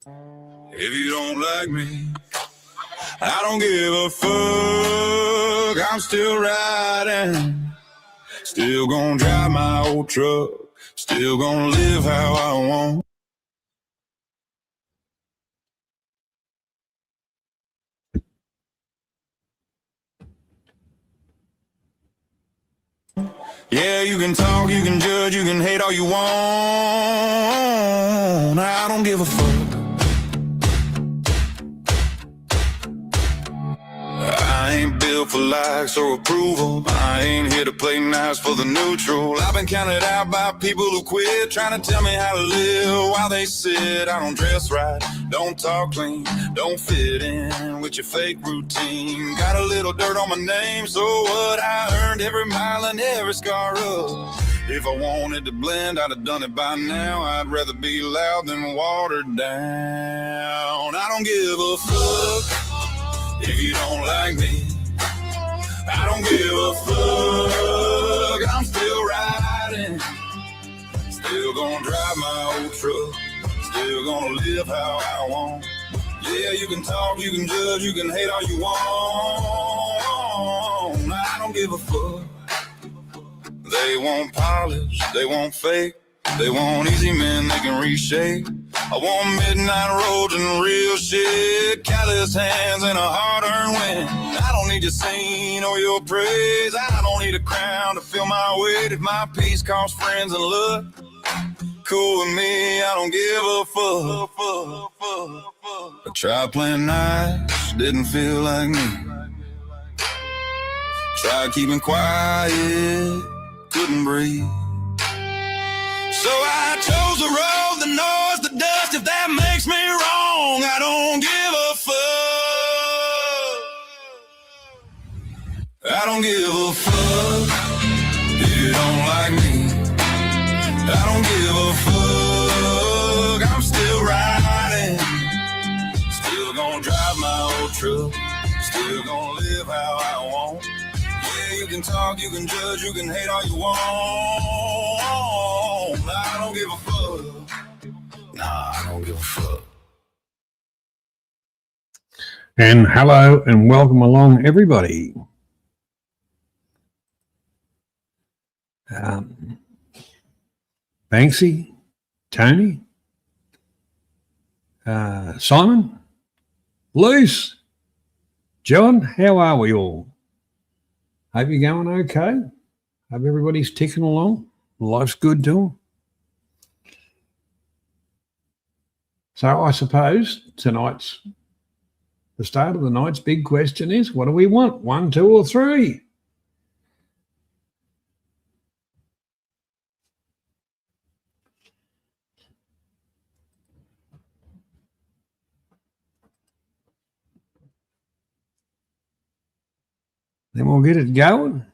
If you don't like me, I don't give a fuck. I'm still riding, still gonna drive my old truck, still gonna live how I want. Yeah, you can talk, you can judge, you can hate all you want. I don't give a fuck. I ain't built for likes or approval. I ain't here to play nice for the neutral. I've been counted out by people who quit trying to tell me how to live while they sit. I don't dress right, don't talk clean, don't fit in with your fake routine. Got a little dirt on my name, so what? I earned every mile and every scar up. If I wanted to blend, I'd have done it by now. I'd rather be loud than watered down. I don't give a fuck if you don't like me. I don't give a fuck. I'm still riding, still gonna drive my old truck, still gonna live how I want. Yeah, you can talk, you can judge, you can hate all you want. I don't give a fuck. They want polish, they want fake, they want easy men they can reshape. I want midnight roads and real shit, callous hands and a hard-earned win. I don't need your scene or your praise, I don't need a crown to fill my weight. If my peace costs friends and luck, cool with me, I don't give a fuck. I tried playing nice, didn't feel like me. Tried keeping quiet, couldn't breathe. So I chose the road, the noise, the dust. If that makes me wrong, I don't give a fuck. I don't give a fuck if you don't like me. I don't give a fuck. I'm still riding, still gonna drive my old truck, still gonna live how I want. Yeah, you can talk, you can judge, you can hate all you want. I don't give a fuck. Nah, I don't give a fuck. And hello and welcome along, everybody. Banksy, Tony, Simon, Luce, John, how are we all? Hope you're going okay. Hope everybody's ticking along. Life's good to them. So I suppose tonight's, the start of the night's big question is, what do we want? 1, 2 or 3? Then we'll get it going.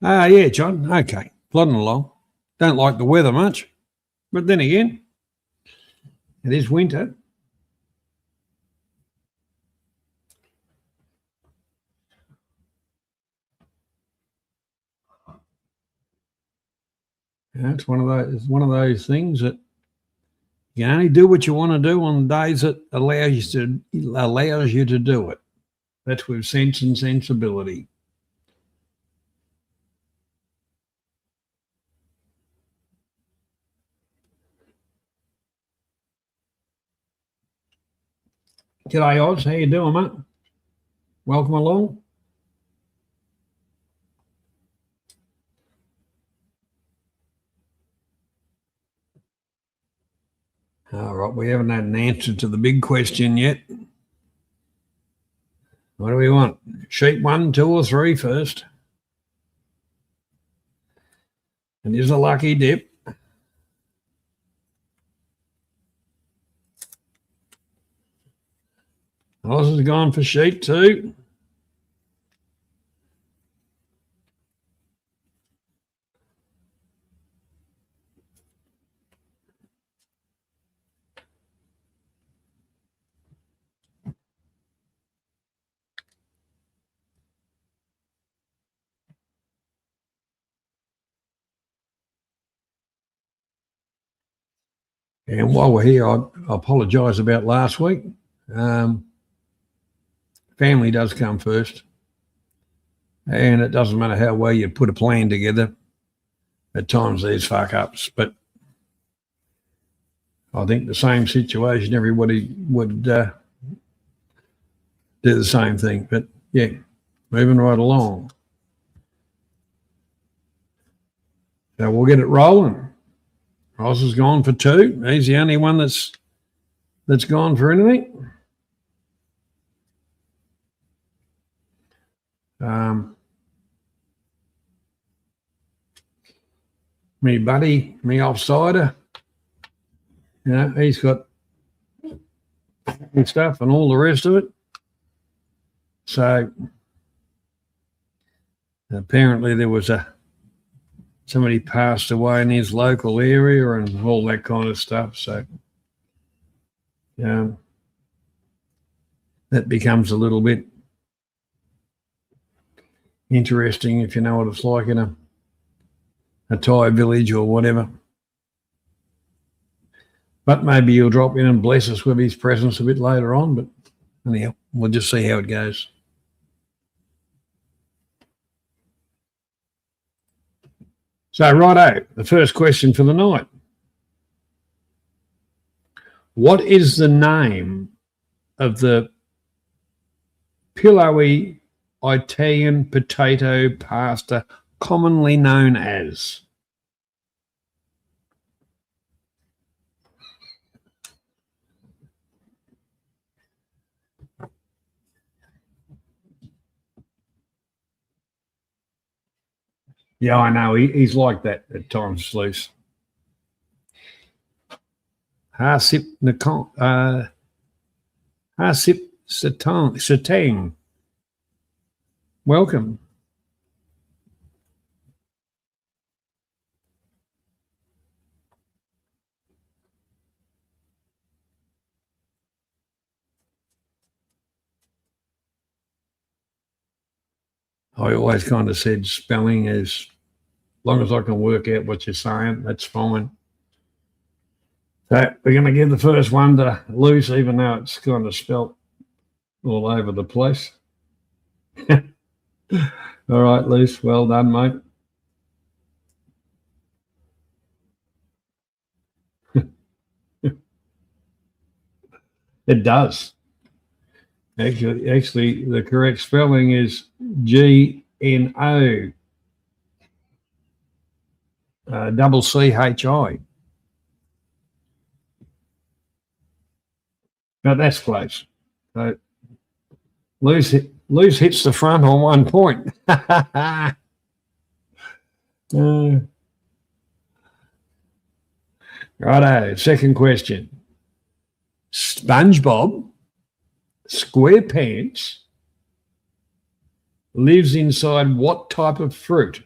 Yeah, John. Okay. Plodding along. Don't like the weather much. But then again, it is winter. It's one of those things that you can only do what you want to do on days that allows you to do it. That's with sense and sensibility. G'day, Oz. How you doing, mate? Welcome along. All right, we haven't had an answer to the big question yet. What do we want? Sheet 1, 2 or 3 first? And here's a lucky dip. Oz has gone for sheet 2. And while we're here, I apologise about last week. Family does come first. And it doesn't matter how well you put a plan together. At times there's fuck ups. But I think the same situation, everybody would do the same thing. But yeah, moving right along. So we'll get it rolling. Ross has gone for 2. He's the only one that's gone for anything. Me buddy, me offsider, he's got stuff and all the rest of it. So apparently there was somebody passed away in his local area and all that kind of stuff. So that becomes a little bit interesting if you know what it's like in a Thai village or whatever. But maybe he'll drop in and bless us with his presence a bit later on. But anyhow, we'll just see how it goes. So, righto, the first question for the night. What is the name of the pillowy Italian potato pasta commonly known as? Yeah, I know. He's like that at times, Luce. Hasip Satang. Welcome. I always kind of said spelling is, as long as I can work out what you're saying, that's fine. So we're going to give the first one to Luce, even though it's kind of spelt all over the place. All right, Luce, well done, mate. It does. Actually, the correct spelling is GNO double CHI. But that's close. So Luce hits the front on 1 point. Righto, second question. SpongeBob SquarePants lives inside what type of fruit?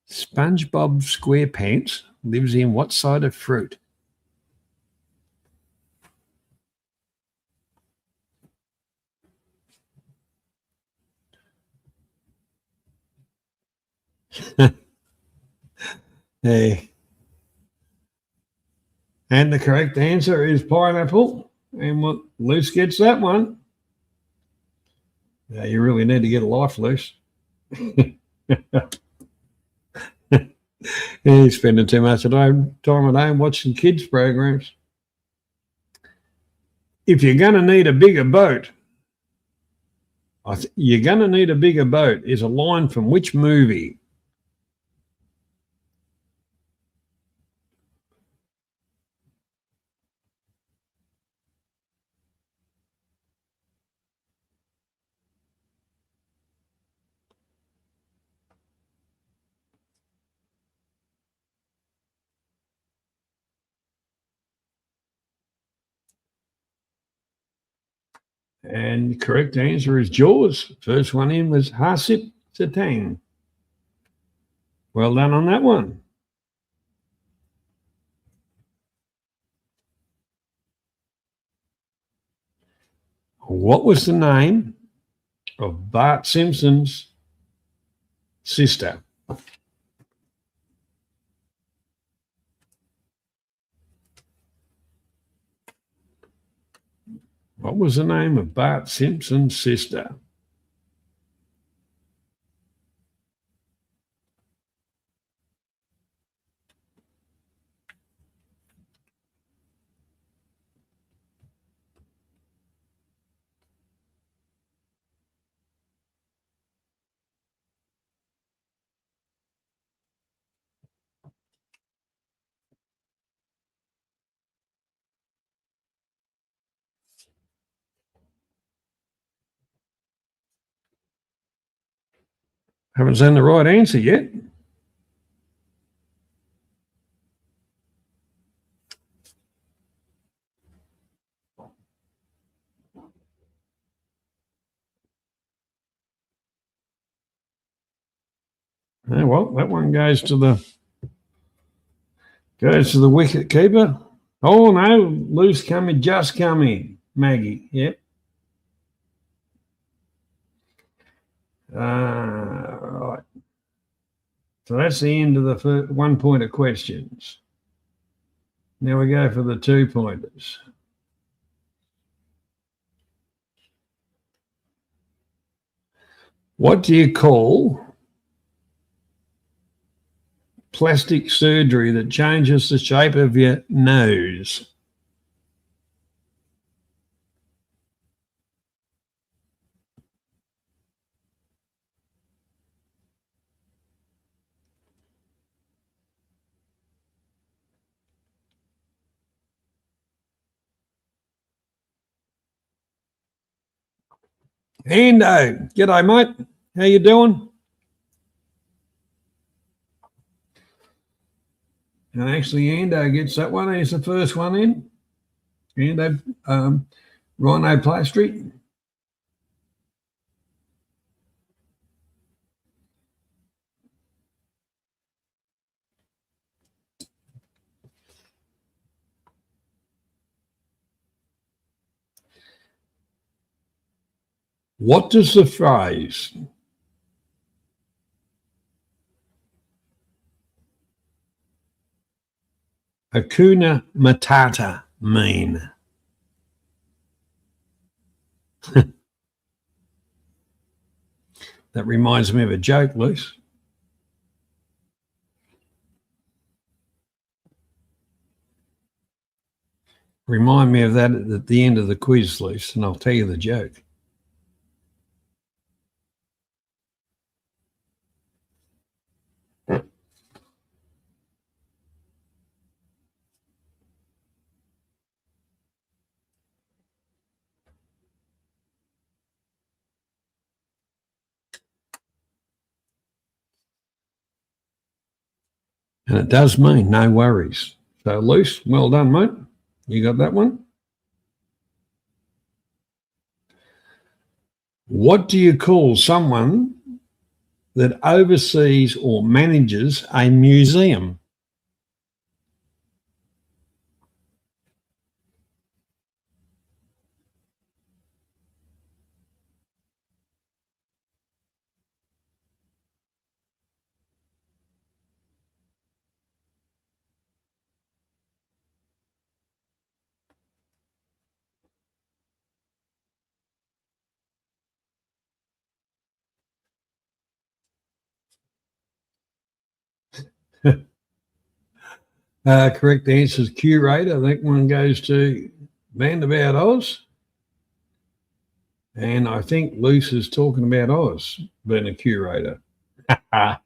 SpongeBob SquarePants lives in what side of fruit? Hey. And the correct answer is pineapple. And Luce gets that one. Yeah, you really need to get a life, Luce. He's spending too much time at home watching kids' programs. If you're going to need a bigger boat, you're going to need a bigger boat is a line from which movie? And the correct answer is Jaws. First one in was Hasip Satang. Well done on that one. What was the name of Bart Simpson's sister? What was the name of Bart Simpson's sister? Haven't seen the right answer yet. Oh, well, that one goes to the wicket keeper. Oh no, loose coming, just coming, Maggie. Yep. Right. So that's the end of the 1-pointer questions. Now we go for the 2-pointers. What do you call plastic surgery that changes the shape of your nose? Ando, g'day mate. How you doing? And actually, Ando gets that one. He's the first one in. Ando, rhinoplasty. What does the phrase Hakuna Matata mean? That reminds me of a joke, Luce. Remind me of that at the end of the quiz, Luce, and I'll tell you the joke. And it does mean no worries. So, Luce, well done, mate. You got that one? What do you call someone that oversees or manages a museum? Correct answer is curator. I think one goes to Vanderbilt Oz. And I think Luce is talking about Oz being a curator. Well,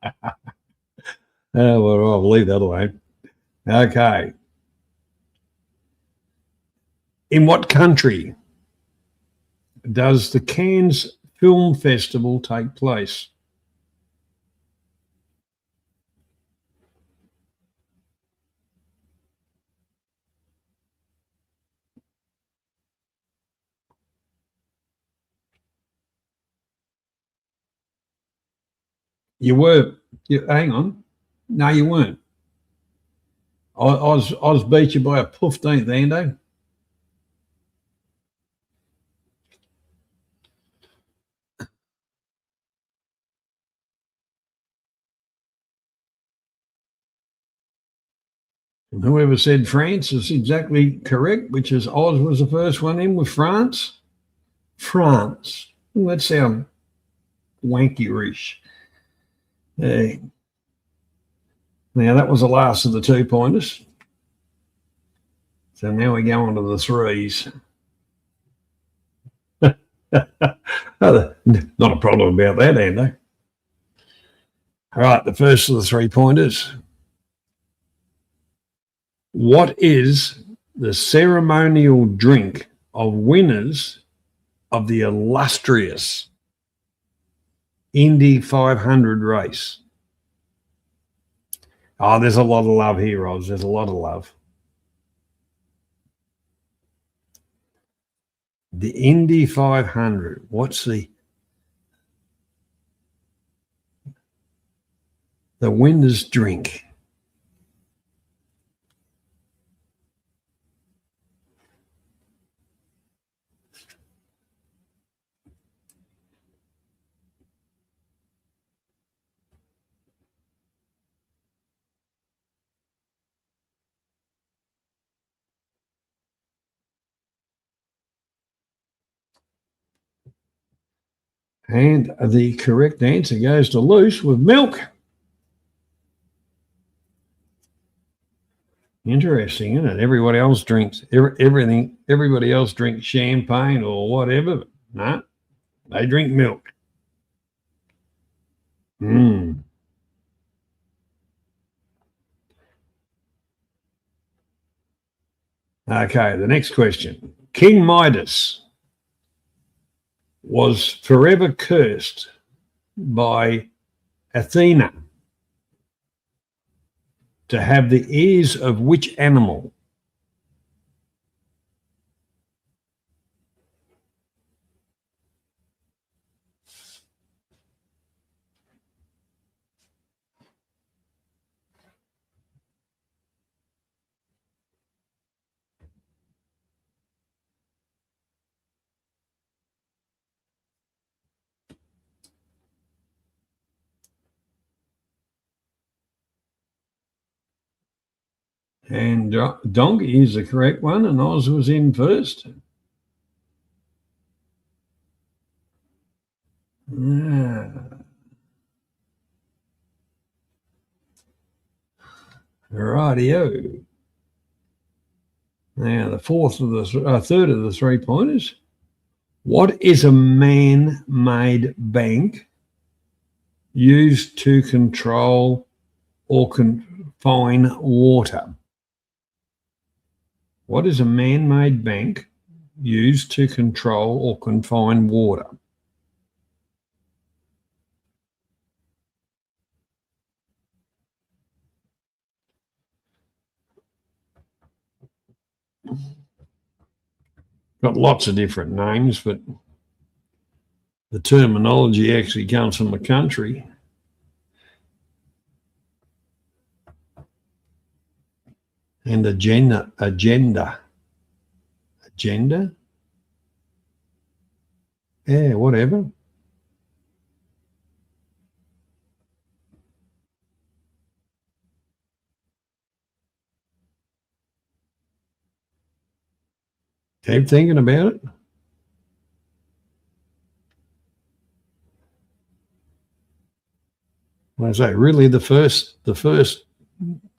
I'll leave that alone. Okay. In what country does the Cannes Film Festival take place? You were. Hang on. No, you weren't. Oz beat you by a 15th, Ando. And whoever said France is exactly correct, which is Oz was the first one in with France. France. Well, that sounds wanky-ish. Now, that was the last of the 2-pointers. So now we go on to the 3s. Not a problem about that, Ando. All right, the first of the 3-pointers. What is the ceremonial drink of winners of the illustrious Indy 500 race? Oh, there's a lot of love here, Oz. There's a lot of love. The Indy 500. What's the winner's drink? And the correct answer goes to Luce with milk. Interesting, isn't it? Everybody else drinks everything. Everybody else drinks champagne or whatever. But no, they drink milk. Okay, the next question. King Midas was forever cursed by Athena to have the ears of which animal? And donkey is the correct one, and Oz was in first. Rightio. Now, the third of the 3-pointers. What is a man-made bank used to control or confine water? What is a man-made bank used to control or confine water? Got lots of different names, but the terminology actually comes from the country. And agenda. Yeah, whatever. Keep thinking about it. Like I say, really the first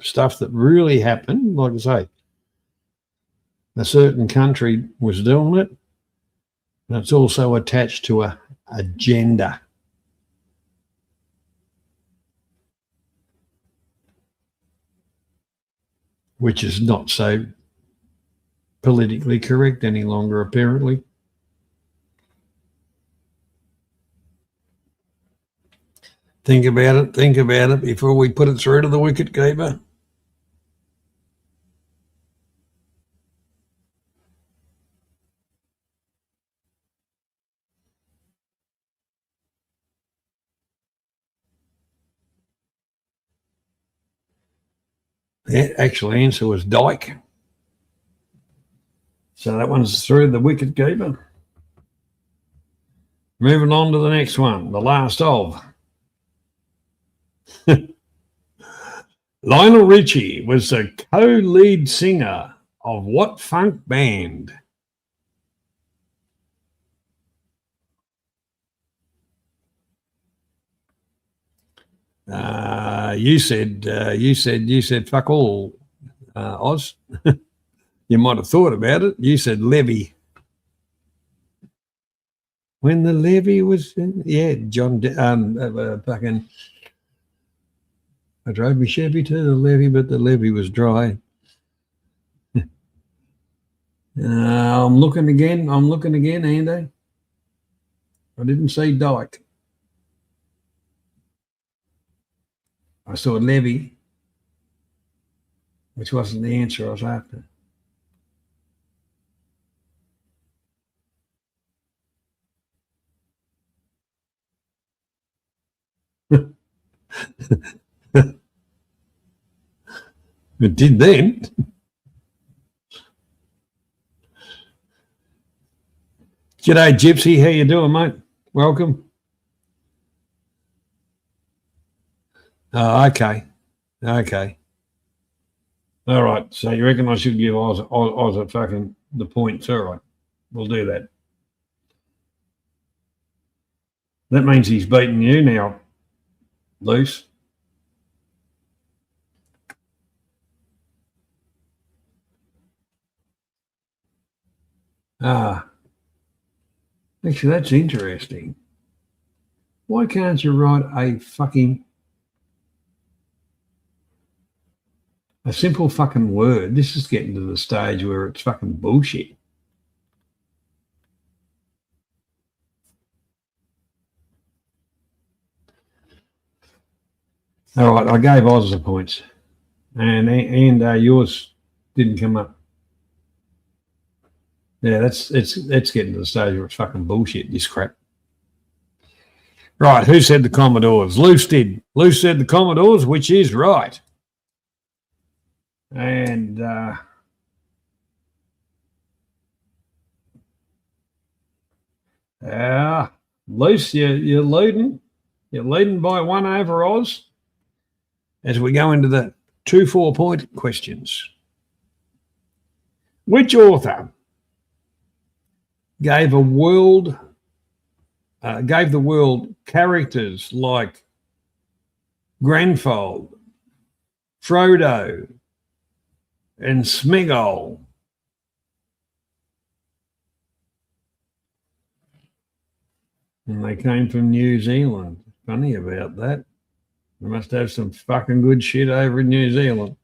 stuff that really happened, like I say, a certain country was doing it, and it's also attached to a agenda. Which is not so politically correct any longer, apparently. Think about it before we put it through to the wicket keeper. The actual answer was Dyke. So that one's through the wicket keeper. Moving on to the next one, the last of. Lionel Richie was the co-lead singer of what funk band? You said fuck all, Oz. You might have thought about it. You said Levy. When the levee was, yeah, John, fucking, I drove my Chevy to the levee, but the levee was dry. I'm looking again. Andy. I didn't say Dyke. I saw levee, which wasn't the answer I was after. It did then. G'day, Gypsy. How you doing, mate? Welcome. Oh, okay. Okay. All right. So you reckon I should give Oz a fucking the points? All right. We'll do that. That means he's beaten you now, Luce. Ah, actually, that's interesting. Why can't you write a simple fucking word? This is getting to the stage where it's fucking bullshit. All right, I gave Oz the points, and yours didn't come up. Yeah, it's getting to the stage where it's fucking bullshit. This crap. Right, who said the Commodores? Luce did. Luce said the Commodores, which is right. And Luce, you're leading. You're leading by one over Oz as we go into the 2 4-point questions. Which author gave the world characters like Grenfold, Frodo, and Smigol? And they came from New Zealand. Funny about that. They must have some fucking good shit over in New Zealand.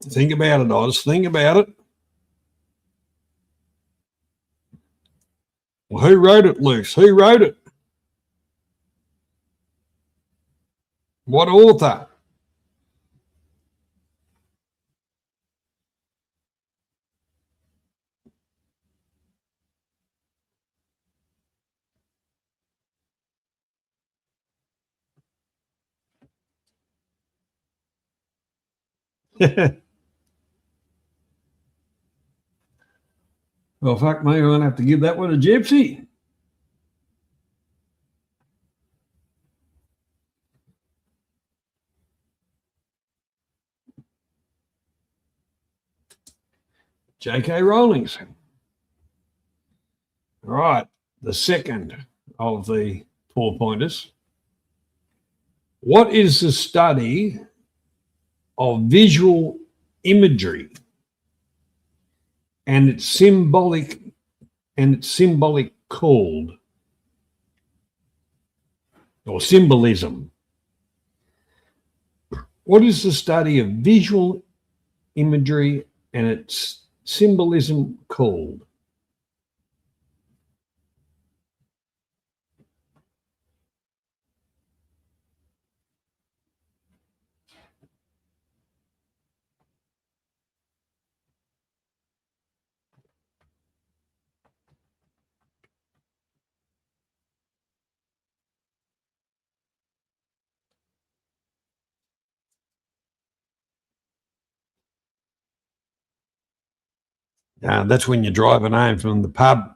Think about it, Oz. Think about it. Well, who wrote it, Luce? Who wrote it? What author? Well, fuck me, I'm going to have to give that one a Gypsy. J.K. Rowling's. All right, the second of the 4-pointers. What is the study of visual imagery and its symbolic called, or symbolism? What is the study of visual imagery and its symbolism called? That's when you're driving home from the pub.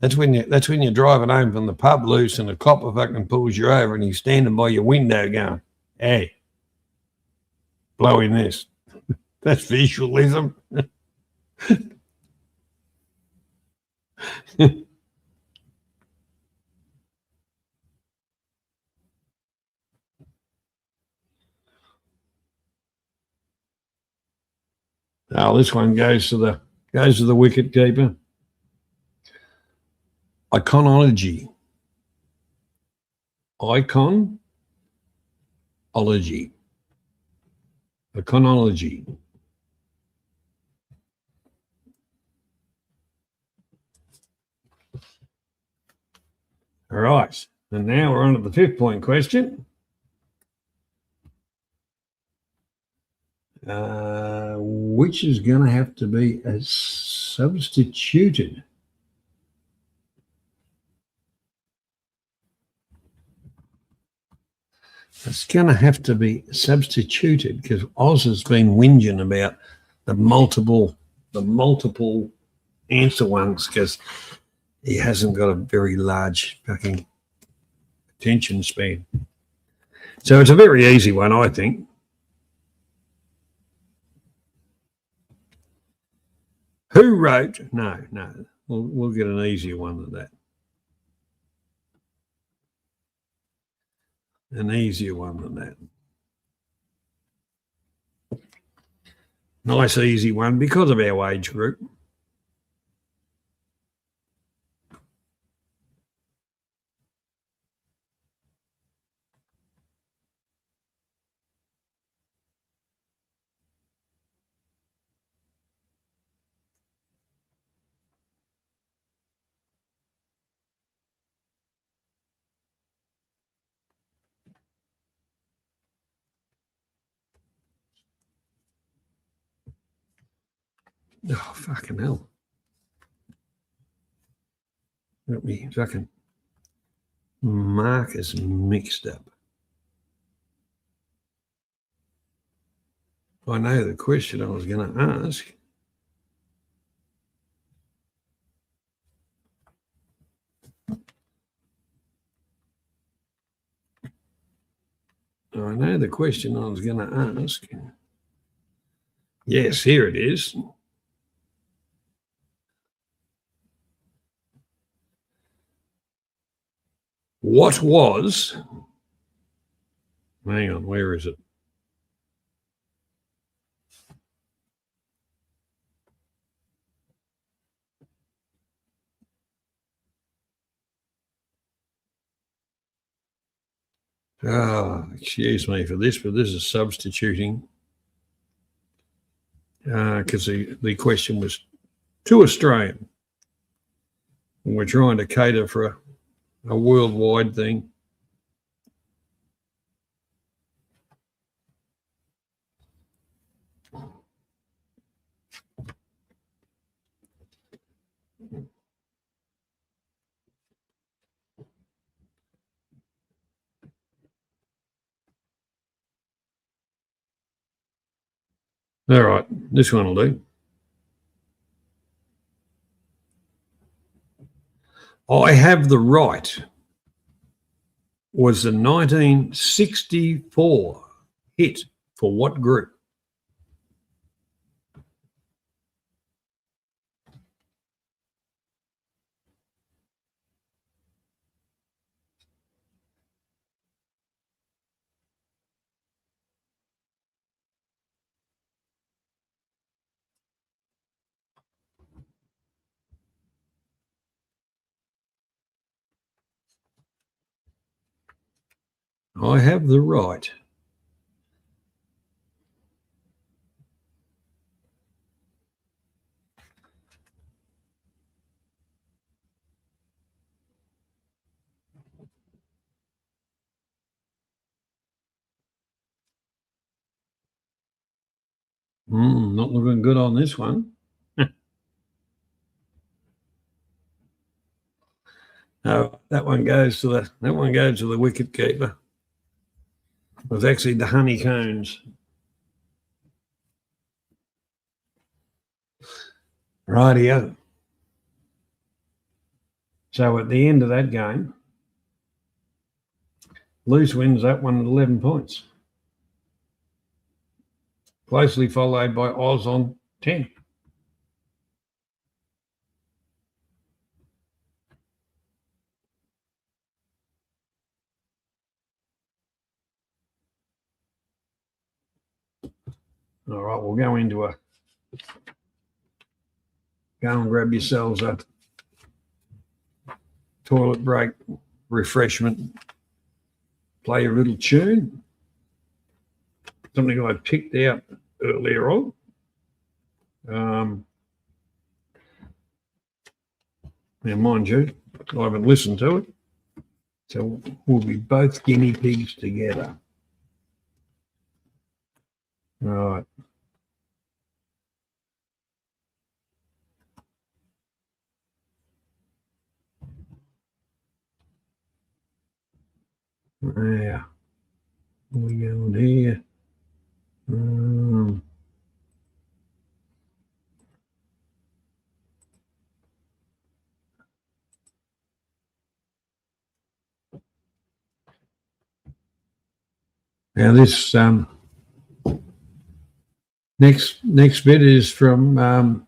That's when you're driving home from the pub loose and a copper fucking pulls you over and he's standing by your window going, "Hey, blowing this." That's visualism. Oh, this one goes to the wicket keeper. Iconology. Iconology. Iconology. All right. And now we're on to the 5th point question. Which is going to have to be substituted. It's going to have to be substituted because Oz has been whinging about the multiple answer ones because he hasn't got a very large fucking attention span. So it's a very easy one, I think. Who wrote? No. We'll get an easier one than that. An easier one than that. Nice, easy one because of our age group. Oh, fucking hell. Got me fucking markers mixed up. I know the question I was going to ask. I know the question I was going to ask. Yes, here it is. What was, hang on, where is it? Oh, excuse me for this, but this is substituting because the question was too Australian. And we're trying to cater for a worldwide thing. All right, this one will do. I Have the Right was the 1964 hit for what group? I Have the Right. Not looking good on this one. No, that one goes to the wicket keeper. It was actually the Honeycombs. Rightio. So at the end of that game, Loose wins that one at 11 points. Closely followed by Oz on 10. All right, we'll go and grab yourselves a toilet break, refreshment, play a little tune. Something I picked out earlier on. Now, mind you, I haven't listened to it. So we'll be both guinea pigs together. All right. Yeah. What are we going here? Now this next bit is from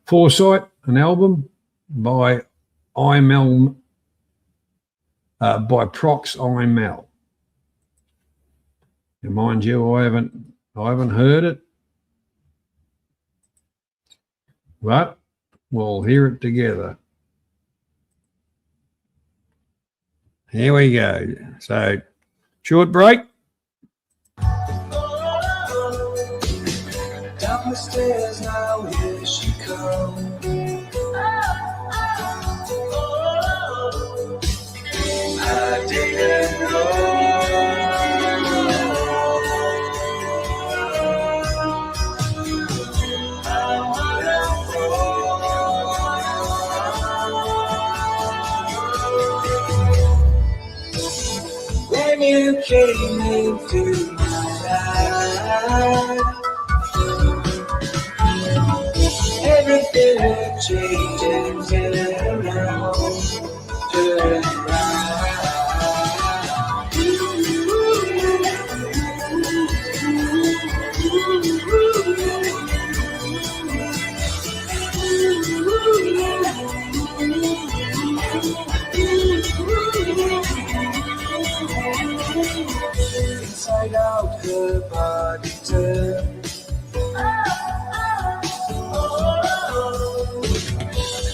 Foresight, an album by IML, by Prox IML. And mind you, I haven't heard it, but we'll hear it together. Here we go. So, short break. Down the stairs now, here she comes. I didn't know. When you came into my life, everything would change and turn around, turn around. Inside out, her body turned.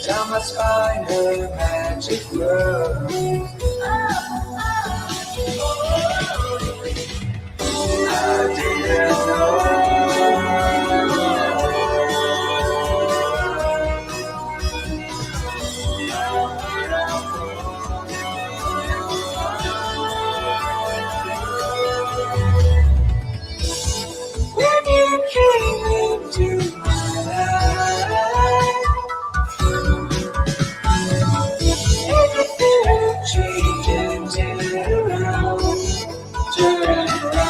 Down my spine, her magic world. I didn't know. When you came into my life, everything will change and turn around, turn around.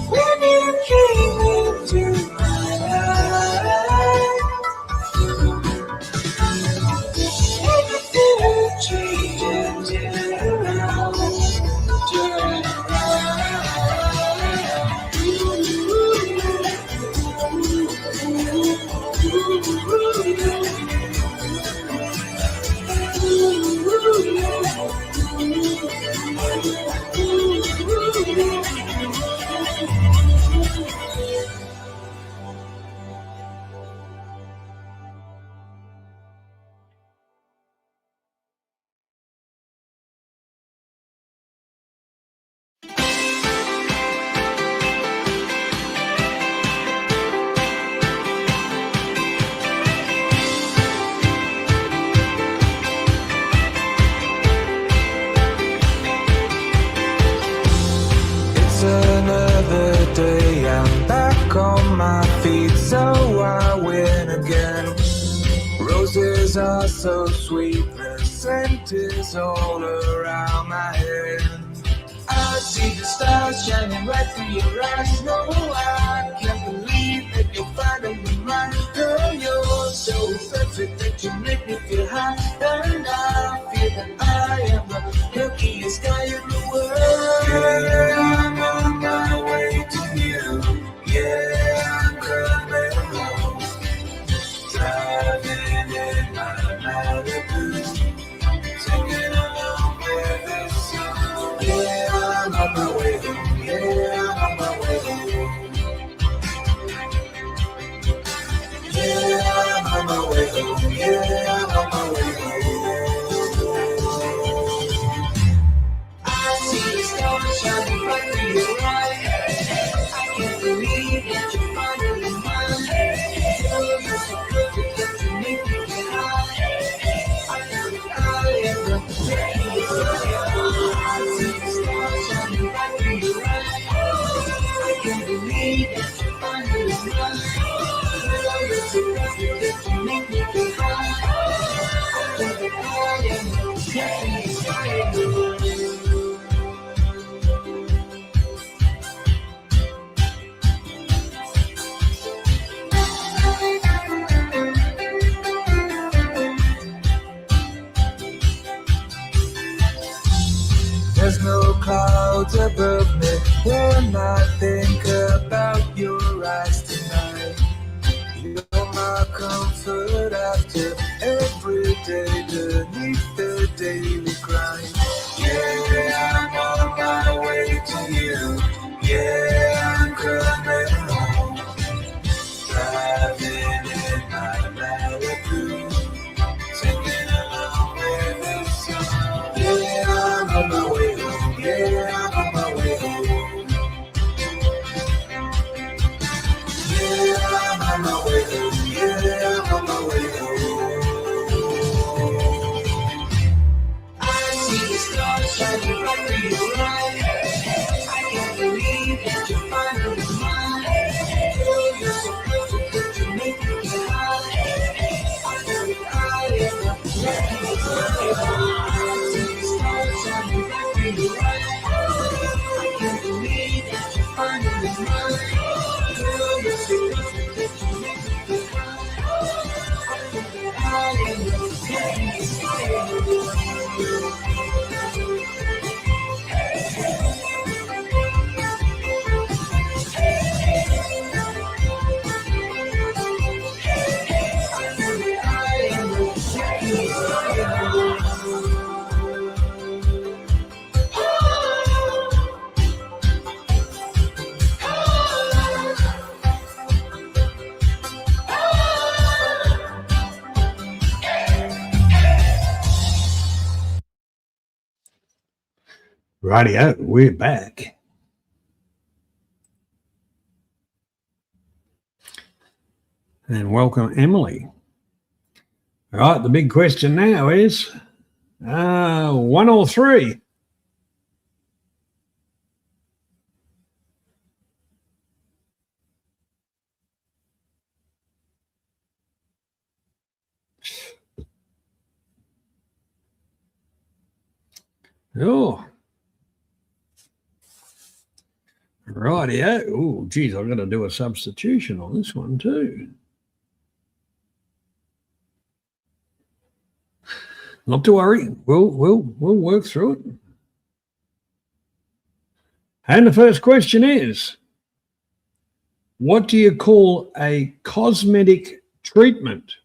When you came into my life, everything will change and turn around, turn days are so sweet, the scent is all around my head. I see the stars shining right through your eyes. No, I can't believe that you're finally mine. Girl, you're so perfect that you make me feel high. And I feel that I am the luckiest guy in the world. Yeah, I'm on my way to you. Yeah, I'm coming home. Driving in my Malibu, singing along with the song. Yeah, I'm on my way home. Yeah, I'm on my way home. Yeah, I'm on my way home. Yeah, I'm on my way home. I see the stars shining right through your eyes. I can't believe that you're finally mine. You're so perfect that you make me feel high. I know that I am the luckiest guy. I see the stars shining right through your eyes. I can't believe that you're finally mine. You're so perfect that you make me feel high. I know that I am the luckiest guy in the world. There's no clouds above me when I think about your eyes tonight. You're my comfort after every day beneath the daily grind. Yeah, I'm on my way to you. Yeah, I'm coming home. Driving in my Malibu, singing along with the song. Yeah, I'm on my way home. Yeah, I'm on my way home. Yeah, I'm on my way home. Yeah, I'm on my way home. I see the stars shining right through your eyes. I can't believe that you're finally mine. Girl, you're so perfect that you make me feel high. I know that I am the luckiest guy. I see the stars shining right through your eyes. I can't believe that you're finally mine. Girl, you're so perfect that you make me feel high. I know that I am the luckiest guy in the world. Rightio, we're back. And welcome, Emily. All right, the big question now is 1 or 3? Oh, rightio. Oh, geez, I've got to do a substitution on this one too. Not to worry, we'll work through it. And the first question is, what do you call a cosmetic treatment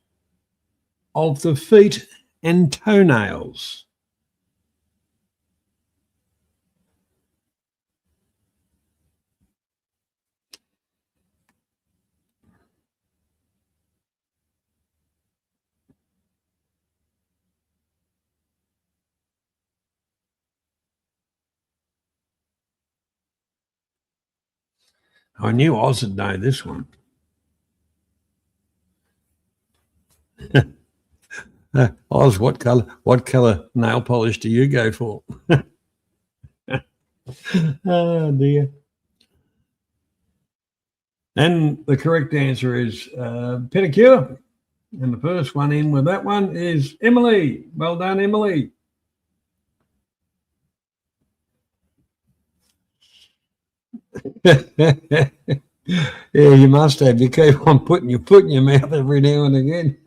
of the feet and toenails? I knew Oz would know this one. Oz, what color nail polish do you go for? Oh dear. And the correct answer is pedicure. And the first one in with that one is Emily. Well done, Emily. Yeah, you must have. You keep on putting your foot in your mouth every now and again.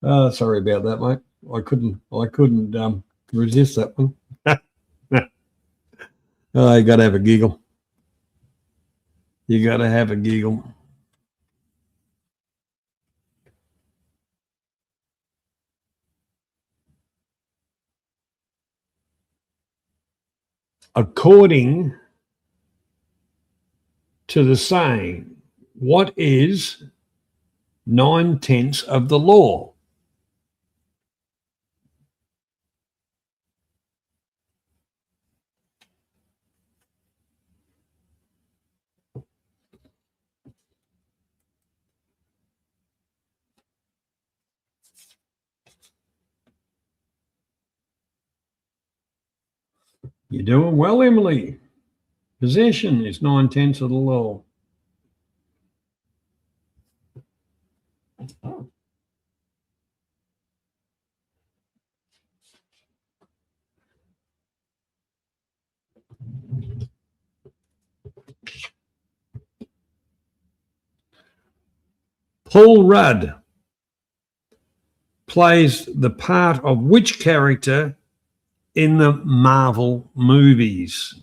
Oh, sorry about that, mate. I couldn't resist that one. Oh, you got to have a giggle. You got to have a giggle. According to the saying, what is 9/10 of the law? You're doing well, Emily. Possession is 9/10 of the law. Paul Rudd plays the part of which character in the Marvel movies?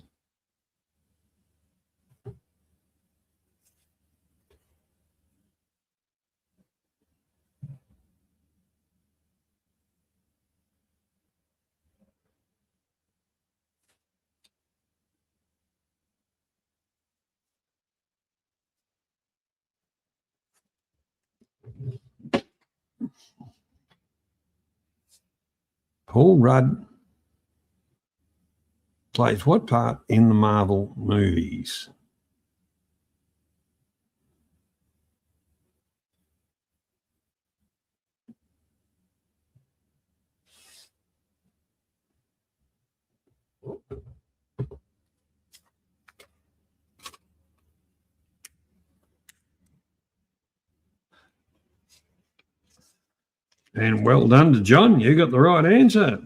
Paul Rudd plays what part in the Marvel movies? And well done to John. You got the right answer.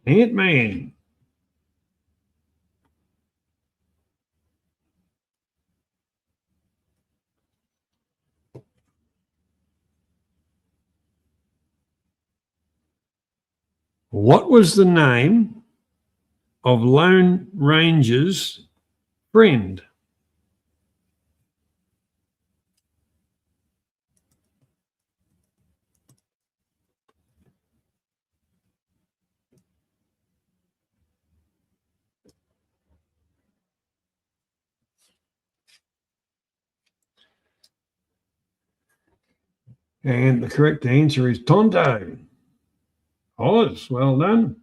Ant-Man. What was the name of Lone Ranger's friend? And the correct answer is Tonto. Oz, well done.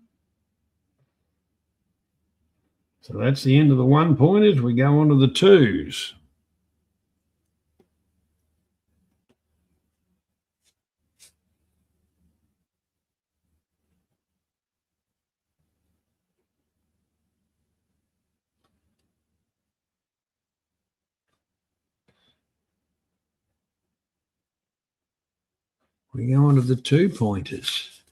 So that's the end of the 1 pointers. We go on to the 2s. We go on to the 2 pointers.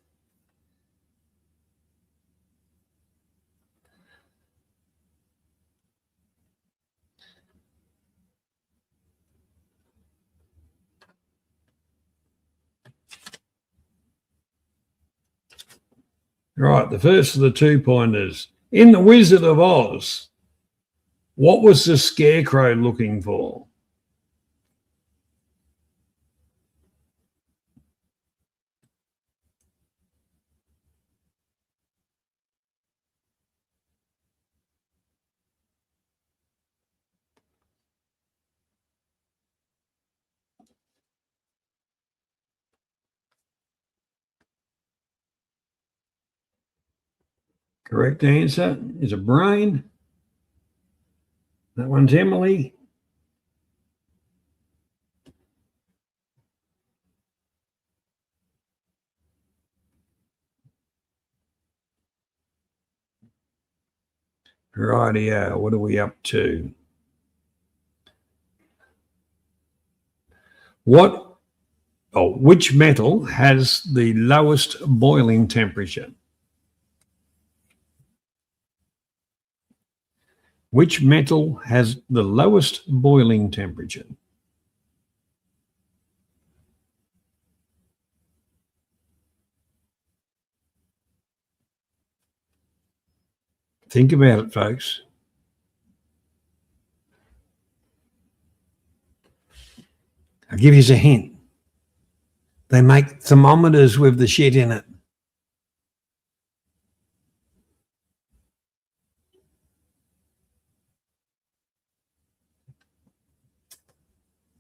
Right, the first of the 2 pointers. In The Wizard of Oz, what was the Scarecrow looking for? Correct answer is a brain. That one's Emily. Rightio, what are we up to? Which metal has the lowest boiling temperature? Which metal has the lowest boiling temperature? Think about it, folks. I'll give you a hint. They make thermometers with the shit in it.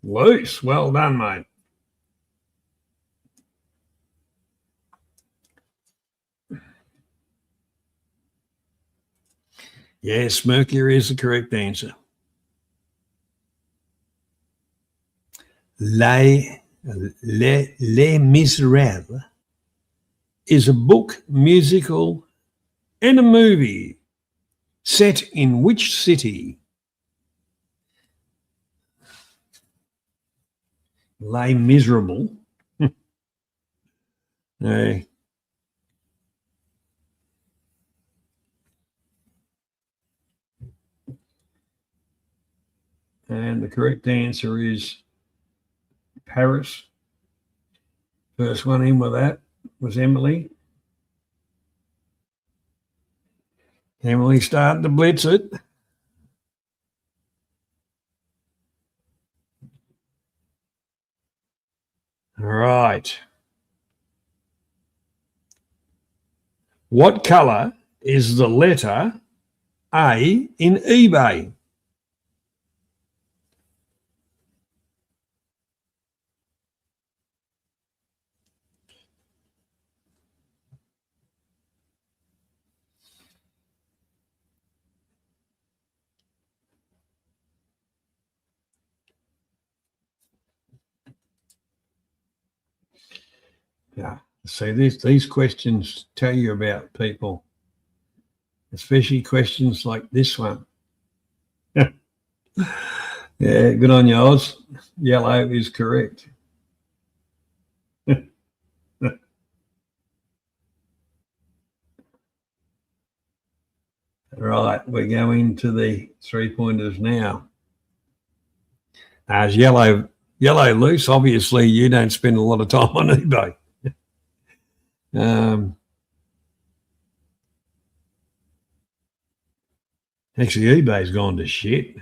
Loose. Well done, mate. Yes, mercury is the correct answer. Les Miserables is a book, musical, and a movie set in which city? Les Miserables. Hey. And the correct answer is Paris. First one in with that was Emily. Emily starting to blitz it. All right. What color is the letter A in eBay? Yeah. See, these questions tell you about people, especially questions like this one. Yeah, good on you, Oz. Yellow is correct. Right, we're going to the 3-pointers now. As yellow loose, obviously you don't spend a lot of time on eBay. Actually, eBay's gone to shit.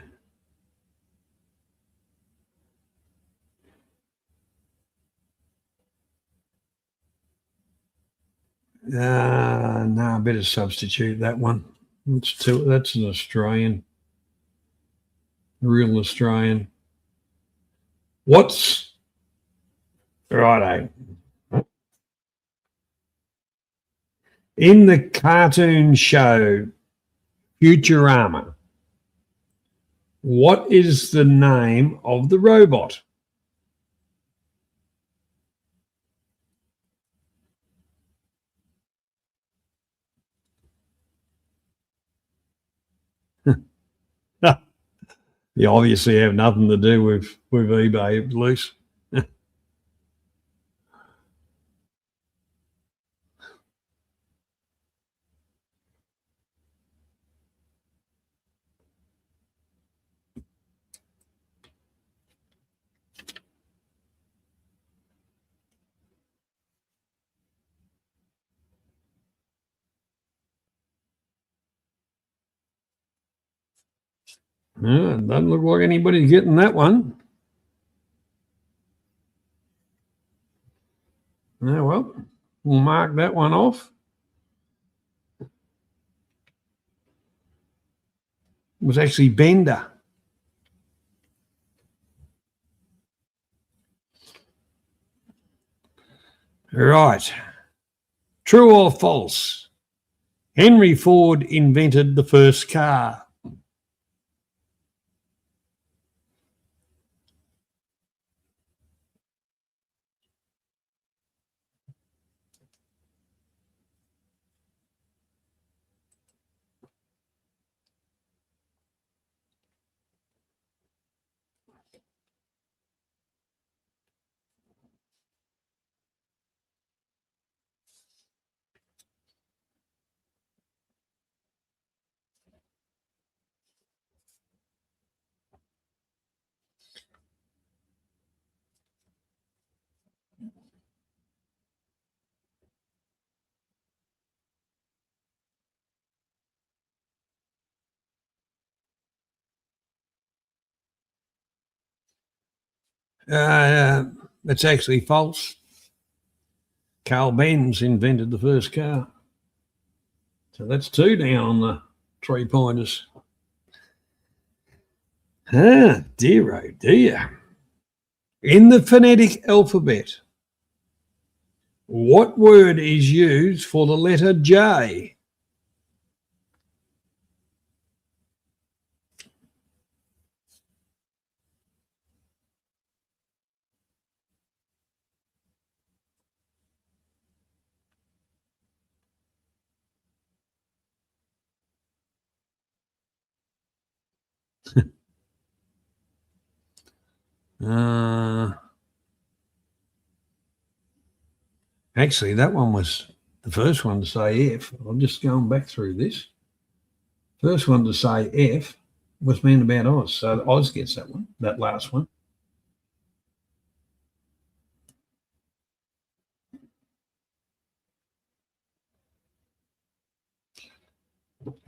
No, I better substitute that one. That's an Australian, real Australian. What's righto? In the cartoon show Futurama, what is the name of the robot? You obviously have nothing to do with eBay, loose. Yeah, doesn't look like anybody's getting that one. Yeah, well, we'll mark that one off. It was actually Bender. Right. True or false? Henry Ford invented the first car. It's actually false. Carl Benz invented the first car. So that's 2 down on the 3-pointers. Dear, oh dear. In the phonetic alphabet, what word is used for the letter J? Actually, that one was the first one to say F. I'm just going back through this. First one to say F was meant about Oz. So Oz gets that one, that last one.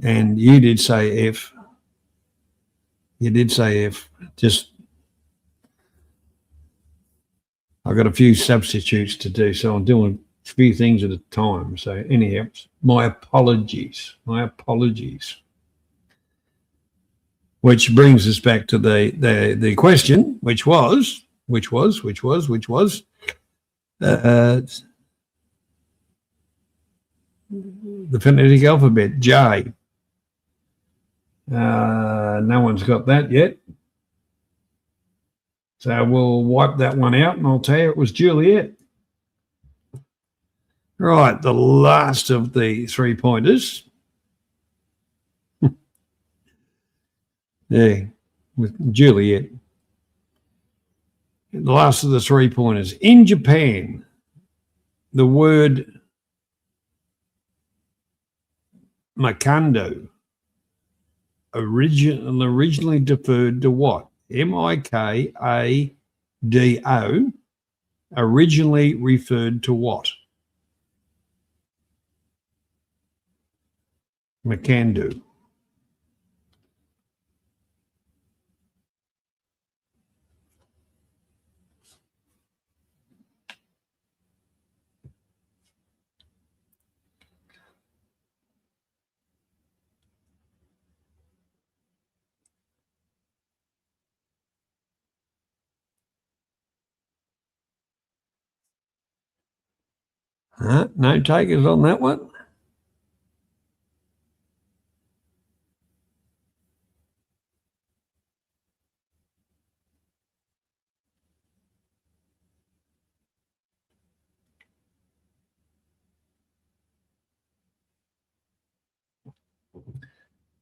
And you did say F. You did say F. Just, I've got a few substitutes to do, so I'm doing a few things at a time. So anyhow, my apologies. My apologies. Which brings us back to the question, which was the phonetic alphabet, J. No one's got that yet. So we'll wipe that one out, and I'll tell you it was Juliet. Right, the last of the 3-pointers. Yeah, with Juliet. The last of the 3-pointers. In Japan, the word Mikando originally deferred to what? M-I-K-A-D-O originally referred to what? Mikando. No takers on that one.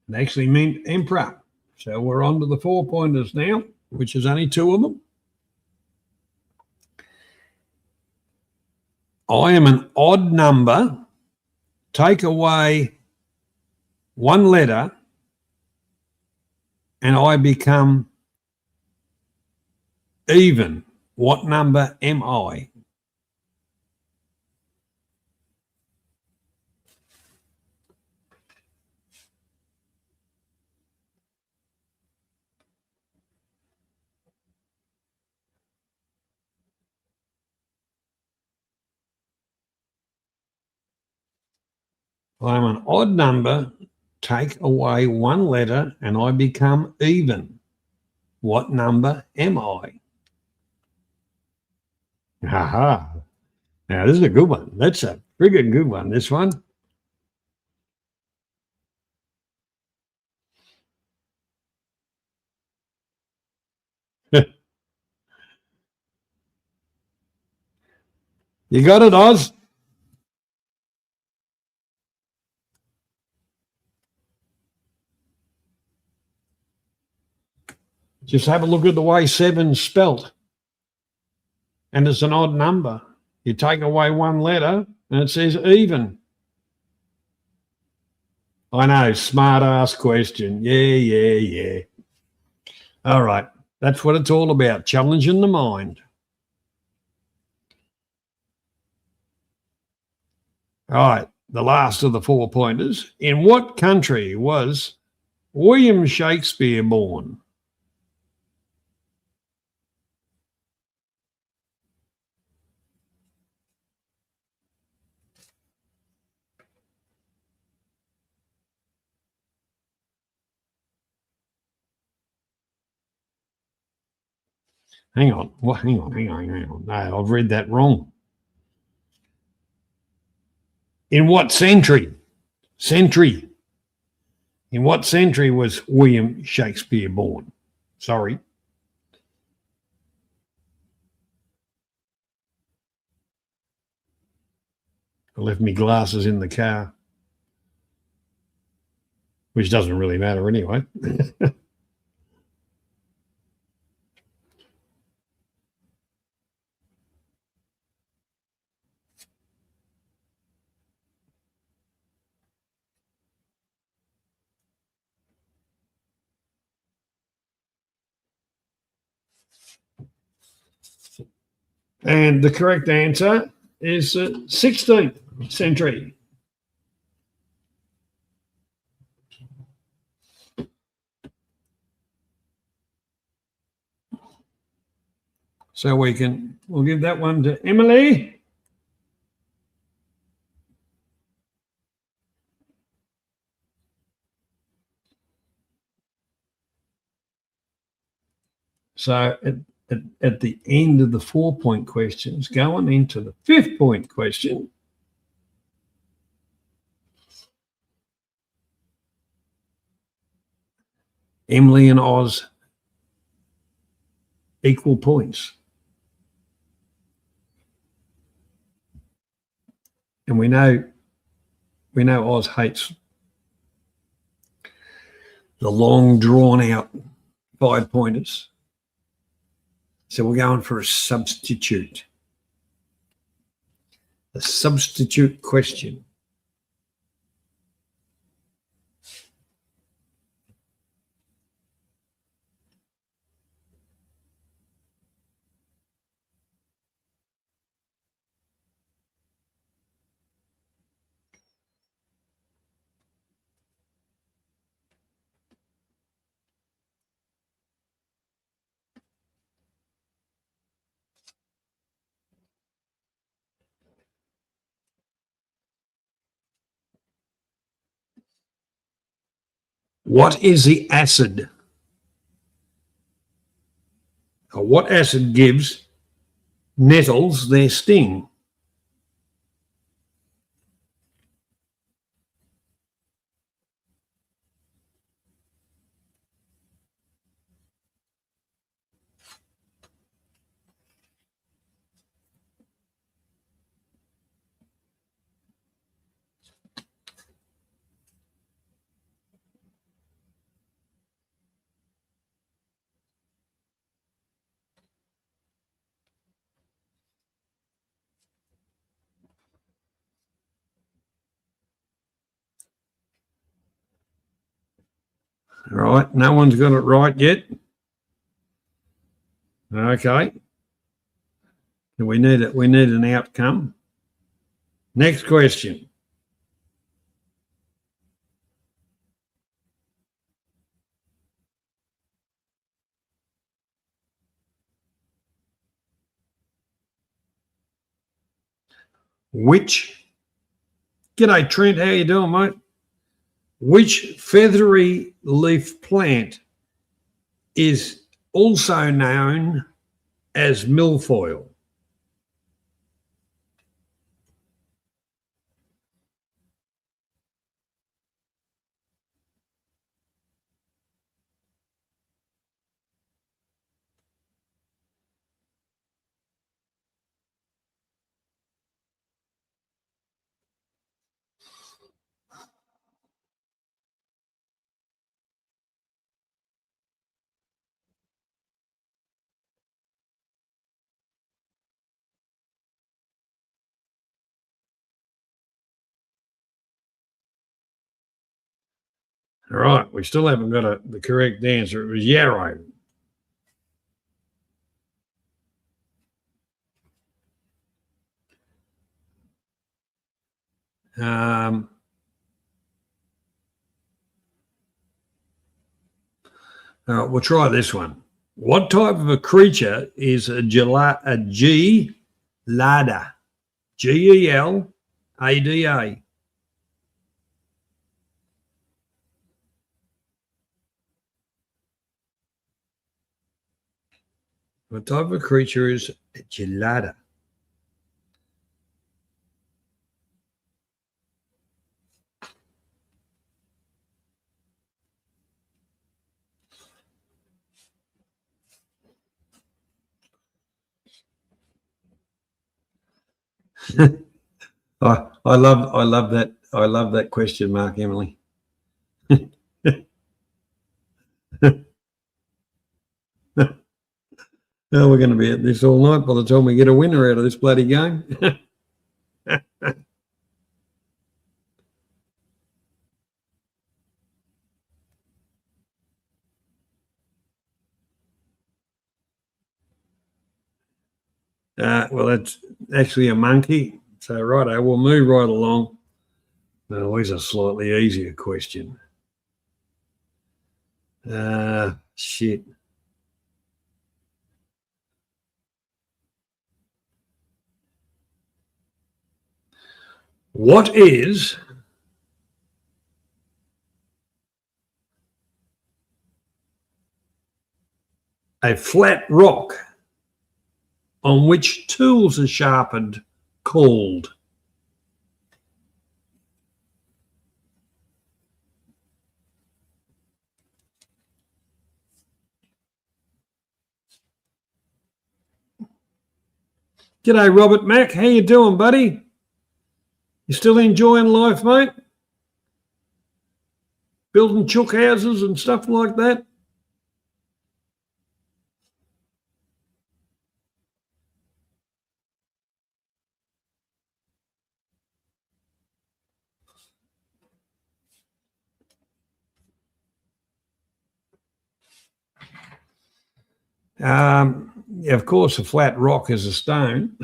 It actually meant emperor. So we're on to the 4-pointers now, which is only 2 of them. I am an odd number. Take away 1 letter and I become even. What number am I? I'm an odd number. Take away 1 letter and I become even. What number am I? Aha. Now, this is a good one. That's a friggin' good one, this one. You got it, Oz? Just have a look at the way 7's spelt. And it's an odd number. You take away 1 letter and it says even. I know, smart ass question. Yeah. All right. That's what it's all about, challenging the mind. All right. The last of the 4-pointers. In what country was William Shakespeare born? Hang on. Well, hang on. No, I've read that wrong. In what century? Century. In what century was William Shakespeare born? Sorry. I left my glasses in the car, which doesn't really matter anyway. And the correct answer is 16th century. So we'll give that one to Emily. So at the end of the 4-point questions, going into the 5th-point question, Emily and Oz equal points. And we know Oz hates the long drawn out 5-pointers. So we're going for a substitute. A substitute question. What is the acid? Or what acid gives nettles their sting? All right, no one's got it right yet. Okay. We need it. We need an outcome. Next question. G'day Trent, how you doing, mate? Which feathery leaf plant is also known as milfoil? All right, we still haven't got the correct answer. It was yarrow. All right, we'll try this one. What type of a creature is a gelada? Gelada. What type of creature is a gelada? I love that question mark, Emily. Oh, we're going to be at this all night by the time we get a winner out of this bloody game. Well, that's actually a monkey. So, righto, we'll move right along. No, here's a slightly easier question. Shit. What is a flat rock on which tools are sharpened called? G'day, Robert Mack. How you doing, buddy? You still enjoying life, mate? Building chook houses and stuff like that? Yeah, of course, a flat rock is a stone.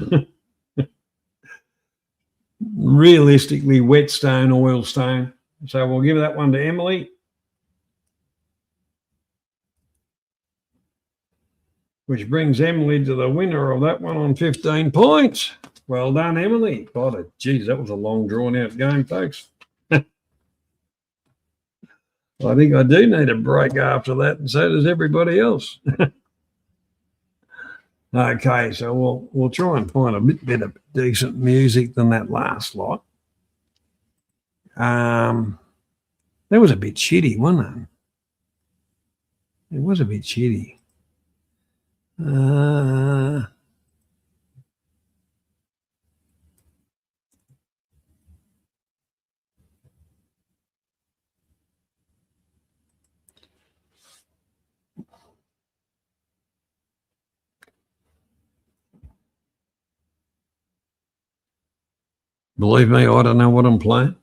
Realistically, wet stone, oil stone. So we'll give that one to Emily. Which brings Emily to the winner of that one on 15 points. Well done, Emily. God, geez, that was a long, drawn-out game, folks. I think I do need a break after that, and so does everybody else. Okay, so we'll try and find a bit better, decent music than that last lot. That was a bit shitty, wasn't it? It was a bit shitty. Believe me, I don't know what I'm playing.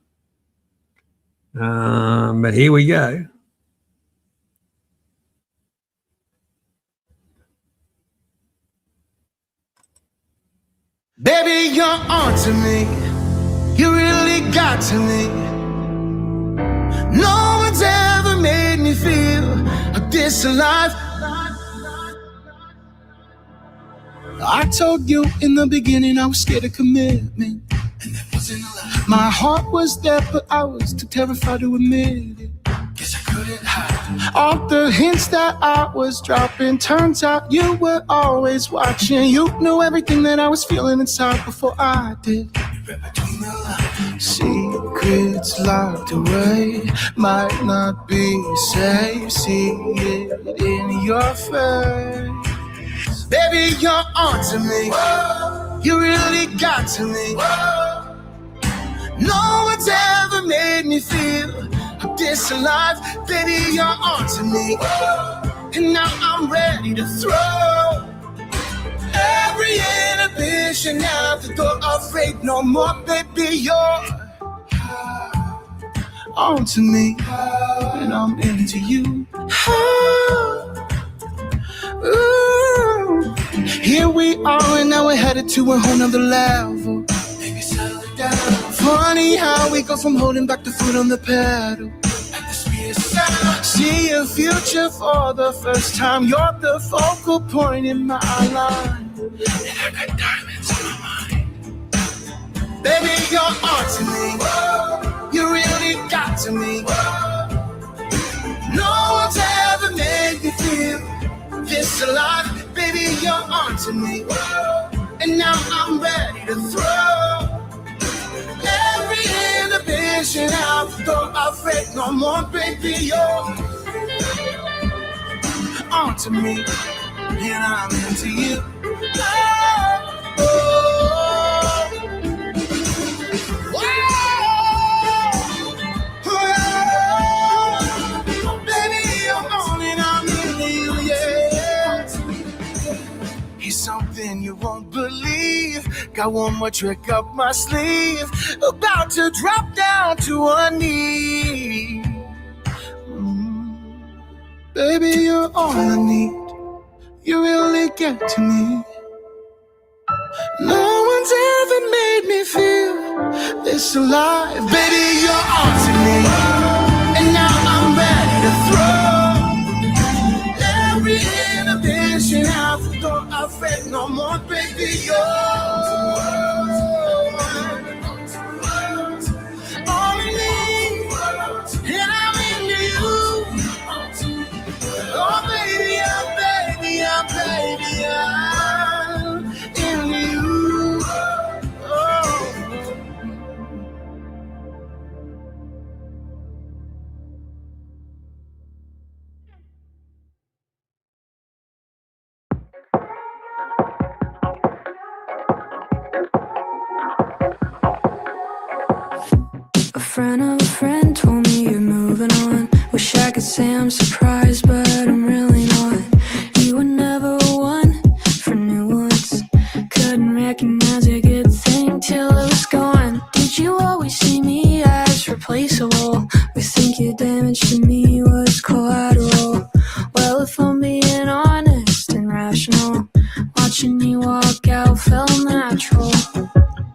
But here we go. Baby, you're on to me. You really got to me. No one's ever made me feel this alive. I told you in the beginning I was scared of commitment. And that wasn't a lie. My heart was there, but I was too terrified to admit it. Guess I couldn't hide all the hints that I was dropping. Turns out you were always watching. You knew everything that I was feeling inside before I did. Secrets locked away might not be safe. See it in your face. Baby, you're on to me. Whoa. You really got to me. Whoa. No one's ever made me feel this alive. Baby, you're on to me. Whoa. And now I'm ready to throw every inhibition out the door. Afraid no more, baby, you're on to me. And I'm into you. Ooh. Here we are, and now we're headed to a whole nother level. Baby, settle it down. Funny how we go from holding back the foot on the pedal. At the speed of sound. See a future for the first time. You're the focal point in my line. And I got diamonds on my mind. Baby, you're on to me. Whoa. You really got to me. Whoa. No one's ever made me feel this alive. Baby, you're onto me, and now I'm ready to throw every inhibition out the door. Afraid no more, baby, you're onto me, and I'm into you. Oh, oh, baby, you're on and I'm into you, yeah. Here's something you won't believe. Got one more trick up my sleeve. About to drop down to one knee. Baby, you're all I need. You really get to me. No one's ever made me feel this alive. Baby, you're on to me, and now I'm ready to throw every inhibition out the door. Afraid no more, baby, you're all I need, and I'm into you. Oh, baby, I'm into you. Oh. A friend of a friend told me you're moving on. Wish I could say I'm surprised, but I'm really not. You were never one for new ones. Couldn't recognize a good thing till it was gone. Did you always see me as replaceable? We think your damage to me was collateral. Well, if I'm being honest and rational, watching you walk out felt natural.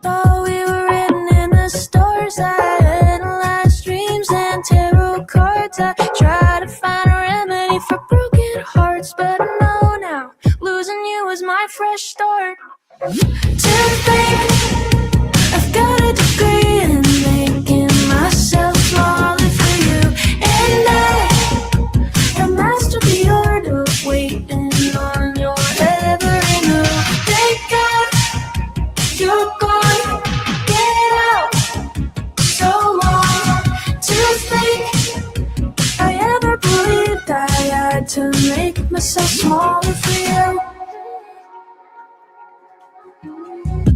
Thought we were written in the stars. I had last dreams and tarot cards. I try to find a remedy for broken hearts, but no, now losing you is my fresh start. To think I've got a degree in making myself smaller for you, and I mastered the art of waiting on your every move. Thank God you're gone. Get out. So long to think I ever believed I had to make myself smaller for you.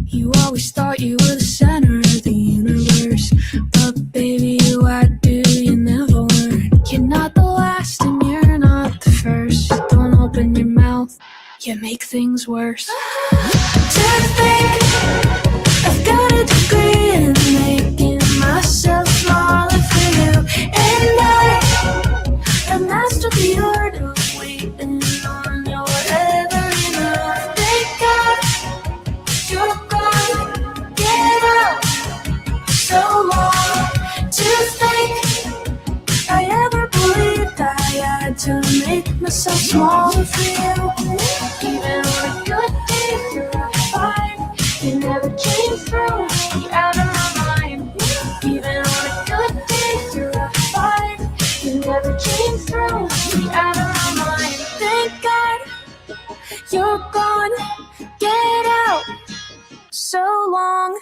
You always thought you were the center of the universe, but baby, you lied, do you never learn. You're not the last and you're not the first. Don't open your mouth, you make things worse. To think I've got a degree in making myself smaller for you, and I mastered the art of waiting on your every move. Thank God you're gone. Get out. So long to think I ever believed I had to make myself smaller for you. Even on a good day, you're fine. You never change through me out of my mind. Even on a good day, you're fine. You never change through me out of my mind. Thank God you're gone. Get out. So long.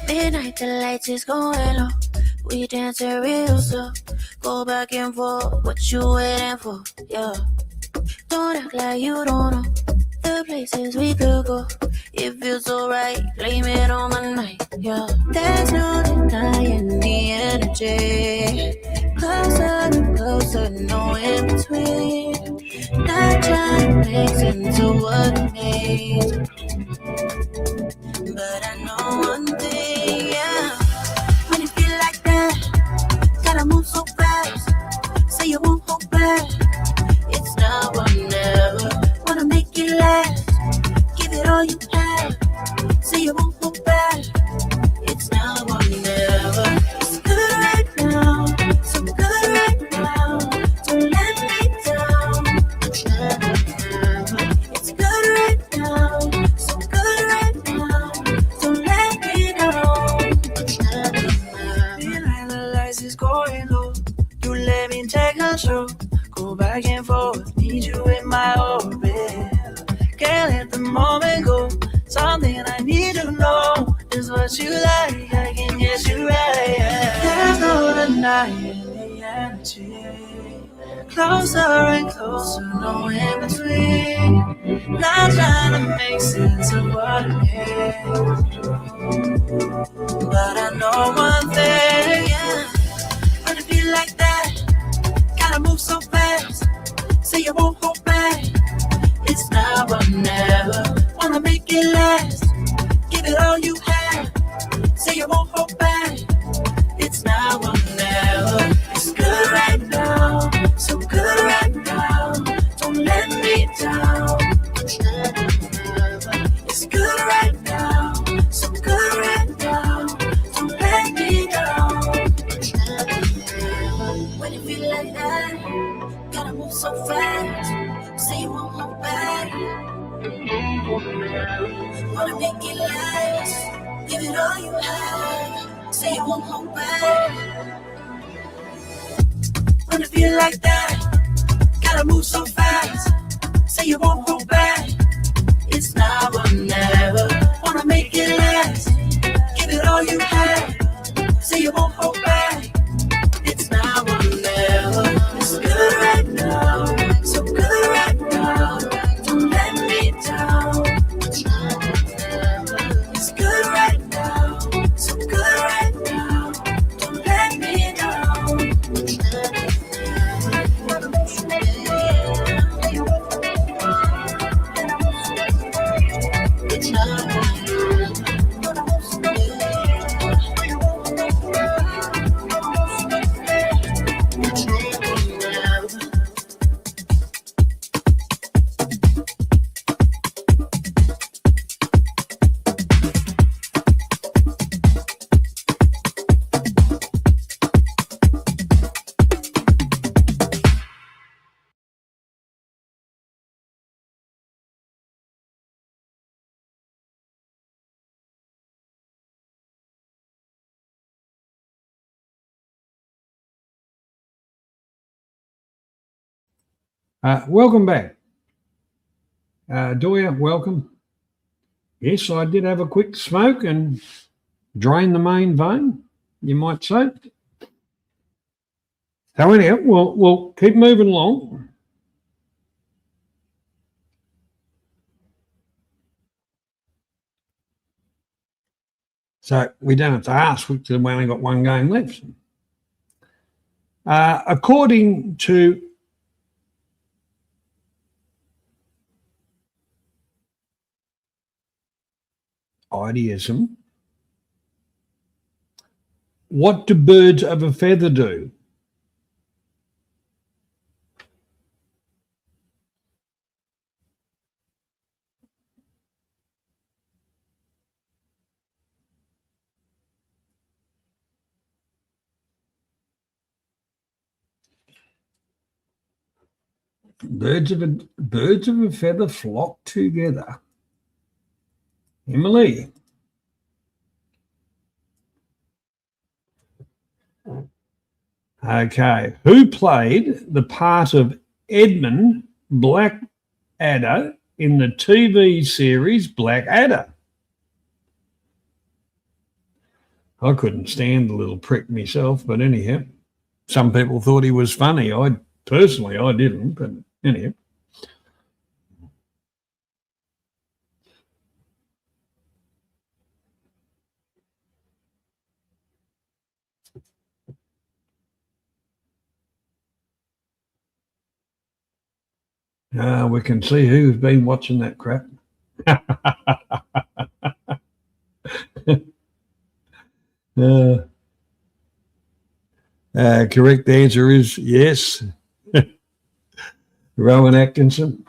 Midnight, the lights is going low. We dancing real slow. Go back and forth. What you waiting for? Yeah. Don't act like you don't know the places we could go. It feels so right. Blame it on the night. Yeah. There's no denying the energy. Closer and closer, no in between. Not trying to make sense of what it means, but I know one thing, yeah. When you feel like that, gotta move so fast. Say you won't hold back. It's now or never. Wanna make it last. Give it all you have. Say you won't hold back. It's now or never. It's good right now. So good right now. Don't let me down. and I need to know just what you like. I can get you right. There's no denying the energy. Closer and closer, no in between. Not trying to make sense of what it is, but I know one thing. Yeah. When it feel like that, gotta move so fast. Say you won't hold back. It's now or never. Wanna make it last. Give it all you have. Say you won't hold back. It's now or never. It's good right now. So good right now. Don't let me down. It's good right now. So good right now. Don't let me down. When you feel like that, gotta move so fast. Say you won't hold back. Wanna make it last. Give it all you have. Say you won't hold back. When you feel like that, gotta move so fast. Say you won't hold back. It's now or never. Wanna make it last. Give it all you have. Say you won't hold back. It's now or never. It's good right now. So good right now. Don't let me down. It's good right now. So good right now. Don't let me down. It's now or Welcome back. Doya, welcome. Yes, I did have a quick smoke and drain the main vein, you might say. So anyhow, we'll keep moving along. So we don't have to ask because we only got one game left. According to ideism, what do birds of a feather do? Birds of a feather flock together. Emily. Okay. Who played the part of Edmund Blackadder in the TV series Blackadder? I couldn't stand the little prick myself, but anyhow, some people thought he was funny. I didn't, but anyhow. We can see who's been watching that crap. Correct answer is yes. Rowan Atkinson.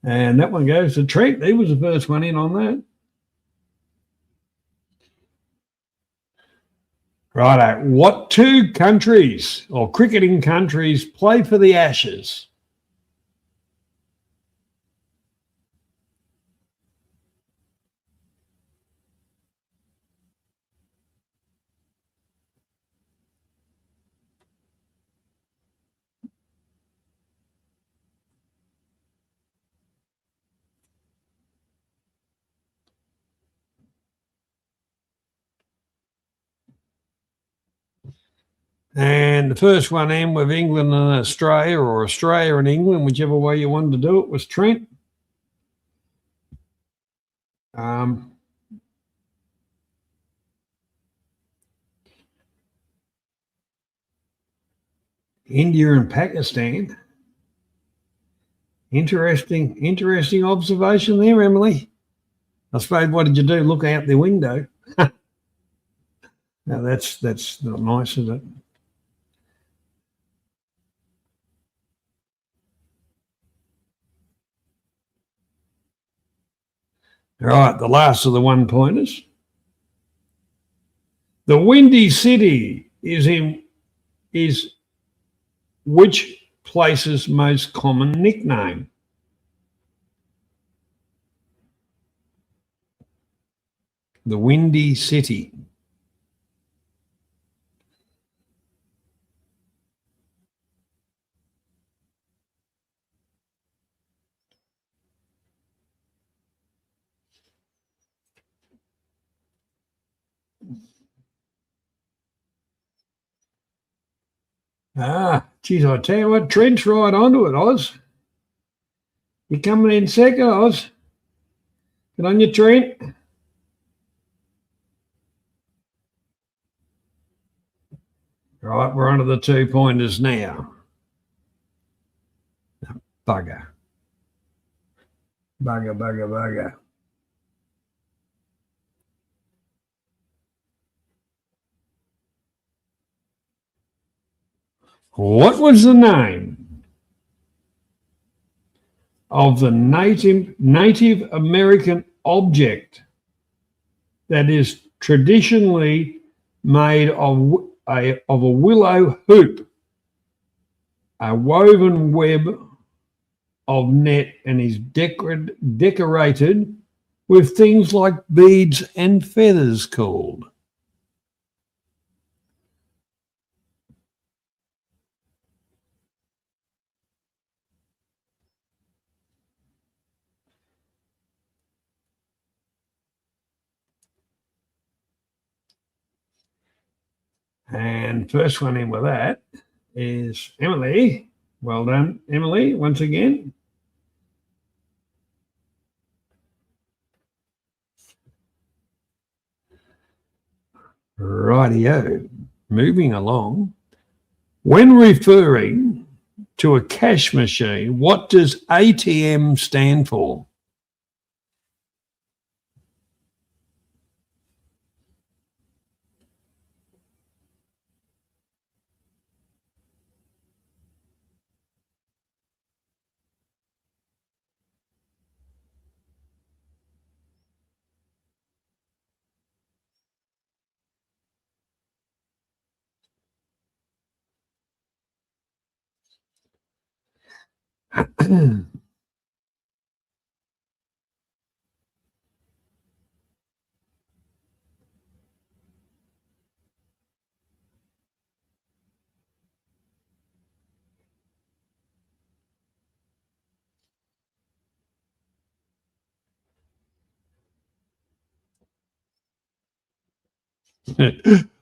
And that one goes to Trent. He was the first one in on that. Righto. What two countries or cricketing countries play for the Ashes? And the first one in with England and Australia, or Australia and England, whichever way you wanted to do it, was Trent. India and Pakistan. Interesting observation there, Emily. I suppose, what did you do? Look out the window. Now that's not nice, is it? All right, the last of the one-pointers. The Windy City is which place's most common nickname? The Windy City. Geez, I tell you what, Trent's right onto it, Oz. You're coming in second, Oz. Good on you, Trent. Right, we're onto the 2-pointers now. Bugger. What was the name of the Native American object that is traditionally made of a willow hoop, a woven web of net, and is decorated with things like beads and feathers called? And first one in with that is Emily. Well done, Emily, once again. Rightio. Moving along. When referring to a cash machine, what does ATM stand for?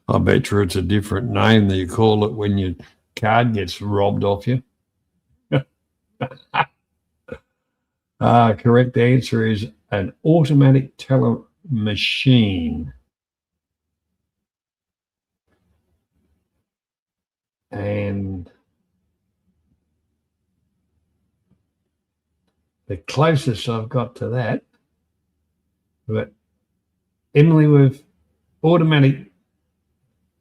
I bet you it's a different name that you call it when your card gets robbed off you. Correct answer is an automatic teller machine. And the closest I've got to that, but Emily with automatic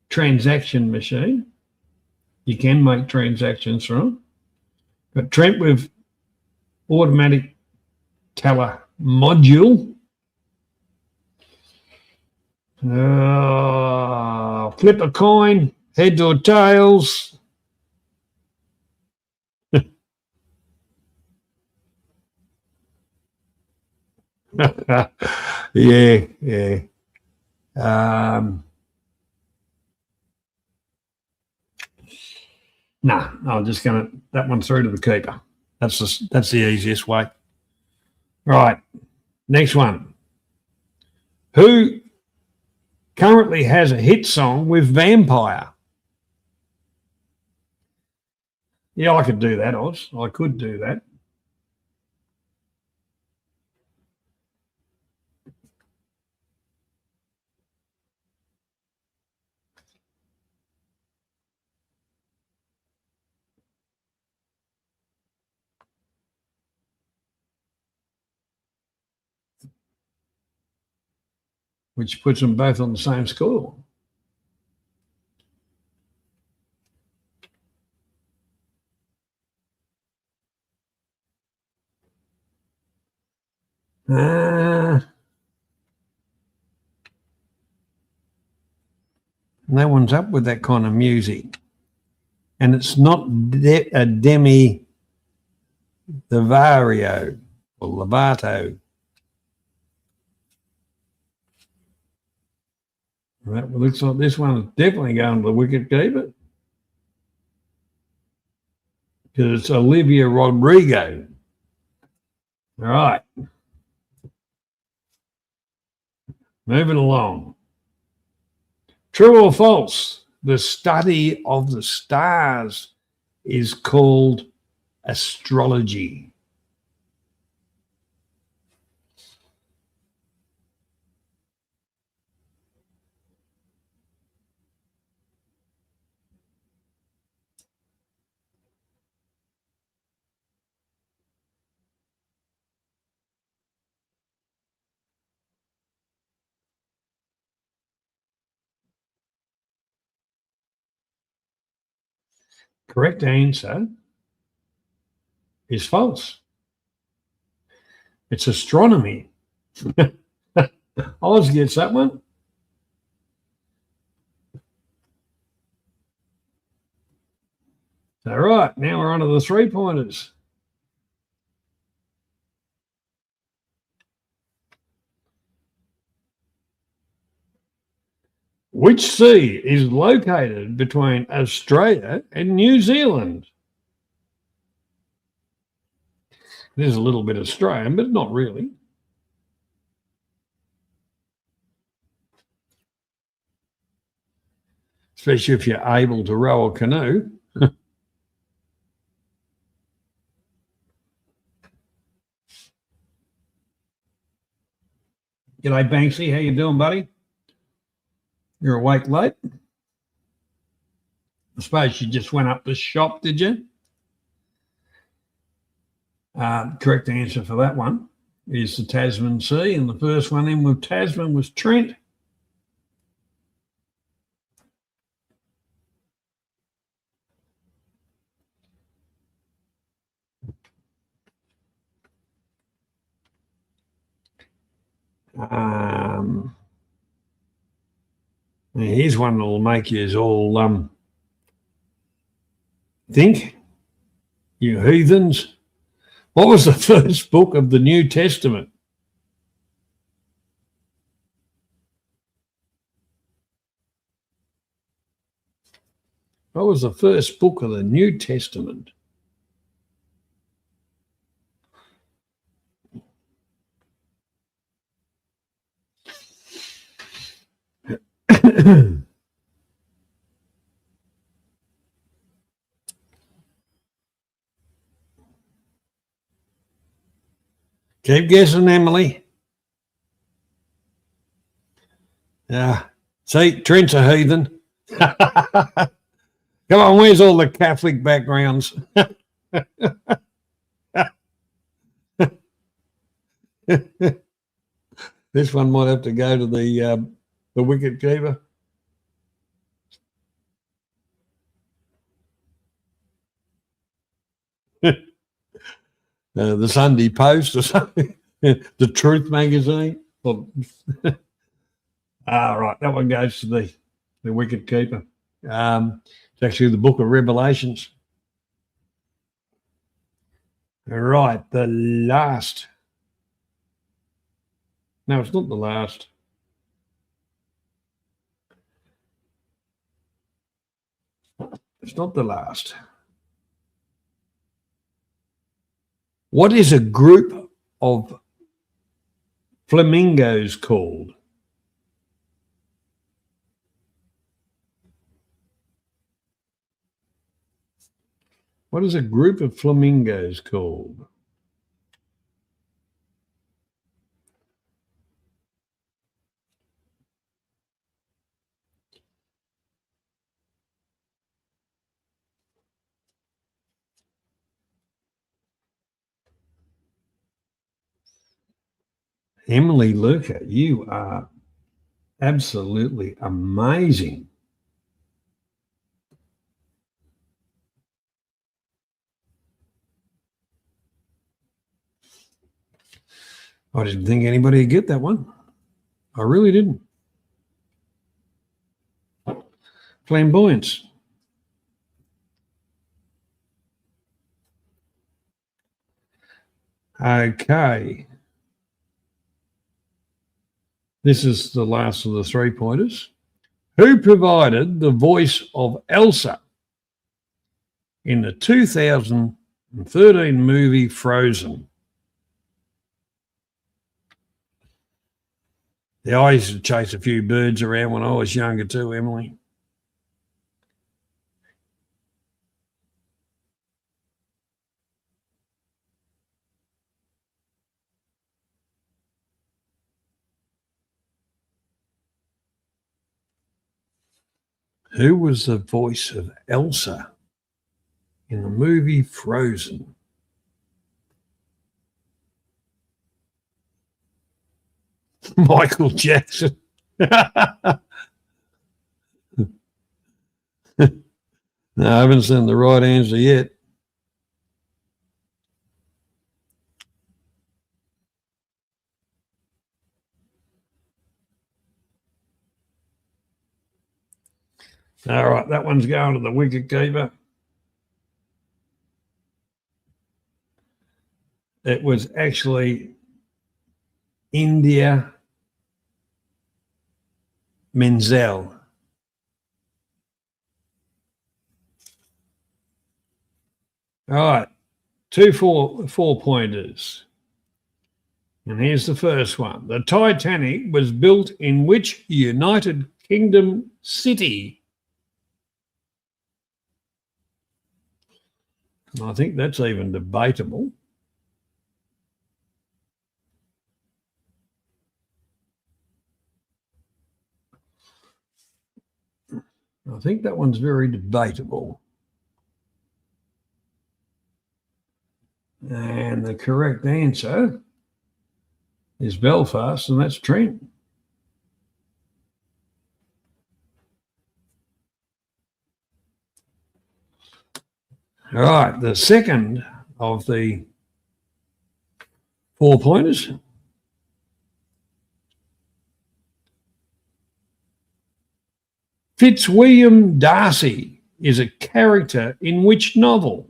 transaction machine, you can make transactions from, but Trent with automatic teller module. Flip a coin, heads or tails. Yeah. No, I'm just gonna that one through to the keeper. That's the easiest way. Right, next one. Who currently has a hit song with Vampire? Yeah, I could do that, Oz. I could do that. Which puts them both on the same score. No one's up with that kind of music. And it's not a Demi Lovato or Lovato. Right, well, looks like this one is definitely going to the wicket keeper because it's Olivia Rodrigo. All right. Moving along. True or false? The study of the stars is called astrology. Correct answer is false. It's astronomy. Oz gets that one. All right, now we're on to the 3-pointers. Which sea is located between Australia and New Zealand? There's a little bit Australian, but not really. Especially if you're able to row a canoe. G'day, Banksy. How you doing, buddy? You're awake late? I suppose you just went up the shop, did you? Correct answer for that one is the Tasman Sea, and the first one in with Tasman was Trent. Here's one that will make you all think, you heathens. What was the first book of the New Testament? What was the first book of the New Testament? Keep guessing, Emily. Yeah. See, Trent's a heathen. Come on, where's all the Catholic backgrounds? This one might have to go to the wicket keeper. The Sunday Post or something, the Truth magazine. All right, that one goes to the wicket keeper. It's actually the Book of Revelations. All right, the last. No, it's not the last. It's not the last. What is a group of flamingos called? What is a group of flamingos called? Emily Luca, you are absolutely amazing. I didn't think anybody would get that one. I really didn't. Flamboyance. Okay. This is the last of the 3 pointers. Who provided the voice of Elsa in the 2013 movie Frozen? Yeah, I used to chase a few birds around when I was younger too, Emily. Who was the voice of Elsa in the movie Frozen? Michael Jackson. No, I haven't seen the right answer yet. All right, that one's going to the wicket keeper. It was actually India Menzel. All right, two four pointers. And here's the first one. The Titanic was built in which United Kingdom city? And I think that's even debatable. I think that one's very debatable. And the correct answer is Belfast, and that's Trent. All right, the second of the 4 pointers. Fitzwilliam Darcy is a character in which novel?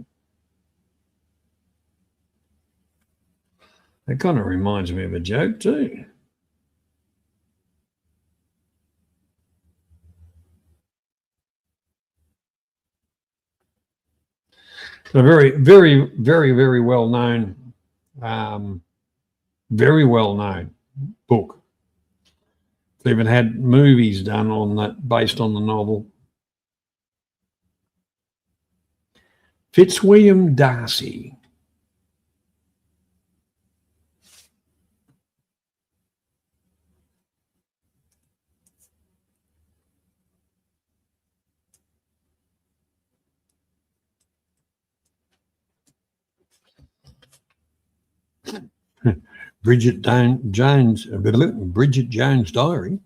That kind of reminds me of a joke too. A very, very, very, very well known book. They even had movies done on that based on the novel. Fitzwilliam Darcy. Bridget Jones' Diary.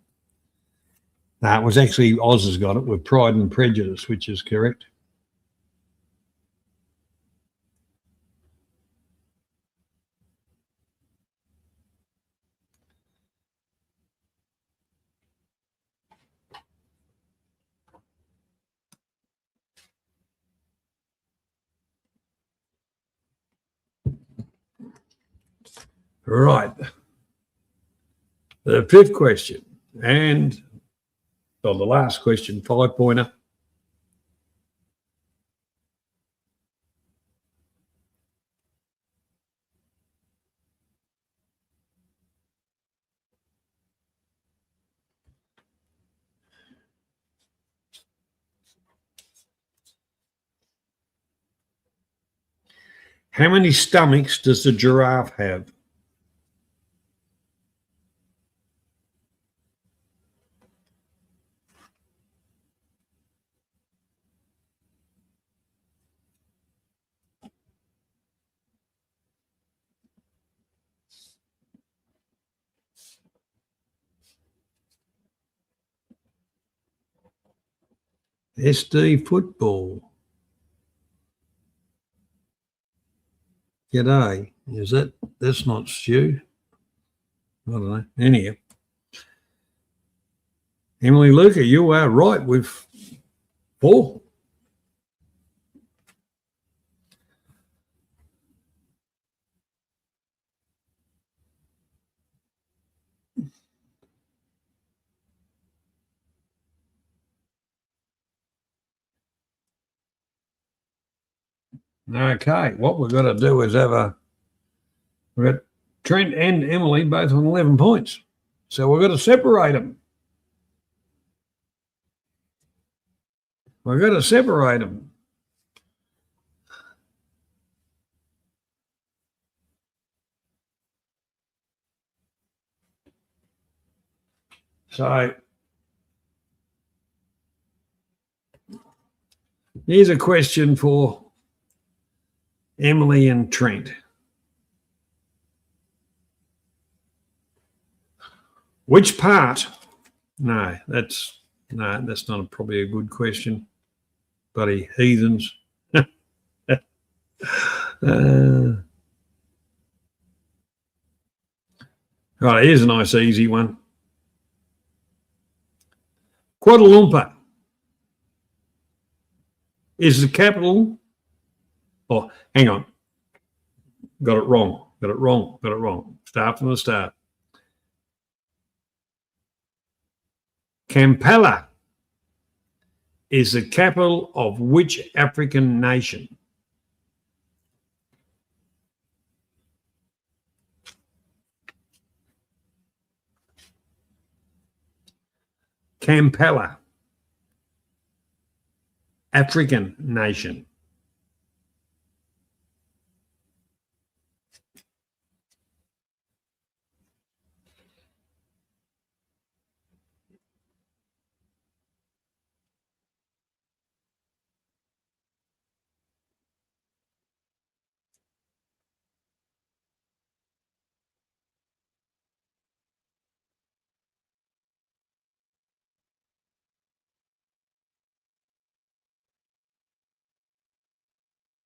No, it was actually Oz has got it with Pride and Prejudice, which is correct. Right. The fifth question and the last question, 5 pointer. How many stomachs does the giraffe have? SD football. G'day. That's not Stu? I don't know. Anyhow. Emily Luca, you are right with 4. Okay, what we've got to do is we've got Trent and Emily both on 11 points. So we've got to separate them. We've got to separate them. So here's a question for Emily and Trent. Which part? No, that's not probably a good question, buddy. Heathens. Right, here's a nice easy one. Kuala Lumpur is the capital. Oh, hang on. Got it wrong. Start from the start. Kampala is the capital of which African nation? Kampala, African nation.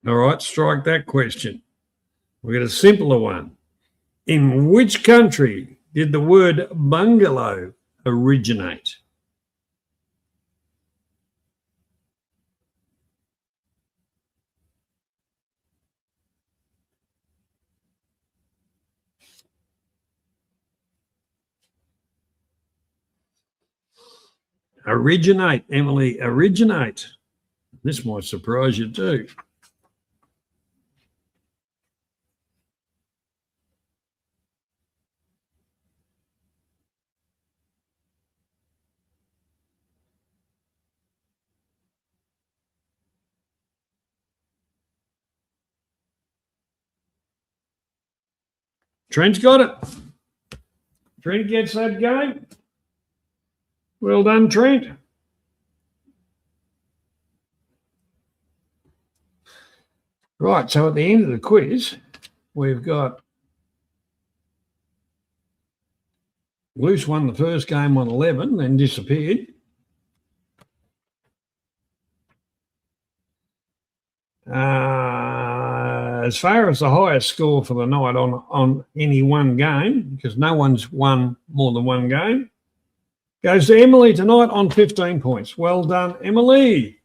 All right, strike that question. We got a simpler one. In which country did the word bungalow originate? Originate, Emily, originate. This might surprise you too. Trent's got it. Trent gets that game. Well done, Trent. Right, so at the end of the quiz, we've got Luce won the first game on 11, then disappeared. As far as the highest score for the night on any one game, because no one's won more than one game, goes to Emily tonight on 15 points. Well done, Emily.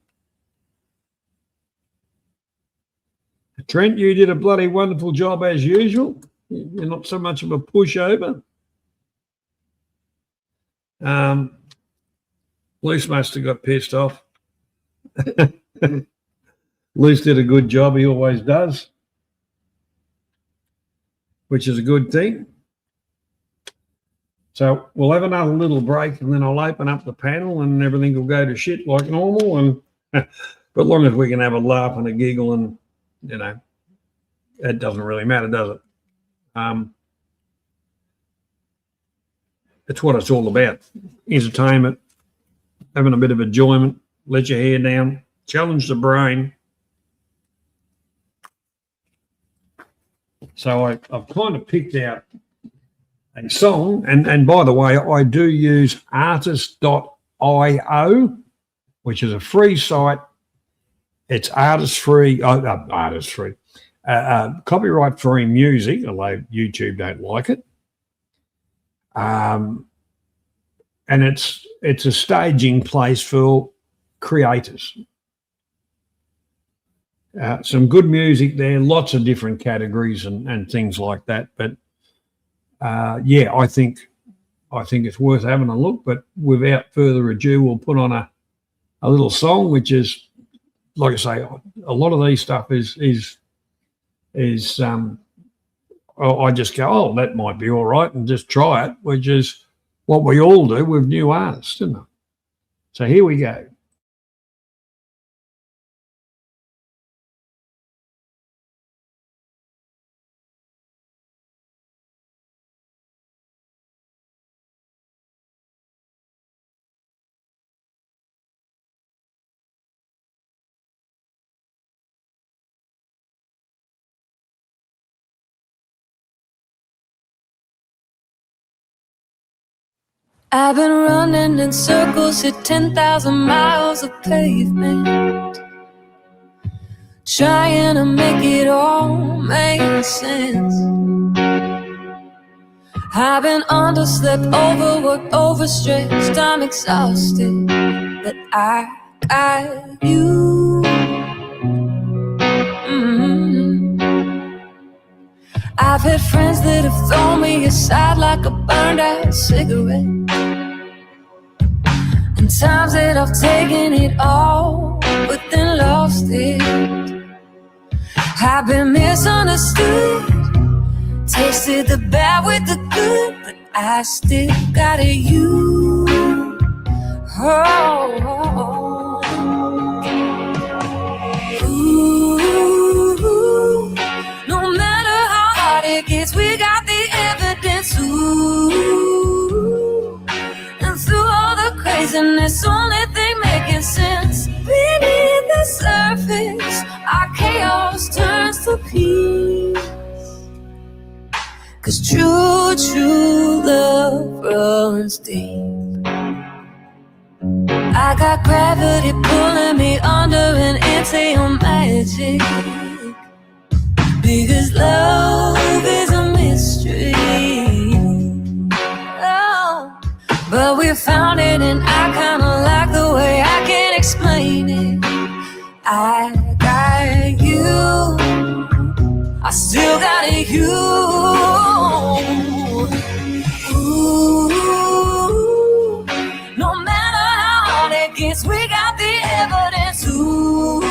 Trent, you did a bloody wonderful job as usual. You're not so much of a pushover. Luce must have got pissed off. Luce did a good job. He always does, which is a good thing. So we'll have another little break and then I'll open up the panel and everything will go to shit like normal. And but as long as we can have a laugh and a giggle and, it doesn't really matter, does it? It's what it's all about. Entertainment, having a bit of enjoyment, let your hair down, challenge the brain. So I've kind of picked out a song, and by the way, I do use artist.io, which is a free site. It's artist-free, copyright-free music, although YouTube don't like it. And it's a staging place for creators. Some good music there, lots of different categories and things like that. But yeah, I think it's worth having a look. But without further ado, we'll put on a little song, which is, like I say, a lot of these stuff is I just go, oh, that might be all right, and just try it, which is what we all do with new artists, isn't it? So here we go. I've been running in circles, hit 10,000 miles of pavement, trying to make it all make sense. I've been underslept, overworked, overstretched, I'm exhausted, but I got you. I've had friends that have thrown me aside like a burned out cigarette, and times that I've taken it all but then lost it. I've been misunderstood, tasted the bad with the good, but I still got you. Oh. Ooh, no matter how hard it gets, we got the evidence. Ooh, and through all the craziness, only thing making sense, beneath the surface, our chaos turns to peace. 'Cause true love runs deep. I got gravity pulling me under and into your magic, because love is a mystery. Oh, but we found it, and I kinda like the way I can explain it. I got you, I still got you. Ooh, no matter how hard it gets, we got the evidence. Ooh,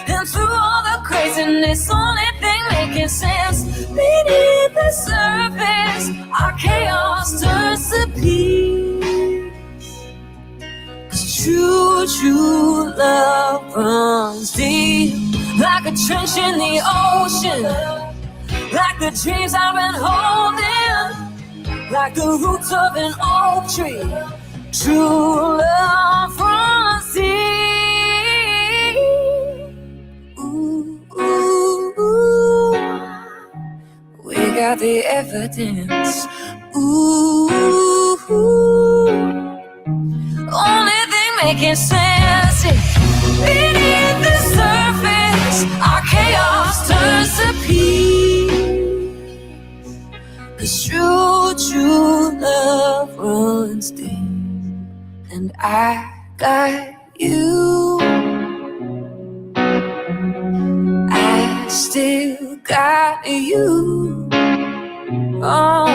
and through all the craziness, only thing making sense, beneath the surface, our chaos turns to peace. 'Cause true love runs deep, like a trench in the ocean, like the dreams I've been holding, like the roots of an oak tree. True love runs deep. Ooh, ooh, ooh. We got the evidence. Ooh, ooh. Only thing making sense is beneath the surface, our chaos turns to peace. 'Cause true love runs deep, and I got you. I still got you. Oh.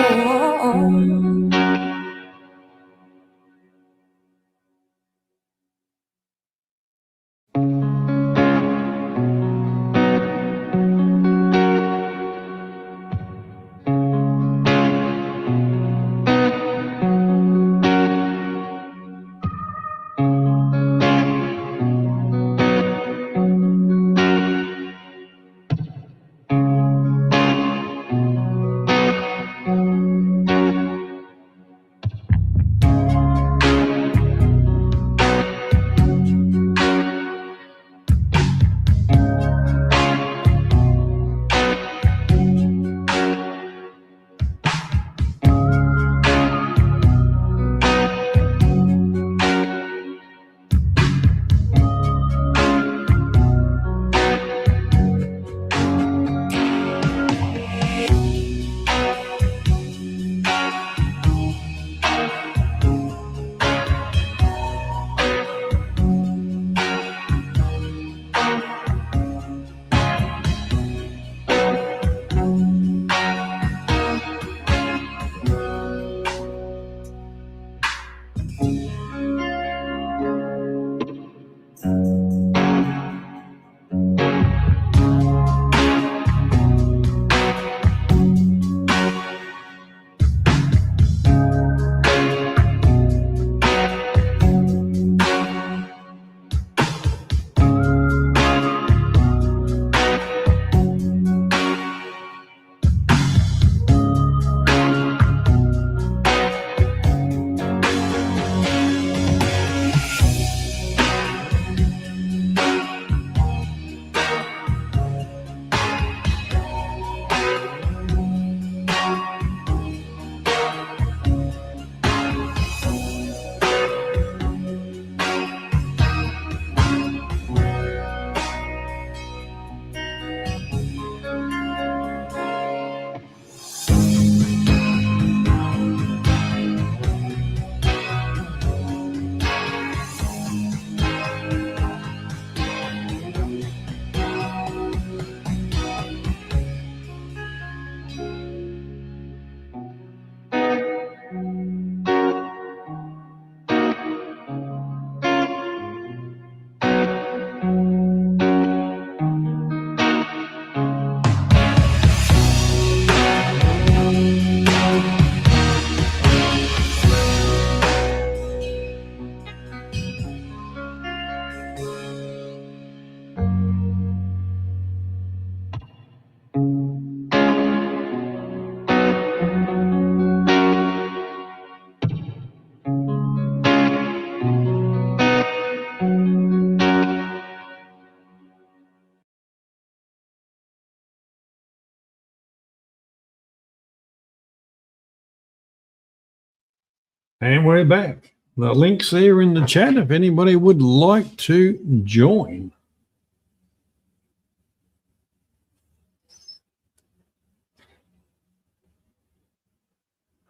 And we're back. The link's there in the chat if anybody would like to join.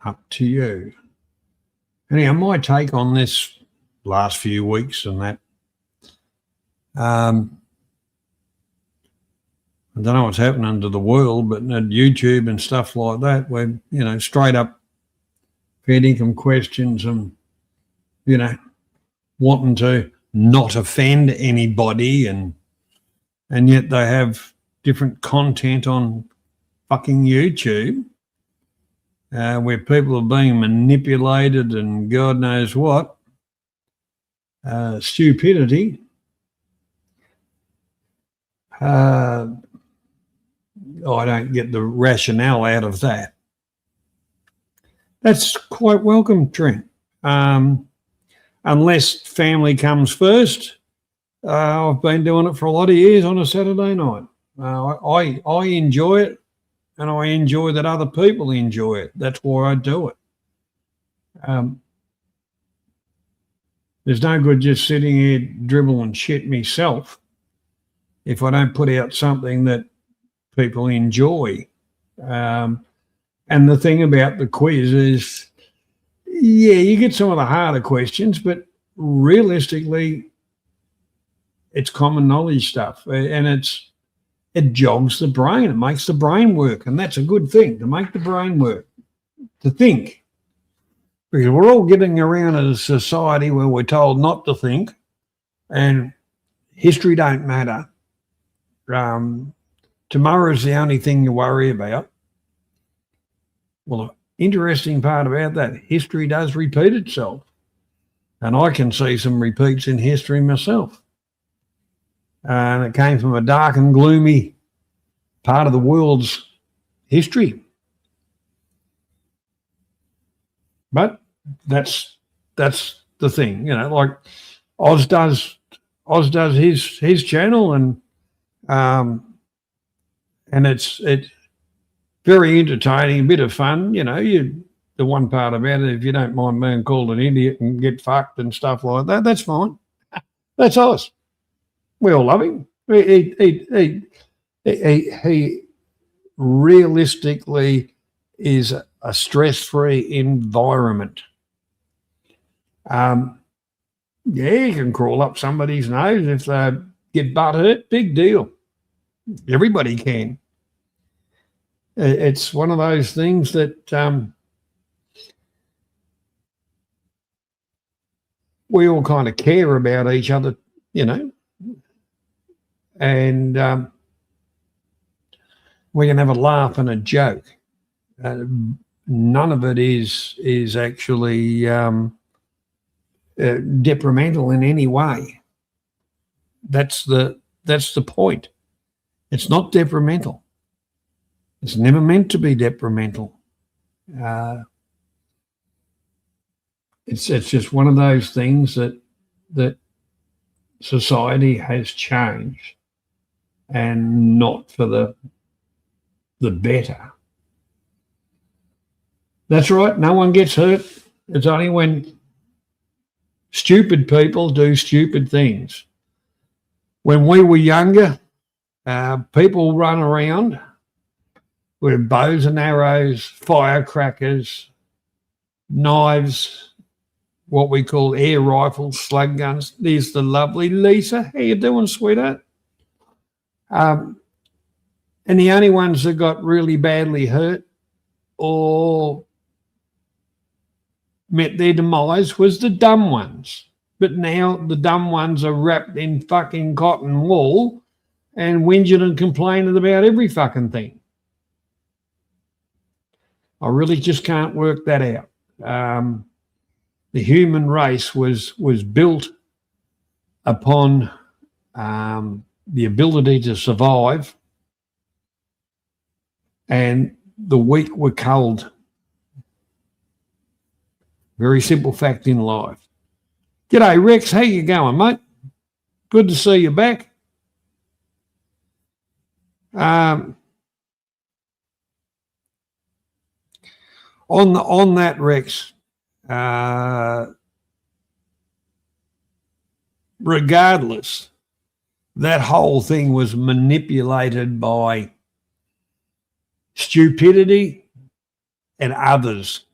Up to you. Anyhow, my take on this last few weeks and that, I don't know what's happening to the world, but at YouTube and stuff like that, we're, straight up feeding them questions and, wanting to not offend anybody, and yet they have different content on fucking YouTube where people are being manipulated and God knows what. Stupidity. I don't get the rationale out of that. That's quite welcome, Trent. Unless family comes first, I've been doing it for a lot of years on a Saturday night. I enjoy it, and I enjoy that other people enjoy it. That's why I do it. There's no good just sitting here dribbling shit myself if I don't put out something that people enjoy. And the thing about the quiz is, yeah, you get some of the harder questions, but realistically, it's common knowledge stuff, and it jogs the brain. It makes the brain work, and that's a good thing, to make the brain work, to think. Because we're all getting around in a society where we're told not to think, and history don't matter. Tomorrow's the only thing you worry about. Well, the interesting part about that, history does repeat itself. And I can see some repeats in history myself. And it came from a dark and gloomy part of the world's history. But that's the thing, like Oz does his channel, and it's very entertaining, a bit of fun. The one part about it, if you don't mind being called an idiot and get fucked and stuff like that, that's fine. That's Oz. We all love him. He realistically is a stress-free environment. Yeah, you can crawl up somebody's nose if they get butt hurt. Big deal. Everybody can. It's one of those things that we all kind of care about each other, and we can have a laugh and a joke. None of it is actually detrimental in any way. That's the point. It's not detrimental. It's never meant to be detrimental. It's just one of those things that society has changed, and not for the better. That's right. No one gets hurt. It's only when stupid people do stupid things. When we were younger, people run around with bows and arrows, firecrackers, knives, what we call air rifles, slug guns. There's the lovely Lisa. How you doing, sweetheart? And the only ones that got really badly hurt or met their demise was the dumb ones. But now the dumb ones are wrapped in fucking cotton wool and whinging and complaining about every fucking thing. I really just can't work that out. The human race was built upon the ability to survive, and the weak were culled. Very simple fact in life. G'day, Rex. How you going, mate? Good to see you back. On that, Rex, regardless, that whole thing was manipulated by stupidity and others.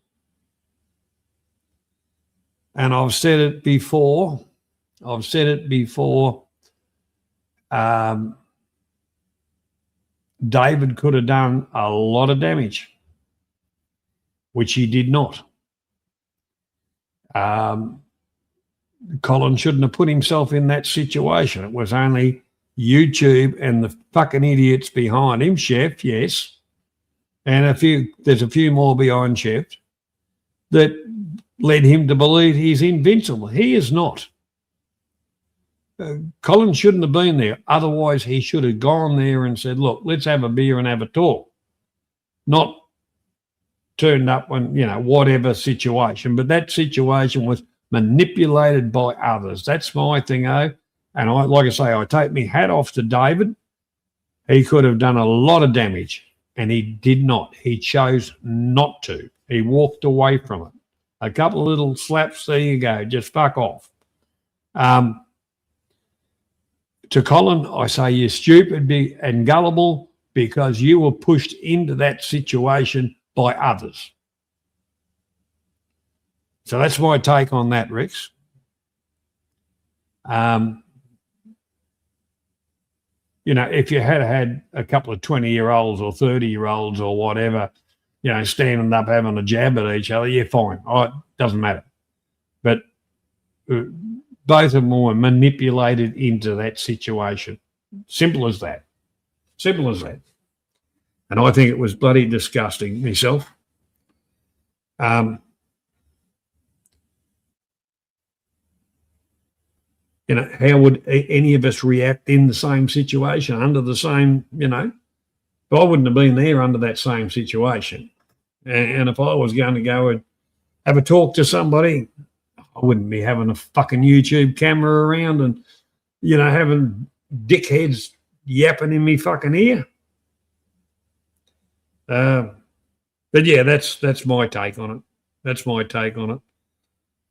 And I've said it before. David could have done a lot of damage, which he did not. Colin shouldn't have put himself in that situation. It was only YouTube and the fucking idiots behind him, Chef, yes, and there's a few more behind Chef, that led him to believe he's invincible. He is not. Colin shouldn't have been there. Otherwise, he should have gone there and said, look, let's have a beer and have a talk. Not turned up when, whatever situation. But that situation was manipulated by others. That's my thing, and like I say, I take my hat off to David. He could have done a lot of damage, and he did not. He chose not to. He walked away from it. A couple of little slaps, there you go, just fuck off. To Colin, I say you're stupid and gullible because you were pushed into that situation by others. So that's my take on that, Rex. If you had a couple of 20-year-olds or 30-year-olds or whatever, standing up having a jab at each other, yeah, fine. It doesn't matter. But both of them were manipulated into that situation. Simple as that. Simple as that. And I think it was bloody disgusting myself. How would any of us react in the same situation, under the same, I wouldn't have been there under that same situation. And if I was going to go and have a talk to somebody, I wouldn't be having a fucking YouTube camera around and, having dickheads yapping in me fucking ear. But yeah, that's my take on it. That's my take on it.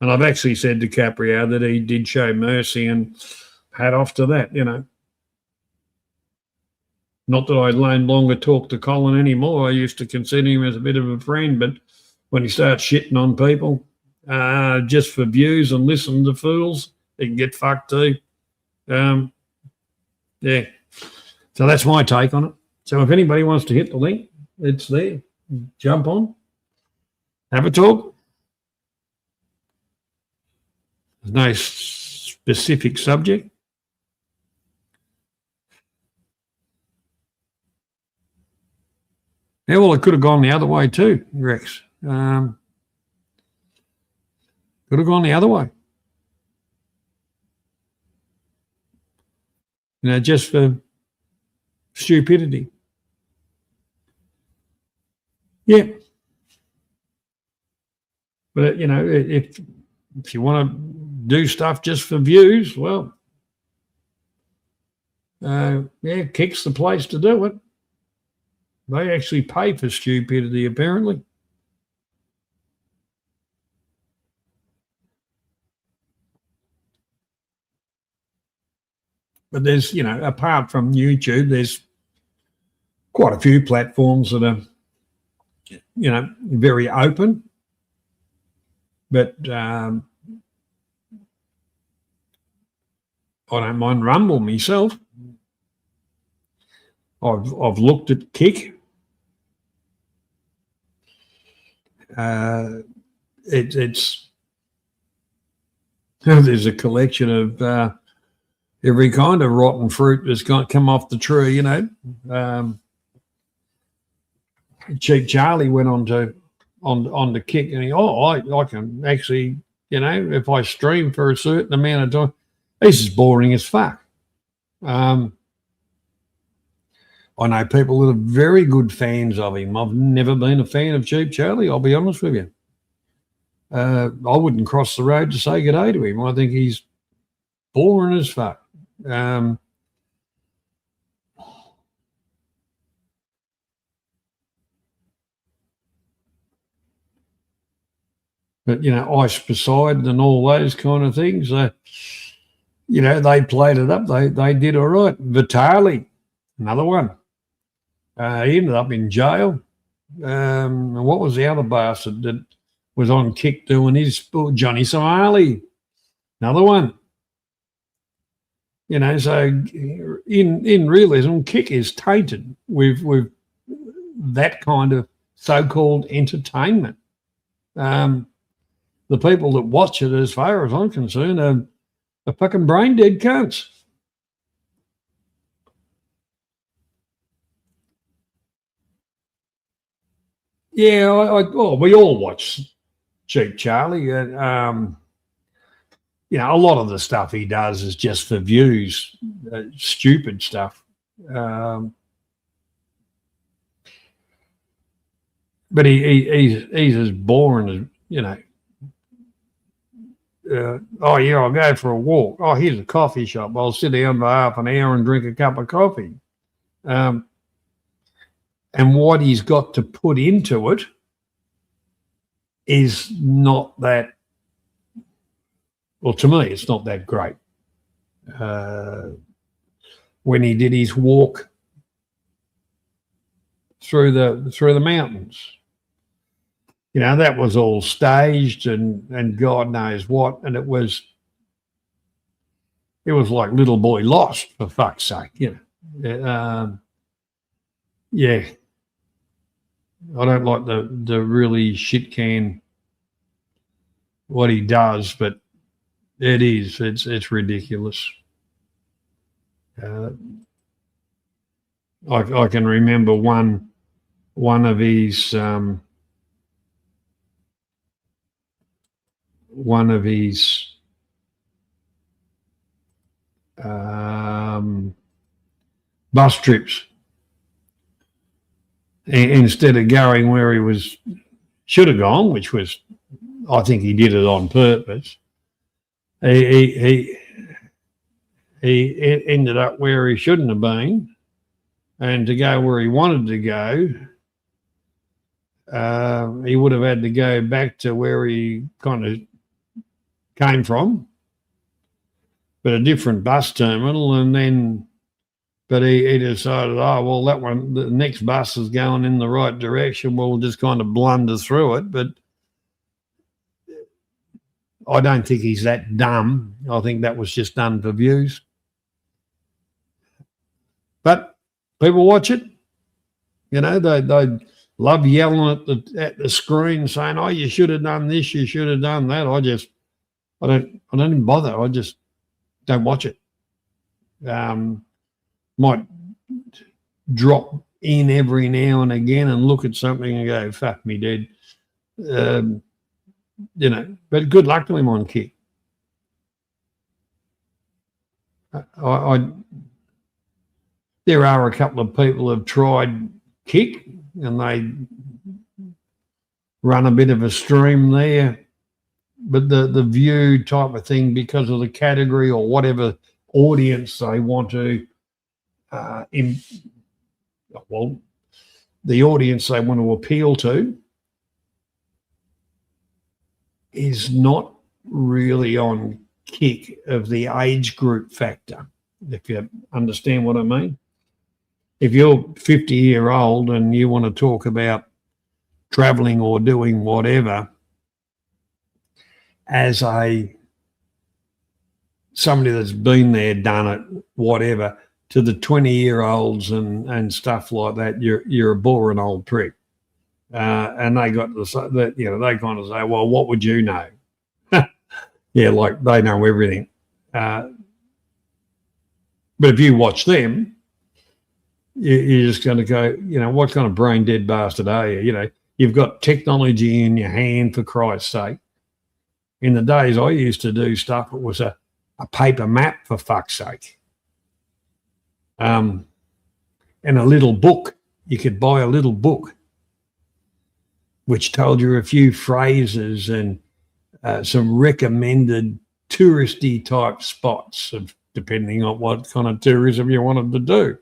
And I've actually said to Caprio that he did show mercy, and hat off to that, Not that I no longer talk to Colin anymore. I used to consider him as a bit of a friend, but when he starts shitting on people just for views and listening to fools, he can get fucked too. Yeah. So that's my take on it. So if anybody wants to hit the link, it's there. Jump on. Have a talk. There's no specific subject. Yeah, well, it could have gone the other way too, Rex. Could have gone the other way. Just for stupidity. Yeah. But, if you want to do stuff just for views, well, Kick's the place to do it. They actually pay for stupidity, apparently. But there's, apart from YouTube, there's quite a few platforms that are, very open. But I don't mind Rumble myself. I've looked at Kick. It's there's a collection of every kind of rotten fruit that's come off the tree. Cheap Charlie went on to Kick, and I can actually, if I stream for a certain amount of time, this is boring as fuck. I know people that are very good fans of him. I've never been a fan of Cheap Charlie, I'll be honest with you. I wouldn't cross the road to say good day to him. I think he's boring as fuck. But, Ice Poseidon and all those kind of things, they played it up. They did all right. Vitali, another one. He ended up in jail. And what was the other bastard that was on Kick doing his? Johnny Somali, another one. So in realism, Kick is tainted with that kind of so-called entertainment. The people that watch it, as far as I'm concerned, are fucking brain dead cunts. Yeah, we all watch Cheap Charlie. A lot of the stuff he does is just for views, stupid stuff. But he's as boring as, I'll go for a walk. Oh, here's a coffee shop. I'll sit down for half an hour and drink a cup of coffee. And what he's got to put into it is not that, well, to me, it's not that great. When he did his walk through the mountains, that was all staged and God knows what, and it was like Little Boy Lost, for fuck's sake, yeah. I don't like the really shit can what he does, but it's ridiculous. I can remember one of his bus trips. Instead of going where he should have gone, which was, I think he did it on purpose. He ended up where he shouldn't have been, and to go where he wanted to go, he would have had to go back to where he kind of came from, but a different bus terminal, and then. But he decided, that one, the next bus is going in the right direction. We'll just kind of blunder through it. But I don't think he's that dumb. I think that was just done for views. But people watch it. They love yelling at the screen saying, "Oh, you should have done this, you should have done that." I don't even bother. I just don't watch it. Might drop in every now and again and look at something and go, fuck me dead. But good luck to him on Kick. There are a couple of people who have tried Kick and they run a bit of a stream there. But the view type of thing, because of the category or whatever audience they want to the audience they want to appeal to is not really on Kick of the age group factor, if you understand what I mean. If you're 50-year-old and you want to talk about traveling or doing whatever as somebody that's been there, done it, whatever, to the 20-year-olds and stuff like that, you're a boring old prick. And they got that, they kind of say, well, what would you know? Yeah, like they know everything. But if you watch them, you're just going to go, what kind of brain dead bastard are you? You've got technology in your hand, for Christ's sake. In the days I used to do stuff, it was a paper map, for fuck's sake. And a little book. You could buy a little book which told you a few phrases and some recommended touristy type spots, depending on what kind of tourism you wanted to do.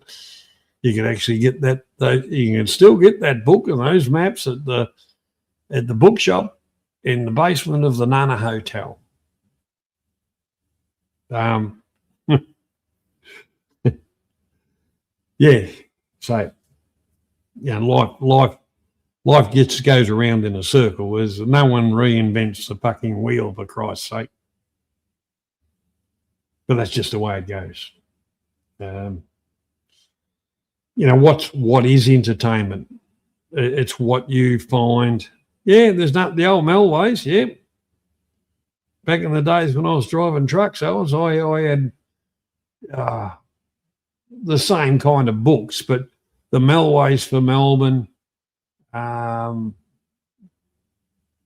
You could actually get you can still get that book and those maps at the bookshop. in the basement of the Nana Hotel. Yeah, so life goes around in a circle. There's no one reinvents the fucking wheel, for Christ's sake. But that's just the way it goes. What is entertainment? It's what you find. Yeah, there's not the old Melways. Yeah, back in the days when I was driving trucks, I had the same kind of books, but the Melways for Melbourne, and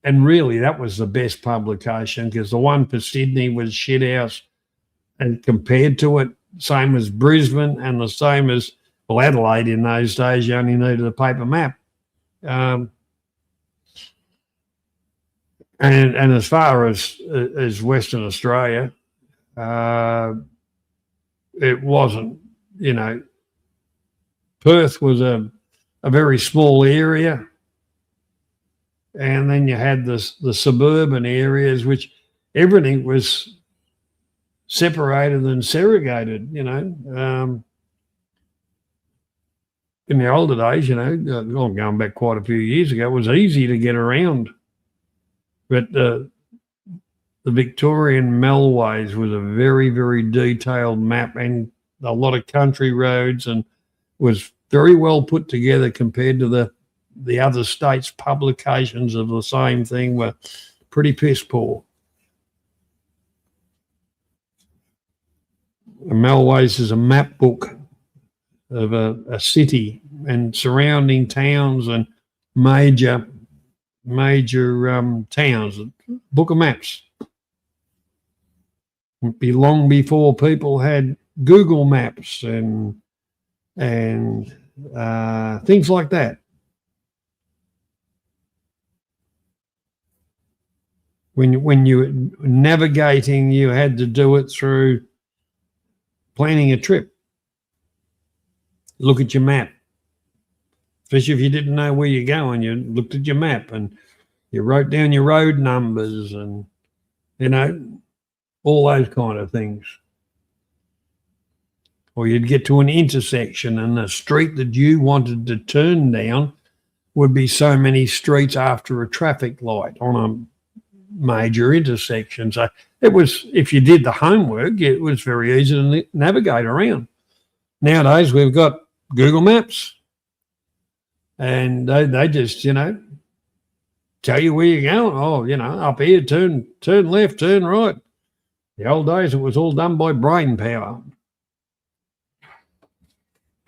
really that was the best publication, because the one for Sydney was shithouse, and compared to it, same as Brisbane and the same as Adelaide in those days, you only needed a paper map. And as far as Western Australia, it wasn't, Perth was a very small area, and then you had the suburban areas, which everything was separated and segregated, in the older days, going back quite a few years ago, it was easy to get around. But the Victorian Melways was a very, very detailed map, and a lot of country roads, and was very well put together compared to the other states' publications of the same thing were pretty piss poor. The Melways is a map book of a city and surrounding towns and major towns, book of maps. It'd be long before people had Google Maps and things like that. When you were navigating, you had to do it through planning a trip. Look at your map. Especially if you didn't know where you're going, you looked at your map and you wrote down your road numbers and, all those kind of things. Or you'd get to an intersection and the street that you wanted to turn down would be so many streets after a traffic light on a major intersection. So it was, if you did the homework, it was very easy to navigate around. Nowadays, we've got Google Maps, and they just, tell you where you're going. Oh, up here, turn left, turn right. The old days, it was all done by brain power.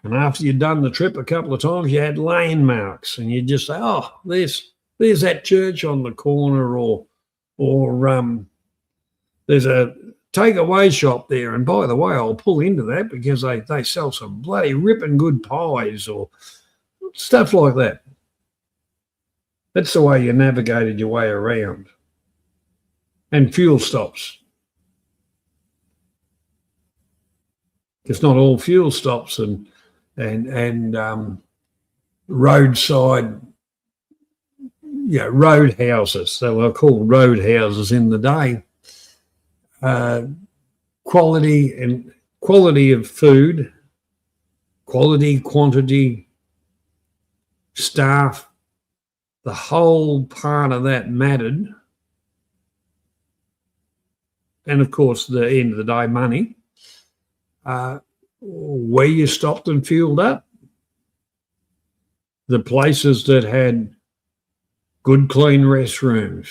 And after you'd done the trip a couple of times, you had lane marks, and you'd just say, oh, there's that church on the corner, or there's a takeaway shop there, and by the way, I'll pull into that because they sell some bloody ripping good pies, or stuff like that. That's the way you navigated your way around. And fuel stops. It's not all fuel stops and roadside, road houses. They were called road houses in the day. Quality of food, quantity, staff, the whole part of that mattered. And of course, the end of the day, money. Where you stopped and fueled up, the places that had good, clean restrooms,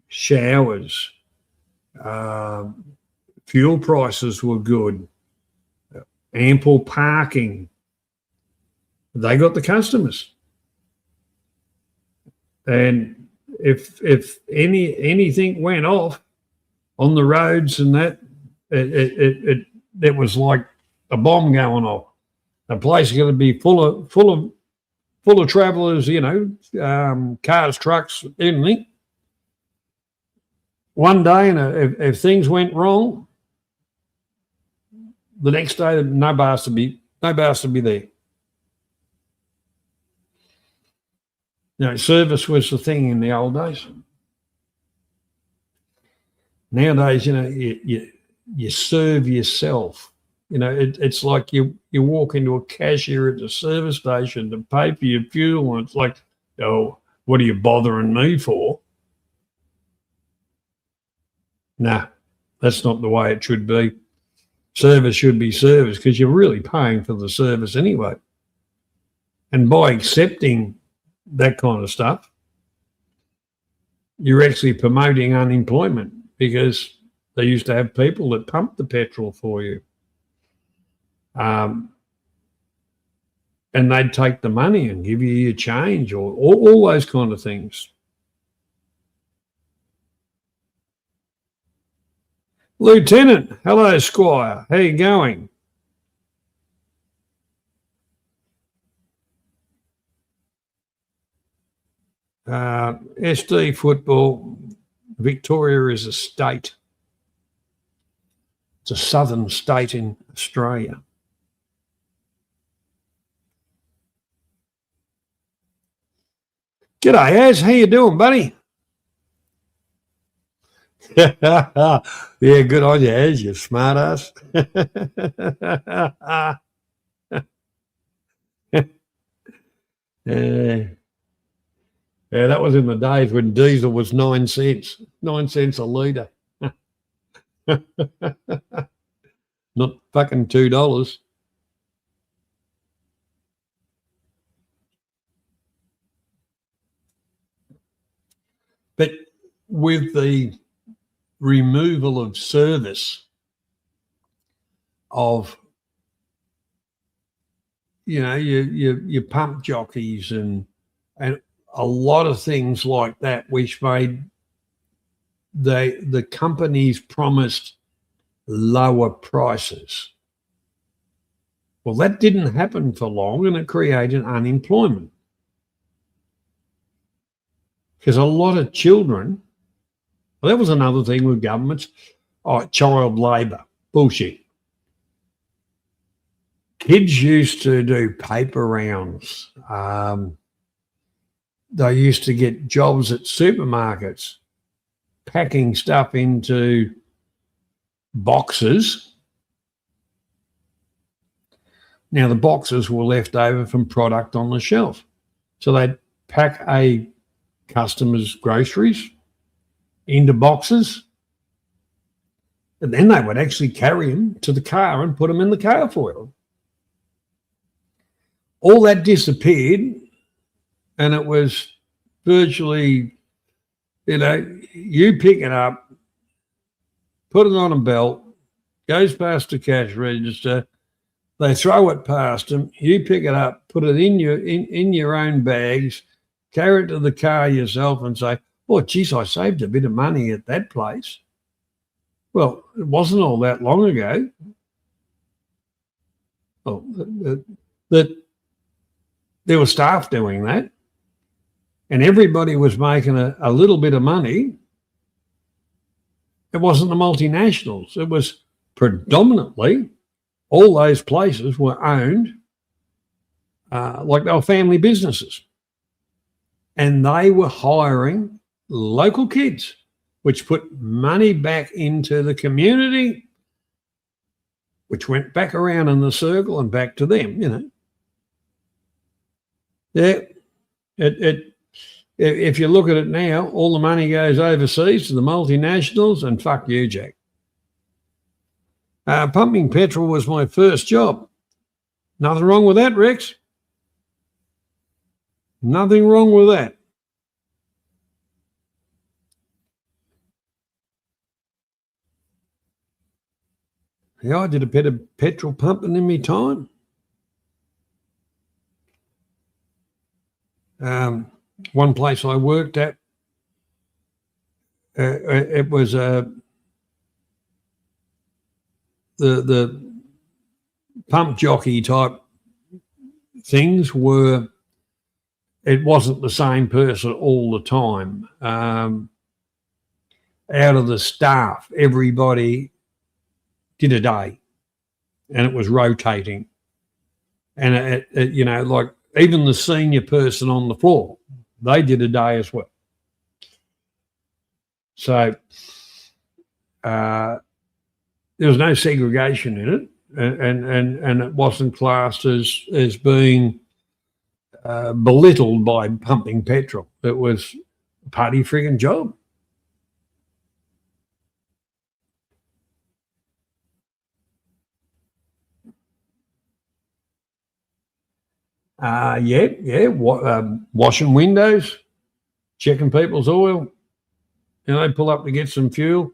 showers, fuel prices were good, ample parking. They got the customers. And if anything went off on the roads and that, it was like a bomb going off. The place is going to be full of travellers, cars, trucks, anything. One day, and if things went wrong, the next day no bars to be there. Service was the thing in the old days. Nowadays, you serve yourself. It's like you walk into a cashier at the service station to pay for your fuel, and it's like, oh, what are you bothering me for? Nah, that's not the way it should be. Service should be service because you're really paying for the service anyway. And by accepting that kind of stuff, you're actually promoting unemployment because they used to have people that pumped the petrol for you. And they'd take the money and give you your change or all those kind of things. Lieutenant, hello, Squire. How you going? SD football, Victoria is a state. It's a southern state in Australia. G'day, Az. How you doing, buddy? Yeah, good on you, Az, you smart ass. Yeah, that was in the days when diesel was 9 cents, 9 cents a litre. Not fucking $2. But with the removal of service of, your pump jockeys and a lot of things like that, which made the companies promised lower prices. Well, that didn't happen for long, and it created unemployment. Because a lot of children, well, that was another thing with governments, child labour, bullshit. Kids used to do paper rounds. They used to get jobs at supermarkets, packing stuff into boxes. Now, the boxes were left over from product on the shelf. So they'd pack a customer's groceries into boxes, and then they would actually carry them to the car and put them in the car for them. All that disappeared, and it was virtually, you pick it up, put it on a belt, goes past the cash register, they throw it past them, you pick it up, put it in your own bags, carry it to the car yourself and say, oh, geez, I saved a bit of money at that place. Well, it wasn't all that long ago. Oh, that there were staff doing that, and everybody was making a little bit of money. It wasn't the multinationals. It was predominantly all those places were owned like they were family businesses. And they were hiring local kids, which put money back into the community, which went back around in the circle and back to them, Yeah, if you look at it now, all the money goes overseas to the multinationals, and fuck you, Jack. Pumping petrol was my first job. Nothing wrong with that, Rex. Nothing wrong with that. Yeah, I did a bit of petrol pumping in my time. One place I worked at, it was the pump jockey type things were, it wasn't the same person all the time. Out of the staff, everybody did a day, and it was rotating. And it like even the senior person on the floor, they did a day as well. So there was no segregation in it, and it wasn't classed as being belittled by pumping petrol. It was a party friggin' job. Washing windows, checking people's oil. They'd pull up to get some fuel.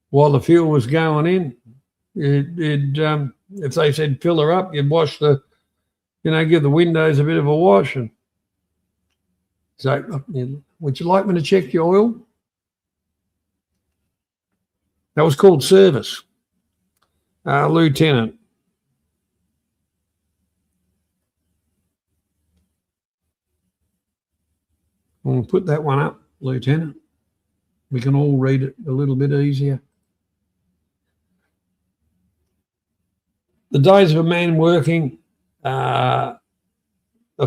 While the fuel was going in, if they said fill her up, you'd wash give the windows a bit of a wash and say, would you like me to check your oil? That was called service. Lieutenant. We'll put that one up, Lieutenant. We can all read it a little bit easier. The days of a man working a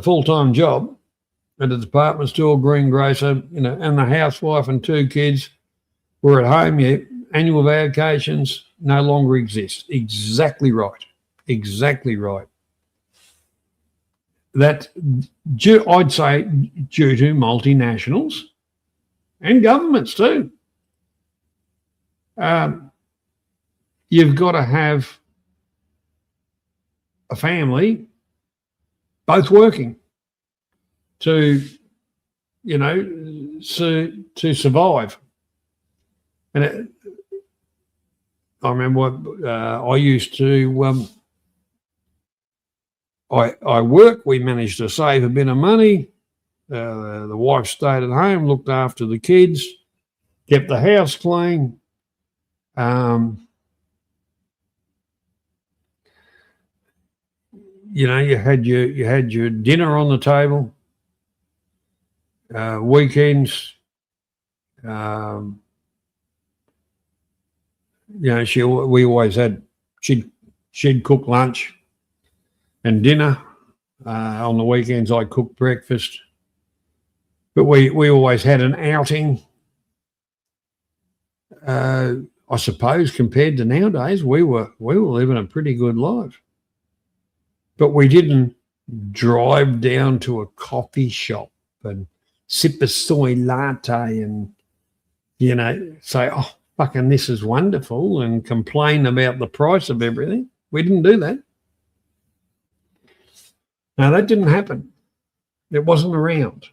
full-time job at a department store, greengrocer, and the housewife and 2 kids were at home. Annual vacations no longer exist. Exactly right. Exactly right. That, I'd say, due to multinationals and governments too. You've got to have a family both working to survive. And I remember I used to, I worked, we managed to save a bit of money. The wife stayed at home, looked after the kids, kept the house clean. You had your dinner on the table. Weekends, we always had. She'd cook lunch and dinner. On the weekends, I cooked breakfast. But we always had an outing. I suppose compared to nowadays, we were living a pretty good life. But we didn't drive down to a coffee shop and sip a soy latte and, say, oh, fucking this is wonderful and complain about the price of everything. We didn't do that. No, that didn't happen. It wasn't around.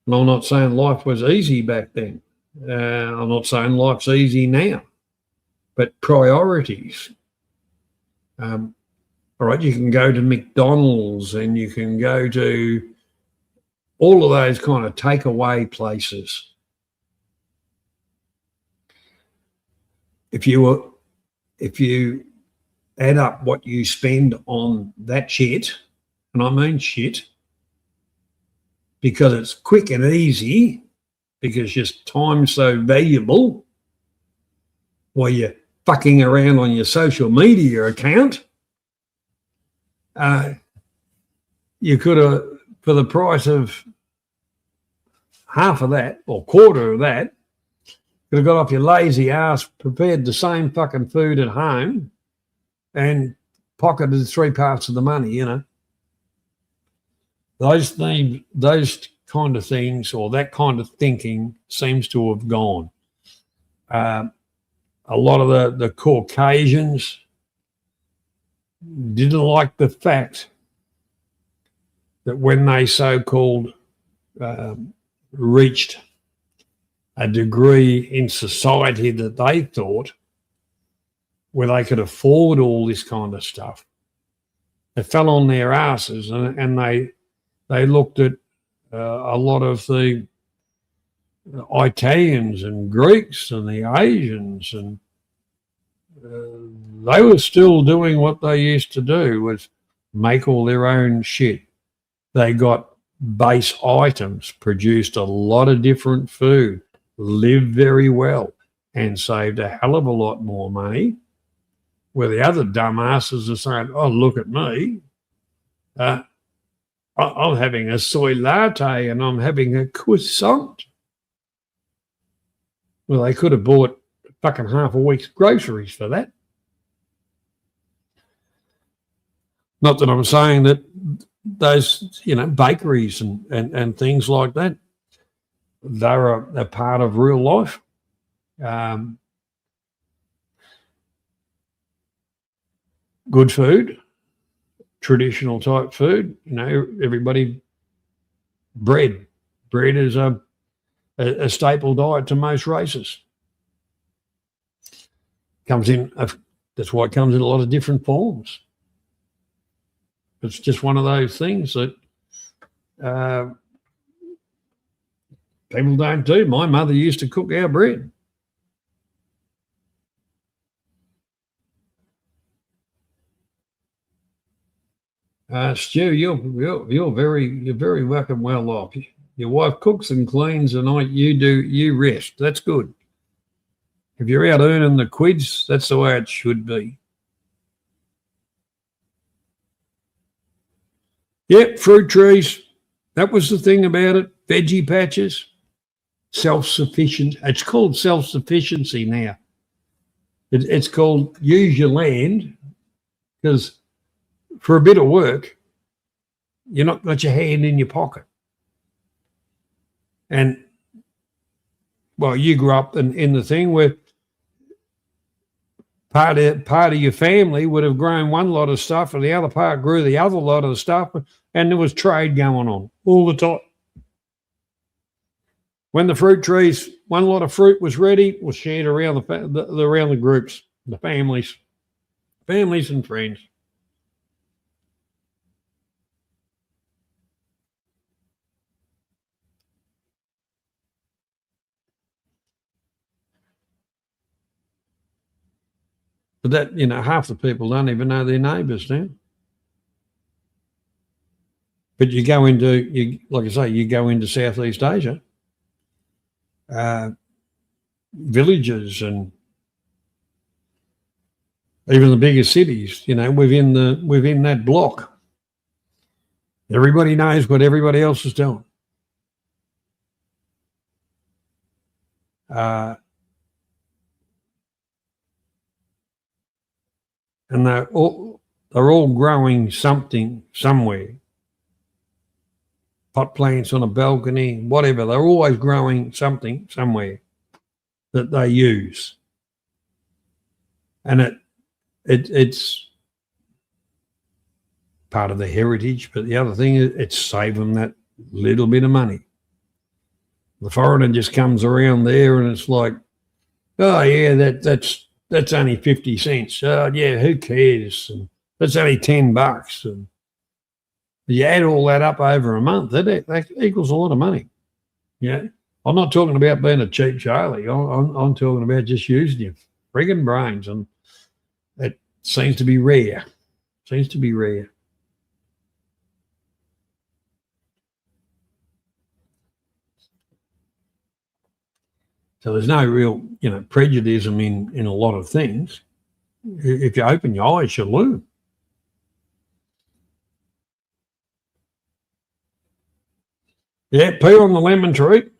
And I'm not saying life was easy back then. I'm not saying life's easy now. But priorities. All right, you can go to McDonald's and you can go to all of those kind of takeaway places. If you add up what you spend on that shit, and I mean shit, because it's quick and easy, because just time's so valuable, while you're fucking around on your social media account, you could have, for the price of half of that or quarter of that, could have got off your lazy ass, prepared the same fucking food at home and pocketed 3 parts of the money, Those kind of things, or that kind of thinking, seems to have gone. A lot of the Caucasians didn't like the fact that when they so-called reached a degree in society that they thought where they could afford all this kind of stuff, they fell on their asses and they looked at a lot of the Italians and Greeks and the Asians, and they were still doing what they used to do, was make all their own shit. They got base items, produced a lot of different food, lived very well, and saved a hell of a lot more money, where the other dumbasses are saying, oh, look at me. I'm having a soy latte and I'm having a croissant. Well, they could have bought fucking half a week's groceries for that. Not that I'm saying that those, bakeries and things like that, they're a part of real life. Good food, traditional type food, everybody, bread is a staple diet to most races. That's why it comes in a lot of different forms. It's just one of those things that people don't do. My mother used to cook our bread. Stu, you're very welcome. Well off. Your wife cooks and cleans, and you rest. That's good. If you're out earning the quids, that's the way it should be. Yep, fruit trees. That was the thing about it. Veggie patches, self-sufficient. It's called self-sufficiency now. It's called use your land, because for a bit of work, you're not got your hand in your pocket. And, well, you grew up in the thing where part of your family would have grown one lot of stuff and the other part grew the other lot of the stuff, and there was trade going on all the time. When the fruit trees, one lot of fruit was ready, was shared around around the groups, the families and friends. But that, half the people don't even know their neighbours now. But you go into, like I say, you go into Southeast Asia, villages and even the bigger cities, within that block, everybody knows what everybody else is doing. And they're all growing something somewhere. Pot plants on a balcony, whatever. They're always growing something somewhere that they use. And it's part of the heritage, but the other thing is it's saving them that little bit of money. The foreigner just comes around there and it's like, oh yeah, that's only 50 cents. Oh yeah, who cares? And that's only $10. And you add all that up over a month, that equals a lot of money. Yeah, I'm not talking about being a cheap Charlie. I'm talking about just using your friggin' brains, and it seems to be rare. So there's no real, prejudice in a lot of things. If you open your eyes, you'll learn. Yeah, peel on the lemon tree.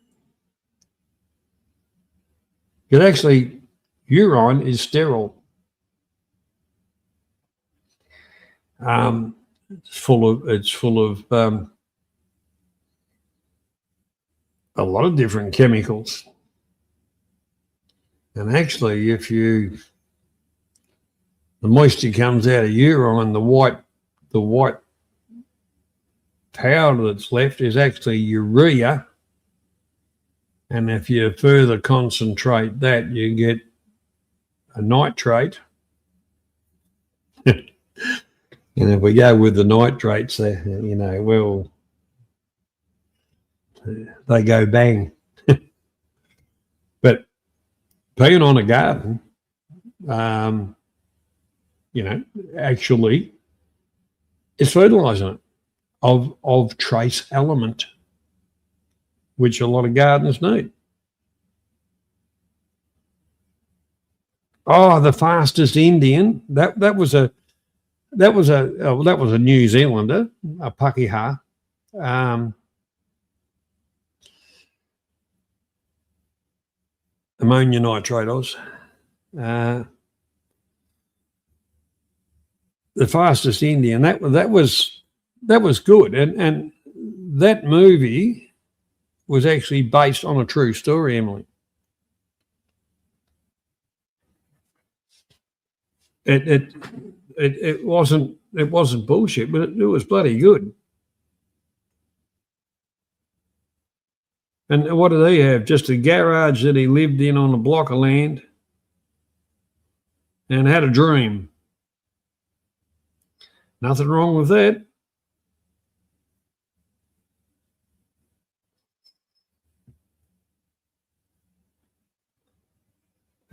It actually, urine is sterile. It's full of a lot of different chemicals. And actually, the moisture comes out of urine, the white powder that's left is actually urea. And if you further concentrate that, you get a nitrate. And if we go with the nitrates, they go bang. But peeing on a garden, actually is fertilizing it of trace element, which a lot of gardens need. Oh, the fastest Indian, that was a New Zealander, a Pakeha, Ammonia nitrate, Oz. The Fastest Indian. That was good, and that movie was actually based on a true story, Emily. It wasn't bullshit, but it was bloody good. And what did he have? Just a garage that he lived in on a block of land and had a dream. Nothing wrong with that.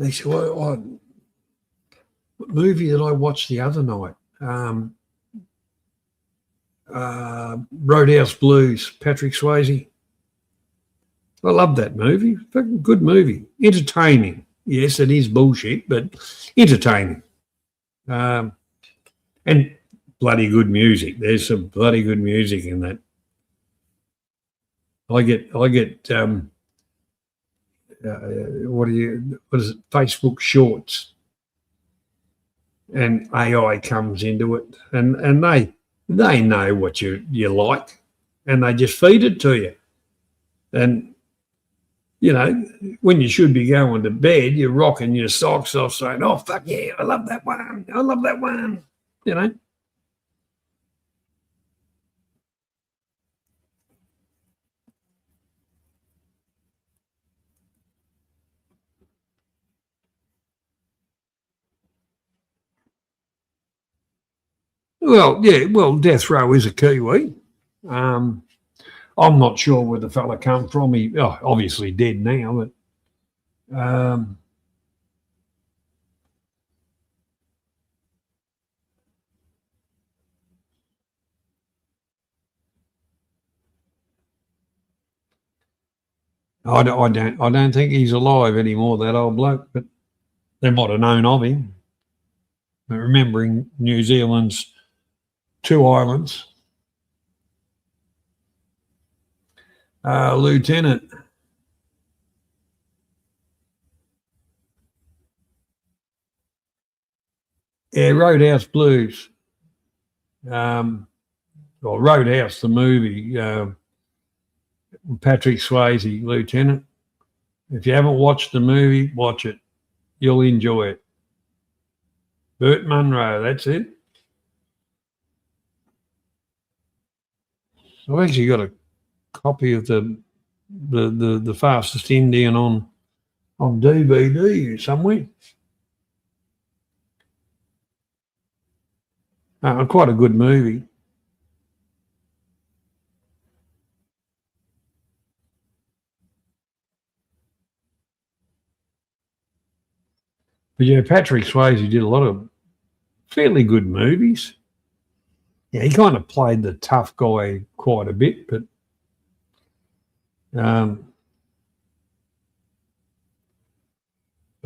Actually, what movie did I watch the other night? Roadhouse Blues, Patrick Swayze. I love that movie. Fucking good movie. Entertaining. Yes, it is bullshit, but entertaining. And bloody good music. There's some bloody good music in that. I get what is it? Facebook Shorts, and AI comes into it, and they know what you like, and they just feed it to you. And you know, when you should be going to bed, you're rocking your socks off, saying, "Oh fuck yeah, I love that one. I love that one." You know. Well, yeah. Well, Death Row is a Kiwi. I'm not sure where the fella come from. He obviously dead now, but I don't think he's alive anymore, that old bloke. But they might have known of him. But remembering New Zealand's two islands. Lieutenant. Yeah, Roadhouse Blues. Or Roadhouse, the movie. Patrick Swayze, Lieutenant. If you haven't watched the movie, watch it. You'll enjoy it. Burt Munro, that's it. I've actually got a copy of the Fastest Indian on DVD somewhere. Quite a good movie. But yeah, Patrick Swayze did a lot of fairly good movies. Yeah, he kind of played the tough guy quite a bit, but I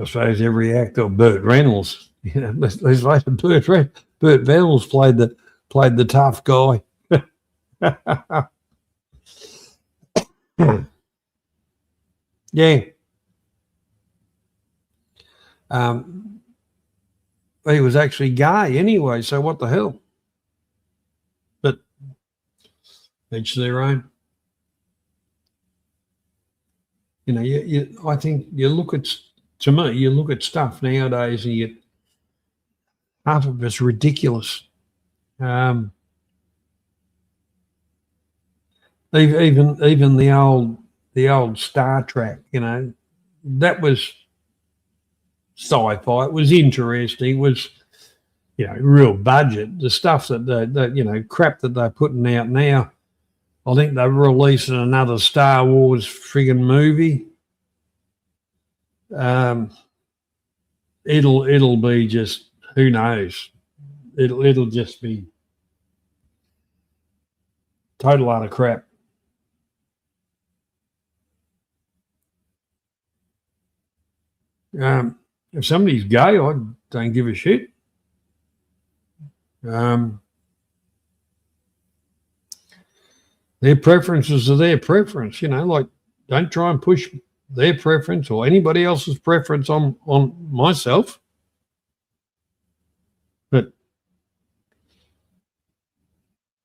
suppose every actor, Burt Reynolds, you know, let's face it, Burt Reynolds played the tough guy. Yeah. He was actually gay anyway, so what the hell? But each their own. You know, I think you look at stuff nowadays and you get half of it's ridiculous. Even the old Star Trek, you know, that was sci-fi. It was interesting. It was, you know, real budget. The stuff that you know, crap that they're putting out now. I think they're releasing another Star Wars friggin' movie. It'll be just, who knows? It'll just be total lot of crap. If somebody's gay, I don't give a shit. Their preferences are their preference, like don't try and push their preference or anybody else's preference on myself. But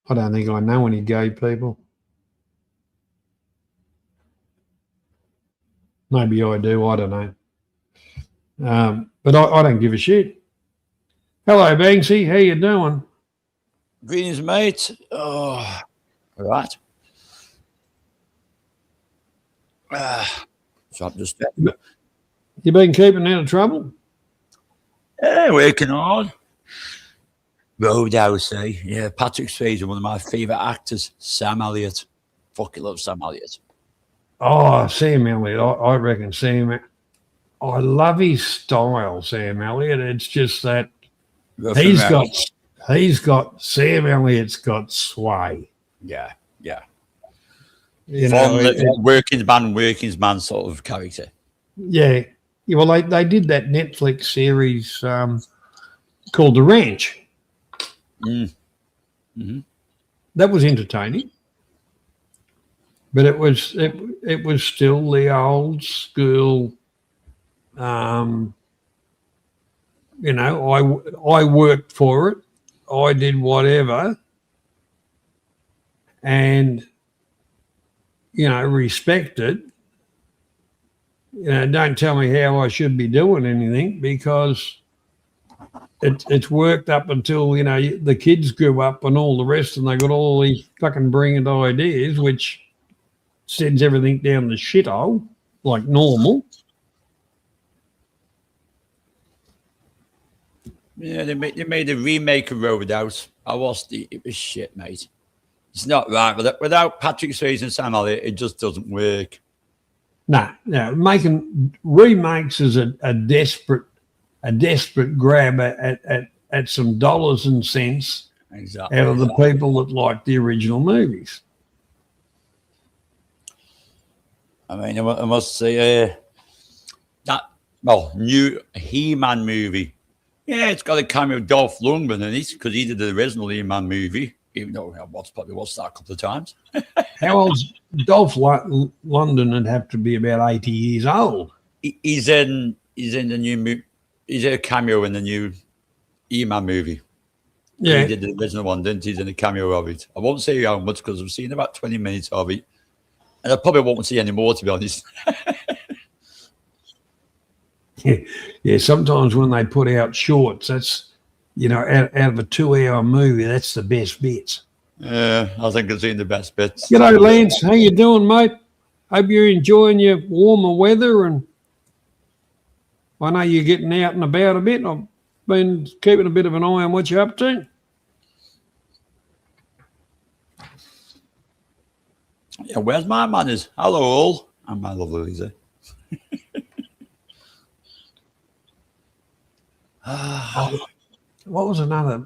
I don't think I know any gay people. Maybe I do, I don't know. But I don't give a shit. Hello, Banksy, how you doing? Greetings, mate. Oh, all right. So I'm just You been keeping out of trouble? working hard. Roadhouse, eh? Yeah, Patrick Swayze, one of my favourite actors. Sam Elliott. Fucking love Sam Elliott. Oh, Sam Elliott. I reckon Sam. I love his style, Sam Elliott. It's just that he's got Sam Elliott's got sway. Yeah. Working man sort of character. Yeah. Well, they did that Netflix series called The Ranch. Mm-hmm. That was entertaining, but it was still the old school. I worked for it. I did whatever, and respect it. Don't tell me how I should be doing anything, because it's worked up until the kids grew up and all the rest, and they got all these fucking brilliant ideas, which sends everything down the shithole like normal. Yeah, they made a remake of Roadhouse. It was shit, mate. It's not right. Without Patrick Swayze and Sam Elliott, it just doesn't work. No, making remakes is a desperate grab at some dollars and cents Exactly. out of the people that like the original movies. I mean, I must say new He-Man movie. Yeah, it's got a cameo of Dolph Lundgren in it because he did the original He-Man movie, even though I probably watched that a couple of times. How old's Dolph London? Would have to be about 80 years old. He's in the new movie. He's a cameo in the new E-Man movie. Yeah. He did the original one, didn't he? He's in a cameo of it. I won't say how much because I've seen about 20 minutes of it. And I probably won't see any more, to be honest. Yeah, sometimes when they put out shorts, that's, out of a 2-hour movie, that's the best bits. Yeah, I think I've seen the best bits. G'day, Lance. How you doing, mate? Hope you're enjoying your warmer weather, and I know you're getting out and about a bit. I've been keeping a bit of an eye on what you're up to. Yeah, where's my manners? Hello, all. I'm my lovely Lisa. What was another?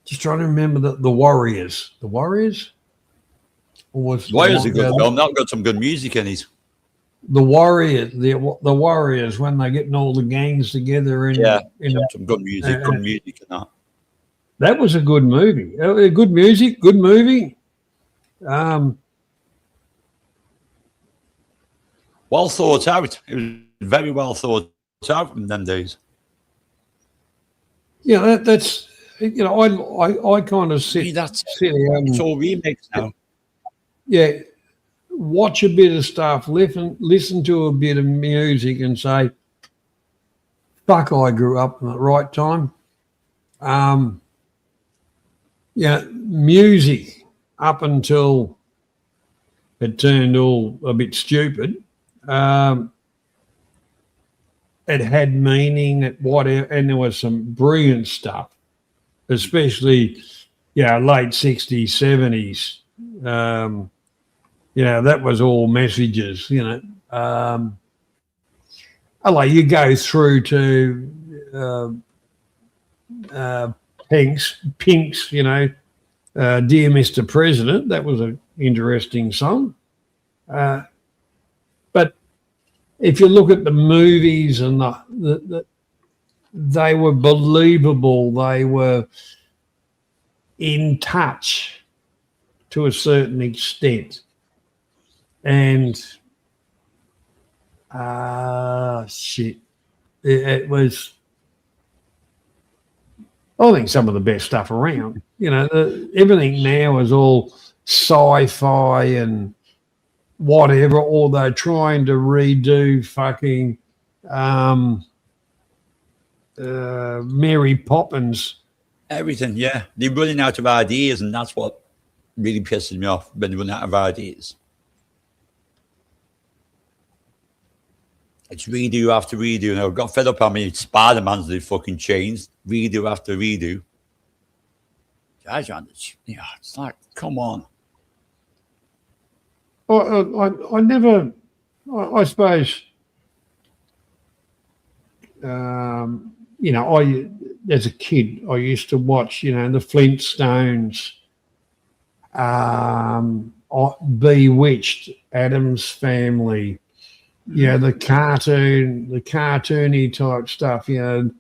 Just trying to remember the Warriors. The Warriors? Or was Warriors a good film. That got some good music in it. The Warriors, the Warriors, when they're getting all the gangs together in some good music, in that. That was a good movie. Good music, good movie. Well thought out. It was very well thought out in them days. Yeah, that's I kind of sit. It's all remakes now. Yeah, watch a bit of stuff, listen to a bit of music, and say, "Fuck, I grew up in the right time." Music up until it turned all a bit stupid. It had meaning, and there was some brilliant stuff, especially, late 60s, 70s. That was all messages, you go through to Pink's, Dear Mr. President. That was an interesting song. But if you look at the movies and they were believable, they were in touch to a certain extent. And shit, it was, I think, some of the best stuff around. You know, everything now is all sci-fi and whatever, or they're trying to redo fucking Mary Poppins. Everything, yeah. They're running out of ideas, and that's what really pisses me off when they run out of ideas. It's redo after redo. And I got fed up how many Spider-Mans they fucking changed. Redo after redo. It's like, come on. I never, I suppose, you know, as a kid, I used to watch, you know, the Flintstones, Bewitched, Addams Family, you know, the cartoony type stuff, you know,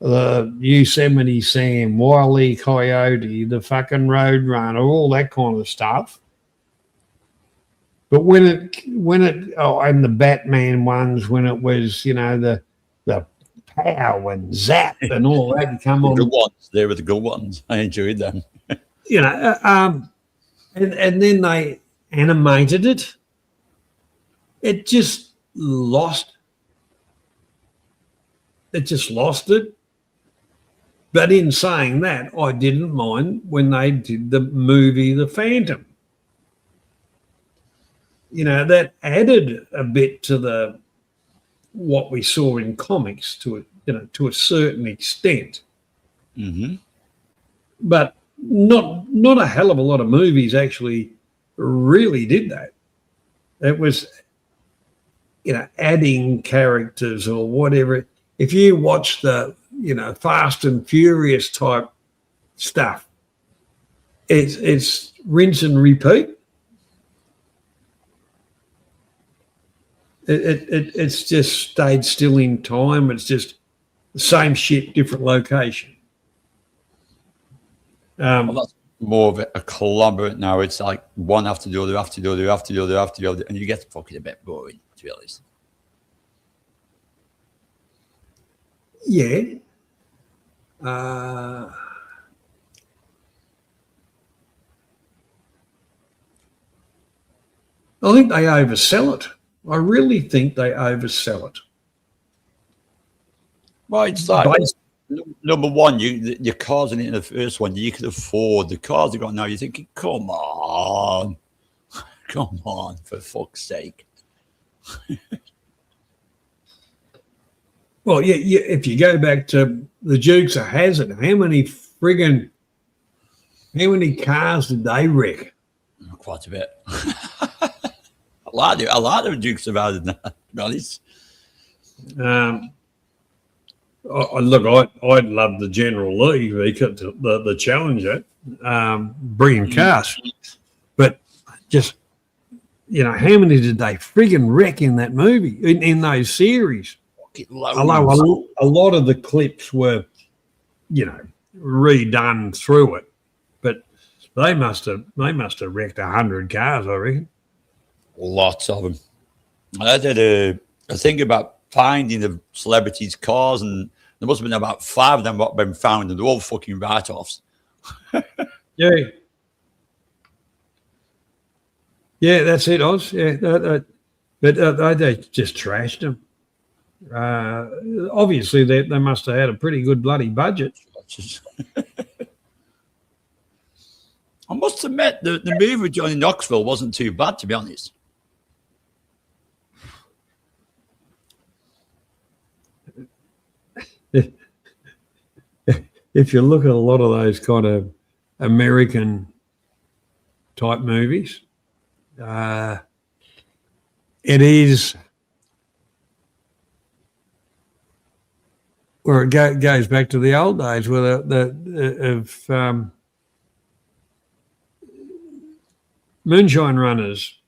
the Yosemite Sam, Wile E. Coyote, the fucking Roadrunner, all that kind of stuff. But when it and the Batman ones, when it was, you know, the pow and zap and all that come on. The good ones. They were the good ones. I enjoyed them. You know, and then they animated it. It just lost. It just lost it. But in saying that, I didn't mind when they did the movie The Phantom. You know, that added a bit to what we saw in comics to a certain extent. Mm-hmm. But not a hell of a lot of movies actually really did that. It was, you know, adding characters or whatever. If you watch the, you know, Fast and Furious type stuff, it's rinse and repeat. It's just stayed still in time. It's just the same shit, different location. Well, that's more of a conglomerate now. It's like one after the other, after the other, after the other, after the other, and you get fucking a bit boring, to be honest. Yeah. I think they oversell it. I really think they oversell it. Well, it's like number one, your cars in it in the first one, you could afford the cars you got now. You're thinking, come on, for fuck's sake. Well, yeah. If you go back to the Dukes of Hazzard, how many cars did they wreck? Quite a bit. a lot of Dukes of Hazzard, to be honest. I'd love the General Lee because the Challenger, bringing cars, but just, you know, how many did they friggin' wreck in that movie in those series? Although a lot of the clips were, you know, redone through it, but they must have wrecked 100 cars, I reckon. Lots of them. I did a thing about finding the celebrities' cars, and there must have been about 5 of them what been found, and they're all fucking write-offs. Yeah. Yeah, that's it, Oz. Yeah, but they just trashed them. Obviously, they must have had a pretty good bloody budget. I must admit, the movie with Johnny Knoxville wasn't too bad, to be honest. If you look at a lot of those kind of American type movies, it is where it goes back to the old days where of moonshine runners.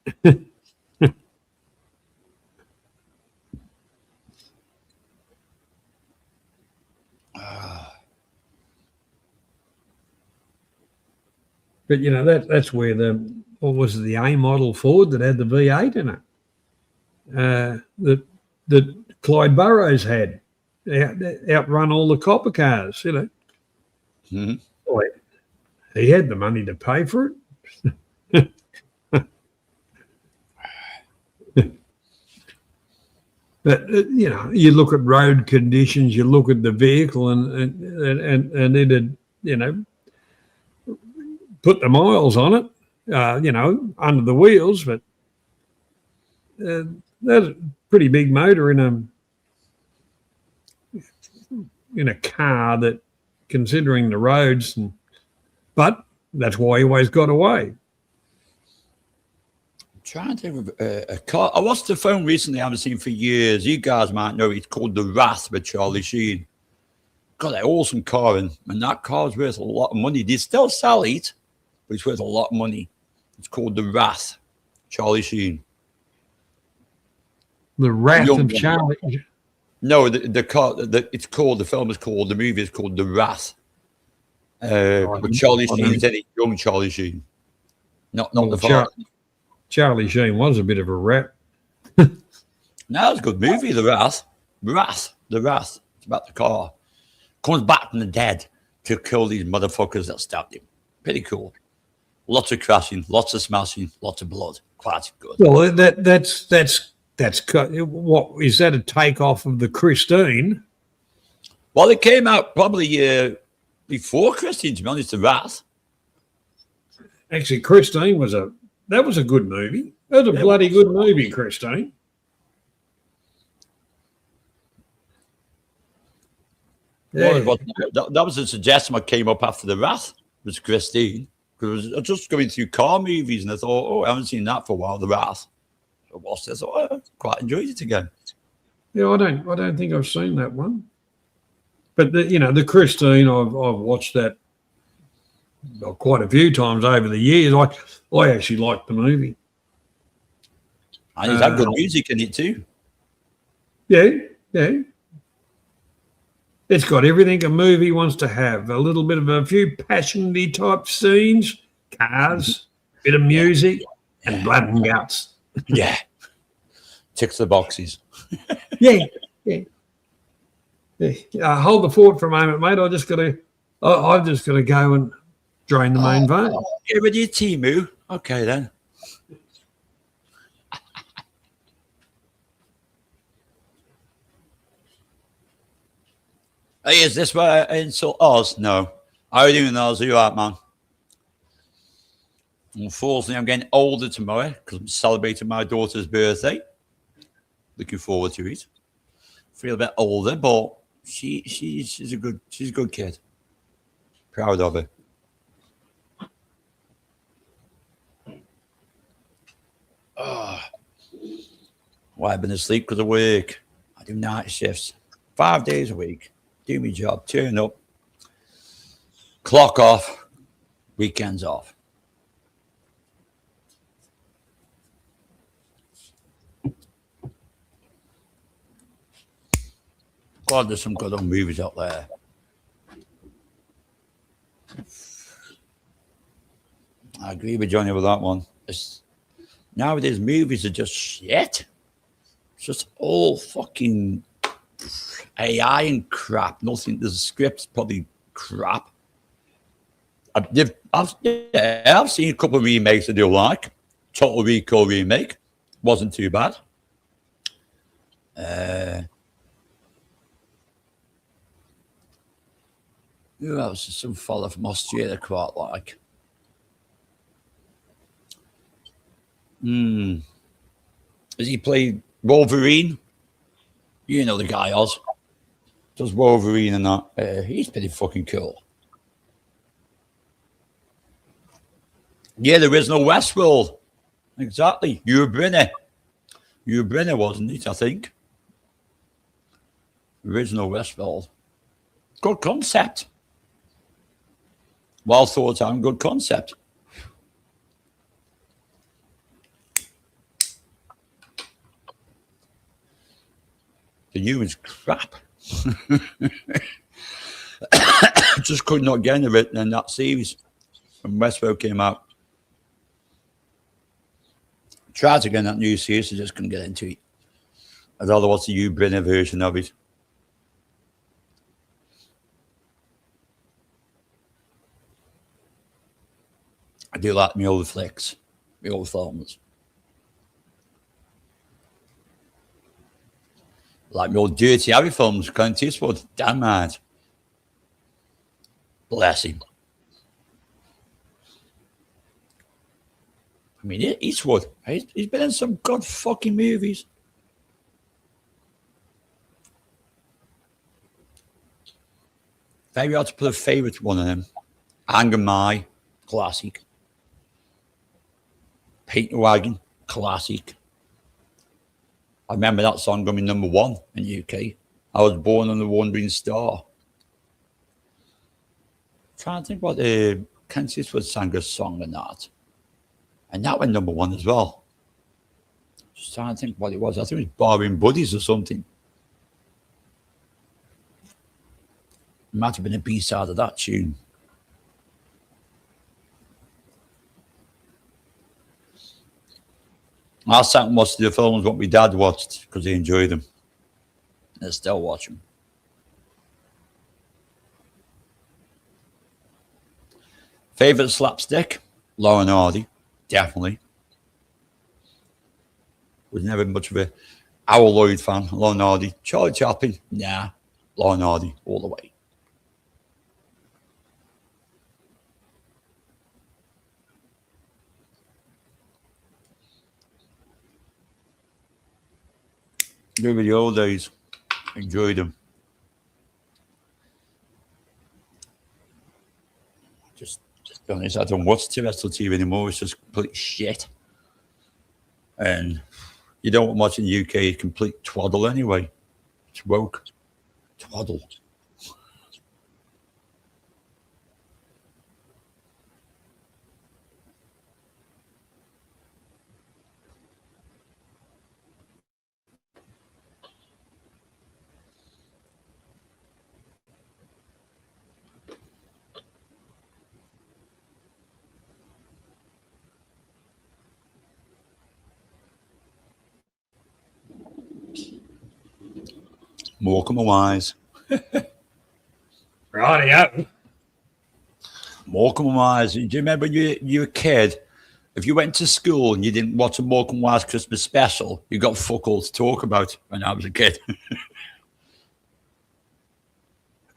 But that's where what was it, the A model Ford that had the V8 in it, that Clyde Burrows had, outrun all the copper cars. Mhm. Boy, he had the money to pay for it. But you look at road conditions, you look at the vehicle, and it'd put the miles on it, under the wheels. But that's a pretty big motor in a car that, considering the roads, but that's why he always got away. Trying to think of a car. I watched the film recently I haven't seen for years. You guys might know it's called The Wrath with Charlie Sheen. Got that awesome car, and that car's worth a lot of money. They still sell it, but it's worth a lot of money. It's called The Wrath, Charlie Sheen. The Wrath of Charlie. No, the car. It's called, the film is called, the movie is called The Wrath. But Charlie Sheen is any young Charlie Sheen, not the father. Charlie Sheen was a bit of a rat. No, it's a good movie, The Wrath. The Wrath. It's about the car. Comes back from the dead to kill these motherfuckers that stabbed him. Pretty cool. Lots of crashing, lots of smashing, lots of blood. Quite good. Well, that's what is that, a takeoff of the Christine? Well, it came out probably before Christine, to be honest, The Wrath. Actually, Christine was a good movie. That was a bloody good movie, Christine. Yeah. Well, that was a suggestion that came up after The Wrath, was Christine. Because I was just going through car movies and I thought, I haven't seen that for a while, The Wrath. So I watched it, I thought, I quite enjoyed it again. Yeah, I don't think I've seen that one. But the Christine, I've watched that quite a few times over the years. I actually liked the movie. And it's had good music in it too. Yeah. It's got everything a movie wants to have. A little bit of a few passion-y type scenes, cars, bit of music, and blood and guts. Yeah. Ticks the boxes. Yeah. Hold the fort for a moment, mate. I've just got to go and drain the main vein. Yeah, with your Timu. Okay, then. Hey, is this where I insult Oz? No. How are you doing, Oz? Are you right, man? Unfortunately, I'm getting older tomorrow because I'm celebrating my daughter's birthday. Looking forward to it. Feel a bit older, but she's a good kid. Proud of her. Well, I've been asleep because of work. I do night shifts 5 days a week. Do my job, turn up, clock off, weekends off. God, there's some good old movies out there. I agree with Johnny with that one. Nowadays, movies are just shit. It's just all fucking AI and crap. Nothing. The script's probably crap. I've seen a couple of remakes I do like. Total Recall remake wasn't too bad. Who else is some fella from Australia I quite like? Has he played Wolverine? You know the guy, Oz. Does Wolverine and that. He's pretty fucking cool. Yeah, the original Westworld. Exactly. Hugh Brenner. Wasn't it, I think? Original Westworld. Good concept. Well thought out, good concept. The new is crap. Just could not get into it in that series. when Westworld came out. Tried to get that new series, I just couldn't get into it. I'd rather watch the Hugh Brenner version of it. I do like my old flicks, my old films. Like my old Dirty Harry films, Clint Eastwood, damn right. Bless him. I mean, Eastwood, he's been in some good fucking movies. Very hard to put a favourite one of them. Anger My, classic. Paint Wagon, classic. I remember that song going #1 in the UK. I Was Born on the Wandering Star. Trying to think what Clint Eastwood sang a song in that. And that went #1 as well. Just trying to think what it was. I think it was Barring Buddies or something. It might have been a B-side of that tune. I sat and watched the films what my dad watched because he enjoyed them. I still watch them. Favourite slapstick? Law and Hardy, definitely. Was never much of a Howell Lloyd fan. Law and Hardy. Charlie Chaplin? Nah. Law and Hardy all the way. Remember the old days. Enjoyed them. Just to be honest, I don't watch terrestrial TV anymore. It's just complete shit. And you don't watch in the UK, it's complete twaddle anyway. It's woke. Twaddle. Morecambe and Wise. Rightio. Morecambe and Wise. Do you remember when you were a kid? If you went to school and you didn't watch a Morecambe and Wise Christmas special, you got fuck all to talk about when I was a kid.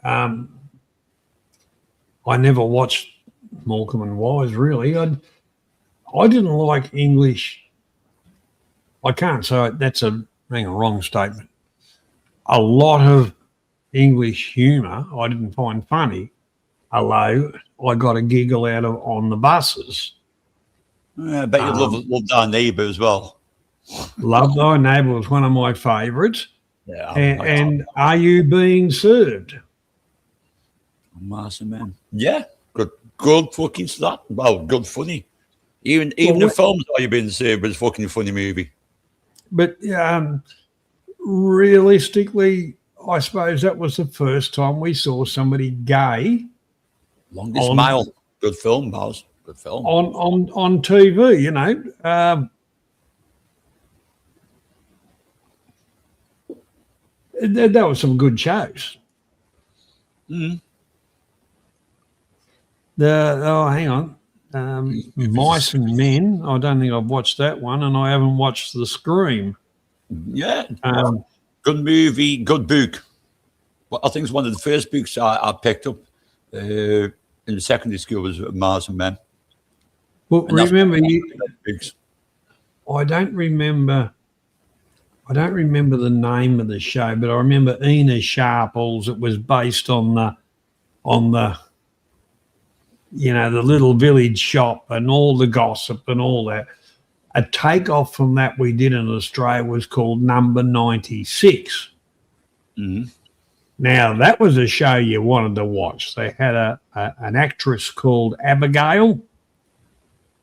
I never watched Morecambe and Wise, really. I didn't like English. I can't say that's a wrong statement. A lot of English humour I didn't find funny, although I got a giggle out of on the buses. I bet you love Our Neighbour as well. Love Thy Neighbour was one of my favourites. Yeah, and Are You Being Served? Massive man. Yeah, good fucking slap. Well, good funny. Even the films Are You Being Served was a fucking funny movie. But realistically, I suppose that was the first time we saw somebody gay. Longest Mile. Good film, Baz. Good film. On TV, you know. That was some good shows. Mm. Hang on. Mice and Men. I don't think I've watched that one, and I haven't watched The Scream. Yeah. Good movie, good book. Well, I think it's one of the first books I picked up in the secondary school was Mars and Men. Well, And remember, books. I don't remember the name of the show, but I remember Ina Sharples. It was based on the the little village shop and all the gossip and all that. A takeoff from that we did in Australia was called Number 96. Mm-hmm. Now, that was a show you wanted to watch. They had an actress called Abigail,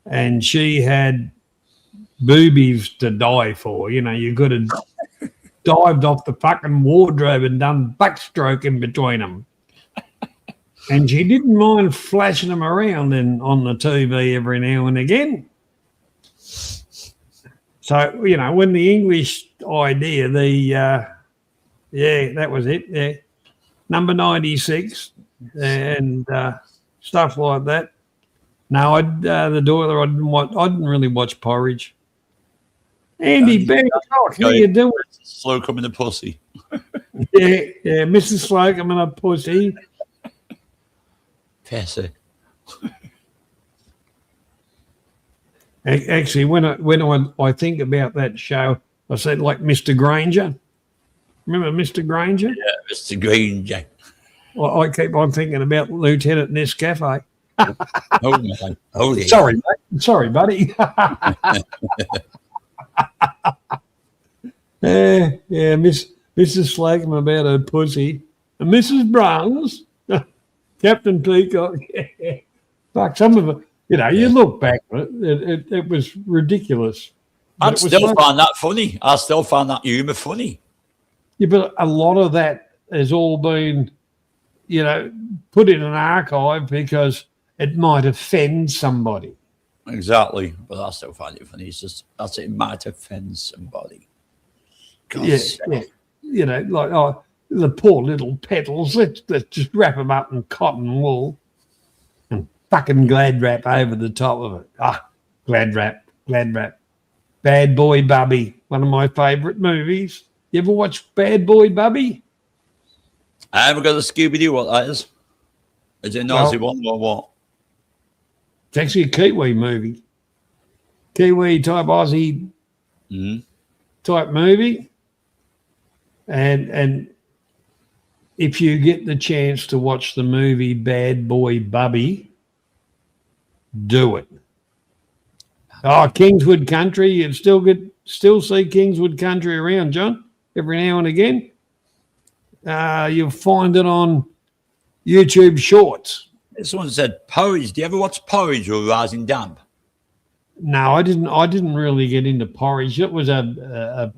and she had boobies to die for. You know, you could have dived off the fucking wardrobe and done backstroke in between them. And she didn't mind flashing them around on the TV every now and again. So, when the English idea, that was it. Yeah. Number 96 and stuff like that. No, the daughter, I didn't really watch Porridge. Andy Bangkok, how you doing? Slow coming the pussy. Yeah, Mrs. Slocum and a pussy. Pessy. Actually, when I think about that show, I said like Mr. Granger. Remember Mr. Granger? Yeah, Mr. Granger. I keep on thinking about Lieutenant Nescafe. Oh, man. Oh, yeah. Sorry, mate. Sorry, buddy. Mrs. Slocum about her pussy. And Mrs. Browns, Captain Peacock. Fuck, some of it, you look back on it, it was ridiculous. I still find that funny. I still find that humour funny. Yeah, but a lot of that has all been, put in an archive because it might offend somebody. Exactly. But I still find it funny. It's just, it might offend somebody. Yeah. Like, the poor little petals, let's just wrap them up in cotton wool and fucking glad wrap over the top of it. Glad wrap. Bad Boy Bubby, one of my favourite movies. You ever watch Bad Boy Bubby? I haven't got a Scooby-Doo, what that is. Is it an Aussie one or what? It's actually a Kiwi movie. Kiwi type Aussie type movie. And if you get the chance to watch the movie Bad Boy Bubby, do it. Kingswood Country, you'd still see Kingswood Country around, John, every now and again. You'll find it on YouTube Shorts. This one said Porridge. Do you ever watch Porridge or Rising Damp? No, I didn't. I didn't really get into Porridge. It was a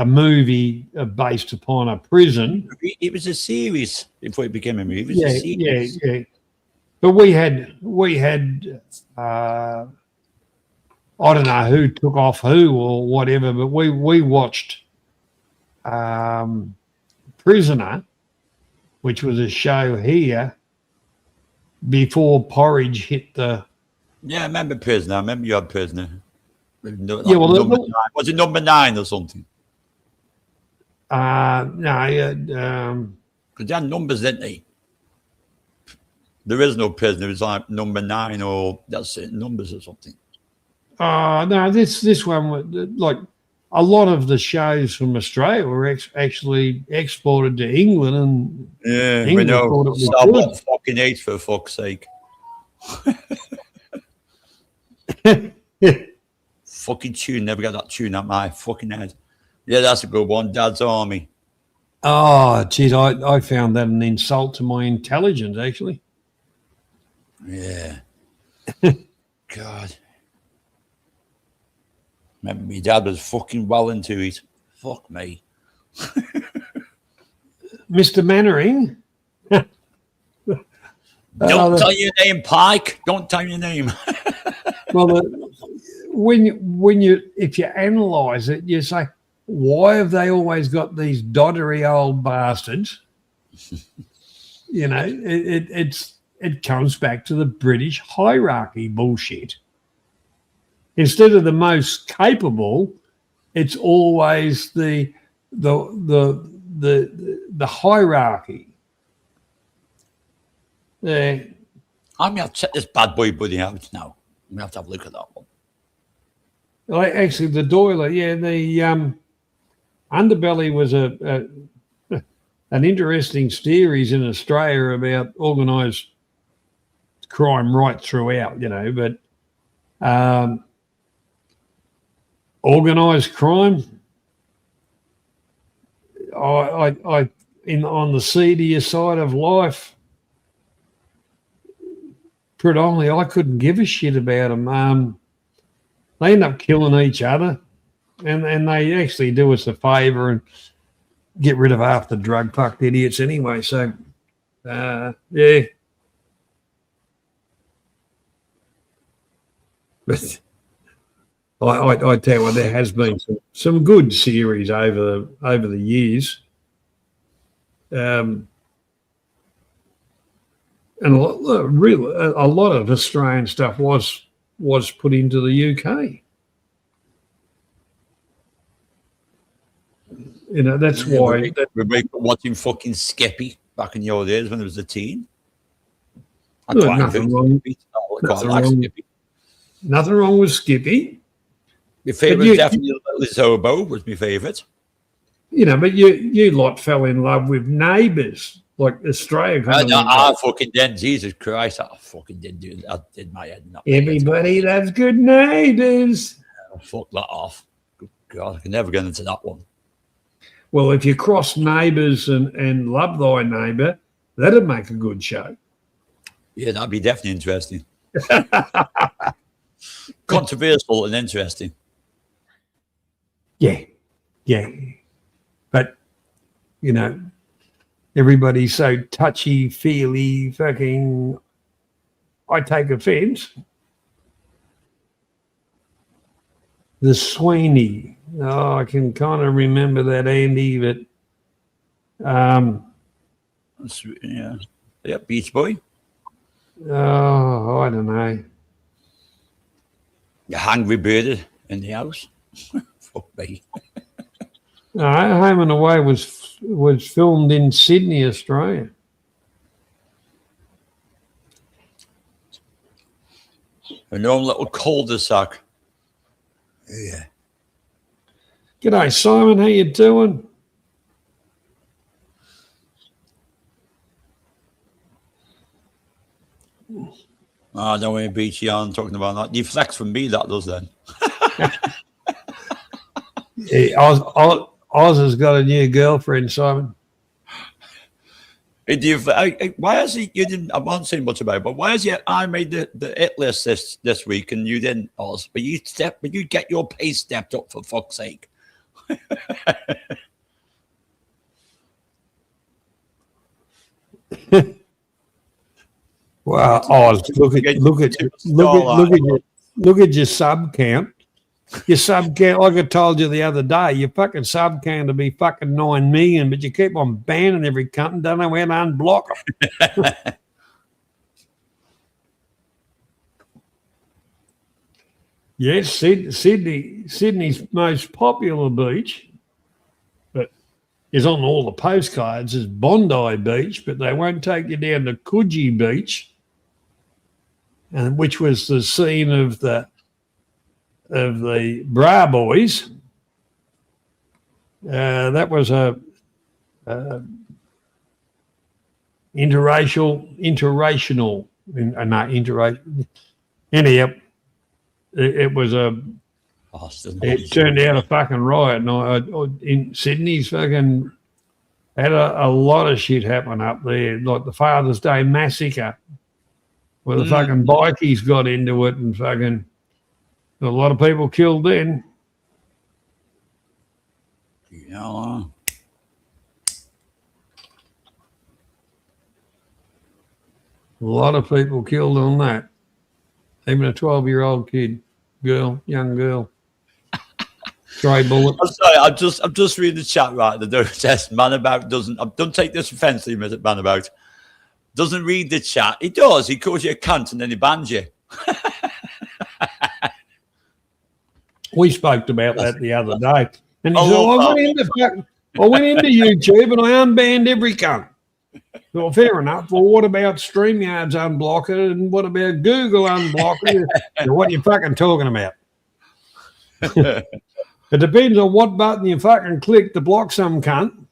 movie based upon a prison. It was a series before it became a movie. It was a series. Yeah. But we had I don't know who took off who or whatever, but we watched Prisoner, which was a show here before Porridge hit the. Yeah, I remember Prisoner. I remember you had Prisoner. Was it number 9 or something? No. Because they had numbers, didn't they? There is no Prisoner. It's like number 9 or that's it, numbers or something. No, this one was like a lot of the shows from Australia were actually exported to England, and England we know. Thought it was good. Fucking hate, for fuck's sake. Fucking tune, never got that tune out my fucking head. Yeah, that's a good one. Dad's Army. Oh, geez, I found that an insult to my intelligence, actually. Yeah. God. Remember, my dad was fucking well into it. Fuck me. Mr. Mannering. Don't tell your name, Pike. Don't tell your name. Well, if you analyse it, you say, why have they always got these doddery old bastards? It comes back to the British hierarchy bullshit. Instead of the most capable, it's always the hierarchy. I'm gonna have to check this Bad Boy Buddy out now. I'm gonna have to have a look at that one. Actually, the Doiler, the Underbelly was an interesting series in Australia about organised crime right throughout, but organised crime, on the seedier side of life, predominantly I couldn't give a shit about them. They end up killing each other, and they actually do us a favour and get rid of half the drug fucked idiots anyway. So, yeah. But I tell you what, there has been some good series over the years, and a lot of Australian stuff was put into the UK. You know, that's why. We're watching fucking Skippy back in the old days when I was a teen. Nothing wrong. Nothing wrong with Skippy. My favourite was definitely Liz Hobo was my favourite. You know, but you lot fell in love with Neighbours, like Australia. I fucking did. Jesus Christ, I fucking did do that. I did my head. Everybody loves good neighbours. Fuck that off. Good God, I can never get into that one. Well, if you cross Neighbours and Love Thy Neighbour, that'd make a good show. Yeah, that'd be definitely interesting. Controversial and interesting. Yeah. But, you know, everybody's so touchy-feely fucking... I take offence. The Sweeney. Oh, I can kind of remember that, Andy, but... Yeah, Beach Boy. Oh, I don't know. The Hungry Bird in the house. Fuck me. Home and Away was filmed in Sydney, Australia. A known little cul-de-sac. Yeah. G'day, Simon. How you doing? I don't want to beat you on talking about that. You flex from me, that does then. Oz has got a new girlfriend, Simon. Why has he? You didn't. I won't say much about it, but why is he? I made the hit list this week, and you didn't, Oz. But you get your pace stepped up for fuck's sake. Wow, Oz, look at your sub count. Your sub count, like I told you the other day, your fucking sub count to be fucking 9 million, but you keep on banning every cunt and don't know where to unblock them. Yes, Sydney's most popular beach, but is on all the postcards, is Bondi Beach, but they won't take you down to Coogee Beach, and which was the scene of the Bra Boys. That was a interracial. Anyhow, it was it turned out a fucking riot. And in Sydney's fucking had a lot of shit happen up there, like the Father's Day massacre, where the fucking bikies got into it and fucking a lot of people killed then. Yeah. A lot of people killed on that. Even a 12-year-old young girl. Stray bullet. I'm sorry, I'm just reading the chat right. The test man about don't take this offensively, man about. Doesn't read the chat. He does. He calls you a cunt and then he bans you. We spoke about that the other day. And he said, I went into YouTube and I unbanned every cunt. Well, fair enough. Well, what about StreamYard's unblocker and what about Google unblocker? What are you fucking talking about? It depends on what button you fucking click to block some cunt.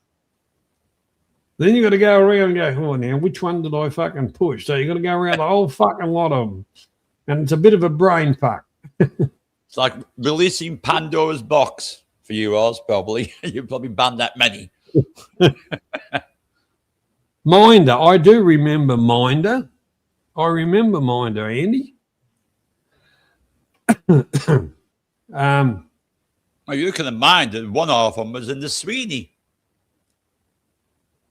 Then you got to go around and go, oh, now, which one did I fucking push? So you got to go around the whole fucking lot of them. And it's a bit of a brain fuck. It's like releasing Pandora's box for you, Oz, probably. You probably banned that many. Minder. I do remember Minder. I remember Minder, Andy. Well, you can have minded one of them was in the Sweeney.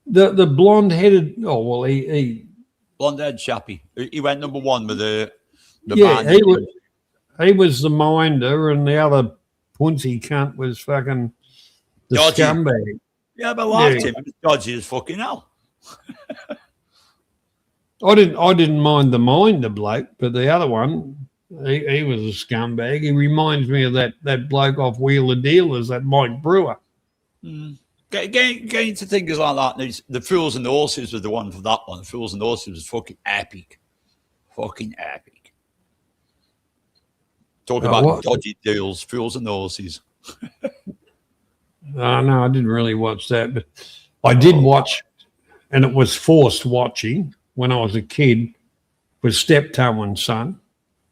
The blonde headed. Oh well, he Blonde-haired chappie. He went number one with the yeah, band. he was the minder, and the other punsy cunt was fucking the Dodgy. scumbag. Yeah, but I liked Yeah. him. He was dodgy as fucking hell. I didn't mind the minder bloke, but the other one, he was a scumbag. He reminds me of that bloke off Wheeler Dealers, that Mike Brewer. Getting to things like that. The Fools and the Horses was the one for that one. The Fools and the Horses was fucking epic. Fucking epic. Talking about what? dodgy deals, Fools and the Horses. No, I didn't really watch that, but I did watch, and it was forced watching when I was a kid, was Steptoe and Son.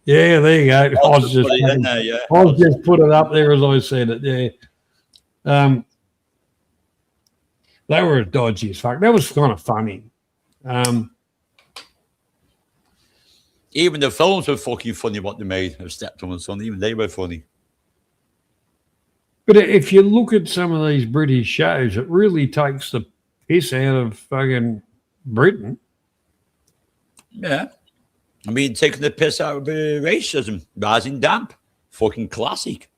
Yeah, there you go. I was just put it in there, yeah. I was just put it up there as I said it. Yeah. They were dodgy as fuck. That was kind of funny. Even the films were fucking funny what they made of Steptoe and Son. Even they were funny. But if you look at some of these British shows, it really takes the piss out of fucking Britain. Yeah. I mean, taking the piss out of racism. Rising Damp. Fucking classic.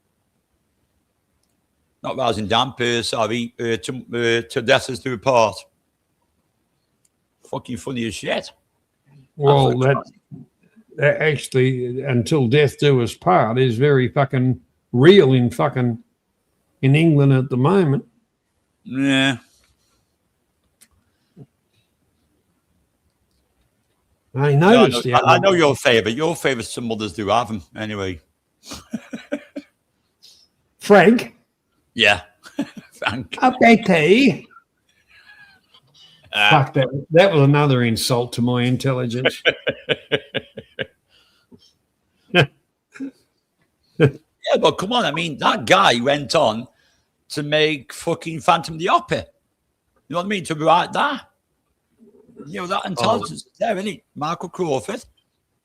Not Rising Damp, sorry. To Death Us Do Us Part. Fucking funny as shit. Well, that actually, Until Death Do Us Part is very fucking real in England at the moment. Yeah. I noticed. I know your favourite. Your favourite, some mothers do have them. Anyway. Frank. Yeah. Frank. Up Betty. Fuck that. That was another insult to my intelligence. Yeah, but come on. I mean, that guy went on to make fucking Phantom of the Opera. You know what I mean? To write that. You know, that intelligence is there, isn't it? Michael Crawford,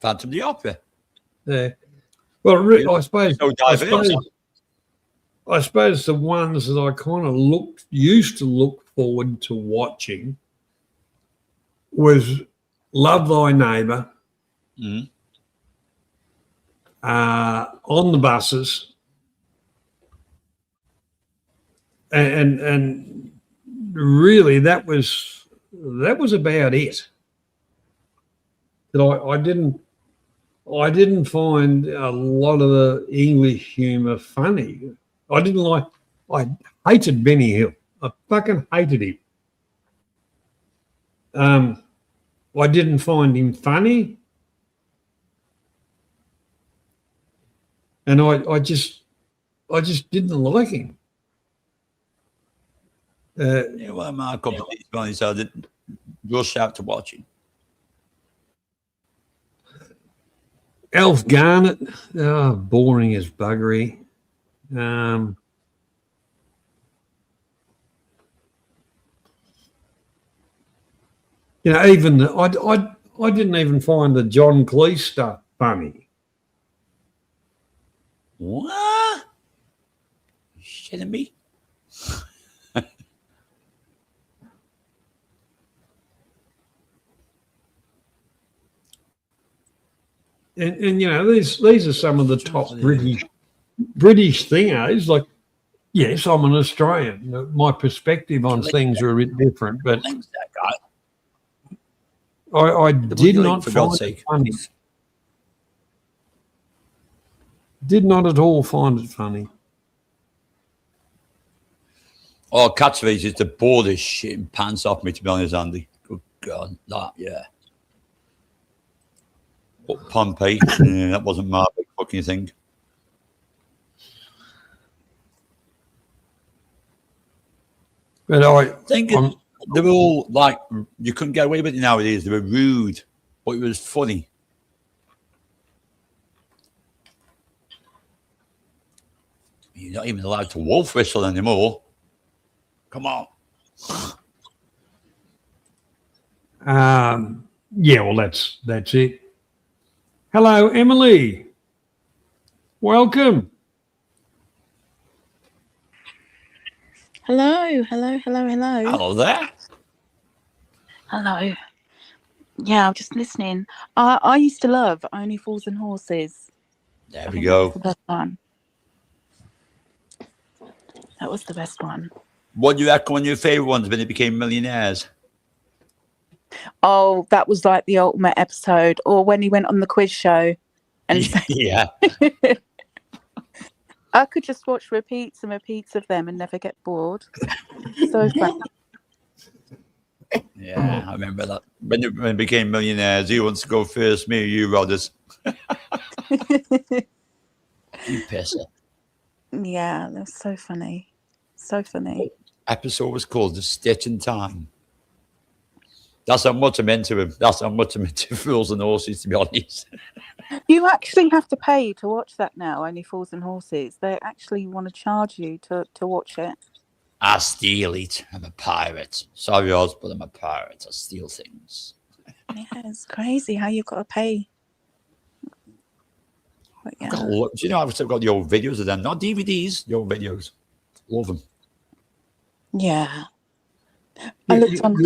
Phantom of the Opera. Yeah. Well, I suppose, So I suppose the ones that I kind of used to look forward to watching was Love Thy Neighbour, On the Buses, and really that was about it. That I didn't find a lot of the English humour funny. I hated Benny Hill. I fucking hated him. I didn't find him funny. And I just didn't like him. Yeah, well, my couple of these bunnies, I didn't rush out to watch it. Alf Garnett, boring as buggery. You know, even I didn't even find the John Cleese stuff funny. What? You shitting me? And you know, these are some of the top British thingos. Like, yes, I'm an Australian. My perspective on things are a bit different, but That guy. I did not for find God's it sake. funny. Did not at all find it funny. Oh, catchphrase is the boredest shitting pants off me, to be honest, Andy. Good God, that, yeah. But Pompey, yeah, that wasn't my big fucking thing. But Thinking they were all like, you couldn't get away with it nowadays. They were rude, but it was funny. You're not even allowed to wolf whistle anymore. Come on. yeah, well, that's it. Hello, Emily. Welcome. Hello. Hello there. Hello. Yeah, I'm just listening. I used to love Only Fools and Horses. There I we think that was go. the best one. That was the best one. What do you reckon one of your favourite ones when they became millionaires? Oh, that was like the ultimate episode. Or when he went on the quiz show and Yeah. I could just watch repeats and repeats of them and never get bored. So funny. Yeah, I remember that. When they became millionaires, who wants to go first? Me or you, Rodders? You pisser. Yeah, that was so funny. So funny. Episode was called The Stitch in Time. That's how much I'm into him. That's how much I'm into Fools and Horses, to be honest. You actually have to pay to watch that now, Only Fools and Horses. They actually want to charge you to watch it. I steal it. I'm a pirate. Sorry, Oz, but I'm a pirate. I steal things. Yeah, it's crazy how you've got to pay. But yeah. Do you know I've still got the old videos of them? Not DVDs, the old videos. Love them. Yeah. I looked on.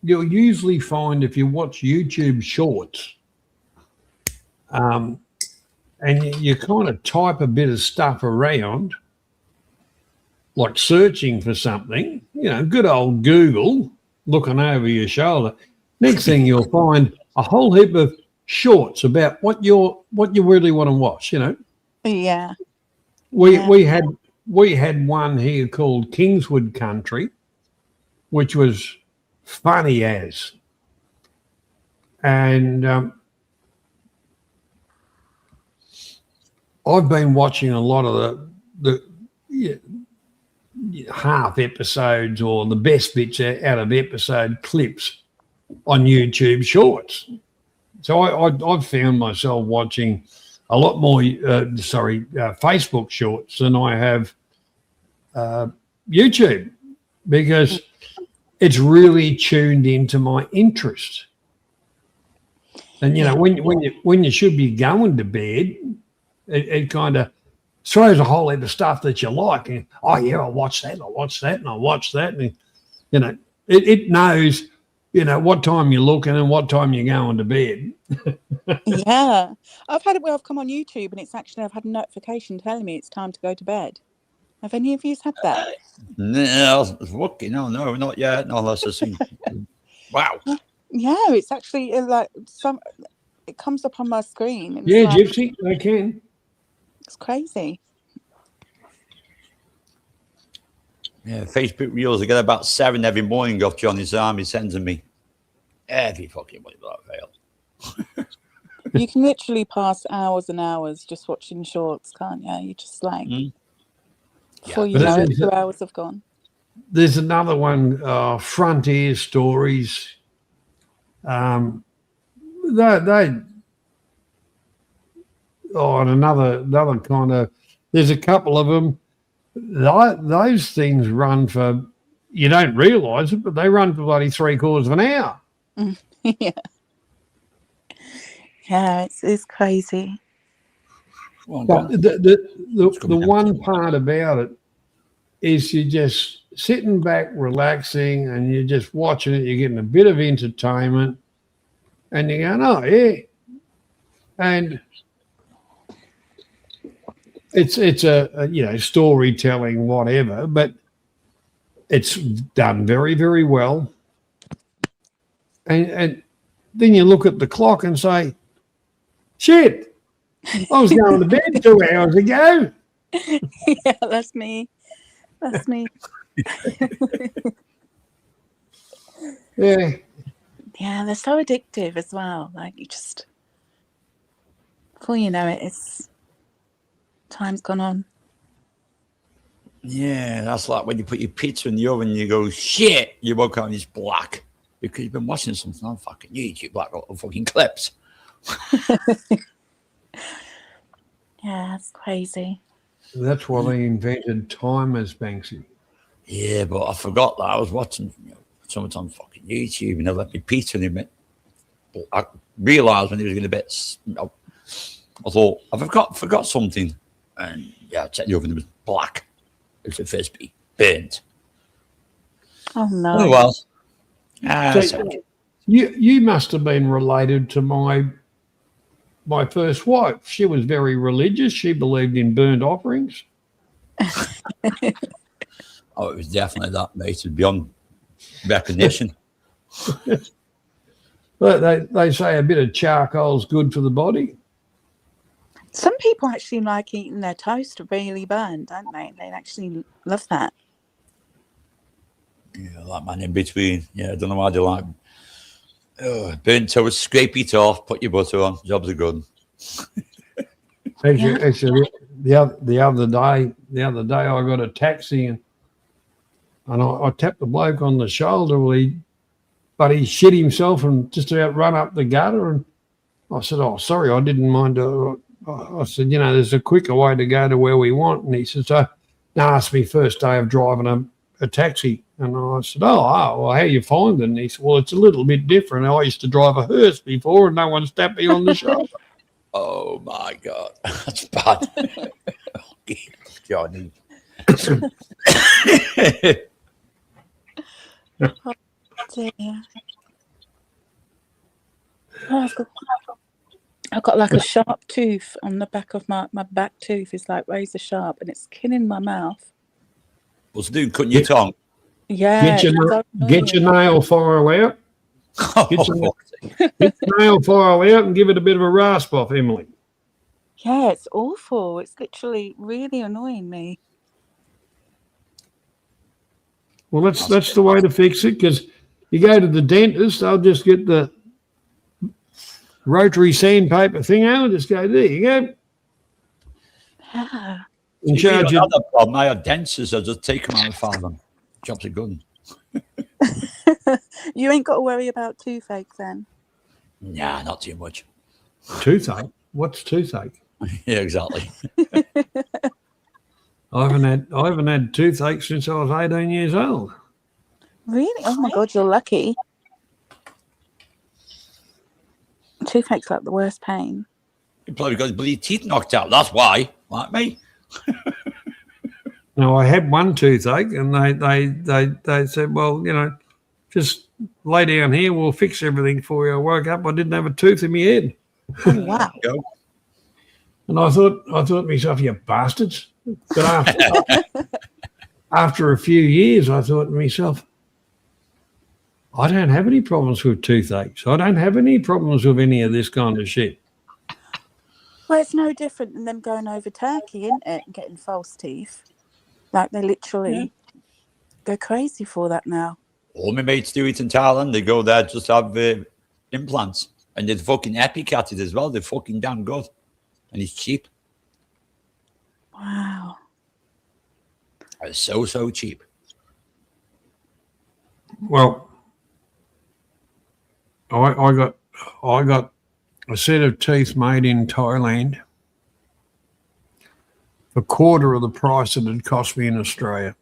You'll usually find if you watch YouTube shorts, and you kind of type a bit of stuff around, like searching for something, good old Google looking over your shoulder. Next thing you'll find a whole heap of shorts about what you really want to watch. Yeah. We had one here called Kingswood Country, which was funny as, and I've been watching a lot of the half episodes or the best bits out of episode clips on YouTube Shorts. So I've found myself watching a lot more, Facebook Shorts than I have YouTube, because it's really tuned into my interest. And when you should be going to bed, it kind of throws a whole heap of stuff that you like, and I'll watch that, and I'll watch that, and I'll watch that, and it knows what time you're looking and what time you're going to bed. Yeah. I've had it where I've come on YouTube and I've had a notification telling me it's time to go to bed. Have any of you had that? No, no, not yet. No, that's a thing. Wow. Yeah, it's actually it comes up on my screen. And Yeah, Gypsy, they can. It's crazy. Yeah, Facebook Reels. I get about 7 every morning off Johnny's arm. He sends them me every fucking morning without fail. You can literally pass hours and hours just watching shorts, can't you? You just before you know it, 2 hours have gone. There's another one, Frontier Stories. And another kind of. There's a couple of them. Those things run for. You don't realise it, but they run for bloody 3/4 of an hour. Yeah. Yeah, it's crazy. But the one part about it is you're just sitting back, relaxing, and you're just watching it. You're getting a bit of entertainment, and you're going, oh yeah, and it's a storytelling, whatever, but it's done very, very well. And then you look at the clock and say, shit, I was going to bed 2 hours ago. Yeah, that's me. That's me. Yeah. Yeah, they're so addictive as well. Like, you just, before you know it, time's gone on. Yeah, that's like when you put your pizza in the oven and you go, shit, you woke up and it's black because you've been watching something on fucking YouTube, like fucking clips. Yeah, it's crazy. That's why they invented timers, Banksy. Yeah, but I forgot that I was watching something on fucking YouTube and they let me pizza in it. But I realised when he was getting a bit, I thought I forgot something, and I checked the oven. It was black. It was a frisbee, burnt. Oh no! Oh well, So you must have been related to my first wife. She was very religious. She believed in burnt offerings. Oh, it was definitely that, mate. It was beyond recognition. But they say a bit of charcoal's good for the body. Some people actually like eating their toast really burnt, don't they? They actually love that. Yeah, that man in between. Yeah, I don't know why they like burnt toast, scrape it off, put your butter on. Jobs are good. Actually, the other day I got a taxi and I tapped the bloke on the shoulder. But he shit himself and just about run up the gutter. And I said, "Oh, sorry, I didn't mind." I said, "There's a quicker way to go to where we want." And he said, "So, no, it's my first day of driving a taxi." And I said, "Oh, well, how you find it?" And he said, "Well, it's a little bit different. I used to drive a hearse before, and no one's tapped me on the shoulder." Oh my God, that's bad, Johnny. Dear. Oh, I've got like a sharp tooth on the back of my back tooth. Is like razor sharp, and it's killing my mouth. What's it doing? Cutting your tongue? Yeah. Get your nail file out. Get your nail file out and give it a bit of a rasp off, Emily. Yeah, it's awful. It's literally really annoying me. Well, that's the way to fix it, because you go to the dentist, they'll just get the rotary sandpaper thing out and just go, there you go. Yeah. And charge you. Another problem. I have dentists. I just take them out and file them. Jobs are good. You ain't got to worry about toothache then. Nah, not too much. Toothache? What's toothache? Yeah, exactly. I haven't had toothache since I was 18 years old. Really? Oh my God, you're lucky. Toothache's like the worst pain. You probably got your bloody teeth knocked out. That's why. Like me. No, I had one toothache, and they said, well, just lay down here, we'll fix everything for you. I woke up, I didn't have a tooth in my head. Oh, wow. And I thought to myself, you bastards. But after a few years, I thought to myself, I don't have any problems with toothaches. I don't have any problems with any of this kind of shit. Well, it's no different than them going over Turkey, isn't it, and getting false teeth. Like, they literally go crazy for that now. All my mates do it in Thailand. They go there just to have implants. And they're fucking epic at it as well. They're fucking damn good. And it's cheap. Wow. It's so cheap. Well, I got a set of teeth made in Thailand for a quarter of the price it had cost me in Australia.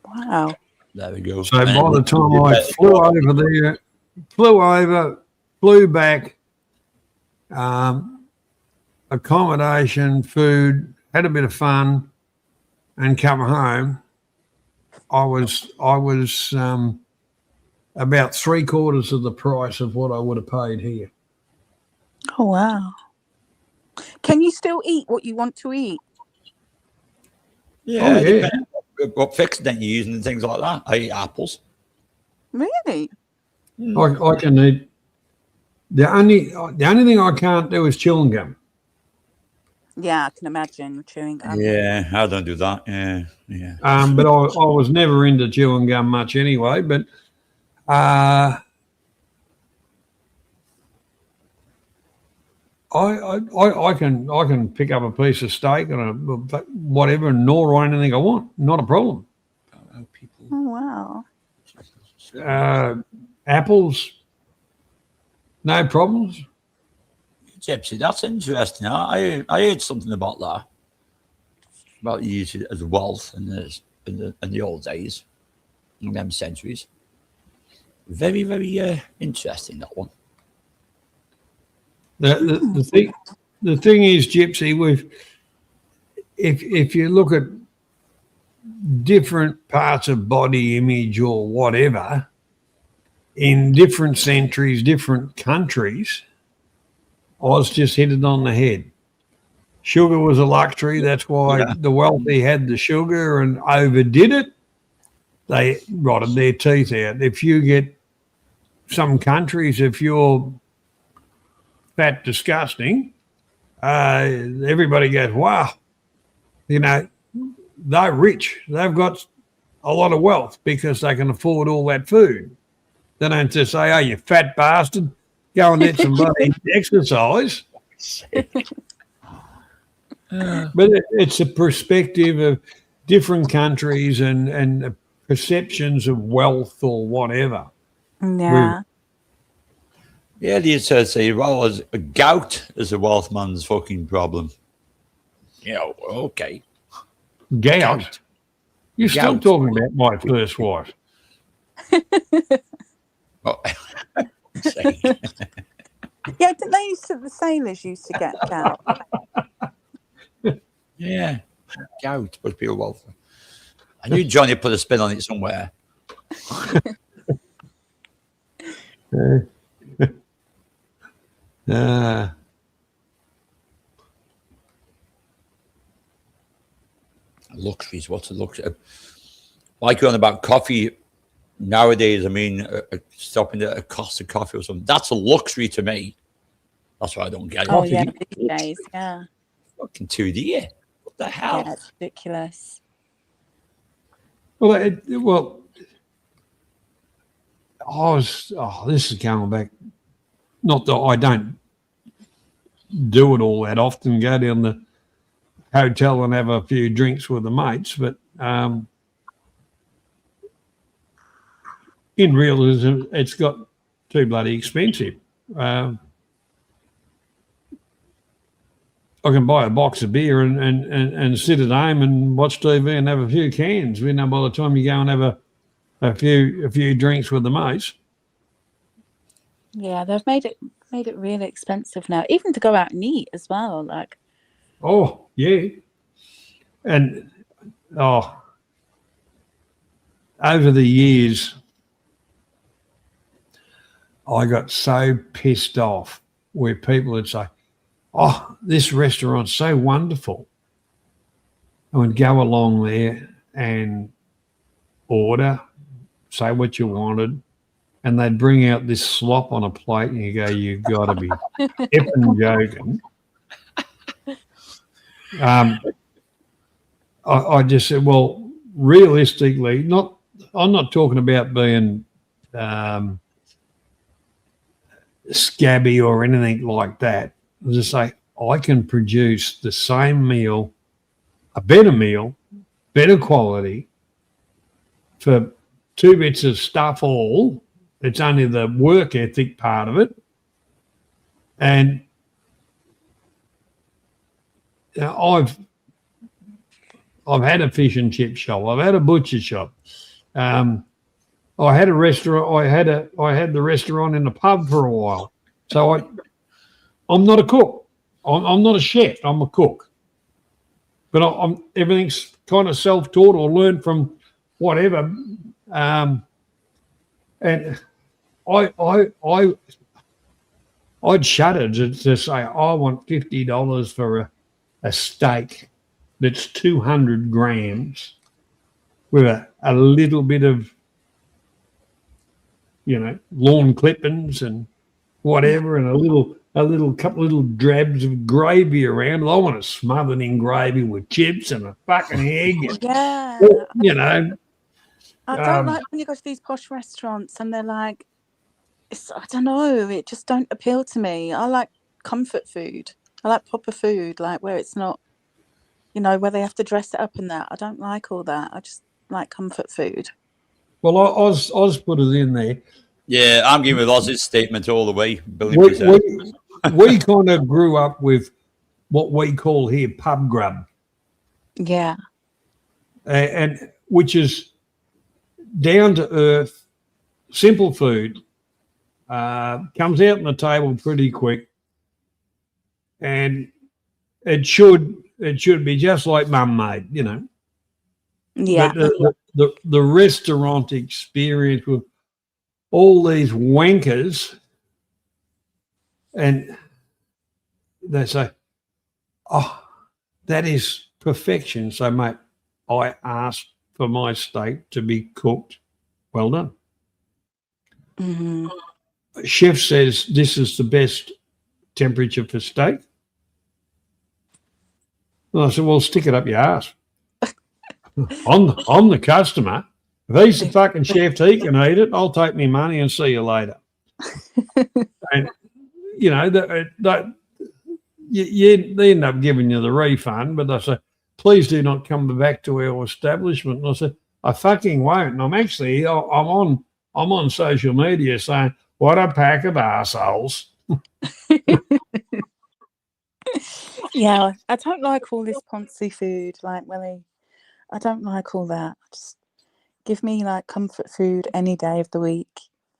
Wow. There we go. So by the time I flew over there, flew back, accommodation, food, had a bit of fun, and come home, I was about 3/4 of the price of what I would have paid here. Oh, wow. Can you still eat what you want to eat? Yeah. Oh, yeah. What fixing you're using and things like that. I eat apples. Really? I can eat. The only thing I can't do is chewing gum. Yeah, I can imagine chewing gum. Yeah, I don't do that. Yeah. But I was never into chewing gum much anyway. But I can pick up a piece of steak and whatever and gnaw on anything I want. Not a problem. Oh, wow. Apples, no problems. Gypsy, that's interesting. I heard something about that. About use it as wealth in the old days, in them centuries. Very, very interesting, that one. The thing is, Gypsy, if you look at different parts of body image or whatever, in different centuries, different countries, Oz just hit it on the head. Sugar was a luxury. That's why the wealthy had the sugar and overdid it. They rotted their teeth out. If you get some countries, if you're fat disgusting, everybody goes, wow, they're rich. They've got a lot of wealth because they can afford all that food. They don't just say, oh, you fat bastard, go and get some bloody exercise. But it's a perspective of different countries and perceptions of wealth or whatever. Yeah. Yeah, they used to say, well, as gout is a wealth man's fucking problem. Okay. Gout. You're still Gout. talking about my first wife. Oh. Yeah, didn't the sailors used to get gout? Yeah, gout must be a wealth. I knew Johnny put a spin on it somewhere. Luxuries, what's a luxury? Like you're on about coffee nowadays, I mean, stopping at a cost of coffee or something, that's a luxury to me. That's why I don't get it. Oh, yeah, these days, yeah. Fucking 2D. What the hell? Yeah, it's ridiculous. Well, this is going back. Not that I don't do it all that often, go down the hotel and have a few drinks with the mates, but in realism, it's got too bloody expensive. I can buy a box of beer and sit at home and watch TV and have a few cans. By the time you go and have a few drinks with the mates. Yeah, they've made it really expensive now, even to go out and eat as well. Like, oh yeah, and over the years, I got so pissed off where people would say, oh, this restaurant's so wonderful. I would go along there and order, say what you wanted, and they'd bring out this slop on a plate and you go, you've got to be effing joking. I just said, well, realistically, I'm not talking about being scabby or anything like that. I just say, I can produce the same meal, a better meal, better quality for 2 bits of stuff all. It's only the work ethic part of it. And I've had a fish and chip shop. I've had a butcher shop. I had a restaurant. I had the restaurant in the pub for a while. So I'm not a cook. I'm not a chef. I'm a cook. But I'm everything's kind of self-taught or learned from whatever. And I'd shudder to say I want $50 for a steak that's 200 grams with a little bit of, lawn clippings and whatever, and a couple little drabs of gravy around. I want to smother it in gravy with chips and a fucking egg. And, yeah. I don't like when you go to these posh restaurants and they're like, I don't know, it just don't appeal to me. I like comfort food. I like proper food, like where it's not, where they have to dress it up and that. I don't like all that. I just like comfort food. Well, Oz put it in there. Yeah, I'm going with Oz's statement all the way. We kind of grew up with what we call here pub grub. Yeah. And which is down to earth, simple food, comes out on the table pretty quick, and it should be just like mum made, Yeah. But the restaurant experience with all these wankers, and they say, "Oh, that is perfection." So, mate, I asked for my steak to be cooked. Well done. Mm-hmm. Chef says this is the best temperature for steak. And I said, well, stick it up your ass. I'm the customer. If he's the fucking chef, he can eat it. I'll take my money and see you later. And, you know, they end up giving you the refund, but they say, please do not come back to our establishment. And I said, I fucking won't. And I'm on social media saying, what a pack of arseholes. Yeah, I don't like all this poncy food, like Willie. I don't like all that. Just give me like comfort food any day of the week.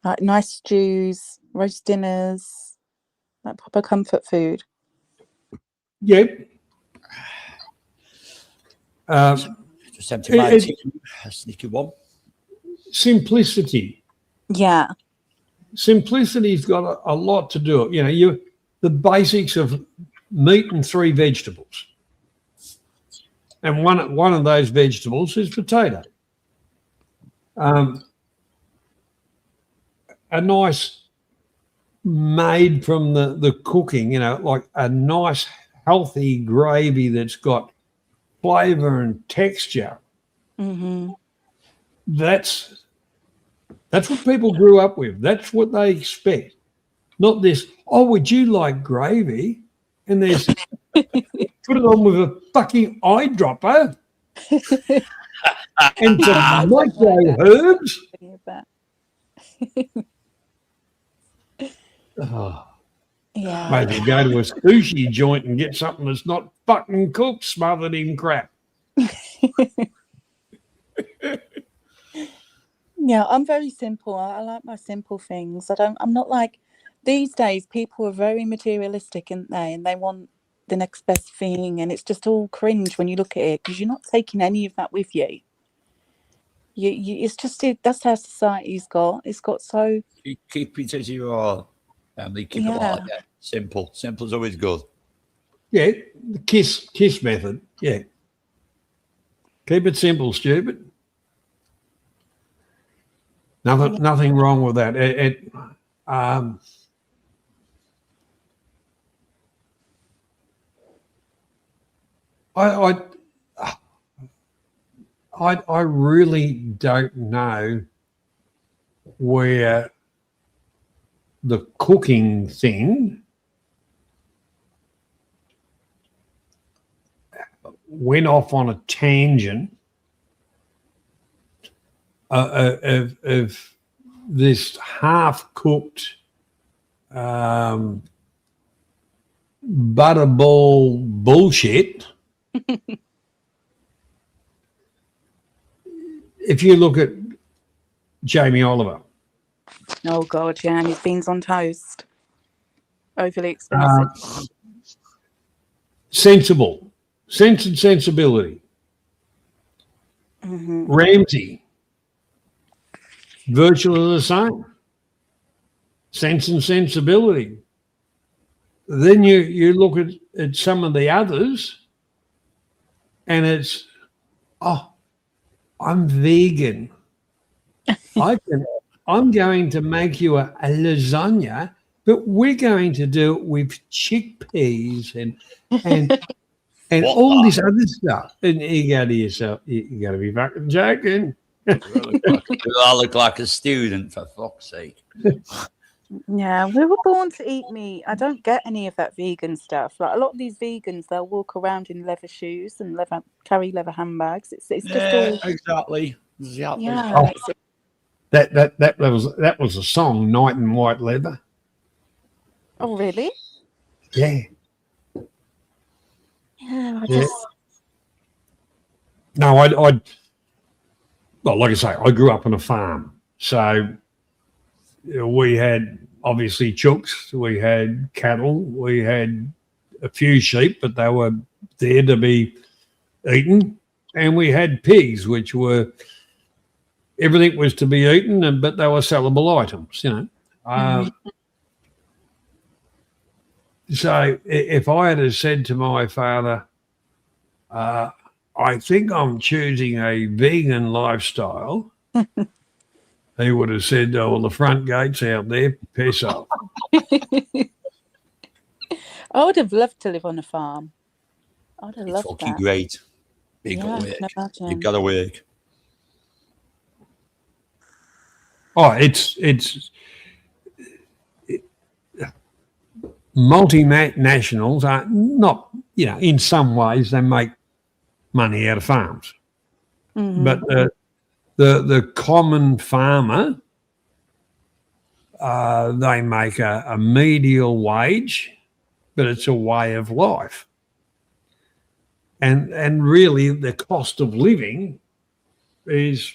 Like nice stews, roast dinners, like proper comfort food. Yep. Just empty my sneaky one. Simplicity. Yeah. Simplicity's got a lot to do it. You know, the basics of meat and 3 vegetables. And one of those vegetables is potato. A nice made from the cooking, you know, like a nice healthy gravy that's got flavour and texture. Mm-hmm. That's what people grew up with. That's what they expect. Not this, oh, would you like gravy? And there's put it on with a fucking eyedropper and some micro herbs. Oh, Yeah. maybe go to a sushi joint and get something that's not fucking cooked, smothered in crap. Yeah, I'm very simple. I like my simple things. I'm not like these days people are very materialistic, aren't they? And they want the next best thing, and it's just all cringe when you look at it because you're not taking any of that with you. It's just that's how society's got. It's got so Keep it as you are, family. Keep it like that. Simple. Simple is always good. Yeah, the kiss method. Yeah. Keep it simple, stupid. Nothing wrong with that. I really don't know where the cooking thing went off on a tangent of this half-cooked butterball bullshit. If you look at Jamie Oliver. Oh God, yeah, and his beans on toast. Overly expensive. Sensible. Sense and sensibility. Mm-hmm. Ramsay. Virtually the same. Sense and sensibility. Then you look at some of the others and it's, oh, I'm vegan. I'm going to make you a lasagna, but we're going to do it with chickpeas and all this other stuff. And you go to yourself, you got to be fucking joking. I look like a student, for fuck's sake. Yeah, we were born to eat meat. I don't get any of that vegan stuff. Like a lot of these vegans, they'll walk around in leather shoes and carry leather handbags. It's just all exactly. yeah. Oh, that was a song, Night in White Leather. Oh really? Yeah. Yeah, No, well, like I say, I grew up on a farm, so we had obviously chooks, we had cattle, we had a few sheep, but they were there to be eaten, and we had pigs, which were everything was to be eaten, but they were sellable items, you know. So if I had said to my father, I think I'm choosing a vegan lifestyle, he would have said, oh, well, the front gate's out there, piss off. I would have loved to live on a farm. I would have It's loved fucking that. great. You Yeah, got I to can work. imagine. You've got to work. Oh, it's multinationals are not, you know, in some ways they make money out of farms. But the common farmer, they make a medial wage, but it's a way of life. And really the cost of living is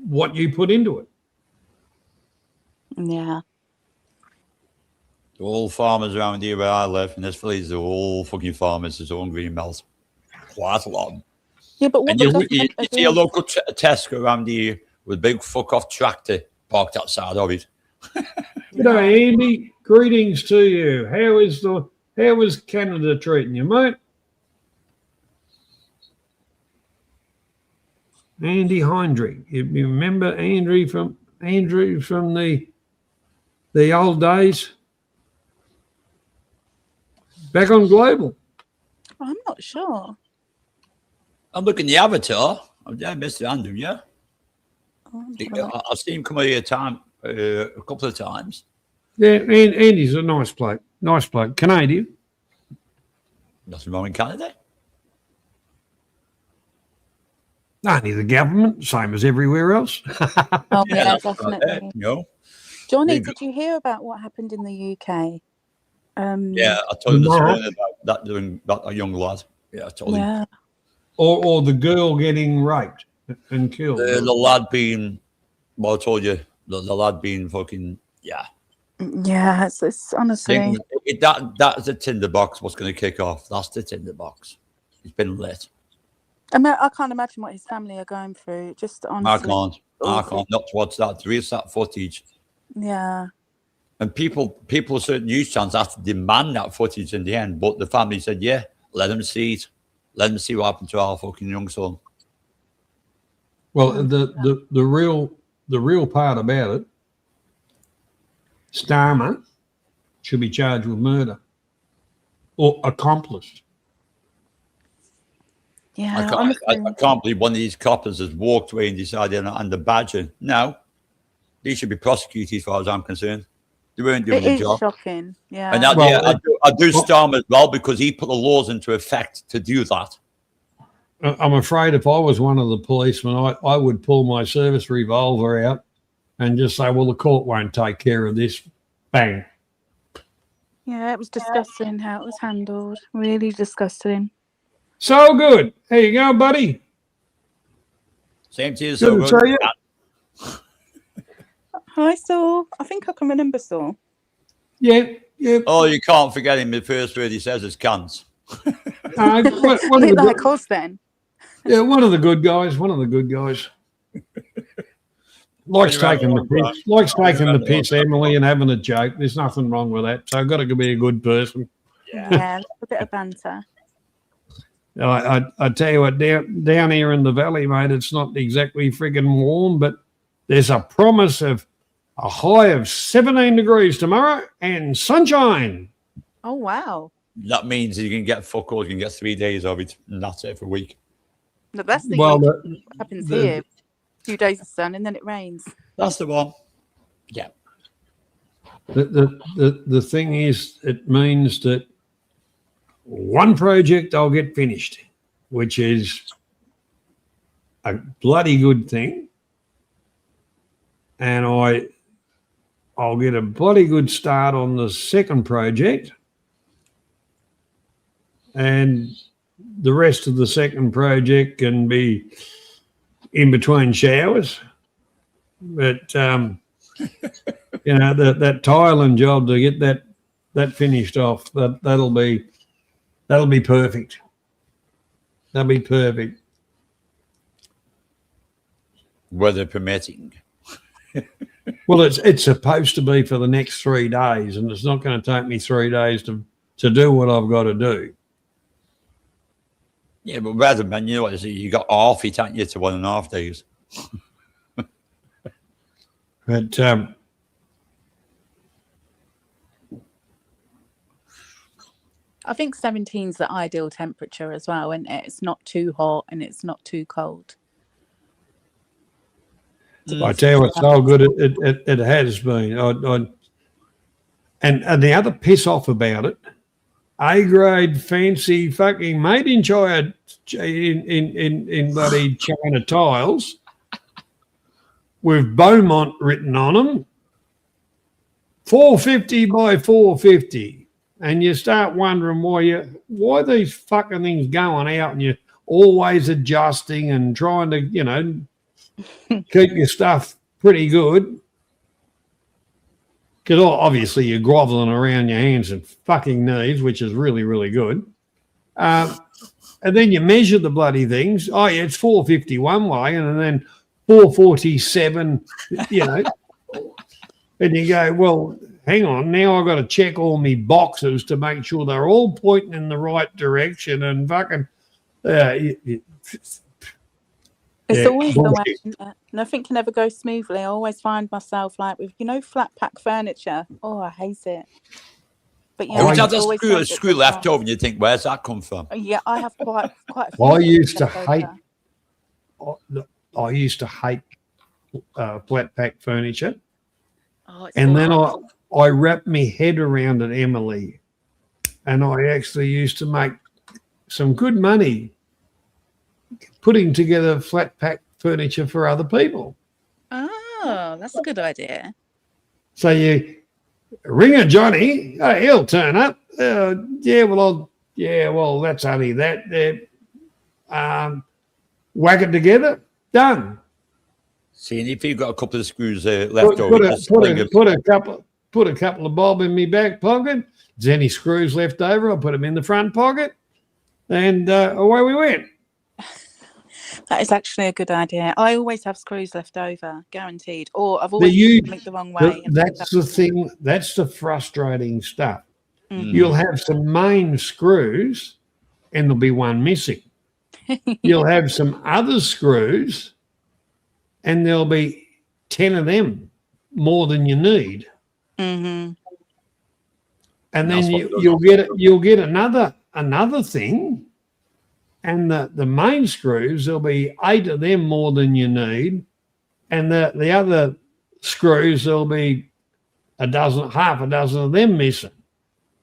what you put into it. Yeah. All farmers around here where I live in this village, they're all fucking farmers. There's all green bells. Quite a lot of them. Yeah, but what And the you government are see a doing- local Tesco around here with a big fuck off tractor parked outside of it. G'day, Andy. Greetings to you. How is Canada treating you, mate? Andy Hindry. You remember Andrew from the old days? Back on Global. I'm not sure. I'm looking at the avatar. Oh, yeah, Mr. Andrew, yeah. Oh, I'm not sure. I've seen him come here a couple of times. Yeah, Andy's a nice bloke. Nice bloke. Canadian. Nothing wrong in Canada. Only the government, same as everywhere else. Oh, yeah, that's right there, definitely. you know. Johnny, Big- did you hear about what happened in the UK? Yeah, I told him this No. morning about that young lad. Yeah, I told him. Yeah. or the girl getting raped and killed. The lad being, well, I told you, the lad being fucking, yeah. Yeah, it's honestly. That's the tinderbox. What's going to kick off? That's the tinderbox. It's been lit. I can't imagine what his family are going through. Just honestly. I can't not to watch that. There is that footage. Yeah. And people, certain news channels have to demand that footage in the end. But the family said, yeah, let them see it. Let them see what happened to our fucking young son. Well, the real part about it, Starmer should be charged with murder or accomplice. Yeah. I can't believe one of these coppers has walked away and decided on the badger. No, they should be prosecuted as far as I'm concerned. They weren't doing It the is job. shocking. Yeah. And Well, I do Starmer as well because he put the laws into effect to do that. I'm afraid if I was one of the policemen, I would pull my service revolver out and just say, well, the court won't take care of this. Bang. Yeah, it was disgusting how it was handled. Really disgusting. So good. There you go, buddy. Same to you, Good so to good. see you. Hi, Saul. I think I can remember Saul. Yeah. Oh, you can't forget him. The first word he says is cans. One A of bit the like us then. Yeah, one of the good guys. Likes taking the piss. Likes taking the piss, Emily, and having a joke. There's nothing wrong with that. So I've got to be a good person. Yeah, a bit of banter. I tell you what, down here in the valley, mate, it's not exactly friggin' warm, but there's a promise of a high of 17 degrees tomorrow and sunshine. Oh, wow. That means you can get fuck all. You can get 3 days of it, and that's it for a week. The best thing Well, what happens here. A few days of sun and then it rains. That's the one. Yeah. The thing is, it means that one project I'll get finished, which is a bloody good thing, and I'll get a bloody good start on the second project, and the rest of the second project can be in between showers. But you know, that tiling job, to get that finished off, that'll be perfect. That'll be perfect. weather permitting. Well, it's supposed to be for the next 3 days, and it's not going to take me 3 days to do what I've got to do. Yeah, but rather than, you know what, you got half it, haven't you, to 1.5 days. But I think 17's the ideal temperature as well, isn't it? It's not too hot and it's not too cold. I tell you what's so good it has been. And the other piss off about it, A-grade fancy fucking made in China in bloody China tiles with Beaumont written on them, 450 by 450, and you start wondering why these fucking things going out, and you're always adjusting and trying to keep your stuff pretty good. Because obviously you're groveling around your hands and fucking knees, which is really, really good. And then you measure the bloody things. Oh, yeah, it's 450 one way and then 447, and you go, well, hang on, now I've got to check all my boxes to make sure they're all pointing in the right direction and fucking... It's always the way, isn't it? Nothing can ever go smoothly. I always find myself like with, flat pack furniture. Oh, I hate it. But Always have a screw left over and you think, where's that come from? Yeah, I have quite a few. I used to hate flat pack furniture. And then I wrapped my head around it, Emily, and I actually used to make some good money putting together flat pack furniture for other people. Oh, that's a good idea. So you ring a Johnny, he'll turn up. Well, that's only that. Whack it together, done. See, and if you've got a couple of screws left over, put a couple of bob in my back pocket. If there's any screws left over, I'll put them in the front pocket, and away we went. That is actually a good idea. I always have screws left over, guaranteed. Or I've always used them the wrong way. That's the thing. That's the frustrating stuff. Mm-hmm. You'll have some main screws, and there'll be one missing. You'll have some other screws, and there'll be 10 of them more than you need. Mm-hmm. And then you'll get another thing. And the main screws, there'll be 8 of them more than you need. And the other screws, there'll be half a dozen of them missing.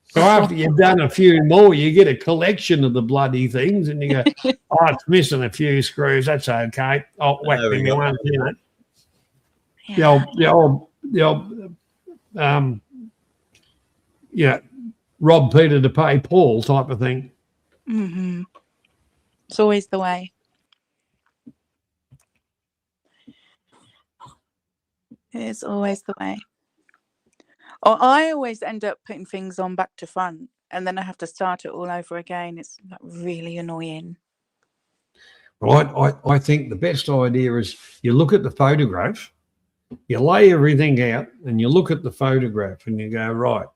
So after you've done a few more, you get a collection of the bloody things and you go, oh, it's missing a few screws. That's okay. I'll whack them once in it. The old rob Peter to pay Paul type of thing. Mm-hmm. It's always the way. It's always the way. Or I always end up putting things on back to front and then I have to start it all over again. It's really annoying. Well, I think the best idea is you look at the photograph, you lay everything out and you look at the photograph and you go, right,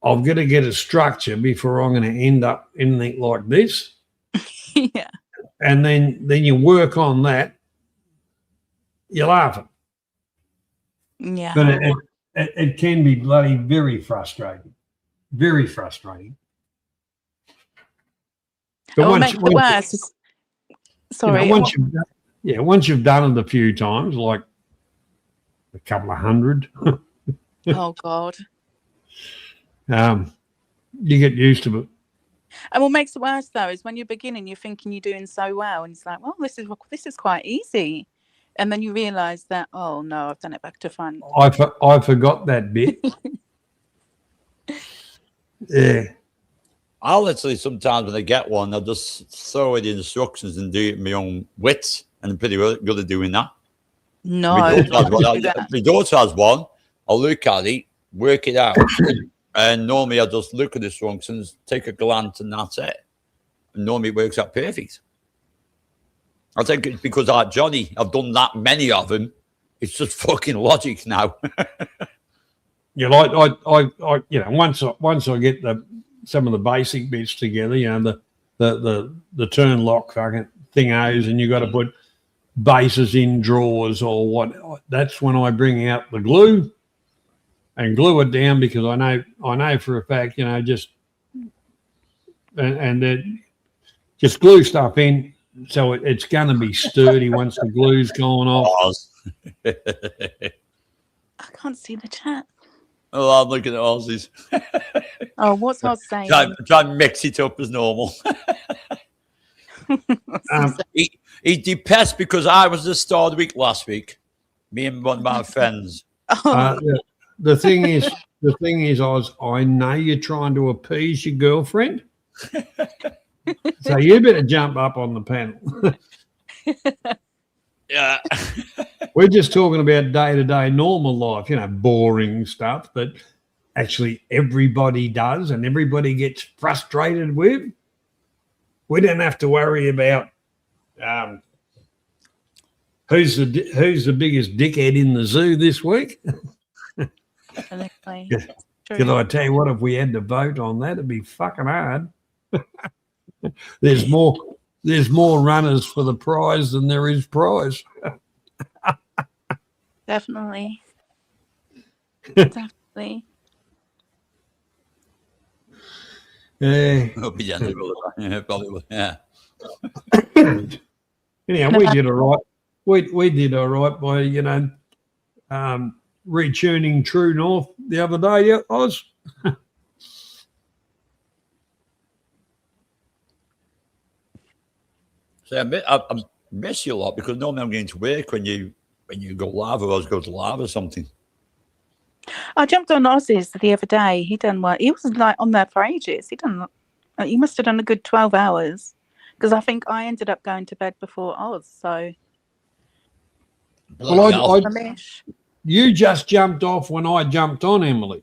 I've got to get a structure before I'm going to end up in anything like this. Yeah. And then you work on that. You're laughing. Yeah. But it can be bloody very frustrating. Very frustrating. But once you've done it a few times, like a couple of hundred. Oh God. You get used to it. And what makes it worse though is when you're beginning, you're thinking you're doing so well, and it's like, well, this is quite easy, and then you realise that, oh no, I've done it back to front. I forgot that bit. Yeah. I'll literally sometimes when I get one, I'll just throw away the instructions and do it in my own wits, and I'm pretty good at doing that. No, my daughter has one. I'll look at it, work it out. And normally I'll just look at the instructions, take a glance, and that's it. And normally it works out perfect. I think it's because Johnny, I've done that many of them. It's just fucking logic now. You know, I you know, once I get some of the basic bits together, you know, the turn lock fucking thingos, and you got to put bases in drawers or what. That's when I bring out the glue and glue it down, because I know for a fact, you know, just just glue stuff in, so it's going to be sturdy once the glue's gone off. I can't see the chat. Oh, I'm looking at Aussies. Oh, what's I saying? Try and mix it up as normal. He depressed because I was the star of the week last week. Me and one of my friends. The thing is, Oz, I know you're trying to appease your girlfriend, so you better jump up on the panel. Yeah. We're just talking about day-to-day normal life, you know, boring stuff that actually everybody does and everybody gets frustrated with. We don't have to worry about who's the biggest dickhead in the zoo this week. Definitely. Because I tell you what, if we had to vote on that, it'd be fucking hard. There's more runners for the prize than there is prize. Definitely. Definitely. Hope he ended yeah, probably. Yeah. Anyhow, we did all right. We did all right by, you know, retuning True North the other day. Yeah, Oz. So I miss you a lot, because normally I'm going to work when you go live, or I was go to live or something. I jumped on Oz's the other day. He done well. He was like on there for ages. He must have done a good 12 hours, because I think I ended up going to bed before Oz. So, Well, you just jumped off when I jumped on, Emily.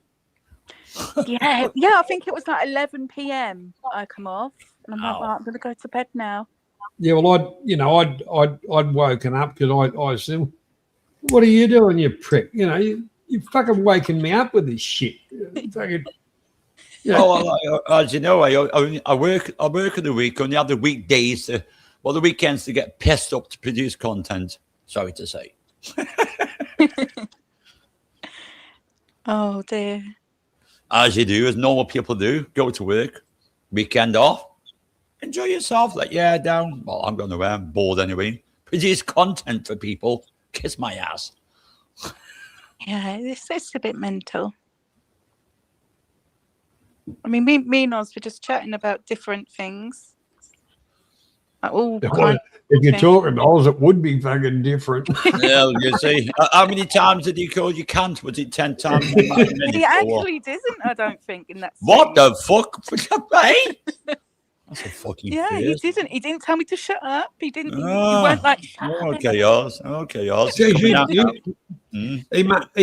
yeah. I think it was like 11 p.m. I come off, and I'm like, right, I'm going to go to bed now. Yeah, well, I'd woken up because I said, "What are you doing, you prick? You know, you fucking waking me up with this shit." Fucking, as you know, I work in the week. Only have the weekdays, the weekends to get pissed up to produce content. Sorry to say. Oh dear. As you do, as normal people do, go to work, weekend off. Enjoy yourself, let your hair down. Well, I'm going away. I'm bored anyway. Produce content for people. Kiss my ass. Yeah, it's a bit mental. I mean, me and Oz were just chatting about different things. If you're talking Oz, it would be fucking different. Yeah, you see. How many times did he call you cunt? Was it 10 times? He actually didn't, I don't think, in that scene. What the fuck? That's a fucking he didn't. He didn't tell me to shut up. He didn't. He Ah, weren't like, shut up. Okay, Oz. Okay, Oz. He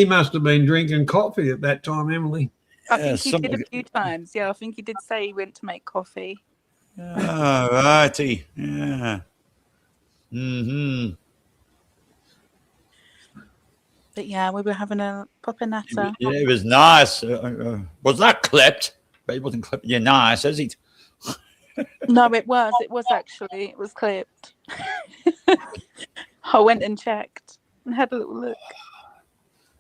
must have been drinking coffee at that time, Emily. I think he did a few times. Yeah, I think he did say he went to make coffee. Oh, righty. Yeah. Mm-hmm. But yeah, we were having a proper natter. Yeah, it was nice. Was that clipped? But it wasn't clipped. You're nice, is it? No, it was. It was actually. It was clipped. I went and checked and had a little look.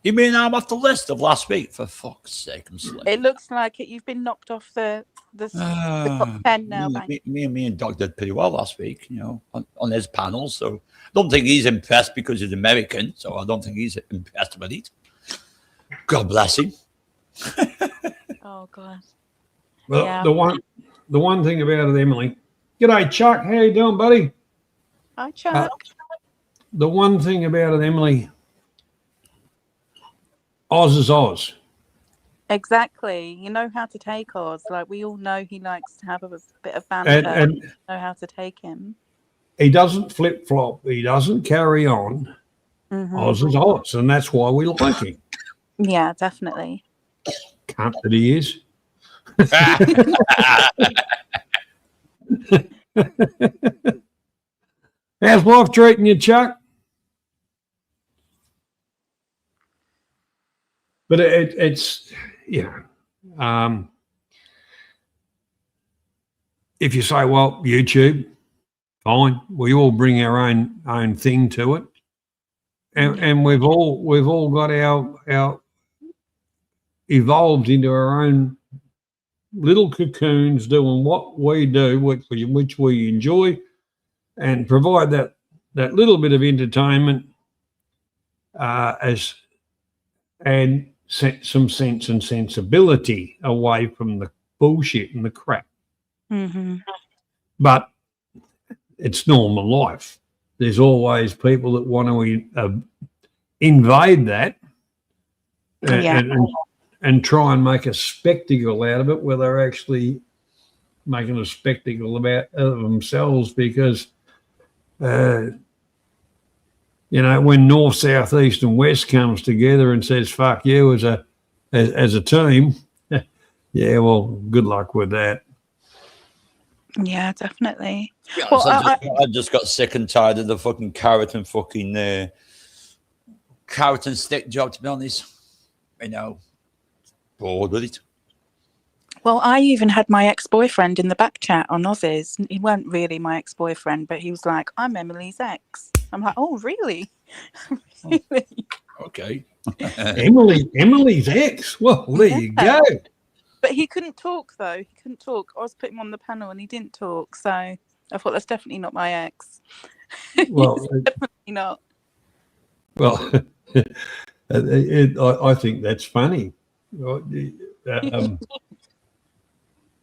You mean I'm off the list of last week? For fuck's sake, I'm sleeping. It looks like it. You've been knocked off the top 10 now. Me and Doug did pretty well last week, you know, on his panel. So I don't think he's impressed because he's American. So I don't think he's impressed with it. God bless him. Oh God. Well, Yeah. the one thing about it, Emily. G'day, Chuck. How you doing, buddy? Hi, Chuck. The one thing about it, Emily. Oz is Oz. Exactly. You know how to take Oz. Like, we all know he likes to have a bit of banter. And you know how to take him. He doesn't flip flop. He doesn't carry on. Mm-hmm. Oz is Oz, and that's why we like him. Yeah, definitely. Cunt that he is. How's life treating you, Chuck? But it's, if you say, well, YouTube, fine, we all bring our own thing to it, and we've all got our evolved into our own little cocoons doing what we do, which we enjoy, and provide that little bit of entertainment and set some sense and sensibility away from the bullshit and the crap. Mm-hmm. But it's normal life. There's always people that want to invade that and try and make a spectacle out of it, where they're actually making a spectacle of themselves because, when north, south, east, and west comes together and says "fuck you" as a team, yeah, well, good luck with that. Yeah, definitely. Yeah, Well, so I just got sick and tired of the fucking carrot and fucking carrot and stick job. To be honest, bored with it. Well, I even had my ex-boyfriend in the back chat on Oz's. He weren't really my ex-boyfriend, but he was like, "I'm Emily's ex." I'm like, "Oh, really?" Really? Okay. Emily's ex. Well, there you go. But he couldn't talk, though. He couldn't talk. I was putting him on the panel and he didn't talk. So I thought, that's definitely not my ex. Well, definitely not. Well, I think that's funny.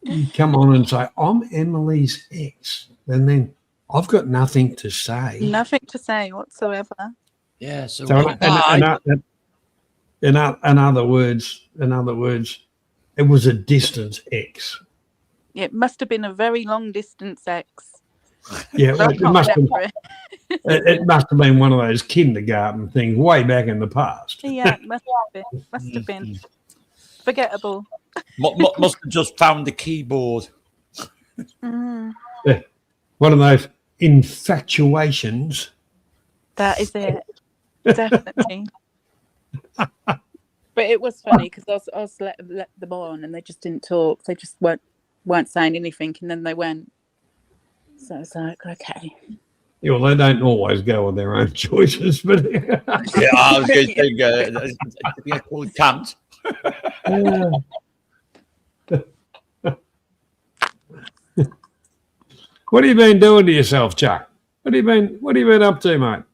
You come on and say, "I'm Emily's ex," and then I've got nothing to say. Nothing to say whatsoever. Yeah. So in other words, it was a distant ex. It must have been a very long distance ex. Yeah, it must have been one of those kindergarten things way back in the past. Yeah, it must have been. Forgettable. Must have just found the keyboard. Mm. One of those infatuations. That is it. Definitely. But it was funny because I was let them on and they just didn't talk. They just weren't saying anything, and then they went. So it's like, okay. Yeah, well, they don't always go on their own choices, but Yeah, I was going to say, call it camped. What have you been doing to yourself, Chuck? What have you been up to, mate?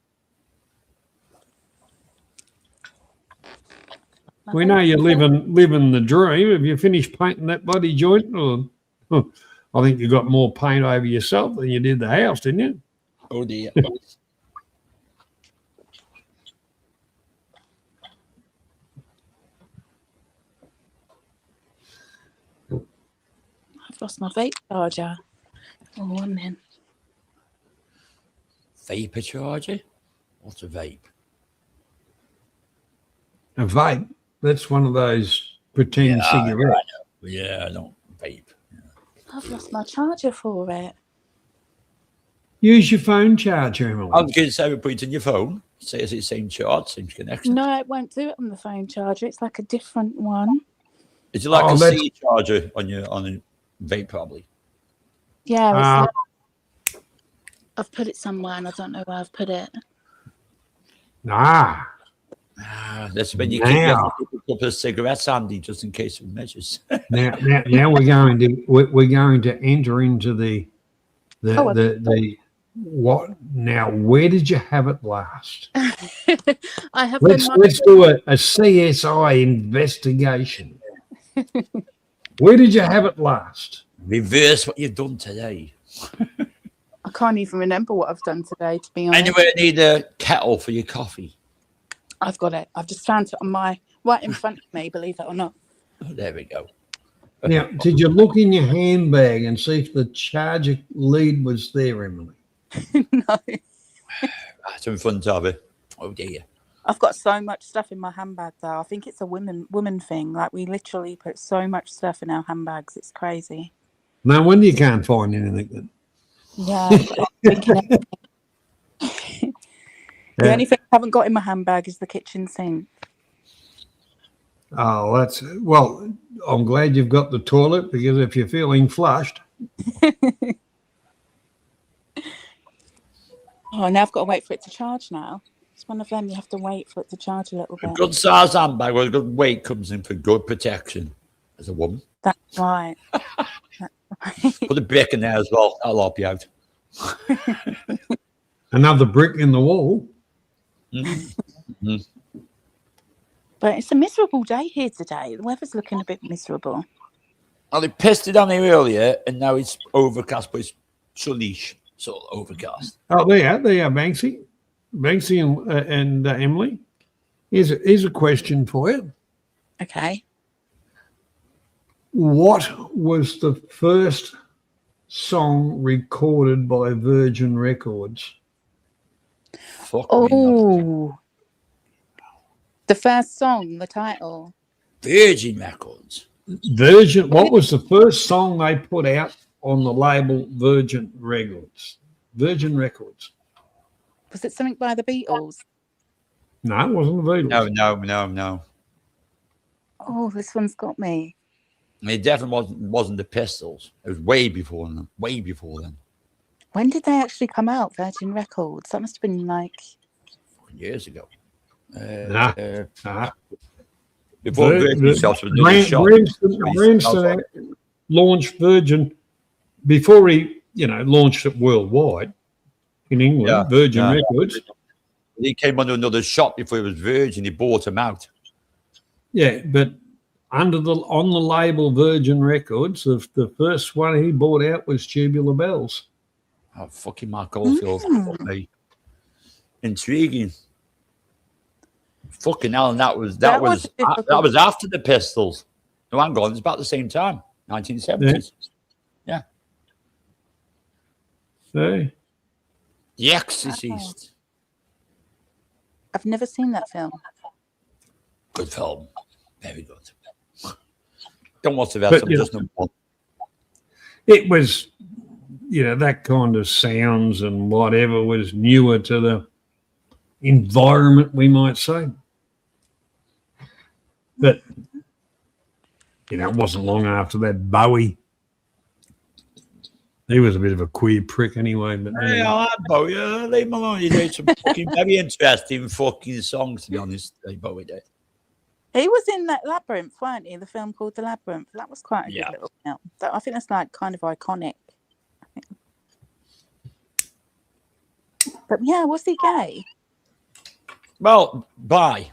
We know you're living the dream. Have you finished painting that bloody joint? Or, I think you got more paint over yourself than you did the house, didn't you? Oh dear. I've lost my vape charger. Oh, 1 minute. Vapor charger? What's a vape? A vape. That's one of those pretend cigarettes. I don't vape. I've lost my charger for it. Use your phone charger, Emily. I was going to say, put it in your phone. Say it's the same charge, same connection. No, it won't do it on the phone charger. It's like a different one. Is it like a C charger on a vape, probably? Yeah, I've put it somewhere and I don't know where I've put it. That's when you keep a couple of cigarettes handy just in case of measures. now we're going to enter into the what now? Where did you have it last? I have. Let's do a CSI investigation. Where did you have it last? Reverse what you've done today. I can't even remember what I've done today, to be honest. Anyway, I need a kettle for your coffee. I've got it. I've just found it on right in front of me, believe it or not. Oh, there we go. Now, did you look in your handbag and see if the charger lead was there, Emily? No. Right in front of it. Oh dear. I've got so much stuff in my handbag, though. I think it's a woman thing. Like, we literally put so much stuff in our handbags. It's crazy. No wonder you can't find anything. Then. Yeah. The only thing I haven't got in my handbag is the kitchen sink. Oh, that's well. I'm glad you've got the toilet because if you're feeling flushed, Oh, now I've got to wait for it to charge now. It's one of them, you have to wait for it to charge a little A bit. good size handbag with a good weight comes in for good protection as a woman. That's right. Put a brick in there as well. That'll help you out. another brick in the wall. But it's a miserable day here today. The weather's looking a bit miserable. Well, they pissed it down here earlier, and now it's overcast, but it's sunnish, sort of overcast. Oh, there are, Banksy, and Emily. Here's a question for you. Okay. What was the first song recorded by Virgin Records? Fuck me, Oh. The first song, the title. Virgin Records. Virgin. What was the first song they put out on the label Virgin Records? Virgin Records. Was it something by the Beatles? No, it wasn't the Beatles. No. Oh, this one's got me. It definitely wasn't the Pistols. It was way before then. Way before then. When did they actually come out, Virgin Records? That must have been like... Years ago. Nah. Before Virgin shops were doing shop. Branson launched Virgin before he, launched it worldwide in England. Virgin Records. He came under another shop before it was Virgin. He bought him out. Yeah, but on the label Virgin Records, the first one he bought out was Tubular Bells. Oh, fucking Mark Oldfield. Fuck me. Intriguing. Fucking hell, and that was after the Pistols. No, hang on, it's about the same time, 1970s. Yeah. So, The Exorcist. I've never seen that film. Good film. Very good. Don't watch the rest of it, just number one. It was, that kind of sounds and whatever was newer to the environment, we might say. But, it wasn't long after that Bowie. He was a bit of a queer prick anyway. But I like Bowie. Leave him alone. He did some fucking very interesting fucking songs, to be honest. Bowie did. He was in that Labyrinth, weren't he? The film called The Labyrinth. That was quite a good little film. I think that's like kind of iconic. But yeah, was he gay? Well, bi.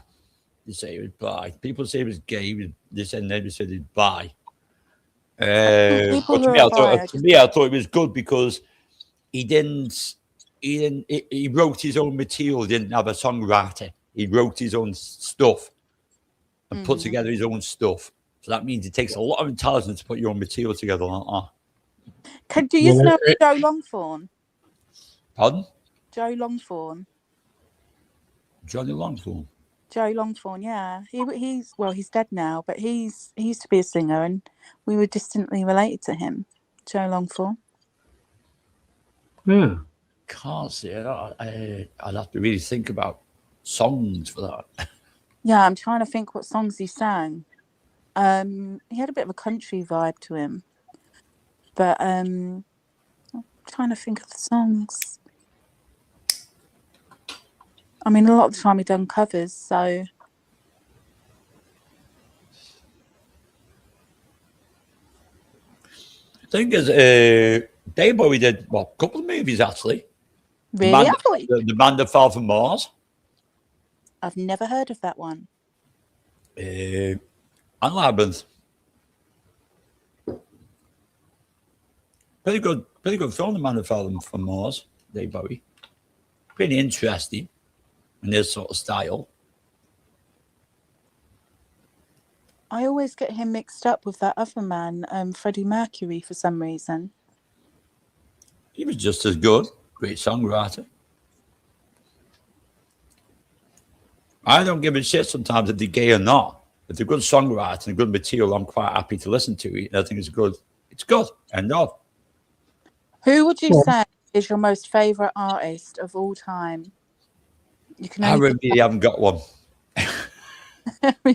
They say he was bi. People say he was gay. They said he was bi. But to me, I thought it was good because he wrote his own material. He didn't have a songwriter. He wrote his own stuff and put together his own stuff. So that means it takes a lot of intelligence to put your own material together like that. Do you know Joe Longthorne? Pardon? Joe Longthorne. Johnny Longthorne. Joe Longthorne, yeah. He's dead now, but he used to be a singer, and we were distantly related to him. Joe Longthorne. Yeah. Can't see it. I'd have to really think about songs for that. Yeah, I'm trying to think what songs he sang. He had a bit of a country vibe to him, but I'm trying to think of the songs. I mean, a lot of the time he done covers, so. I think as Dave Bowie did a couple of movies actually. Really? The Man That Fell from Mars. I've never heard of that one. And Labyrinth. Pretty good film, The Man That Fell from Mars. Dave Bowie. Pretty interesting in this sort of style. I always get him mixed up with that other man, Freddie Mercury, for some reason. He was just as good. Great songwriter. I don't give a shit sometimes if they're gay or not. If they're good songwriter and good material, I'm quite happy to listen to it. I think it's good. It's good. End of. Who would you say is your most favourite artist of all time? You can I only really haven't got one.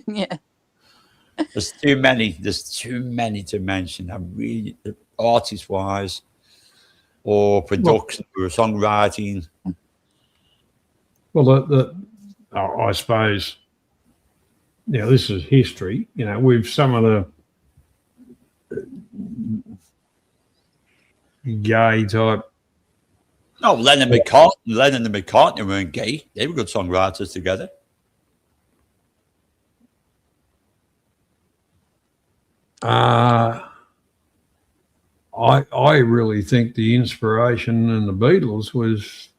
yeah. There's too many. There's too many to mention. I really, artist-wise, or production, or songwriting. Well, I suppose, this is history. With some of the gay type. No, Lennon and McCartney weren't gay. They were good songwriters together. I really think the inspiration in the Beatles was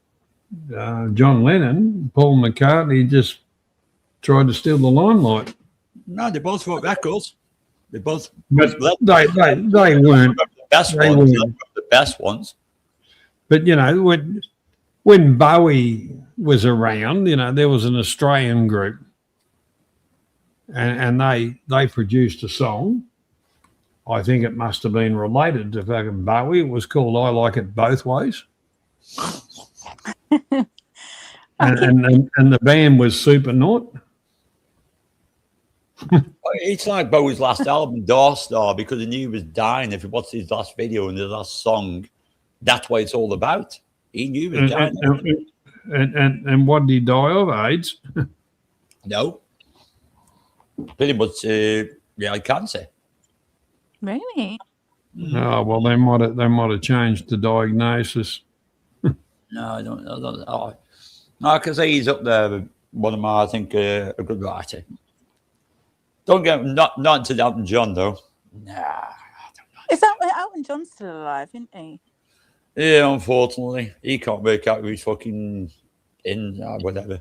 John Lennon. Paul McCartney just tried to steal the limelight. No, they both wrote records. They both, But they weren't. the best They ones. weren't. The best ones. But when Bowie was around, there was an Australian group, and they produced a song. I think it must have been related to fucking Bowie. It was called "I Like It Both Ways," and the band was Supernaut. It's like Bowie's last album, Dark Star, because he knew he was dying. If you watch his last video and his last song, that's what it's all about. He knew he was dying. And what did he die of? AIDS? No. Pretty much cancer. Really? Oh well, they might have changed the diagnosis. No, I don't know. No, I can say he's up there with one of my, I think, a good writer. Don't get not into Elton John though. Nah. Is that Elton John's still alive, isn't he? Yeah, unfortunately, he can't work out who he's fucking in whatever.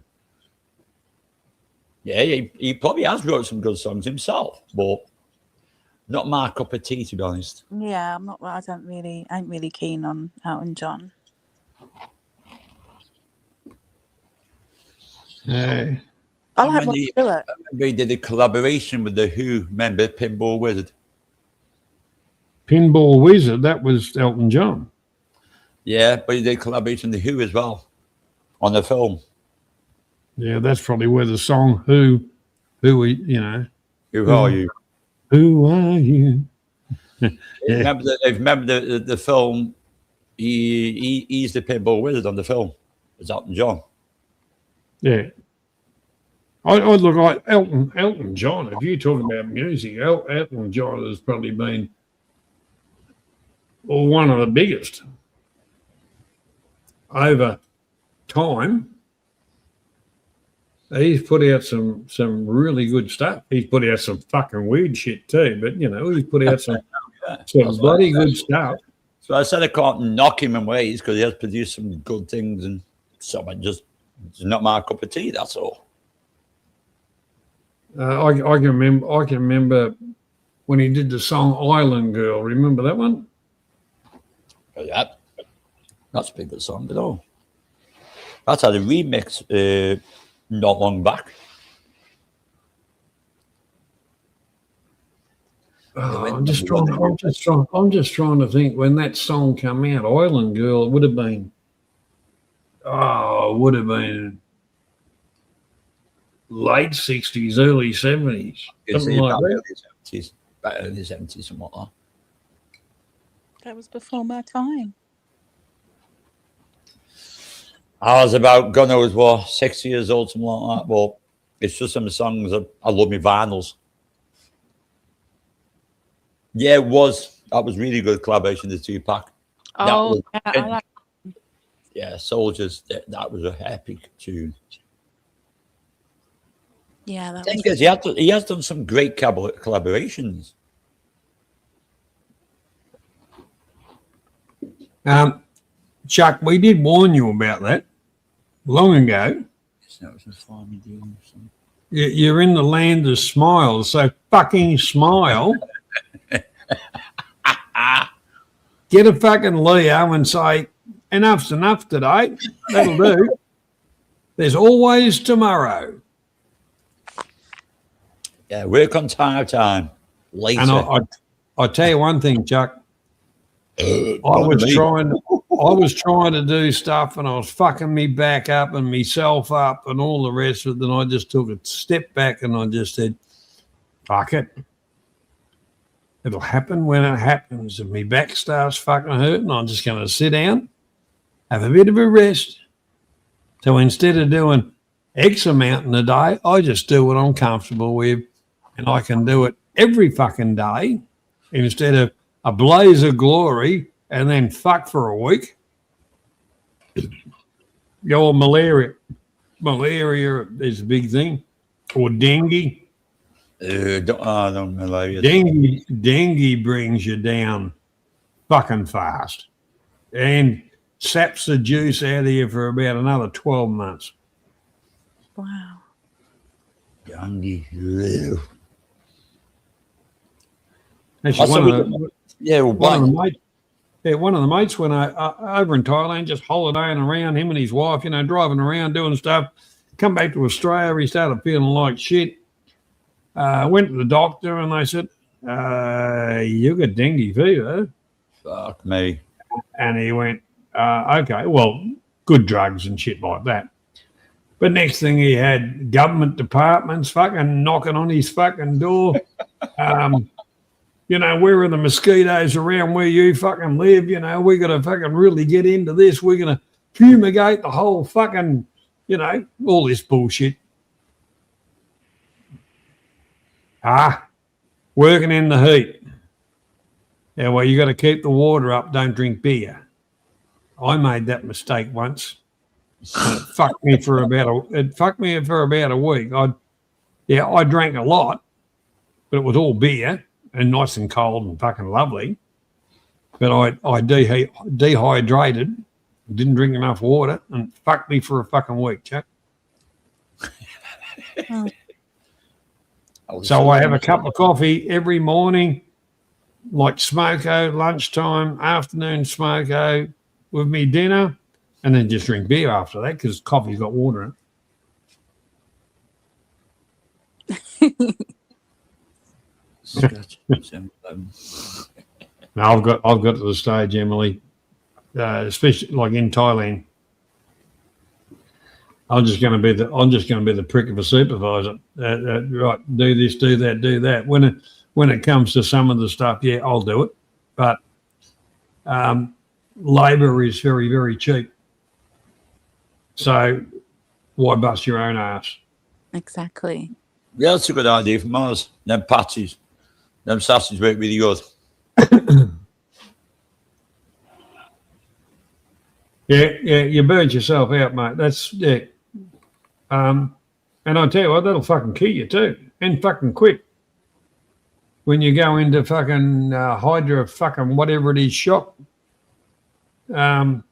Yeah, he probably has wrote some good songs himself, but not my cup of tea, to be honest. Yeah, I'm not. I ain't really keen on Elton John. Yeah. I like Rod Stewart. They did a collaboration with the Who. Remember Pinball Wizard? Pinball Wizard. That was Elton John. Yeah, but he did collaboration with the Who as well on the film. Yeah, that's probably where the song "Who Who are you? Who are you?" Yeah. Remember the film? He's the Pinball Wizard on the film. It's Elton John. Yeah. I look like Elton John. If you talk about music, Elton John has probably been one of the biggest over time. He's put out some really good stuff. He's put out some fucking weird shit too, but he's put out some bloody good stuff. So I said I can't knock him in ways because he has produced some good things, and some are just not my cup of tea. That's all. I can remember when he did the song "Island Girl." Remember that one? Yeah, that's a good song at all. That's had a remix not long back. I'm just trying to think when that song came out. "Island Girl" would have been late 60s, early 70s. Something like that. Early 70s, something like that. That was before my time. I was about, God knows what, 6 years old, something like that. But it's just some songs. I love my vinyls. Yeah, it was. That was really good collaboration, the Tupac. Oh, yeah, I like. Yeah, Soldiers. That was an epic tune. Yeah, that Thing was. is, he has done some great collaborations. Chuck, we did warn you about that long ago. You're in the land of smiles, so fucking smile. Get a fucking Leo and say, enough's enough today. That'll do. There's always tomorrow. Yeah, work on time. Later. And I tell you one thing, Chuck. I was was trying to do stuff and I was fucking me back up and myself up and all the rest of it. Then I just took a step back and I just said, fuck it. It'll happen when it happens. If my back starts fucking hurting, I'm just going to sit down, have a bit of a rest. So instead of doing X amount in a day, I just do what I'm comfortable with, and I can do it every fucking day instead of a blaze of glory and then fuck for a week. Your malaria is a big thing, or dengue. Don't malaria. Dengue brings you down fucking fast and saps the juice out of you for about another 12 months. Wow. Dengue. Actually, one of the mates went over in Thailand, just holidaying around, him and his wife, driving around doing stuff. Come back to Australia, he started feeling like shit. Went to the doctor and they said, you got dengue fever. Fuck me. And he went, okay, well, good drugs and shit like that. But next thing he had government departments fucking knocking on his fucking door. Where are the mosquitoes around where you fucking live? We got to fucking really get into this. We're going to fumigate the whole fucking, all this bullshit. Working in the heat. Yeah, well, you got to keep the water up. Don't drink beer. I made that mistake once. And it fucked me for about a week. I drank a lot, but it was all beer and nice and cold and fucking lovely. But I dehydrated, didn't drink enough water, and it fucked me for a fucking week, Chuck. So I have a cup of coffee every morning, like smoko, lunchtime, afternoon smoko, with me dinner, and then just drink beer after that because coffee's got water in it. Now I've got to the stage, Emily, especially like in Thailand. I'm just going to be the prick of a supervisor. Right, do this, do that, do that. When it comes to some of the stuff, yeah, I'll do it. But labour is very, very cheap. So why bust your own ass? Exactly. Yeah, that's a good idea from us. Them patties, them sausages work really good. Yeah, you burnt yourself out, mate. That's yeah. And I tell you what, that'll fucking kill you too, and fucking quick. When you go into fucking Hydra fucking whatever it is shop, your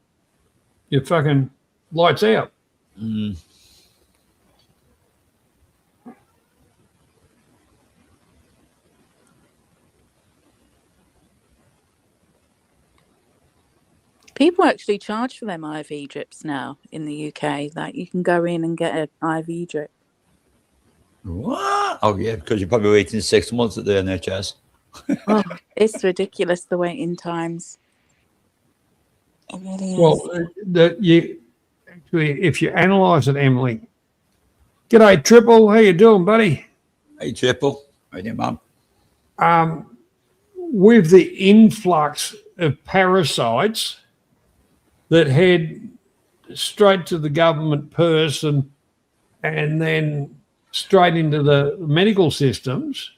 fucking lights out. Mm. People actually charge for them IV drips now in the UK. Like you can go in and get an IV drip. What? Oh yeah, because you're probably waiting 6 months at the NHS. Oh, it's ridiculous, the waiting times. It really is. Well, if you analyse it, Emily. G'day, Triple. How you doing, buddy? Hey, Triple. How you, Mum? With the influx of parasites that head straight to the government purse and then straight into the medical systems,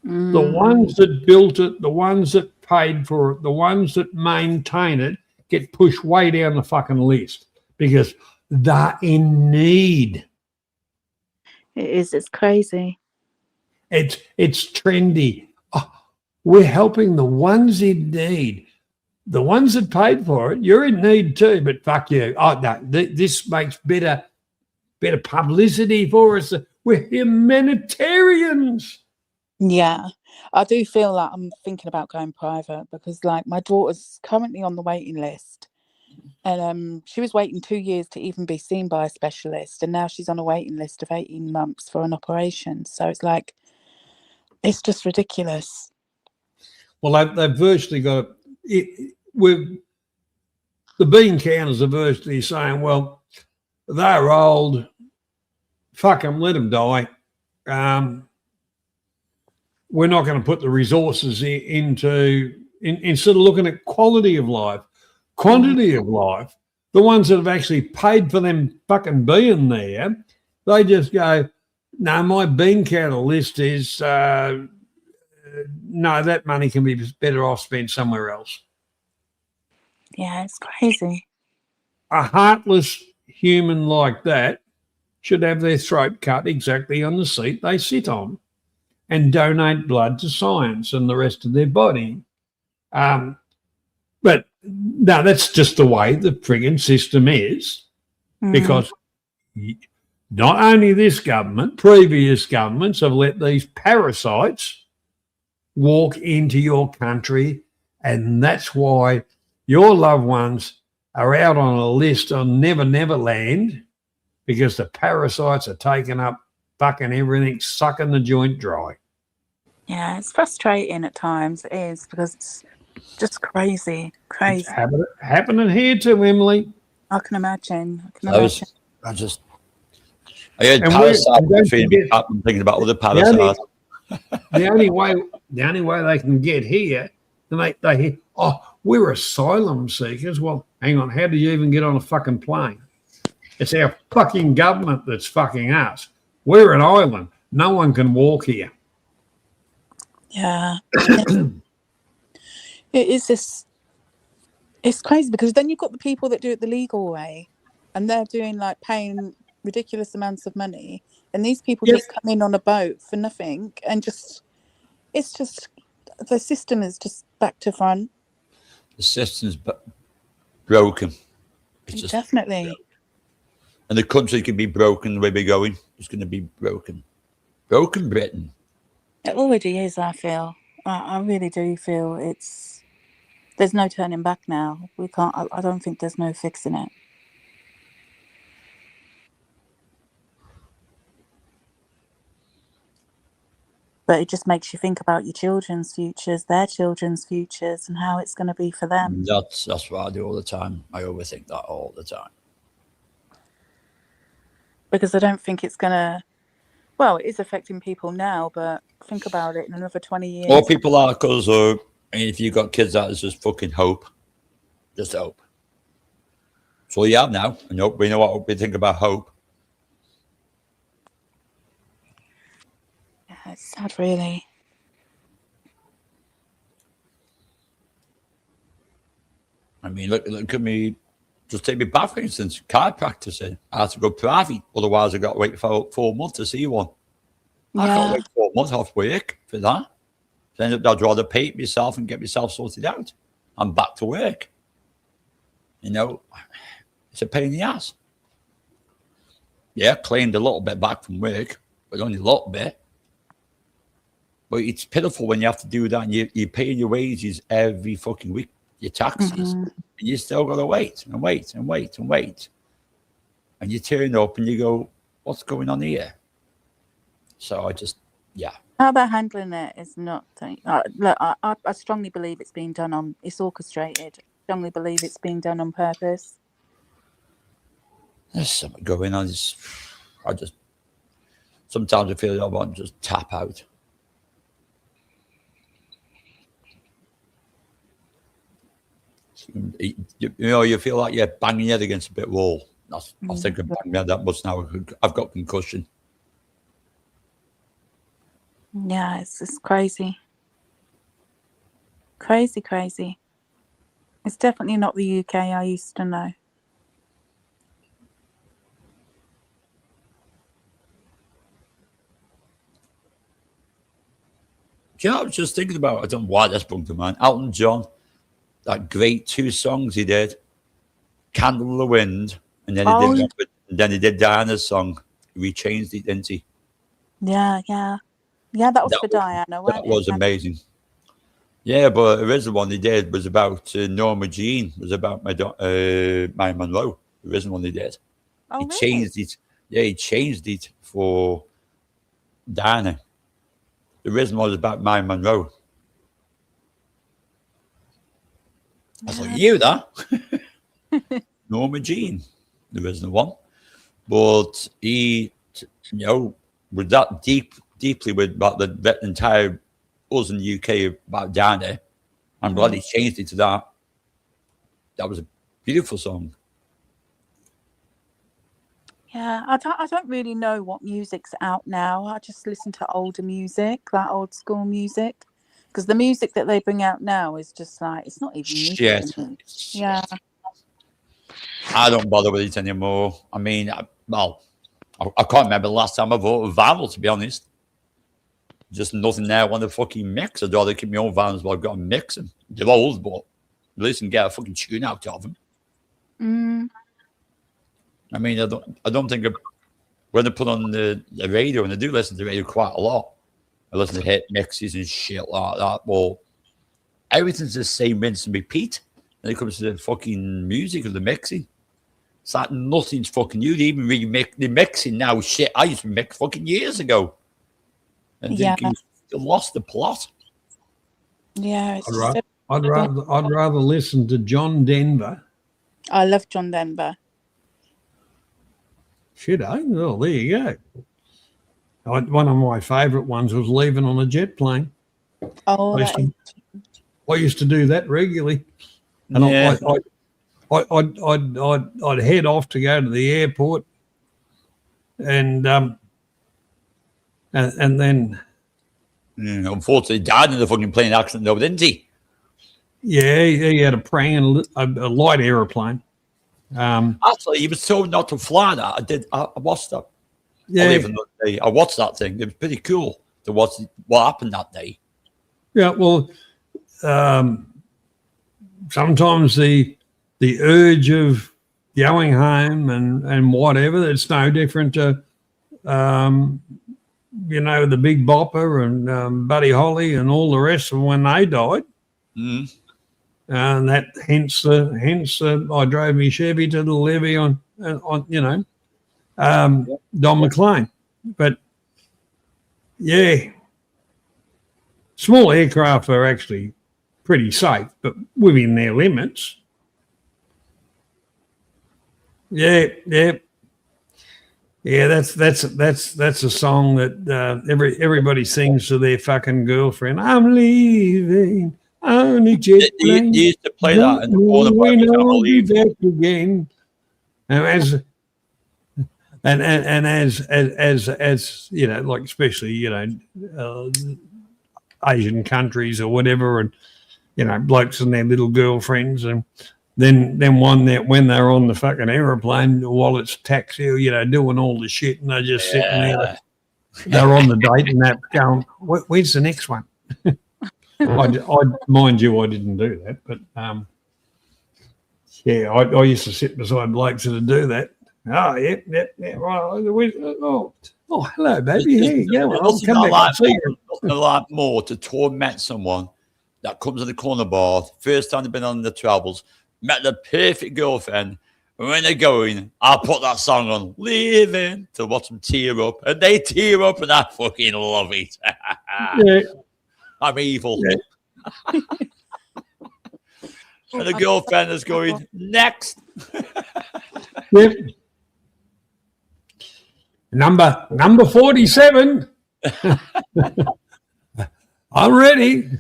the ones that built it, the ones that paid for it, the ones that maintain it get pushed way down the fucking list because they're in need. It is. It's crazy. It's trendy. Oh, we're helping the ones in need. The ones that paid for it, you're in need too, but fuck you. Oh, no, this makes better publicity for us. We're humanitarians. Yeah, I do feel like I'm thinking about going private because, like, my daughter's currently on the waiting list, and she was waiting 2 years to even be seen by a specialist, and now she's on a waiting list of 18 months for an operation. So it's like, it's just ridiculous. Well, they've virtually got it. the bean counters are virtually saying, well, they're old, fuck them, let them die. We're not going to put the resources into, instead of looking at quality of life, quantity of life, the ones that have actually paid for them fucking being there, they just go, no, my bean counter list is, no, that money can be better off spent somewhere else. Yeah, it's crazy. A heartless human like that should have their throat cut exactly on the seat they sit on and donate blood to science and the rest of their body. But no, that's just the way the frigging system is, because not only this government, previous governments have let these parasites walk into your country, and that's why your loved ones are out on a list on Never Never Land, because the parasites are taking up fucking everything, sucking the joint dry. Yeah, it's frustrating at times. It is, because it's just crazy. It's happening here too, Emily. I can imagine. I heard And parasites feeding me up and thinking about other parasites. The only way they can get here, and they hear, oh, we're asylum seekers. Well, hang on, how do you even get on a fucking plane? It's our fucking government that's fucking us. We're an island. No one can walk here. Yeah. It's crazy, because then you've got the people that do it the legal way, and they're doing like paying ridiculous amounts of money, and these people just come in on a boat for nothing, and it's just the system is just back to front. The system's broken. It's just Definitely. And the country can be broken the way we're going. It's going to be broken. Broken Britain. It already is, I feel. I really do feel there's no turning back now. We can't, I don't think there's no fixing it. But it just makes you think about your children's futures, their children's futures, and how it's going to be for them. That's what I do all the time. I overthink that all the time. Because I don't think it's going to, well, it is affecting people now, but think about it in another 20 years. More people are, because if you've got kids, that is just fucking hope. Just hope. That's all you have now. And hope, we know what we think about hope. Yeah, it's sad, really. I mean, look at me. Just take me back, for instance, car practicing. I had to go private. Otherwise, I got to wait for 4 months to see one. I can't wait 4 months off work for that. Then I'd rather pay it myself and get myself sorted out. I'm back to work. You know, it's a pain in the ass. Yeah, claimed a little bit back from work, but only a little bit. But it's pitiful when you have to do that, and you're paying your wages every fucking week, your taxes, and you still got to wait and wait and wait and wait. And you turn up and you go, what's going on here? So I just, yeah. How they're handling it is not. Look, I strongly believe it's being done on. It's orchestrated. I strongly believe it's being done on purpose. There's something going on. Sometimes I feel like I want to just tap out. You know, you feel like you're banging your head against a bit wall. I think I'm banging my head that much now. I've got concussion. Yeah, it's crazy. Crazy. It's definitely not the UK I used to know. Do you know, I was just thinking about, I don't know why this sprung to mind. Elton John, that great 2 songs he did, Candle in the Wind, and then he did Diana's song. He changed it, didn't he? Yeah, that was for Diana, wasn't it? That was amazing. Yeah, but the original one he did was about Norma Jean, was about Marilyn Monroe. The original one he did. Oh, he really? changed it. Yeah, he changed it for Diana. The original one was about Marilyn Monroe. I was like, you that? Norma Jean, the original one. But he, with that deeply with about the entire us in the UK about down there, I'm glad he changed it to that. That was a beautiful song. Yeah, I don't really know what music's out now. I just listen to older music, like old school music, because the music that they bring out now is just like it's not even music Shit. anymore. Yeah, I don't bother with it anymore. I mean, I can't remember the last time I bought a vinyl, to be honest. Just nothing there on the fucking mix. I'd rather keep my own vinyls while I've got a mix. And they're old, but at least I can get a fucking tune out of them. I mean, I don't think when they put on the radio, and I do listen to the radio quite a lot, I listen to hit mixes and shit like that. Well, everything's the same rinse and repeat when it comes to the fucking music of the mixing. It's like nothing's fucking new. They even remix the mixing now. Shit, I used to mix fucking years ago. And yeah, you lost the plot. yeah. It's I'd rather listen to John Denver. I love John Denver. Shit, eh? Well, there you go. One of my favourite ones was Leaving on a Jet Plane. Oh, I used to do that regularly, and Yeah. I'd head off to go to the airport, and then Unfortunately, died in the fucking plane accident, though, didn't he? yeah, he had a praying a light aeroplane. Actually, he was told not to fly that. I watched that. Yeah, I watched that thing. It was pretty cool to watch what happened that day. yeah. Well, sometimes the urge of going home and whatever, it's no different to the Big Bopper and Buddy Holly and all the rest of when they died. Mm. And that hence I drove me Chevy to the levee on Don McLean. But yeah, small aircraft are actually pretty safe, but within their limits. Yeah. That's a song that everybody sings to their fucking girlfriend. I'm leaving. Only jet plane. You used to play that in the corner bar every time I I'll be leave. back again. And as like especially Asian countries or whatever, and blokes and their little girlfriends, and then one that when they're on the fucking aeroplane while it's taxi, doing all the shit, and they're just sitting there. They're on the date and that going, where's the next one? I mind you, I didn't do that, but I used to sit beside blokes that would do that. Oh, yep, right. Oh, hello, baby. Here you go. I'll come back and see you. Nothing like more to torment someone that comes to the corner bar, first time they've been on the travels, met the perfect girlfriend, and when they're going, I'll put that song on, Leaving, to watch them tear up, and they tear up, and I fucking love it. Yeah. I'm evil. Yeah. And the girlfriend is going, next. Yep. Number 47. I'm ready.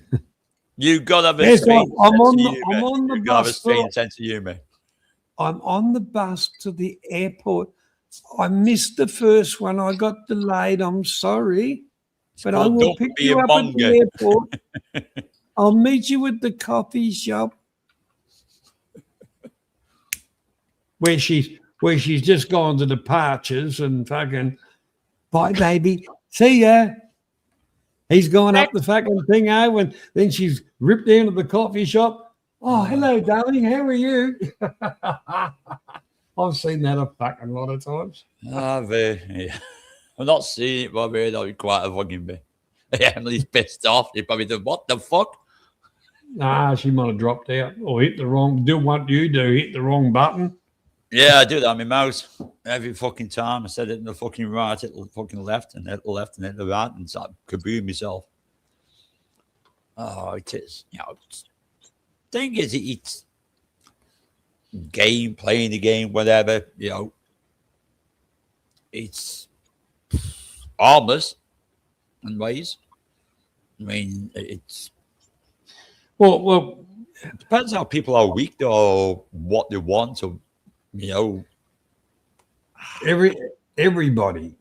You got to have a Yes, strange I'm sense on of the- humor. I'm on the You got to have a bus strange stop. sense of humor. I'm on the bus to the airport. I missed the first one. I got delayed. I'm sorry. But I called will Don't pick Be you a up at Monger. the airport. I'll meet you at the coffee shop where she's just gone to departures and fucking bye, baby. See ya. He's gone up the fucking thing over, and then she's ripped down to the coffee shop. Oh, hello, darling. How are you? I've seen that a fucking lot of times. Yeah. I'm not seeing it, but I've heard that would quite a fucking bit. Emily's pissed off. She probably did, what the fuck? Nah, she might have dropped out or hit the wrong. Do what you do, hit the wrong button. Yeah, I do that on my mouse every fucking time. I said it in the fucking right, hit the fucking left, and hit the left, and hit the right, and so I kaboom myself. Oh, it is. Thing is, it's game, playing the game, whatever, you know, it's harmless in ways. I mean, it's Well, depends how people are weak or what they want, or you know. everybody,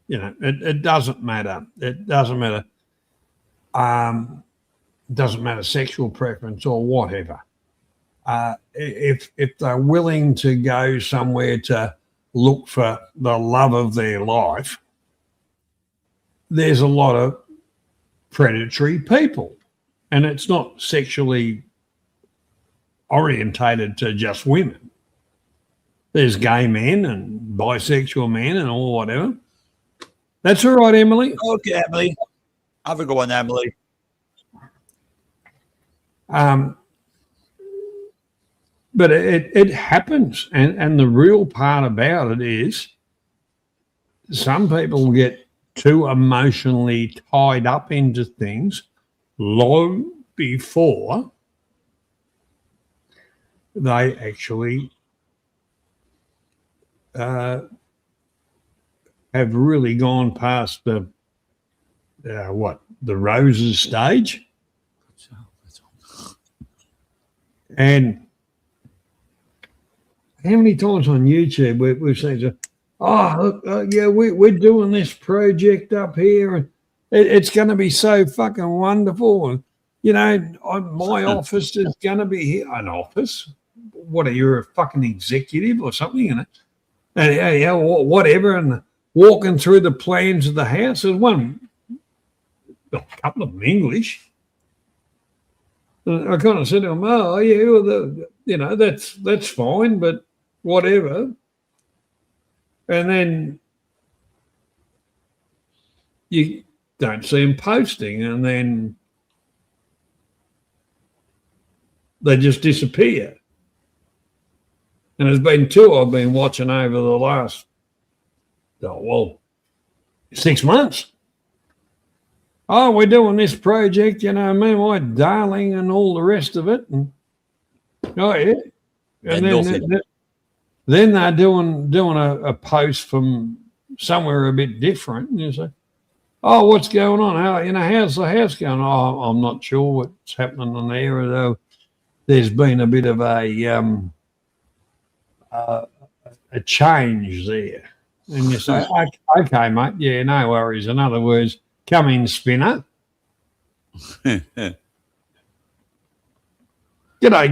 you know, it doesn't matter. It doesn't matter. Doesn't matter sexual preference or whatever. If they're willing to go somewhere to look for the love of their life, there's a lot of predatory people, and it's not sexually orientated to just women. There's gay men and bisexual men and all whatever. That's all right, Emily. Okay, Emily. Have a go on, Emily. But it happens, and the real part about it is some people get too emotionally tied up into things long before they actually have really gone past the roses stage. And how many times on YouTube we've seen, yeah, we're doing this project up here, and it's going to be so fucking wonderful. And, you know, my office is going to be here. An office? What, are you a fucking executive or something? You know? And, yeah, whatever. And walking through the plans of the house, there's a couple of them English. I kind of said to him, "Oh, yeah, well, that's fine, but whatever." And then you don't see them posting, and then they just disappear. And there's been two I've been watching over the last, 6 months. Oh, we're doing this project, you know, me, my darling, and all the rest of it. And, oh, yeah. And then they're doing a post from somewhere a bit different. And you say, oh, what's going on? How's the house going? Oh, I'm not sure what's happening in there, although there's been a bit of a change there. And you say, okay, mate, yeah, no worries. In other words, come in, spinner. G'day,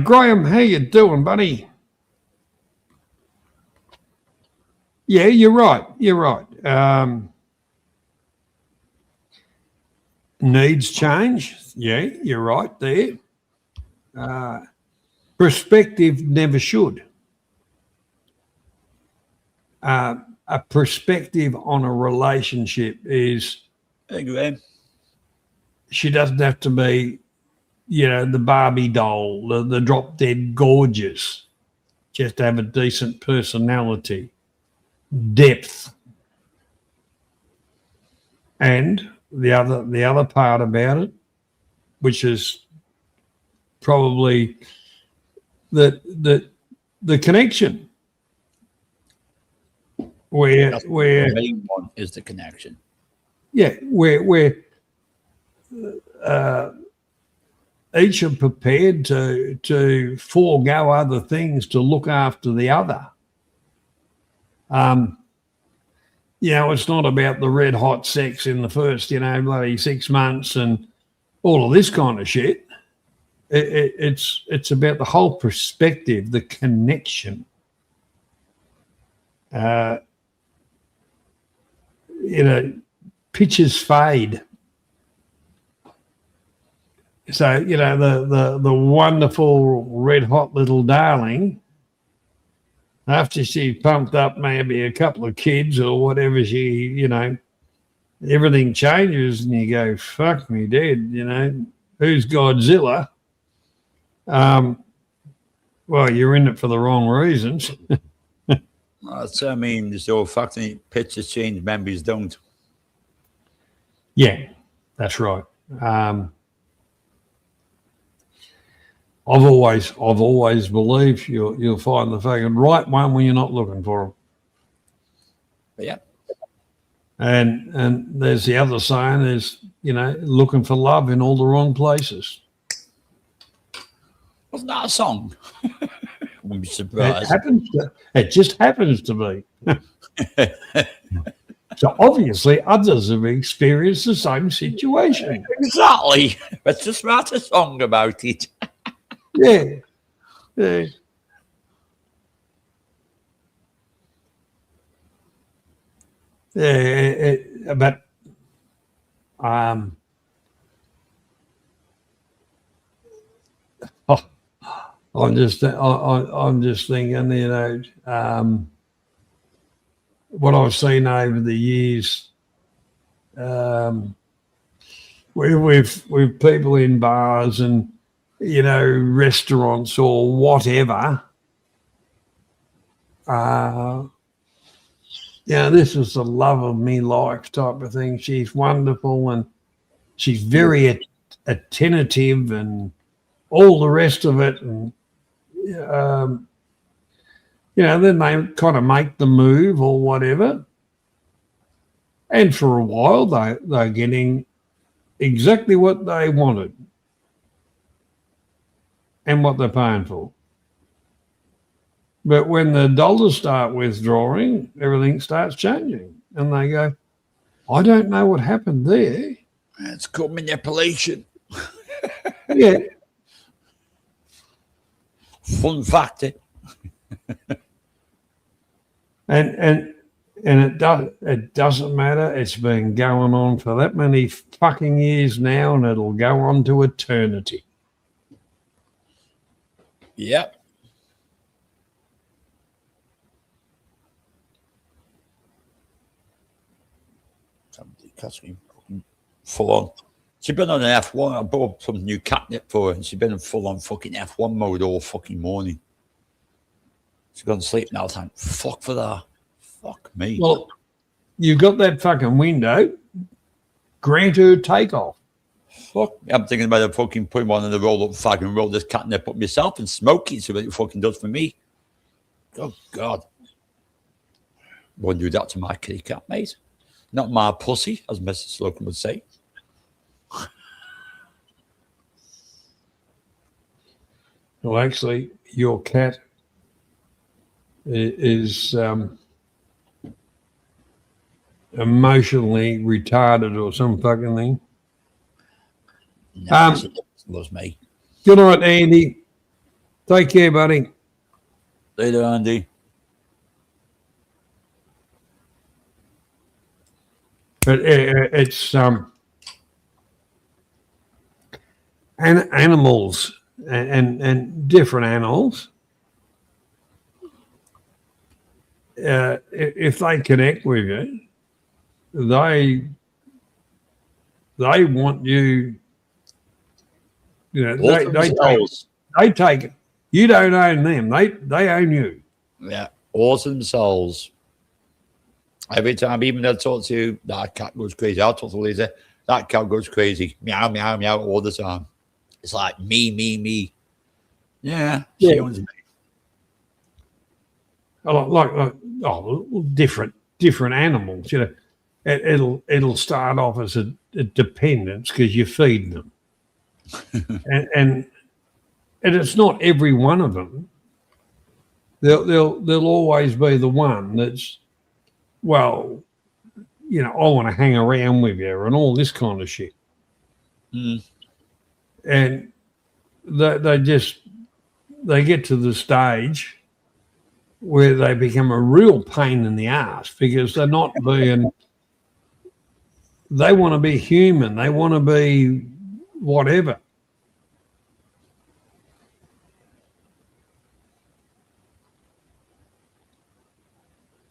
Graham. How you doing, buddy? Yeah, you're right. Needs change. Yeah, you're right there. Perspective never should. A perspective on a relationship is, she doesn't have to be, you know, the Barbie doll, the drop dead gorgeous. Just have a decent personality, depth. And the other part about it, which is probably the connection. Where the main one is the connection. Yeah, where each are prepared to forego other things to look after the other. You know, it's not about the red hot sex in the first, bloody 6 months and all of this kind of shit. It's about the whole perspective, the connection. Pictures fade. So, the wonderful red hot little darling, after she pumped up maybe a couple of kids or whatever, everything changes and you go, fuck me dead, who's Godzilla? Well, you're in it for the wrong reasons. There's no fact any pictures change, memories don't. Yeah, that's right. I've always believed you'll find the fucking right one when you're not looking for them. Yeah. And there's the other saying is, looking for love in all the wrong places. Wasn't that a song? Wouldn't be It surprised. it just happens to be. So obviously others have experienced the same situation. Exactly. Let's just write a song about it. Yeah. Yeah. Yeah, but I'm just thinking, what I've seen over the years, with people in bars and restaurants or whatever. This is the love of me life type of thing. She's wonderful and she's very attentive and all the rest of it. And, then they kind of make the move or whatever. And for a while, they're getting exactly what they wanted and what they're paying for. But when the dollars start withdrawing, everything starts changing. And they go, I don't know what happened there. It's called manipulation. Yeah. Fun fact. And it doesn't matter. It's been going on for that many fucking years now, and it'll go on to eternity. Yep. Somebody full on. She's been on an F1. I bought some new catnip for her, and she's been in full on fucking F1 mode all fucking morning. She's gone to sleep now. Time. Fuck for that. Fuck me. Well, you've got that fucking window. Grant her takeoff. Fuck. I'm thinking about fucking putting one in the roll up fag and roll this catnip up myself and smoke it, see what it fucking does for me. Oh, God. Wouldn't do that to my kitty cat, mate. Not my pussy, as Mr. Slocum would say. Well, actually, your cat is emotionally retarded or some fucking thing. No, she loves me. Good night, Andy. Take care, buddy. Later, Andy. But it's animals and different animals. If they connect with you, they want you. They take it. You don't own them. They own you. Yeah, all to themselves. Every time, even I talk to that cat goes crazy. I'll talk to Lisa. That cat goes crazy. Meow, meow, meow all the time. It's like me. Yeah, she owns me. Different animals. It'll start off as a dependence because you feed them, and it's not every one of them. There'll always be the one that's, well, I want to hang around with you and all this kind of shit. Mm. And they get to the stage where they become a real pain in the ass because they're not being, they want to be human. They want to be whatever.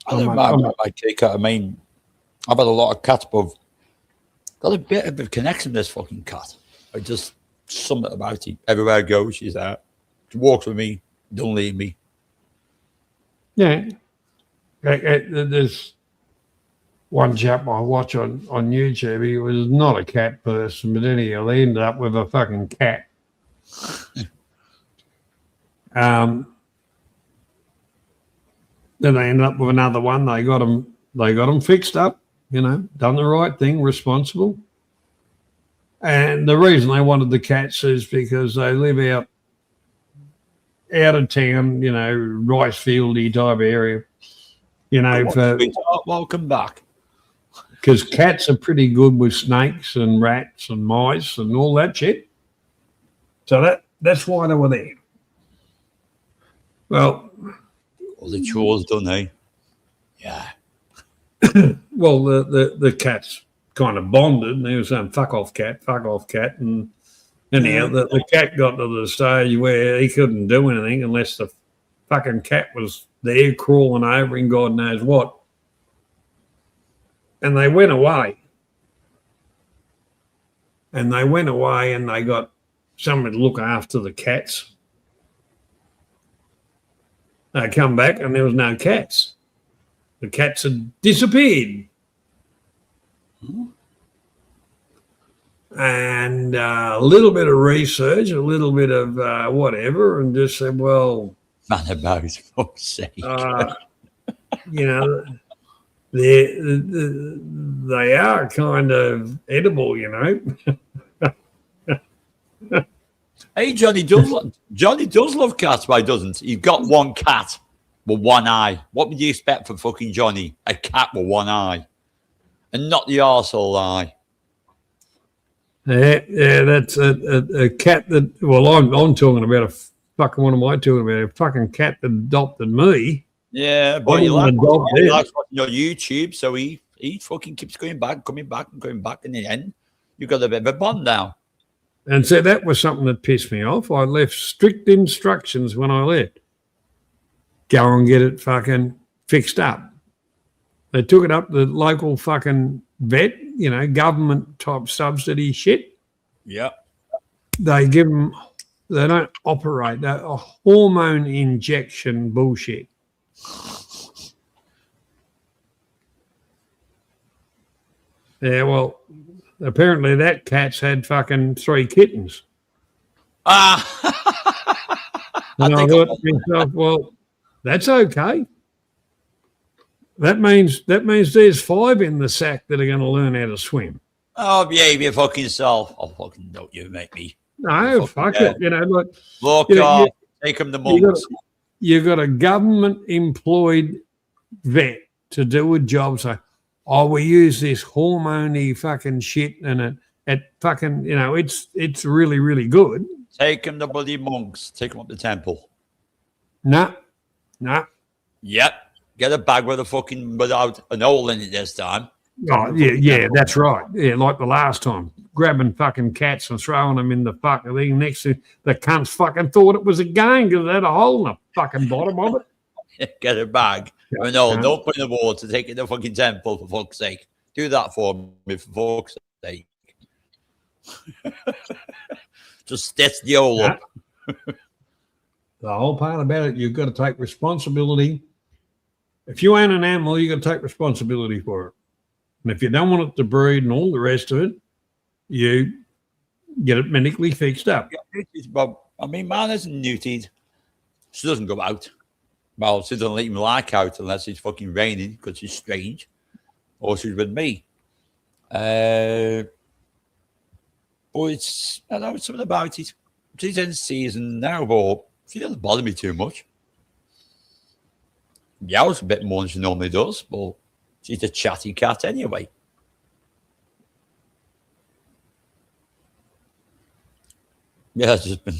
I don't mind my kitty cat. I mean, I've had a lot of cats, but I've got a bit of a connection with this fucking cat. I just, something about it. Everywhere I go, she's there. She walks with me, don't leave me. Yeah. There's one chap I watch on YouTube. He was not a cat person, but anyhow, he ended up with a fucking cat. Then they ended up with another one. They got them fixed up, done the right thing, responsible. And the reason they wanted the cats is because they live out of town, rice fieldy type area, welcome back. Because cats are pretty good with snakes and rats and mice and all that shit. So that's why they were there. Well, all the chores done, eh? Yeah. Well, the cats kind of bonded, and they were saying, fuck off, cat, and anyhow, the cat got to the stage where he couldn't do anything unless the fucking cat was there crawling over him, God knows what. And they went away. And they got someone to look after the cats. They come back and there was no cats. The cats had disappeared. And a little bit of research, a little bit of whatever, and just said, well... Man about his fuck's sake. They are kind of edible, Hey, Johnny does love cats, why doesn't he? He's got one cat with one eye. What would you expect from fucking Johnny? A cat with one eye. And not the arsehole eye. Yeah, that's a cat that... Well, I'm talking about what am I talking about? A fucking cat that adopted me. Yeah, but he likes watching your YouTube, so he fucking keeps coming back, and in the end, you've got a bit of a bond now. And so that was something that pissed me off. I left strict instructions when I left. Go and get it fucking fixed up. They took it up to the local fucking vet, government type subsidy shit. Yep. They don't operate. They're a hormone injection bullshit. Yeah, well, apparently that cat's had fucking 3 kittens. And I thought to myself, well, that's okay. That means there's 5 in the sack that are going to learn how to swim. Oh, behave your fucking self. Oh, fucking don't you make me. No, fuck it. Look, take them the monks. You got a government employed vet to do a job. So, we use this hormone-y fucking shit, and it fucking, it's really, really good. Take them the bloody monks. Take them up the temple. No. Yep. Get a bag without an hole in it this time. Oh, yeah, that's right. Yeah, like the last time. Grabbing fucking cats and throwing them in the fucking thing. Next to the cunts fucking thought it was a game because it had a hole in the fucking bottom of it. Get a bag. No, don't put in the water. Take it to the fucking temple, for fuck's sake. Do that for me, for fuck's sake. Just stitch the hole up. The whole part about it, you've got to take responsibility. If you own an animal, you've got to take responsibility for it. And if you don't want it to breed and all the rest of it, you get it medically fixed up. I mean, mine isn't neutered. She doesn't go out. Well, she doesn't let him like out unless it's fucking raining because she's strange. Or she's with me. But it's, I don't know, something about it. She's in season now, but she doesn't bother me too much. Meows a bit more than she normally does, but she's a chatty cat anyway. Yeah, it's just been...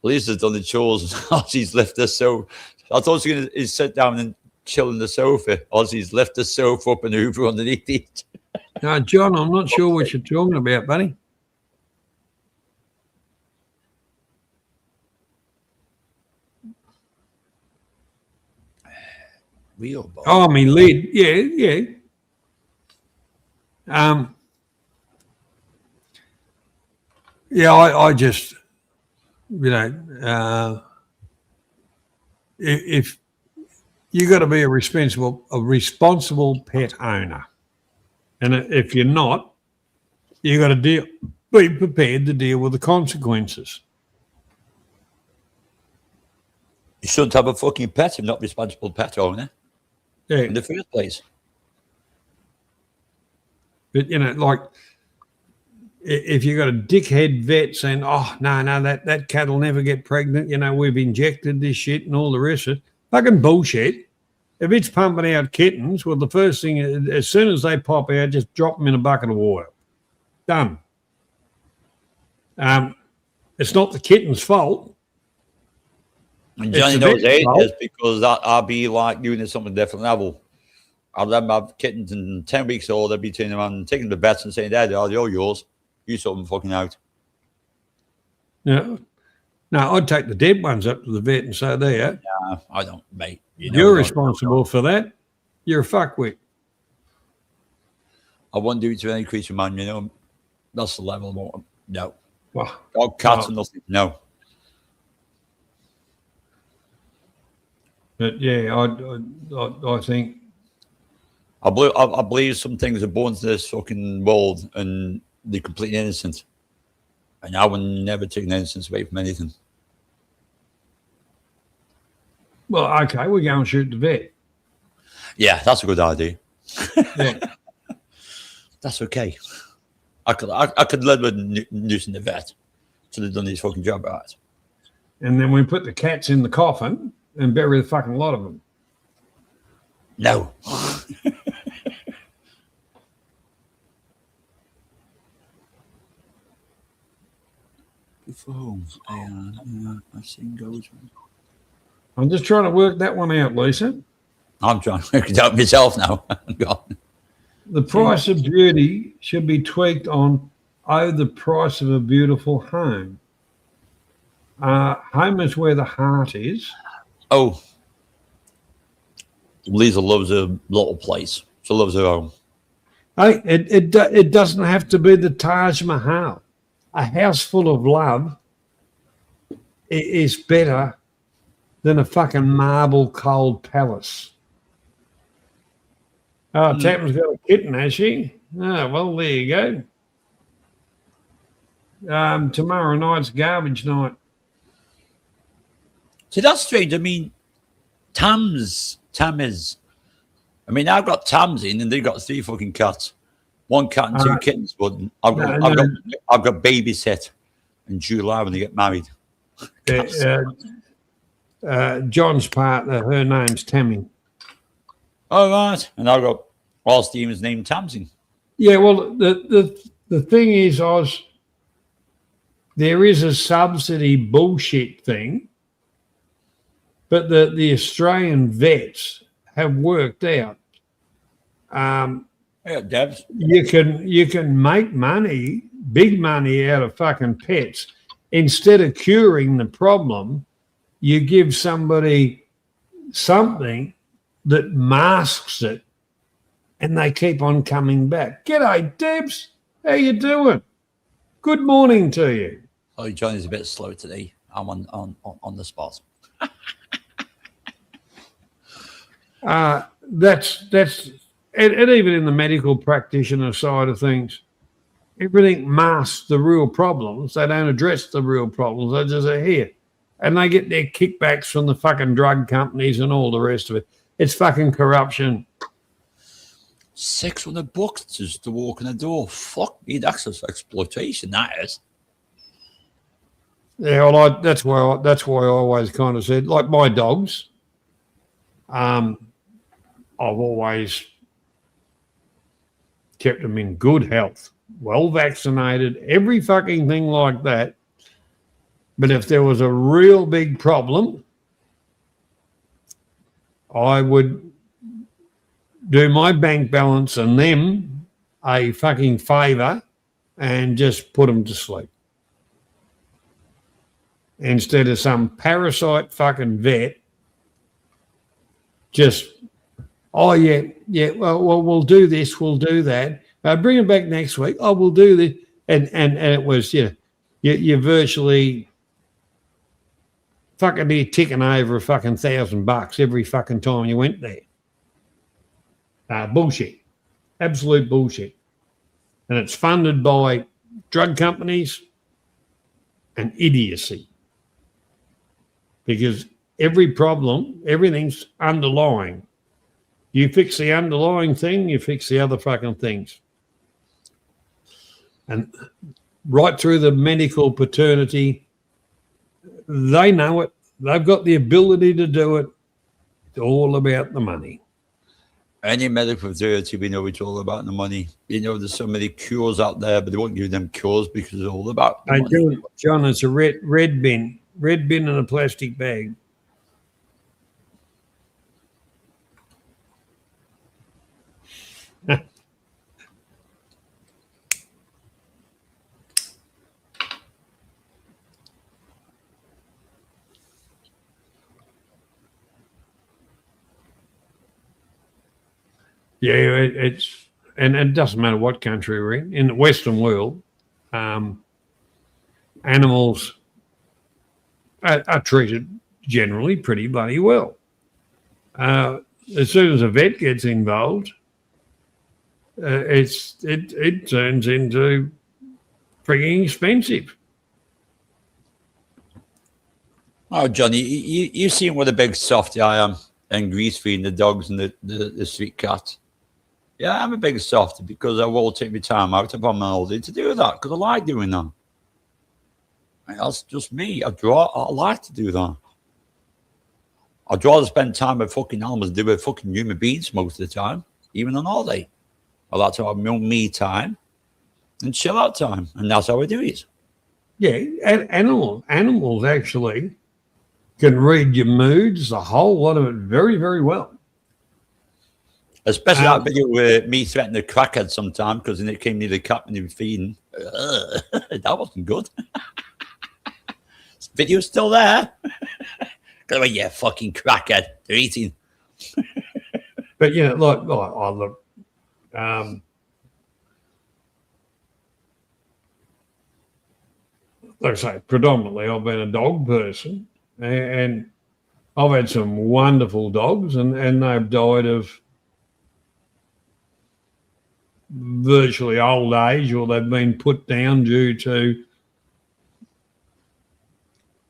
Lisa's done the chores and Ozzy's left the sofa. I thought she was going to sit down and chill on the sofa. Ozzy's left the sofa up and Hoover underneath it. Now, John, I'm not sure what you're talking about, buddy. Real boy. Oh, me lid. Yeah. I just, if you got to be a responsible pet owner, and if you're not, you got to be prepared to deal with the consequences. shouldn't have a fucking pet if you're not responsible pet owner Yeah. in the first place. But, like, if you got a dickhead vet saying, oh, no, that cat'll never get pregnant, we've injected this shit and all the rest of it, fucking bullshit. If it's pumping out kittens, well, the first thing, as soon as they pop out, just drop them in a bucket of water. Done. It's not the kitten's fault. And Johnny knows it is because I'll be like doing it something different level. I'll let them have kittens in 10 weeks old. They'll be turning around and taking the vets and saying, Dad, they're all yours. You sort them fucking out. Yeah. No, I'd take the dead ones up to the vet and say, there. No, I don't, mate. You're responsible for that. You're a fuckwit. I wouldn't do it to any creature, man. That's the level I want. No. Well, Dog, cats, and nothing. No. But yeah, I think I believe some things are born to this fucking world and they're completely innocent. And I would never take an innocence away from anything. well, okay, we go and shoot the vet. Yeah, that's a good idea. Yeah. That's okay. I could live with nuising the vet till they've done his fucking job right. And then we put the cats in the coffin and bury the fucking lot of them. No. I've seen goes. I'm just trying to work that one out, Lisa. I'm trying to work it out myself now. The price of beauty should be tweaked on, the price of a beautiful home. Home is where the heart is. Oh. Lisa loves her little place. She loves her home. Hey, it doesn't have to be the Taj Mahal. A house full of love is better than a fucking marble cold palace. Oh, Tapman's got a kitten, has she? Oh, well, there you go. Tomorrow night's garbage night. See, that's strange. I mean, Tam is. I mean, I've got Tams in, and they've got 3 fucking cats, 1 cat and 2 kittens. But I've got babysit in July when they get married. John's partner, her name's Tammy. Oh right, and I've got all Stevens named Tamsin. Yeah, well, the thing is, there is a subsidy bullshit thing, but the Australian vets have worked out. Yeah, Debs. You can make money, big money, out of fucking pets. Instead of curing the problem, you give somebody something that masks it, and they keep on coming back. G'day, Debs. How you doing? Good morning to you. Oh, Johnny's a bit slow today. I'm on the spot. That's and even in the medical practitioner side of things, everything masks the real problems. They don't address the real problems. They just are here. And they get their kickbacks from the fucking drug companies and all the rest of it. It's fucking corruption. $600 just to walk in the door. Fuck me, that's exploitation, that is. Yeah, well, that's why I always kind of said, like my dogs, I've always kept them in good health, well vaccinated, every fucking thing like that. But if there was a real big problem, I would do my bank balance and them a fucking favour and just put them to sleep. Instead of some parasite fucking vet just, oh, yeah, well, we'll do this, we'll do that. Bring them back next week. Oh, we'll do this. And it was, you virtually fucking be ticking over a fucking $1,000 every fucking time you went there. Bullshit. Absolute bullshit. And it's funded by drug companies and idiocy. Because every problem, everything's underlying. You fix the underlying thing, you fix the other fucking things. And right through the medical paternity, they know it. They've got the ability to do it. It's all about the money. Any medical fraternity, we know it's all about the money. You know, there's so many cures out there, but they won't give them cures because it's all about the money. John, it's a red bin in a plastic bag. Yeah, it's and it doesn't matter what country we're in. In the Western world, animals are treated generally pretty bloody well. As soon as a vet gets involved, it turns into freaking expensive. Oh, Johnny, you seen what a big softy I am and grease feeding the dogs and the street cat. Yeah, I'm a big softy because I will take my time out of my holiday to do that because I like doing that. And that's just me. I like to do that. I'd rather spend time with fucking animals than with fucking human beings most of the time, even on holiday. I like to have my own me time and chill out time, and that's how I do it. Yeah, and animals actually can read your moods, a whole lot of it, very, very well. Especially that video where me threatening a crackhead sometime because it came near the cat and he was feeding. That wasn't good. This video's still there. Go, yeah, fucking crackhead. They're eating. But you know, look, like I say, predominantly I've been a dog person, and I've had some wonderful dogs, and they've died of virtually old age, or they've been put down due to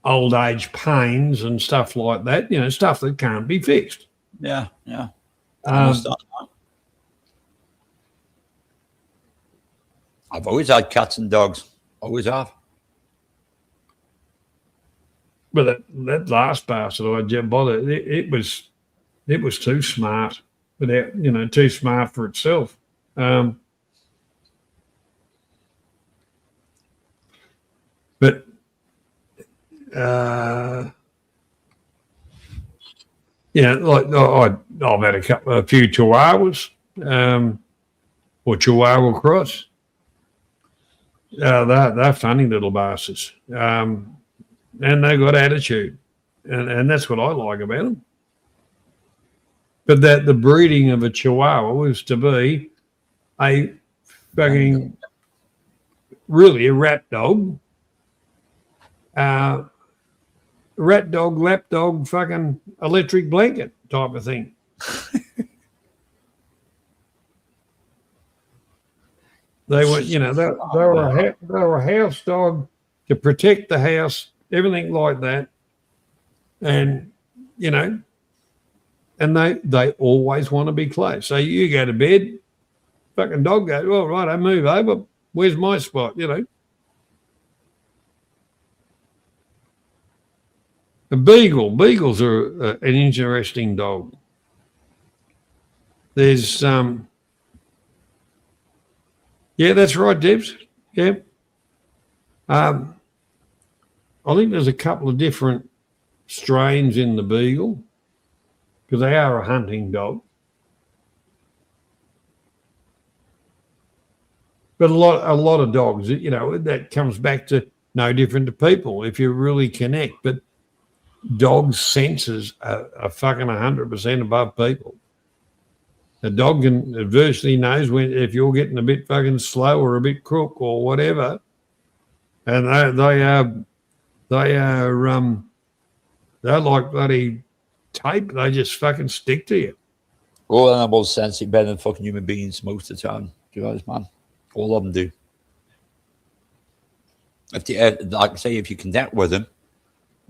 old age pains and stuff like that, you know, stuff that can't be fixed. Yeah. I've always had cats and dogs. Always have. But that last bastard I just bothered, it was too smart, without, you know, too smart for itself. But yeah, like I've had a few Chihuahuas, or Chihuahua cross. They're funny little bastards, and they got attitude, and that's what I like about them. But that the breeding of a Chihuahua was to be a fucking really a rat dog. Rat dog, lap dog, fucking electric blanket type of thing. They were, you know, they were a house dog to protect the house, everything like that, and you know, and they always want to be close. So you go to bed, fucking dog goes, well, right, I move over. Where's my spot? You know. A beagles are an interesting dog. There's, yeah, that's right, Debs. Yeah. I think there's a couple of different strains in the beagle because they are a hunting dog. But a lot of dogs, you know, that comes back to no different to people if you really connect. But dogs' senses are fucking 100% above people. A dog can virtually knows when if you're getting a bit fucking slow or a bit crook or whatever, and they're like bloody tape. They just fucking stick to you. All animals sense it better than fucking human beings most of the time. Do you know, man? All of them do. If they, like say, if you connect with them,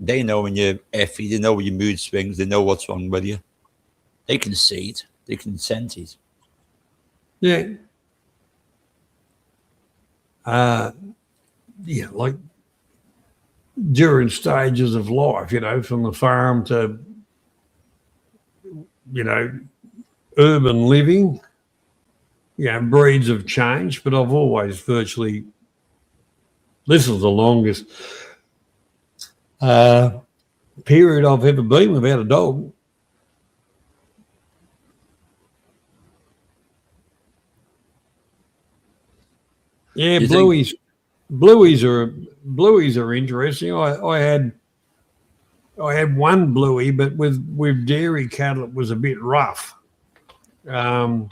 They know when you're effy. They know when your mood swings. They know what's wrong with you. They can see it. They can sense it. Yeah. Yeah, like during stages of life, from the farm to, urban living, breeds have changed, but I've always virtually, this is the longest period I've ever been without a dog. Yeah, You blueies. Blueies are interesting. I had one bluey, but with dairy cattle it was a bit rough. But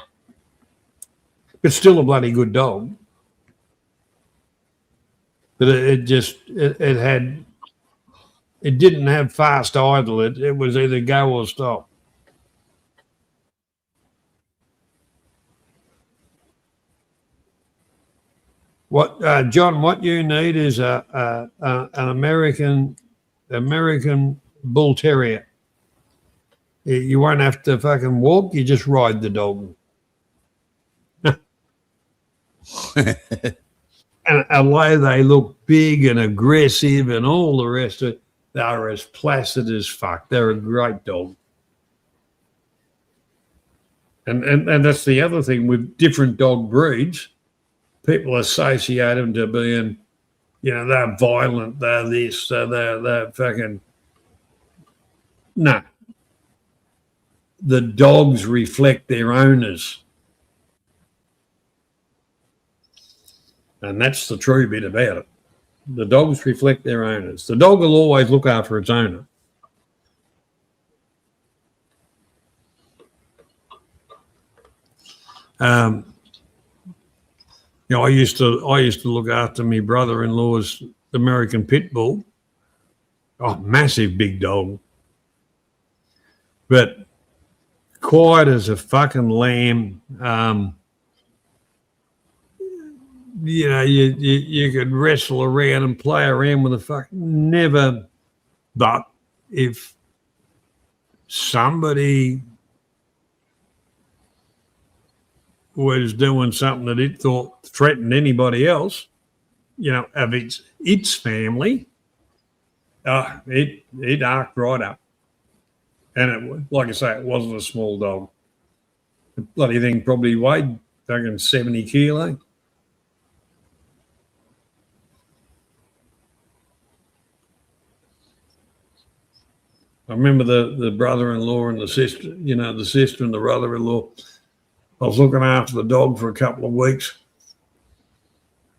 still a bloody good dog. But it didn't have fast idle. It was either go or stop. What John? What you need is an American bull terrier. You won't have to fucking walk. You just ride the dog. And although they look big and aggressive and all the rest of it, they're as placid as fuck. They're a great dog. And that's the other thing with different dog breeds. People associate them to being, they're violent, they're this, they're fucking. No. The dogs reflect their owners. And that's the true bit about it. The dogs reflect their owners. The dog will always look after its owner. I used to look after my brother-in-law's American pit bull. Oh, massive big dog. But quiet as a fucking lamb. You could wrestle around and play around with a fucking never. But if somebody was doing something that it thought threatened anybody else, of its family, it arced right up. And like I say, it wasn't a small dog. The bloody thing probably weighed fucking 70 kilo. I remember the brother-in-law and the sister, the sister and the brother-in-law. I was looking after the dog for a couple of weeks,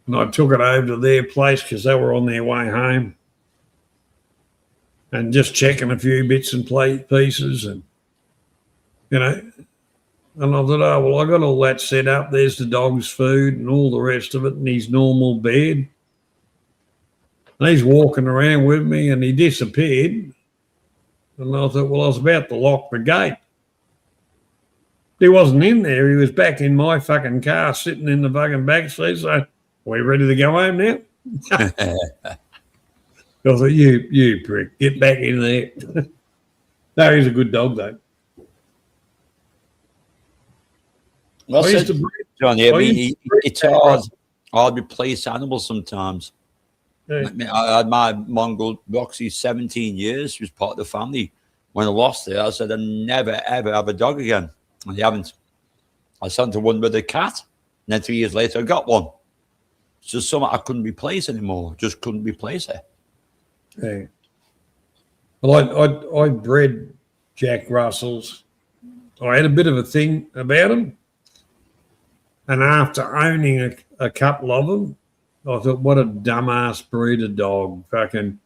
and I took it over to their place because they were on their way home, and just checking a few bits and pieces, and and I thought, oh well, I got all that set up. There's the dog's food and all the rest of it, and his normal bed. And he's walking around with me, and he disappeared. And I thought, well, I was about to lock the gate. He wasn't in there. He was back in my fucking car, sitting in the fucking back seat. So, we ready to go home now? I thought, you prick, get back in there. No, he's a good dog, though. Well said, John. Yeah, it's hard to replace animals sometimes. Yeah. I had my mongrel Roxy 17 years. She was part of the family. When I lost her, I said I'd never, ever have a dog again. And they haven't. I sent her one with a cat. And then 3 years later, I got one. It's just something I couldn't replace anymore. Just couldn't replace her. Yeah. Well, I bred Jack Russells. I had a bit of a thing about them. And after owning a couple of them, I thought, what a dumbass breed of dog. Fucking,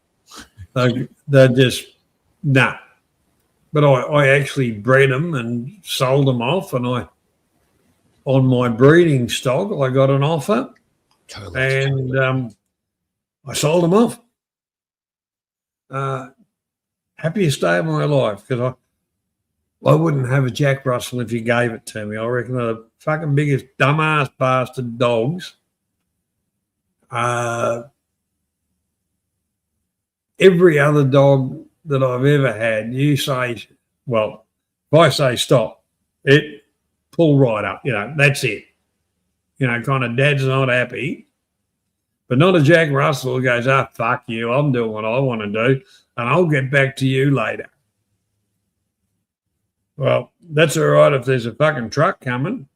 they're just, nah. But I actually bred them and sold them off. And on my breeding stock, I got an offer. And I sold them off. Happiest day of my life, because I wouldn't have a Jack Russell if you gave it to me. I reckon they're the fucking biggest dumbass bastard dogs. every other dog that I've ever had, you say, well, if I say stop, it pull right up. That's it. Kind of dad's not happy, but not a Jack Russell who goes, fuck you, I'm doing what I want to do, and I'll get back to you later. Well, that's all right if there's a fucking truck coming.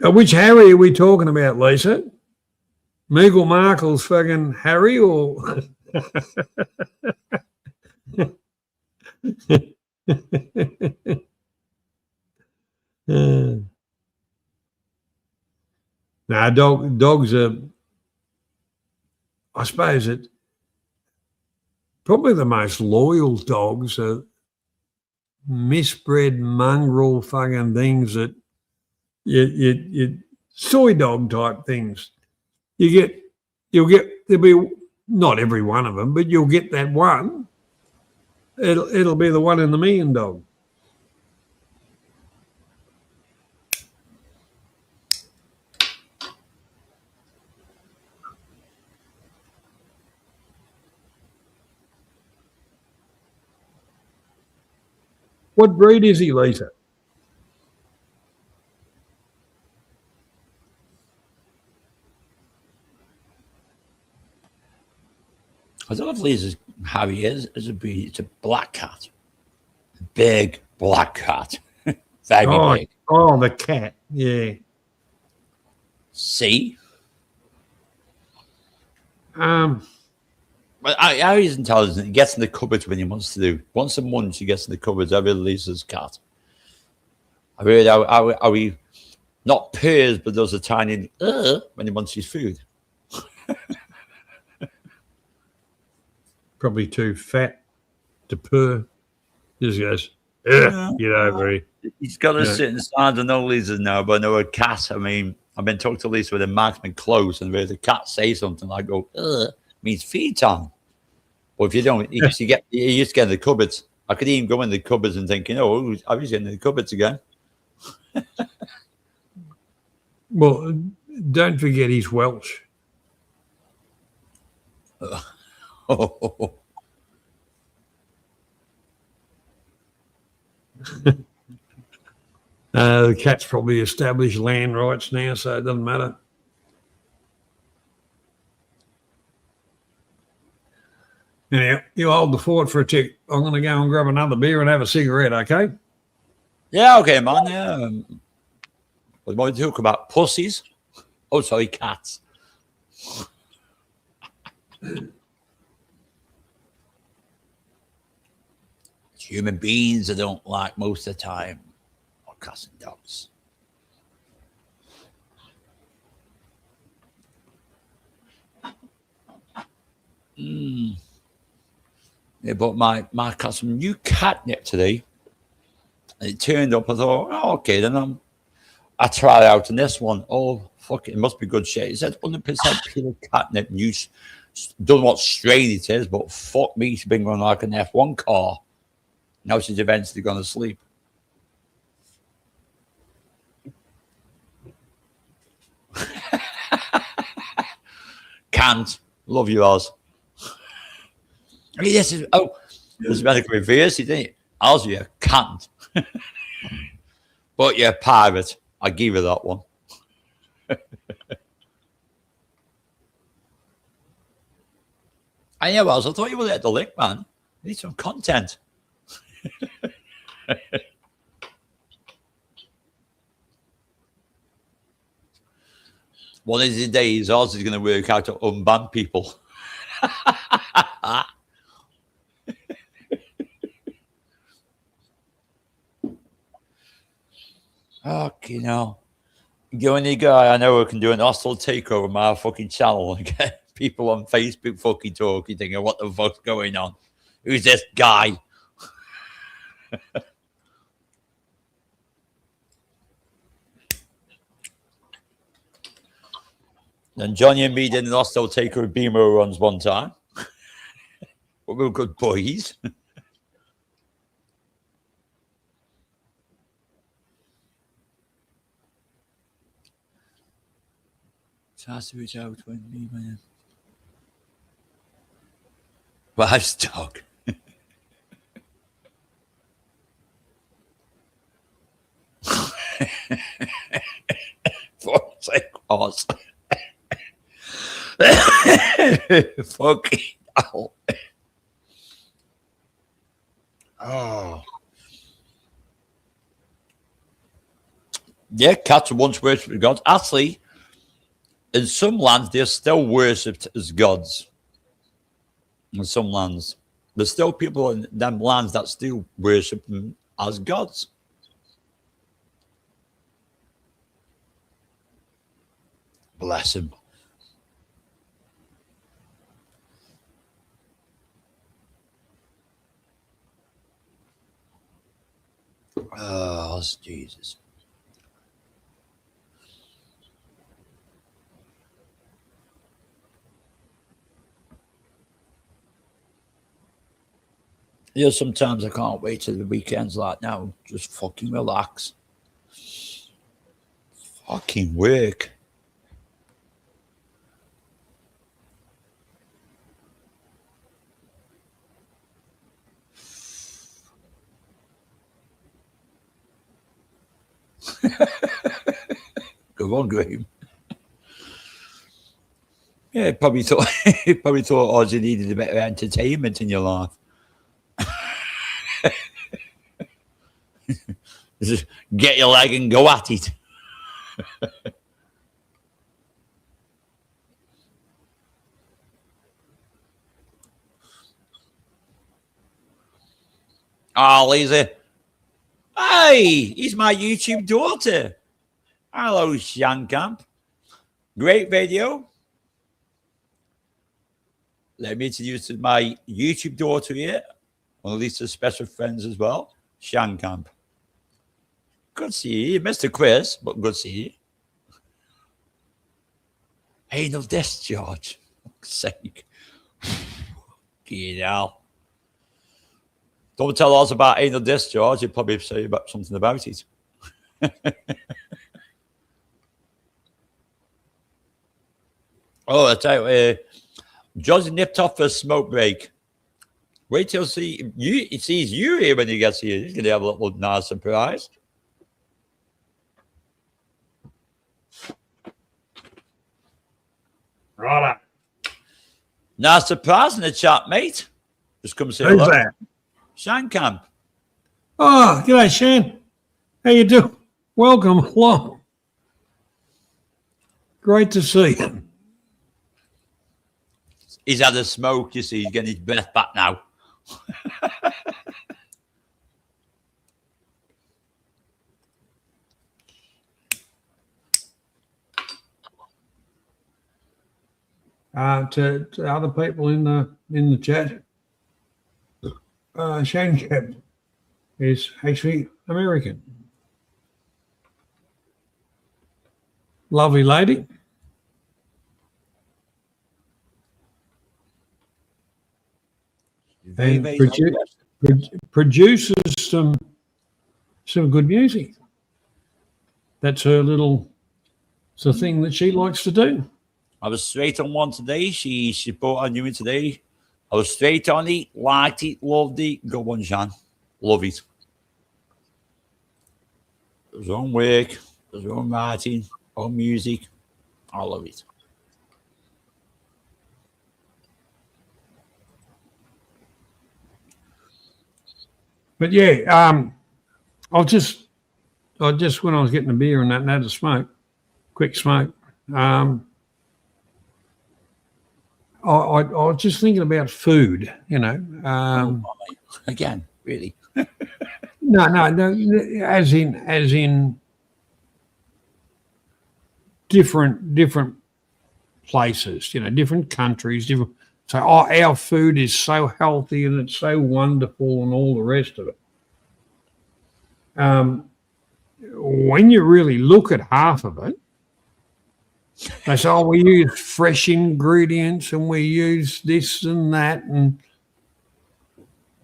Which Harry are we talking about, Lisa? Meghan Markle's fucking Harry or... Dogs are, I suppose, it probably the most loyal dogs are misbred mongrel fucking things that you soy dog type things. You'll get there'll be not every one of them, but you'll get that one. It'll be the 1 in a million dog. What breed is he, Lisa? I don't know if Lisa's Harry is a breed. It's a black cat. Big black cat. Very big. Oh, the cat. Yeah. See? Well, Harry's intelligent. He gets in the cupboards when he wants to do. Once a month, he gets in the cupboards. I really Lisa's cat. I really how he not purrs, but does a tiny when he wants his food. Probably too fat to purr. Just goes, get over here. He's got to sit inside. I know Lisa now, but I know a cat. I mean, I've been talking to Lisa with the marksman close, and there's a cat say something like, "Oh, means feed time." But if you don't, you used to get in the cupboards. I could even go in the cupboards and think, I was getting in the cupboards again. Well, don't forget he's Welsh. The cat's probably established land rights now, so it doesn't matter. Now, you hold the fort for a tick. I'm going to go and grab another beer and have a cigarette, okay? Yeah, okay, man. Yeah. What about you talk about pussies? Oh, sorry, cats. It's human beings I don't like most of the time, or cats and dogs. Yeah, but my got some new catnip today, and it turned up. I thought, okay, then I tried out in this one. Oh, fuck it must be good shit. It said 100% pure catnip use. Don't know what strain it is, but fuck me, she's been going like an F1 car. Now she's eventually going to sleep. Can't. Love you, Oz. I mean, this is medical reverse, didn't it? Oz, you can't. But you're a pirate. I give you that one. I know, Oz. I thought you would let the link, man. You need some content. One of these days, Oz is going to work out to unban people. Okay, now. The only guy I know who can do an hostile takeover of my fucking channel and get people on Facebook fucking talking, thinking, what the fuck's going on? Who's this guy? And Johnny and me did an hostile takeover BMO runs one time. We were good boys. Tries to reach out when me, man. Wife's dog. For sake horse. Fucking hell. Oh. Yeah, cats are once worshipped as gods. Actually, in some lands, they're still worshipped as gods. In some lands. There's still people in them lands that still worship them as gods. Bless him. Oh, Jesus. Yeah, sometimes I can't wait till the weekends like now. Just fucking relax. Fucking work. Go on, Graham. Yeah, probably thought oh, you needed a bit of entertainment in your life. Just get your leg and go at it. Oh, Lisa. Hey, he's my YouTube daughter. Hello, Shancamp. Great video. Let me introduce my YouTube daughter here. One of Lisa's special friends as well, Shancamp. Good to see you. Mr. Chris, but good to see you. Anal discharge. For fuck's sake. Get out. Don't tell us about anal discharge. You'll probably say about something about it. Oh, I tell you, John's nipped off for a smoke break. Wait till he sees you here when he gets here. He's going to have a little nice surprise. Right. Nice surprise in the chat, mate. Just come say Who's hello. that? Shancamp. Oh, g'day, Shan. How you doing? Welcome along. Great to see you. He's had a smoke, you see. He's getting his breath back now. To other people in the chat, Shancamp is actually American. Lovely lady. Very, And very produces some good music. That's her little. It's a thing that she likes to do. I was straight on one today. She brought a new one today. I was straight on it, liked it, loved it. Good one, Shan. Love it. There's own work, there's own writing, own music. I love it. But yeah, I just when I was getting a beer and that and had a smoke, quick smoke. I was just thinking about food, you know. Again, really. No, as in different places, you know, different countries, different. So our food is so healthy and it's so wonderful and all the rest of it. When you really look at half of it, they say, we use fresh ingredients and we use this and that,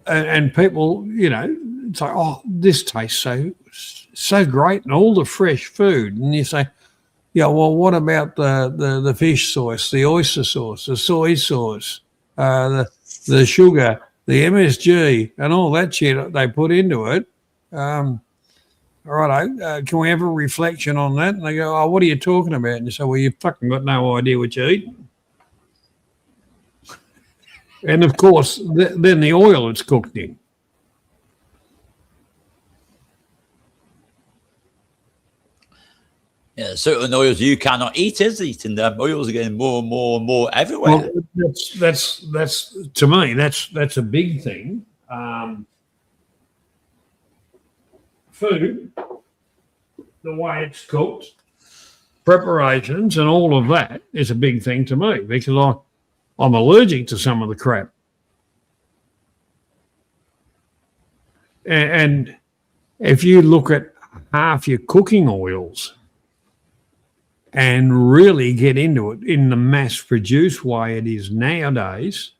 and people, you know, it's like, this tastes so great and all the fresh food. And you say, Yeah, well, what about the fish sauce, the oyster sauce, the soy sauce, the sugar, the MSG, and all that shit they put into it? All right, can we have a reflection on that? And they go, oh, what are you talking about? And you say, well, you fucking got no idea what you're eating. And of course, then the oil it's cooked in. Yeah, certain oils you cannot eat is eating them. Oils are getting more and more and more everywhere. Well, that's to me that's a big thing. Food, the way it's cooked, preparations, and all of that is a big thing to me because I'm allergic to some of the crap. And if you look at half your cooking oils and really get into it in the mass-produced way it is nowadays,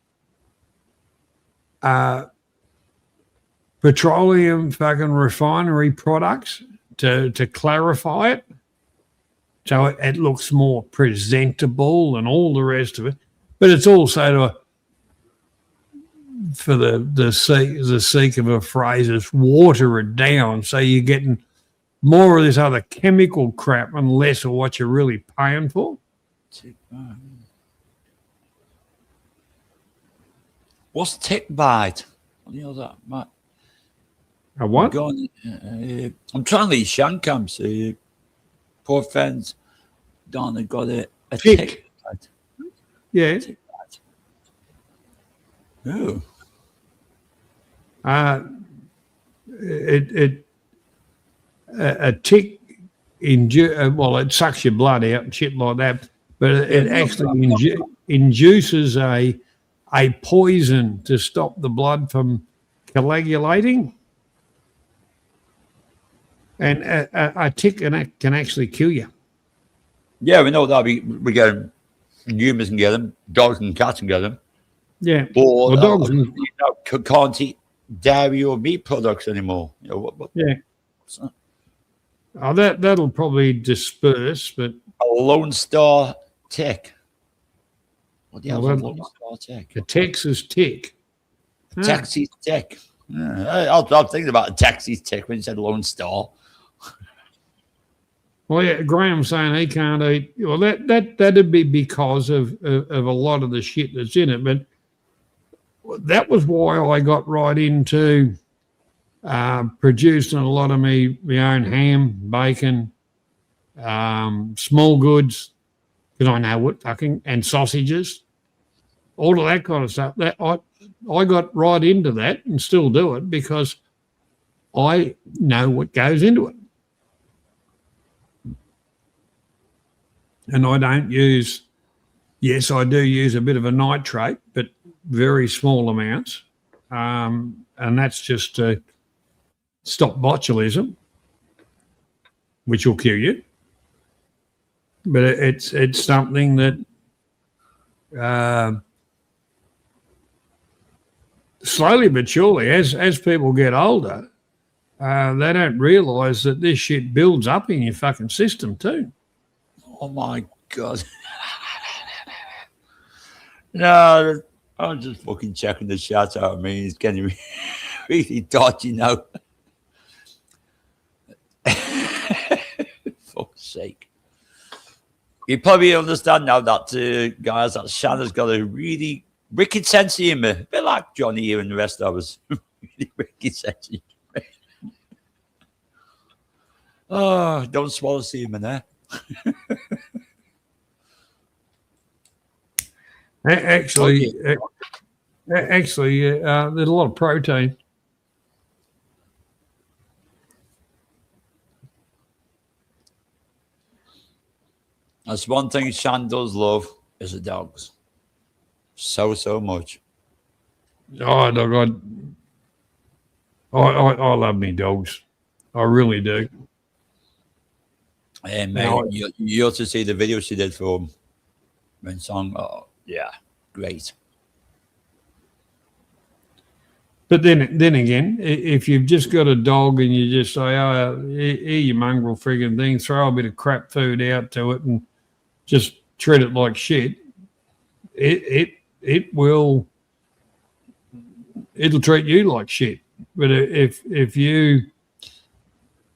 petroleum fucking refinery products to clarify it, so it looks more presentable and all the rest of it. But it's also for the sake of a phrase, is water it down so you're getting more of this other chemical crap and less of what you're really paying for. What's tick bite? You know that, Matt? A what? I'm trying to eat shankams. Poor friends down and got a Tick. tick bite. Yeah. Tick bite. Oh. A tick well, it sucks your blood out and shit like that, but it actually induces a poison to stop the blood from coagulating, and a tick can actually kill you. Yeah, we know that. We get them. Humans can get them. Dogs and cats can get them. Yeah. But Well, dogs can't eat dairy or meat products anymore. You know, what, yeah. what's that? Oh, that'll probably disperse, but A Lone Star tick. What the hell is a well, Lone Star tick? a Texas tick. Ah. Texas tick. Yeah, I'm thinking about a Texas tick when you said Lone Star. Well, yeah, Graham's saying he can't eat. Well, that'd be because of a lot of the shit that's in it. But that was why I got right into producing a lot of my own ham, bacon, small goods, because I know what fucking, and sausages, all of that kind of stuff. That I got right into that and still do it because I know what goes into it. And I don't use, yes, I do use a bit of a nitrate, but very small amounts. And that's just to stop botulism, which will kill you. But it's something that slowly but surely, as people get older, they don't realise that this shit builds up in your fucking system too. Oh my God. No, I'm just fucking checking the shots out of me. It's getting really dodgy now. Fuck's sake. You probably understand now that, guys, that Shanna's got a really wicked sense of humour. A bit like Johnny here and the rest of us. Really wicked sense of humour. Oh, don't swallow semen there. Actually, there's a lot of protein. That's one thing Shan does love is the dogs. So much. Oh, dog, I love me dogs. I really do. And mate, you also see the video she did for him when song. Oh, yeah, great. But then again, if you've just got a dog and you just say, "Oh, here you mongrel frigging thing," throw a bit of crap food out to it and just treat it like shit, it'll treat you like shit. But if you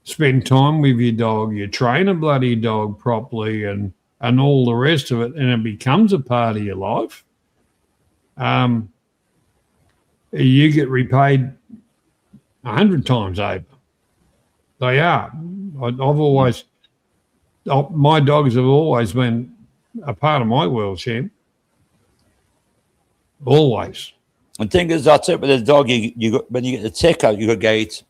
spend time with your dog, you train a bloody dog properly, and all the rest of it, and it becomes a part of your life, you get repaid 100 times over. They are. My dogs have always been a part of my world, champ. Always. And thing is, that's it with the dog. When you get the tick out, you got to get it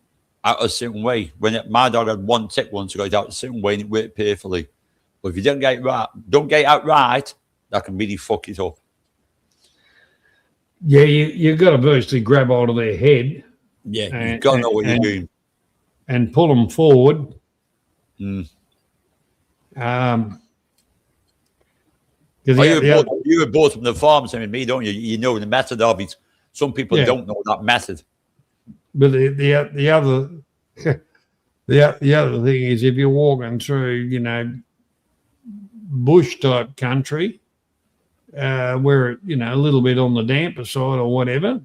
out a certain way. My dog had one tick once, you got it out a certain way, and it worked perfectly. But if you don't get it out right, that can really fuck it up. Yeah, you've got to virtually grab hold of their head. Yeah, you've got to know what you're doing. And pull them forward. Mm. You were both from the farm, same as me, don't you? You know the method of it. Some people don't know that method. But the other the other thing is, if you're walking through, bush type country, where a little bit on the damper side or whatever,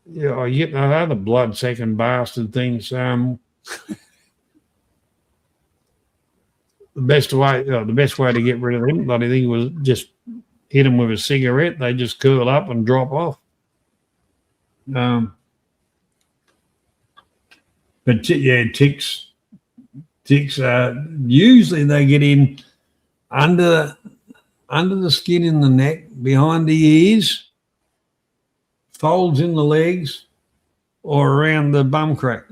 you get other blood-sucking bastard things. The best way to get rid of them bloody thing was just hit them with a cigarette. They just curl up and drop off. But ticks. Usually they get in under the skin in the neck, behind the ears, folds in the legs, or around the bum crack.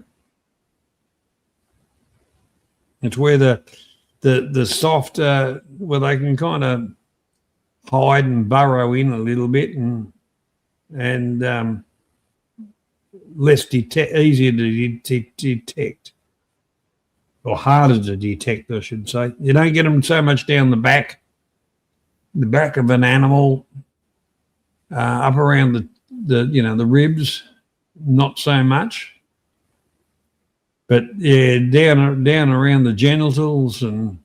It's where the soft, where they can kind of hide and burrow in a little bit, and easier to detect, or harder to detect, I should say. You don't get them so much down the back of an animal, up around the ribs, not so much. But yeah, down around the genitals and.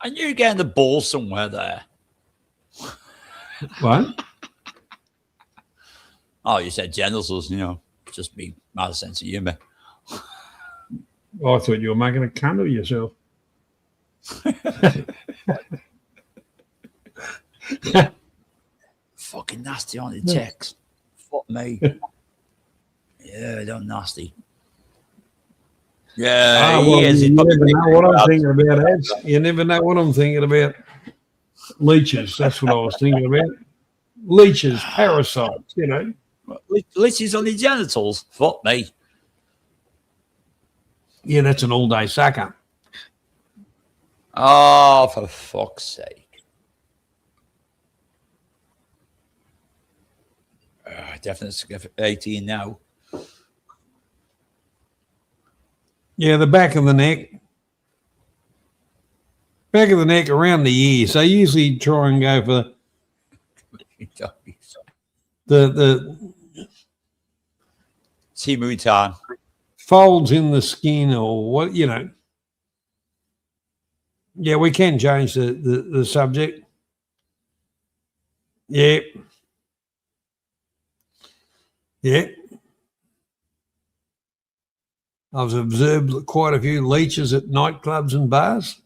I knew you're getting the ball somewhere there. What? Oh, you said genitals, just be my sense of humor. I thought you were making a cunt of yourself. Fucking nasty on the ticks. Fuck me. Yeah, they're nasty. Yeah, you never know what I'm thinking about, ads. You never know what I'm thinking about. Leeches, that's what I was thinking about. Leeches, parasites, Leeches on the genitals? Fuck me. Yeah, that's an all-day sucker. Oh, for fuck's sake. Definitely 18 now. Yeah, the back of the neck. Back of the neck around the ears. I usually try and go for the Timutan. Folds in the skin, or what, Yeah, we can change the subject. Yeah. Yeah. I've observed quite a few leeches at nightclubs and bars.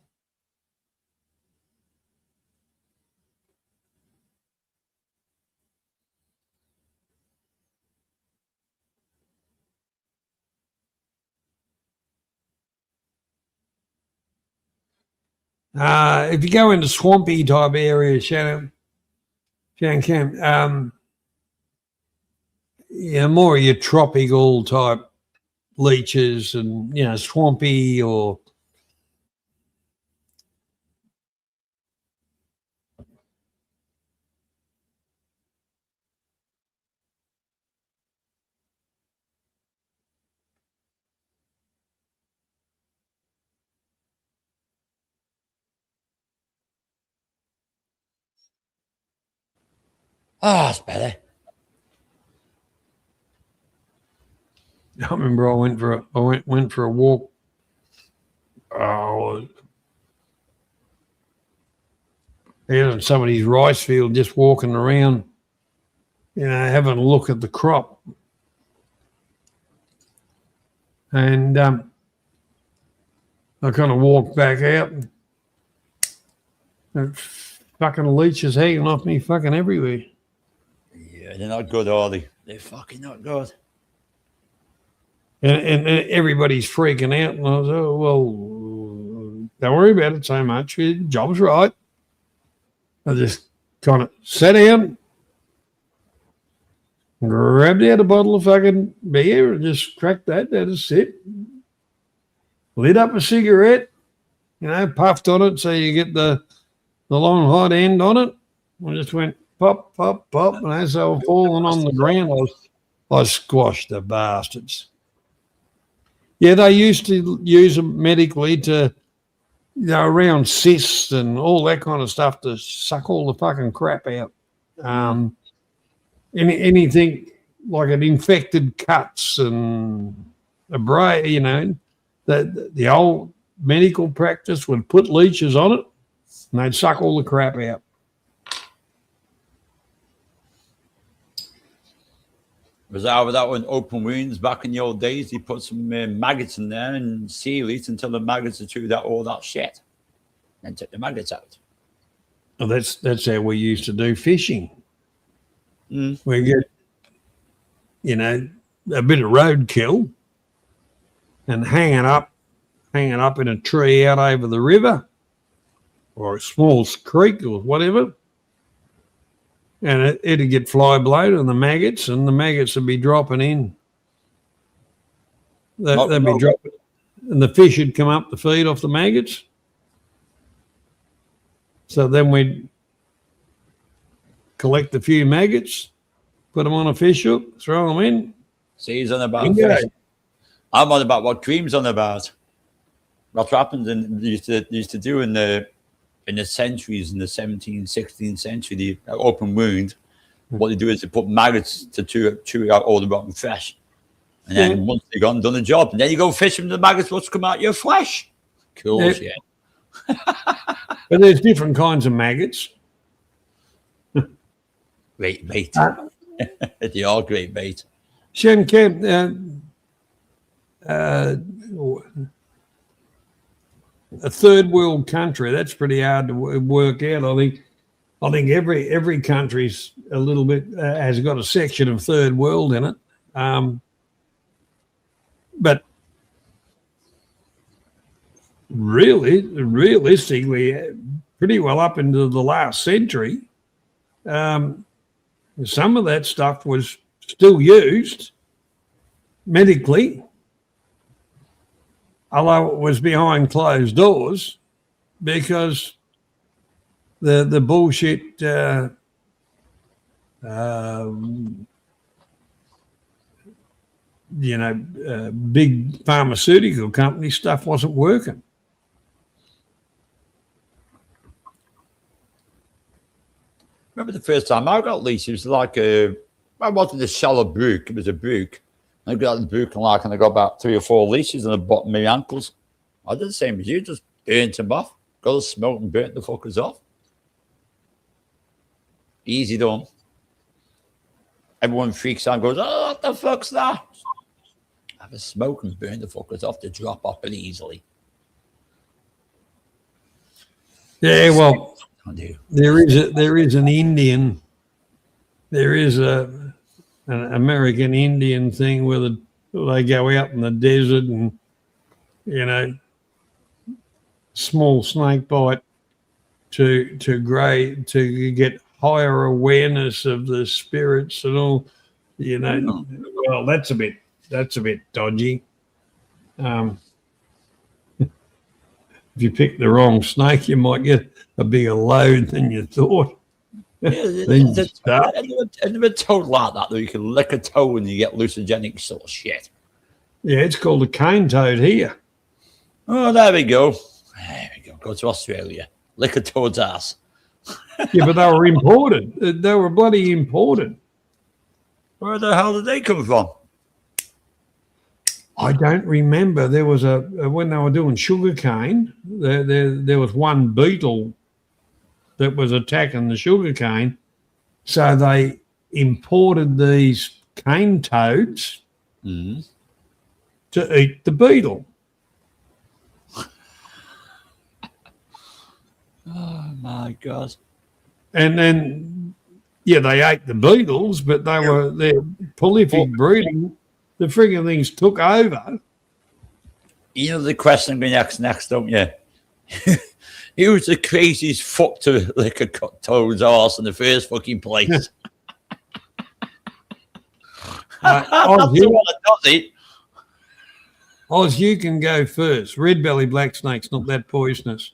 If you go into swampy type areas, Shannon Camp, more of your tropical type leeches, and swampy, or Ah, it's better. I remember I went for a walk. Oh, out in somebody's rice field, just walking around, having a look at the crop. And I kind of walked back out, and fucking leeches hanging off me fucking everywhere. Yeah, they're not good, are they? They're fucking not good. And everybody's freaking out. And I was, oh, well, don't worry about it so much. Your job's right. I just kind of sat down, grabbed out a bottle of fucking beer and just cracked that. That is it. Lit up a cigarette, puffed on it so you get the long hot end on it. I just went pop, pop, pop. And as they were falling on the ground, I squashed the bastards. Yeah, they used to use them medically to, around cysts and all that kind of stuff to suck all the fucking crap out. Anything like an infected cuts and a brain, the old medical practice would put leeches on it and they'd suck all the crap out. Was that one open wounds back in the old days? He put some maggots in there and seal it until the maggots are chewed out all that shit, and took the maggots out. Well, that's how we used to do fishing. Mm. We get, a bit of roadkill and hang it up in a tree out over the river or a small creek or whatever. And it'd get fly blown on the maggots, and the maggots would be dropping in. They'd be dropping, and the fish would come up to feed off the maggots. So then we'd collect a few maggots, put them on a fish hook, throw them in. See, he's on about fish. I'm on about what Cream's on about. What happened they used to do in the centuries, in the 17th, 16th century, the open wound, what they do is they put maggots to chew out all the rotten flesh. And then once they're gone, done the job, and then you go fishing the maggots, what's come out your flesh. Cool shit. But there's different kinds of maggots. Great bait. They are great bait. Shen Camp, a third world country, that's pretty hard to work out. I think every country's a little bit has got a section of third world in it, but realistically, pretty well up into the last century, some of that stuff was still used medically, although it was behind closed doors, because the bullshit big pharmaceutical company stuff wasn't working. Remember the first time I got leashed, it was like I wanted a shallow brook. It was a brook. I got the brook and I got about 3 or 4 leashes on the bottom of my ankles. I did the same as you, just burnt them off. Got a smoke and burnt the fuckers off. Easy done. Everyone freaks out and goes, oh, what the fuck's that? Have a smoke and burn the fuckers off to drop off pretty easily. Yeah, well, there is an Indian, there is an American Indian thing where they go out in the desert and, small snake bite to get higher awareness of the spirits and all, Well, that's a bit dodgy. If you pick the wrong snake, you might get a bigger load than you thought. I never told like that, though. You can lick a toe and you get hallucinogenic sort of shit. Yeah, it's called a cane toad here. Oh, there we go. There we go. Go to Australia. Lick a toad's ass. Yeah, but they were imported. They were bloody imported. Where the hell did they come from? I don't remember. There was when they were doing sugarcane, there was one beetle that was attacking the sugarcane. So they imported these cane toads to eat the beetle. Oh my God. And then, yeah, they ate the beetles, but they're prolific breeding. The frigging things took over. You know the question I'm going to ask next, don't you? Who's the craziest fuck to lick a toad's arse in the first fucking place? That's the one that does it. Oz, you can go first. Red belly black snake's not that poisonous.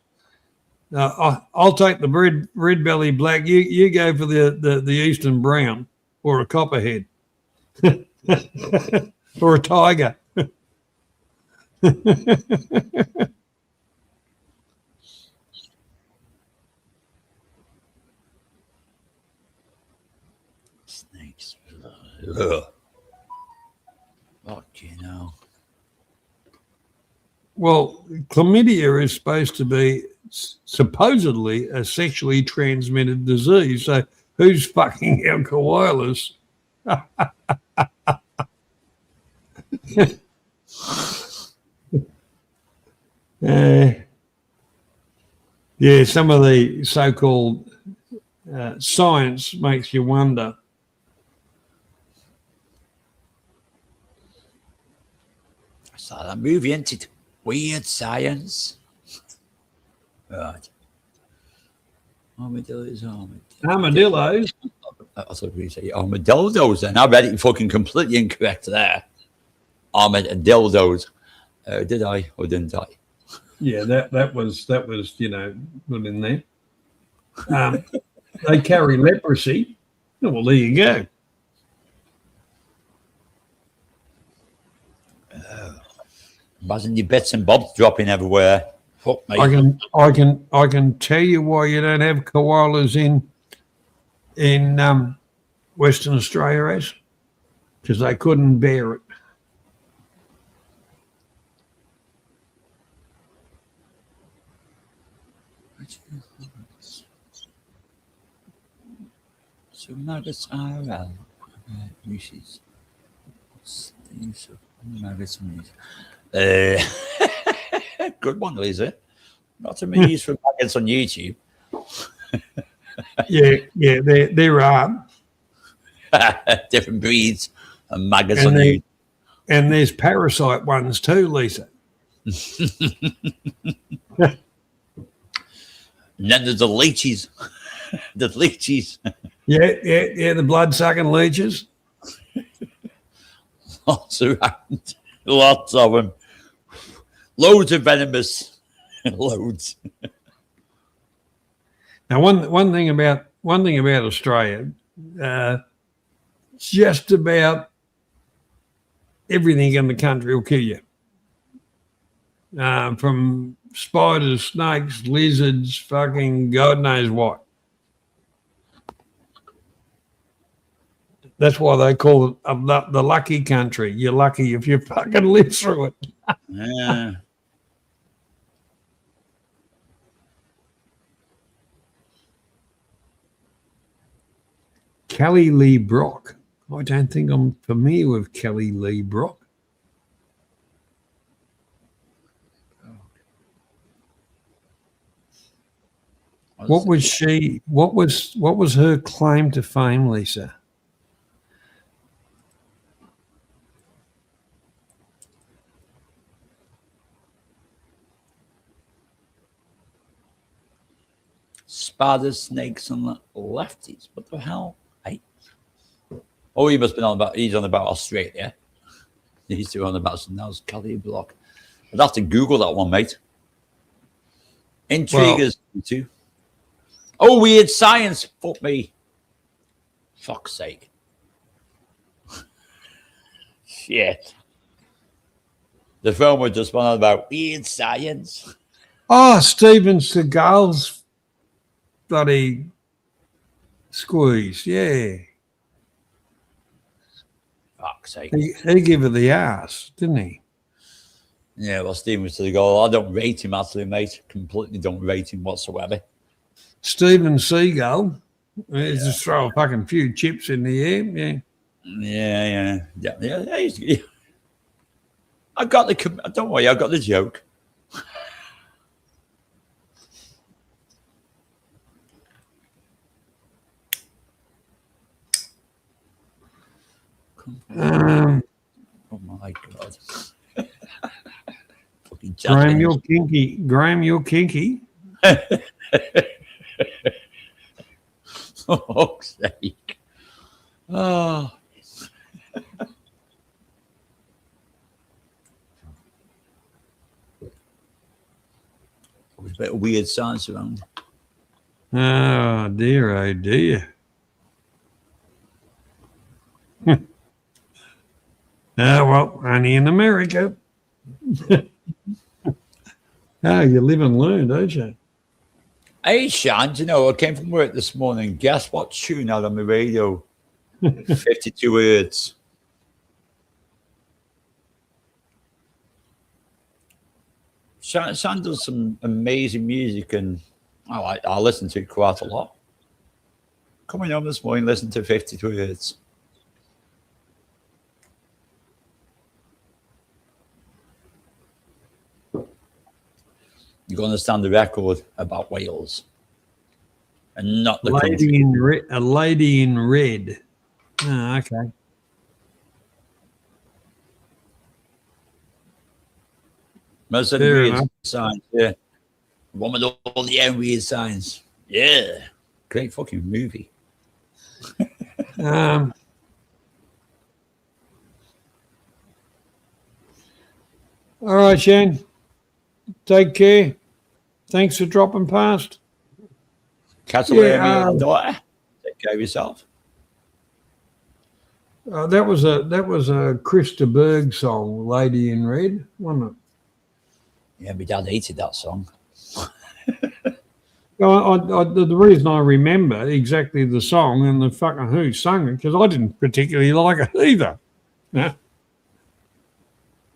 I'll take the red belly black. You go for the eastern brown or a copperhead or a tiger. Snakes. Ugh. Fucking hell. Well, chlamydia is supposed to be supposedly a sexually transmitted disease. So who's fucking our koalas? Yeah, some of the so-called science makes you wonder. I saw that movie, isn't it? Weird Science. Right. Armadillos. Armadillos. I thought we say armadillos, and I read it fucking completely incorrect there. Armadillos. Did I or didn't I? Yeah, that was good in there. They carry leprosy. Oh, well, there you go. Imagine your bits and bobs dropping everywhere. Fuck me. I can tell you why you don't have koalas in Western Australia, as because they couldn't bear it. So maggots are uses. Maggots. Good one, Lisa. Not too many use for maggots on YouTube. Yeah, there are different breeds and maggots and on YouTube. And there's parasite ones too, Lisa. And then there's the leeches. The leeches. Yeah, the blood-sucking leeches. Lots around. Lots of them. Loads of venomous. Loads. Now, one thing about Australia, just about everything in the country will kill you. From spiders, snakes, lizards, fucking God knows what. That's why they call it the lucky country. You're lucky if you fucking live through it. Yeah. Kelly Lee Brock. I don't think I'm familiar with Kelly Lee Brock. What was she? What was her claim to fame, Lisa? Spiders, snakes, and lefties. What the hell? Oh, he must have been on about. He's on about Australia. He's on about something else. Kelly Block. I'd have to Google that one, mate. Intriguers too. Oh, Weird Science. Fuck me. Fuck's sake. Shit. The film was just one about Weird Science. Oh, Steven Seagal's bloody squeeze. Yeah. Fuck's sake. He gave her the ass, didn't he? Yeah, well, Stephen was to the goal. I don't rate him, actually, mate. Completely don't rate him whatsoever. Steven Seagull. Just throw a fucking few chips in the air. Yeah. Yeah. I got the. Don't worry, I got the joke. Oh my god! Fucking Graham, you're kinky. Graham, you're kinky. For fuck's sake! Oh. There's a bit of weird science around. Oh dear, oh dear. Well, only in America. You live and learn, don't you? Hey, Sean, do you know, I came from work this morning. Guess what tune out on the radio? 52 hertz. Sean does some amazing music, and I listen to it quite a lot. Coming home this morning, listen to 52 hertz. You understand the record about Wales, and not the lady in red. A lady in red. Oh, okay. Most of the weird signs, yeah. One with all the weird signs. Yeah. Great fucking movie. All right, Shane. Take care. Thanks for dropping past. Catch you later, daughter. Take care of yourself. That was a Krista Berg song, "Lady in Red," wasn't it? Yeah, my dad hated that song. The reason I remember exactly the song and the fucking who sung it, because I didn't particularly like it either. Yeah.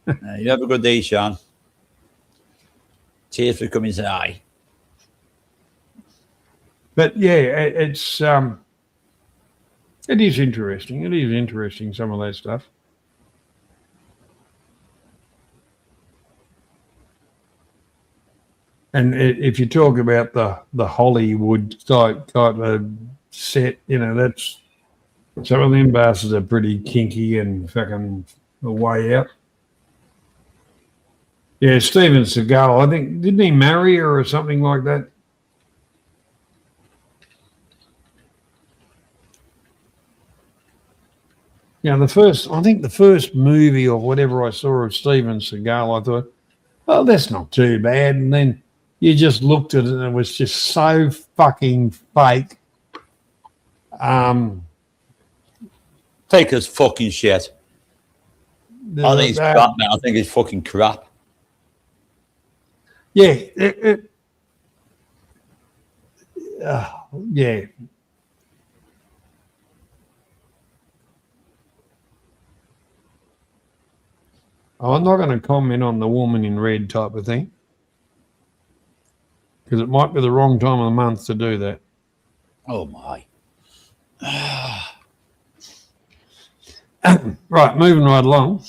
You have a good day, Sean. Cheers for coming to I. But yeah, it is interesting. It is interesting, some of that stuff. And if you talk about the Hollywood type of set, that's some of them bastards are pretty kinky and fucking way out. Yeah, Steven Seagal, I think, didn't he marry her or something like that? Yeah, the first movie or whatever I saw of Steven Seagal, I thought, oh, that's not too bad. And then you just looked at it and it was just so fucking fake. Take us fucking shit. I think it's crap, man. I think it's fucking crap. Yeah. Yeah. I'm not going to comment on the woman in red type of thing, because it might be the wrong time of the month to do that. Oh, my. Right, moving right along.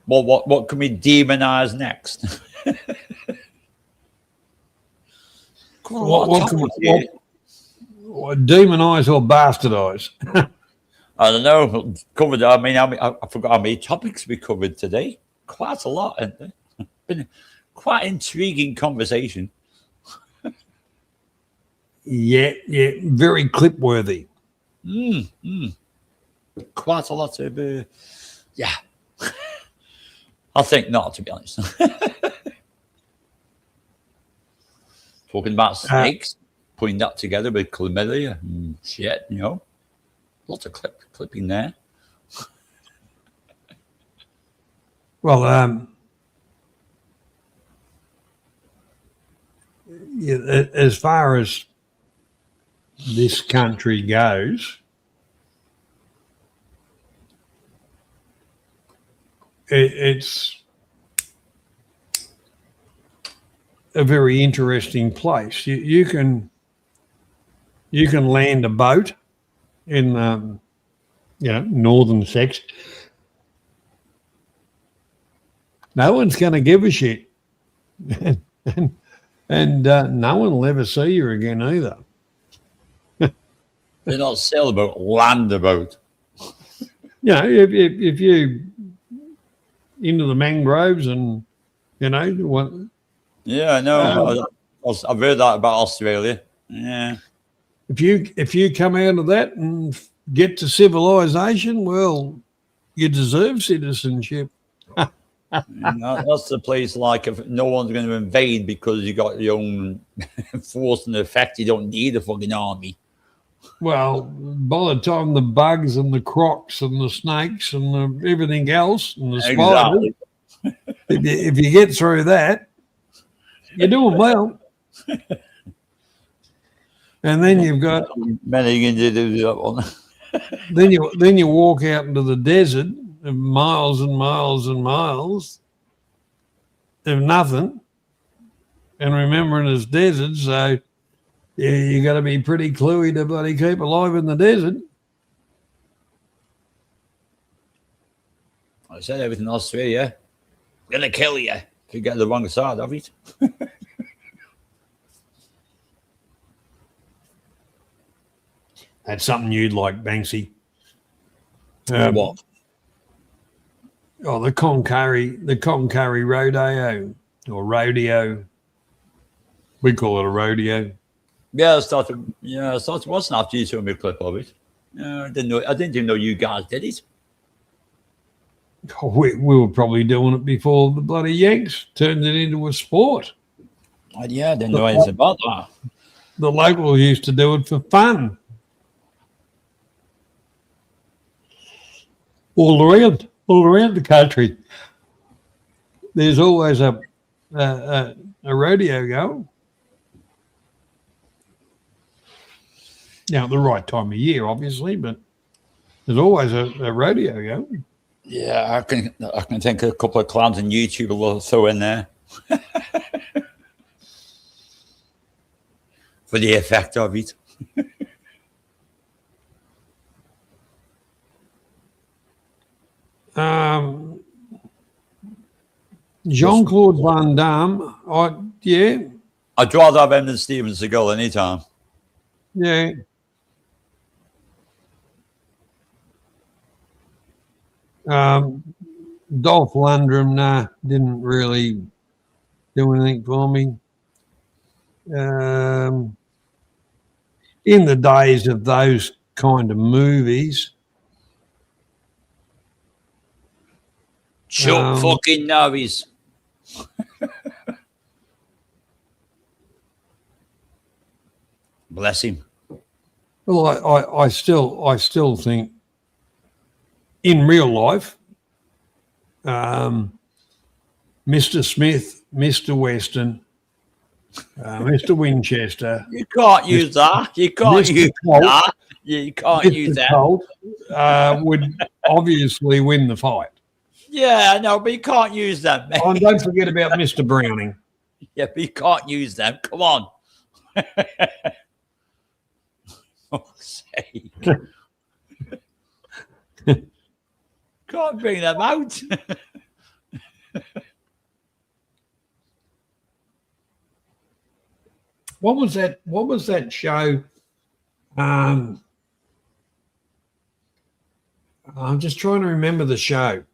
Well, what can we demonize next? What can we demonize or bastardize? I don't know. Covered. I mean, I forgot how many topics we covered today. Quite a lot. And been quite intriguing conversation. Yeah, very clip worthy. Quite a lot of. Yeah. I think not, to be honest. Talking about snakes, putting that together with chlamydia and shit, lots of clipping there. Well, as far as this country goes, it's a very interesting place. You can land a boat in northern section. No one's going to give a shit, and no one will ever see you again either. They're not sailboat, land the boat. If you into the mangroves and what. Yeah, I know. I've heard that about Australia. Yeah. If you come out of that and get to civilization, well, you deserve citizenship. That's the place like if no one's going to invade because you got your own force and effect, you don't need a fucking army. Well, by the time the bugs and the crocs and the snakes and everything else and the spiders, if you get through that, you're doing well. And then you've got many can do that one. then you walk out into the desert of miles and miles and miles of nothing. And remembering it's desert, so yeah, you got to be pretty cluey to bloody keep alive in the desert. I said everything in Australia, gonna kill you if you get the wrong side of it. That's something you'd like, Banksy. What? Oh, the Concurry rodeo or rodeo. We call it a rodeo. Yeah, I started watching after you showed me a clip of it. I didn't even know you guys did it. Oh, we were probably doing it before the bloody Yanks turned it into a sport. Yeah, I didn't know anything about that. The locals used to do it for fun. All around the country, there's always a rodeo going. Now, at the right time of year, obviously, but there's always a rodeo going. Yeah, I can think of a couple of clowns on YouTube will throw in there for the effect of it. Jean-Claude Van Damme, I'd rather have him than Steven Seagal anytime. Yeah. Dolph Lundgren, didn't really do anything for me. In the days of those kind of movies, Chuck fucking Norris. Bless him. Well, I still think in real life, Mr. Smith, Mr. Weston, Mr. Winchester. You can't use that. You can't use that. You can't use that. Colt, would obviously win the fight. Yeah, I know, but you can't use them. Oh, and don't forget about Mr. Browning. Yeah, but you can't use them. Come on. For sake. Can't bring them out. What was that show? I'm just trying to remember the show.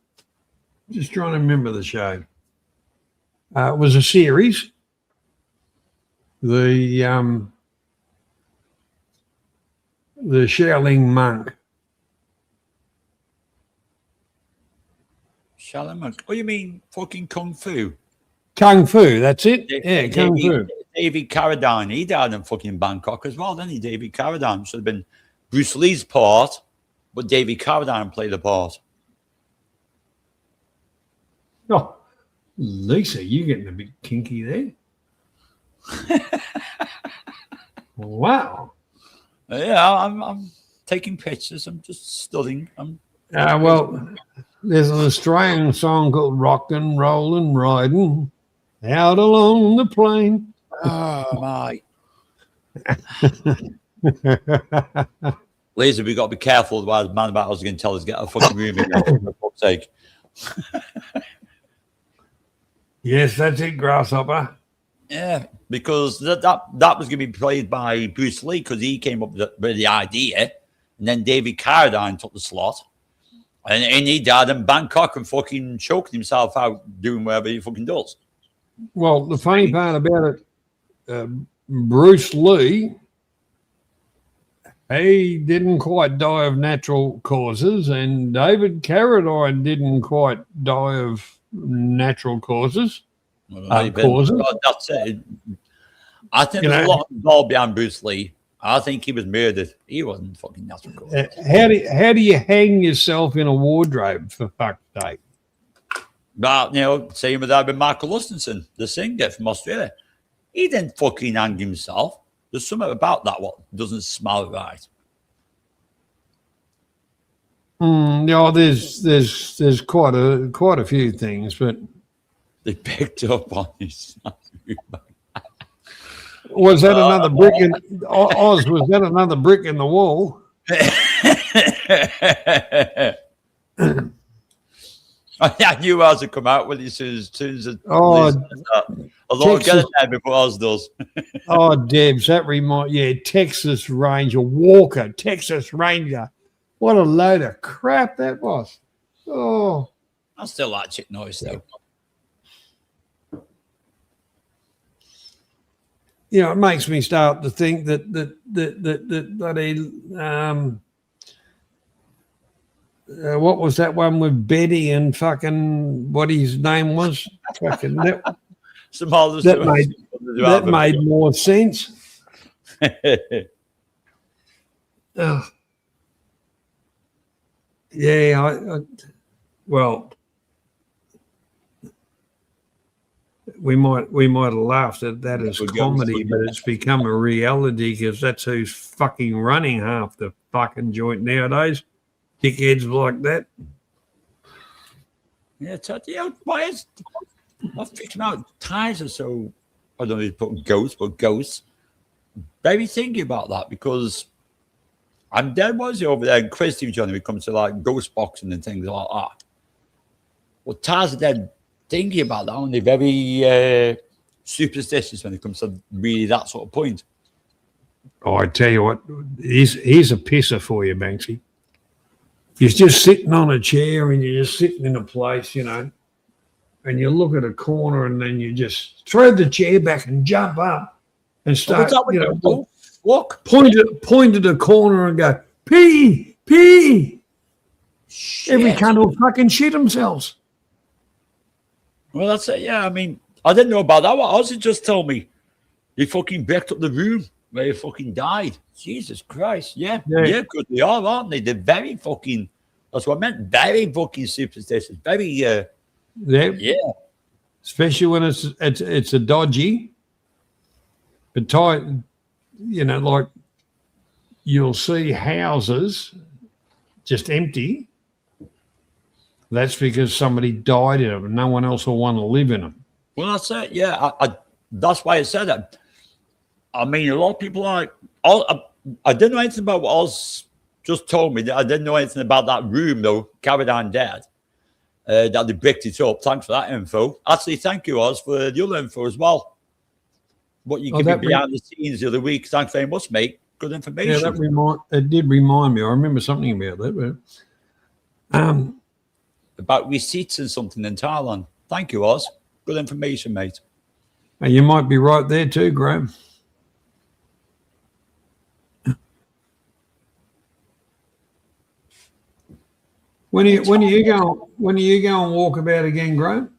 It was a series. The Shaolin monk. Shaolin monk. Oh, you mean fucking Kung Fu? Kung Fu, that's it. Yeah, Kung Fu. David Carradine, he died in fucking Bangkok as well, didn't he? David Carradine should have been Bruce Lee's part, but David Carradine played the part. Oh, Lisa, you're getting a bit kinky there. Wow. Yeah, I'm taking pictures. I'm just studying. Well, there's an Australian song called Rockin', Rollin', Riding Out Along the Plain. Oh my. Laser, we got to be careful, otherwise man about us going to tell us get a fucking room in there, for fuck's sake. Yes, that's it, Grasshopper. Yeah, because that was going to be played by Bruce Lee because he came up with the idea, and then David Carradine took the slot, and he died in Bangkok and fucking choked himself out doing whatever he fucking does. Well, the funny part about it, Bruce Lee, he didn't quite die of natural causes, and David Carradine didn't quite die of natural causes. Causes. That's it. I think there's a lot involved behind Bruce Lee. I think he was murdered. He wasn't fucking natural causes. How do you hang yourself in a wardrobe, for fuck's sake? But, same with that with Michael Lustenson, the singer from Australia. He didn't fucking hang himself. There's something about that what doesn't smell right. No, there's quite a few things, but they picked up on his. Was that another brick in Oz? Was that another brick in the wall? I knew Oz would come out with it as soon as a lot of get it there before Oz does. Debs, that Texas Ranger, Walker, Texas Ranger. What a load of crap that was. Oh, I still like Chick Noise though. It makes me start to think that what was that one with Betty and fucking what his name was? Fucking that made more sense. Well, we might have laughed at that as comedy, but it's become a reality because that's who's fucking running half the fucking joint nowadays. Dickheads like that. Yeah, why is I think about ties are so I don't know if you put ghosts. Very thinking about that because there was over there in Christy Johnny when it comes to like ghost boxing and things like that. Well, ties are then thinking about that, aren't they? Very superstitious when it comes to really that sort of point. Oh, I tell you what, he's a pisser for you, Banksy. You're just sitting on a chair and you're just sitting in a place, and you look at a corner and then you just throw the chair back and jump up and start, walk, point at a corner and go, pee, pee. Shit. Every cunt will fucking shit themselves. Well, that's it. Yeah, I mean, I didn't know about that. What Ozzy just told me, he fucking backed up the room where he fucking died. Jesus Christ. Yeah, good they are, aren't they? They're very fucking, that's what I meant, very fucking superstitious. Very, yeah. Especially when it's a dodgy, but like you'll see houses just empty. That's because somebody died in them and no one else will want to live in them. Well, that's it. Yeah, that's why I said that. I mean, a lot of people are I didn't know anything about what Oz just told me. I didn't know anything about that room, though, Carradine dead, that they bricked it up. Thanks for that info. Actually, thank you, Oz, for the other info as well. What you give me behind the scenes the other week. Thanks very much, mate. Good information. Yeah, it did remind me. I remember something about that. But, about receipts and something in Thailand. Thank you, Oz. Good information, mate. You might be right there too, Graham. When are you going walk about again, Graham?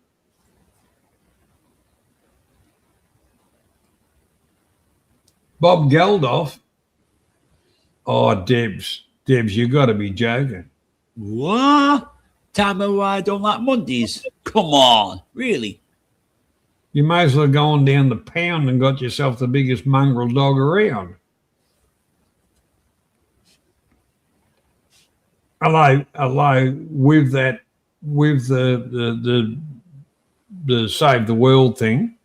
Bob Geldof. Oh, Debs, you got to be joking. What? Time why I don't like Mondays? Come on, really? You may as well have gone down the pound and got yourself the biggest mongrel dog around. Although with that, with the save the world thing,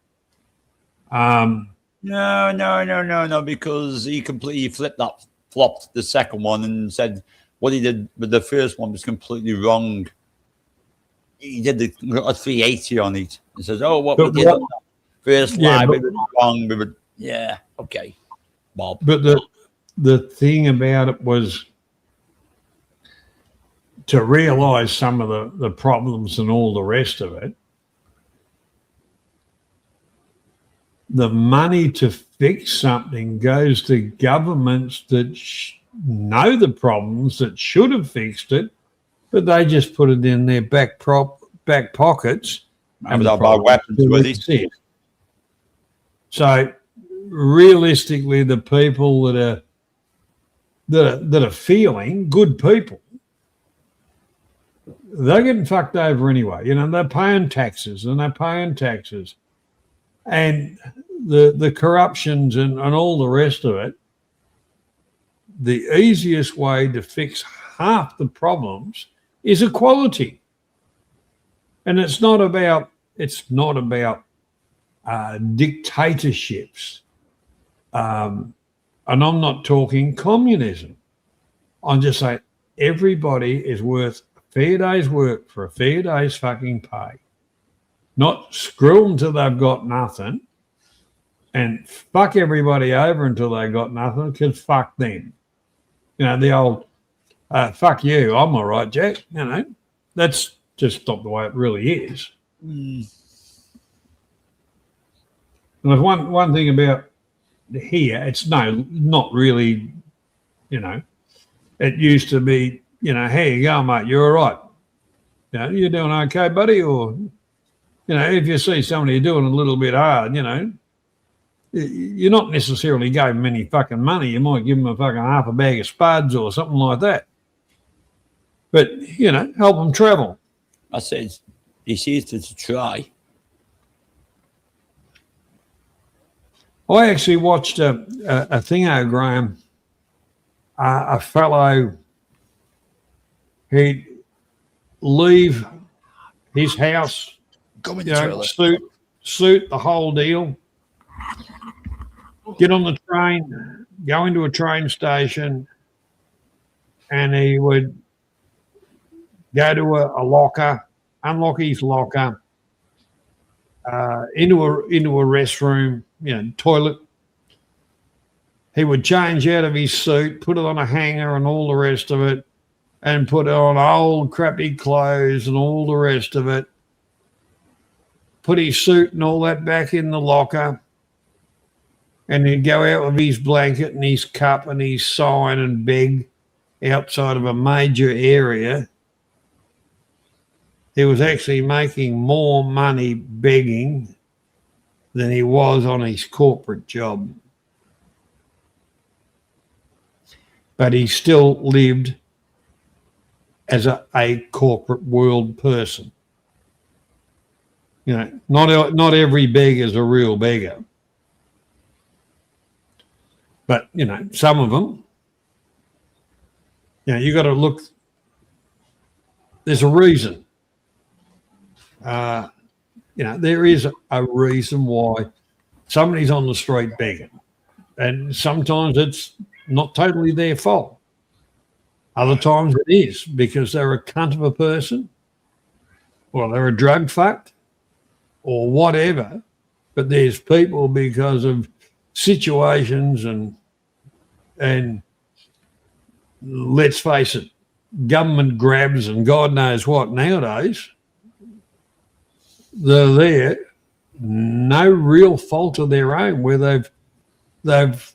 No, because he completely flopped the second one and said what he did with the first one was completely wrong. He did a 380 on it. He says, "Oh, what we did on that first live, we were wrong." Yeah, okay, Bob. But the thing about it was to realise some of the problems and all the rest of it. The money to fix something goes to governments that know the problems, that should have fixed it, but they just put it in their back pockets. And about weapons with it. So realistically, the people that are feeling, good people, they're getting fucked over anyway. You know, they're paying taxes and they're paying taxes. And the corruptions and all the rest of it, the easiest way to fix half the problems is equality. And it's not about dictatorships. And I'm not talking communism. I'm just saying everybody is worth a fair day's work for a fair day's fucking pay. Not screw them till they've got nothing and fuck everybody over until they got nothing, because fuck them. You know, the old, fuck you, I'm all right, Jack. You know, that's just not the way it really is. And there's one thing about here, it's not really, you know, it used to be, you know, how you going, mate? You're all right. You know, you're doing okay, buddy? Or, you know, if you see somebody doing a little bit hard, you know, you're not necessarily giving them any fucking money. You might give them a fucking half a bag of spuds or something like that. But, you know, help them travel. I said, it's easy to try. I actually watched a thing, Graham, a fellow, he'd leave his house, Go in the trailer. suit, the whole deal, get on the train, go into a train station, and he would go to a locker, unlock his locker, into a restroom, you know, toilet. He would change out of his suit, put it on a hanger and all the rest of it, and put on old crappy clothes and all the rest of it. Put his suit and all that back in the locker. And he'd go out with his blanket and his cup and his sign and beg outside of a major area. He was actually making more money begging than he was on his corporate job. But he still lived as a corporate world person. You know, not every beggar is a real beggar. But, you know, some of them, you know, you got to look, there's a reason. You know, there is a reason why somebody's on the street begging. And sometimes it's not totally their fault. Other times it is because they're a cunt of a person or they're a drug fucked or whatever. But there's people because of situations and let's face it, government grabs and God knows what nowadays. They're there, no real fault of their own, where they've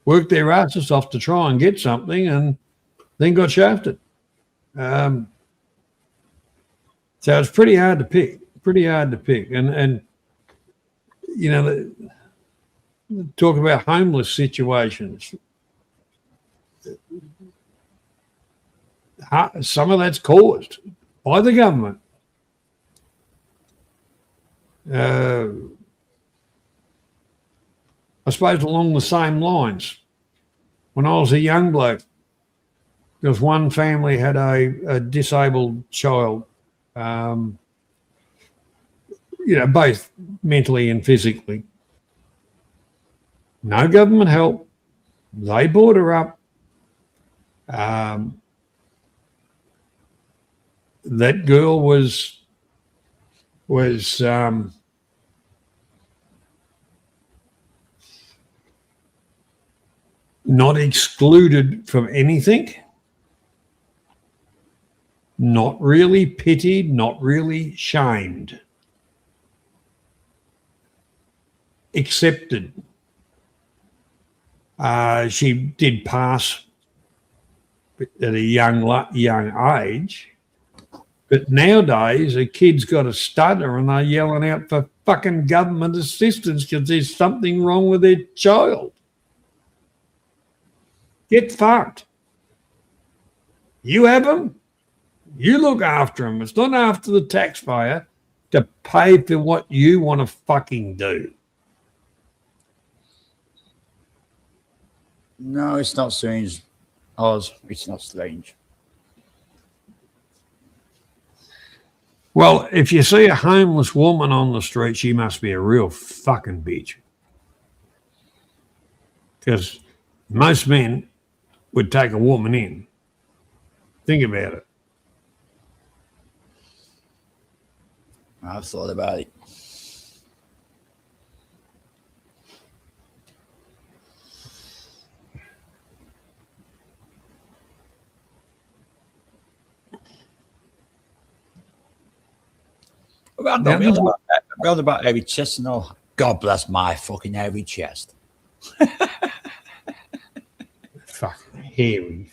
worked their asses off to try and get something and then got shafted. So it's pretty hard to pick. And you know, talk about homeless situations. Some of that's caused by the government. I suppose along the same lines. When I was a young bloke, there was one family had a disabled child, both mentally and physically. No government help. They brought her up. That girl was not excluded from anything, not really pitied, not really shamed, accepted. She did pass at a young age, but nowadays a kid's got a stutter and they're yelling out for fucking government assistance because there's something wrong with their child. Get fucked. You have them, you look after them. It's not after the taxpayer to pay for what you want to fucking do. No, it's not strange. Oz, it's not strange. Well, if you see a homeless woman on the street, she must be a real fucking bitch. Because most men would take a woman in. Think about it. I've thought about it. Round about hairy chest and all. God bless my fucking hairy chest. Fucking hairy.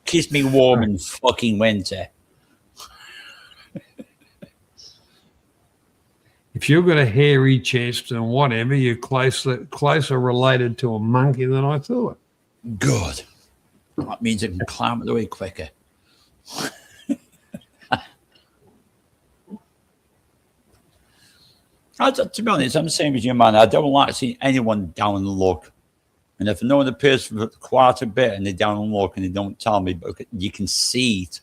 Kiss me warm in fucking winter. If you've got a hairy chest and whatever, you're closer related to a monkey than I thought. Good. That means I can climb it away quicker. To be honest, I'm the same as you, man. I don't like seeing anyone down on the luck. And if I know the person for quite a bit and they're down on the luck and they don't tell me, but you can see it,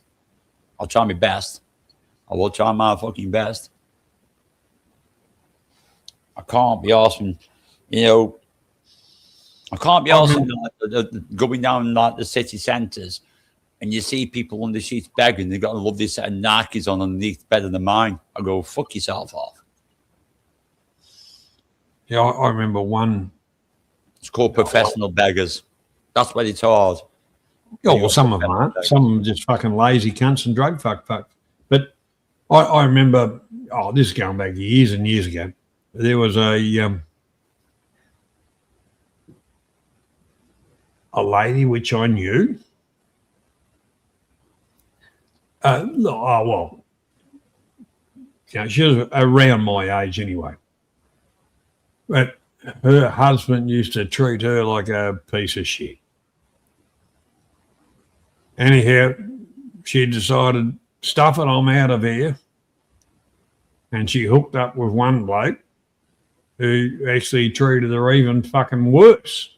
I'll try my best. I will try my fucking best. I can't be asking, I can't be asking going down like the city centres and you see people on the streets begging. They've got a lovely set of Nikes on underneath better than mine. I go, fuck yourself off. Yeah, I remember one. It's called professional beggars. That's what it's hard. Oh, well, some of them aren't. Some of them are just fucking lazy cunts and drug fuck. But I remember, this is going back years and years ago. There was a lady which I knew. She was around my age anyway. But her husband used to treat her like a piece of shit. Anyhow, she decided, stuff it, I'm out of here. And she hooked up with one bloke who actually treated her even fucking worse.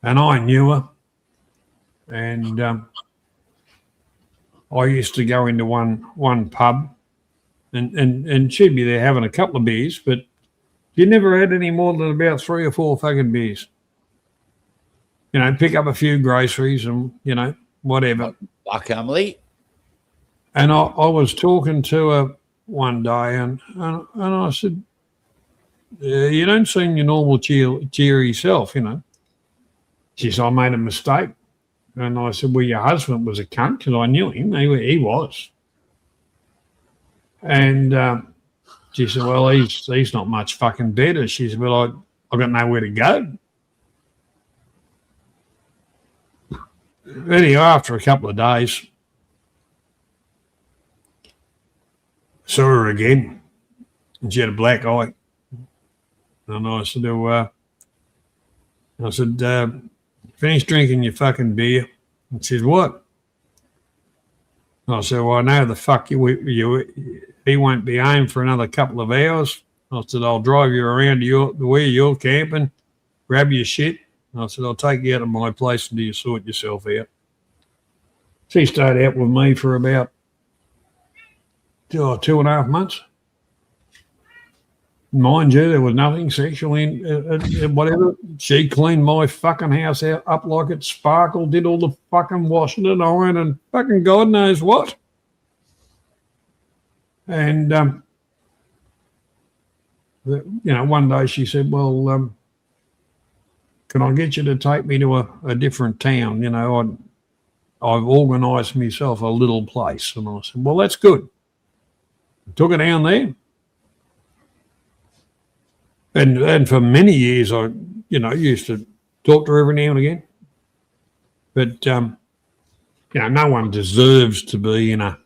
And I knew her. And I used to go into one pub and she'd be there having a couple of beers, but you never had any more than about 3 or 4 fucking beers. Pick up a few groceries and, whatever. Like Emily. And I was talking to her one day and I said, you don't seem your normal cheery self, She said, I made a mistake. And I said, well, your husband was a cunt because I knew him. He was. And she said, well, he's not much fucking better. She said, well, I've got nowhere to go. Anyway, after a couple of days, saw her again, and she had a black eye. And I said, finish drinking your fucking beer. And she said, what? I said, well, I know the fuck he won't be home for another couple of hours. I said, I'll drive you around to where you're camping, grab your shit. I said, I'll take you out of my place until you sort yourself out. She stayed out with me for about 2.5 months. Mind you, there was nothing sexual in whatever. She cleaned my fucking house up like it sparkled, did all the fucking washing and iron and fucking God knows what. And, one day she said, well, can I get you to take me to a different town? I've organised myself a little place. And I said, well, that's good. Took her down there. And for many years, I used to talk to her every now and again. But, no one deserves to be in a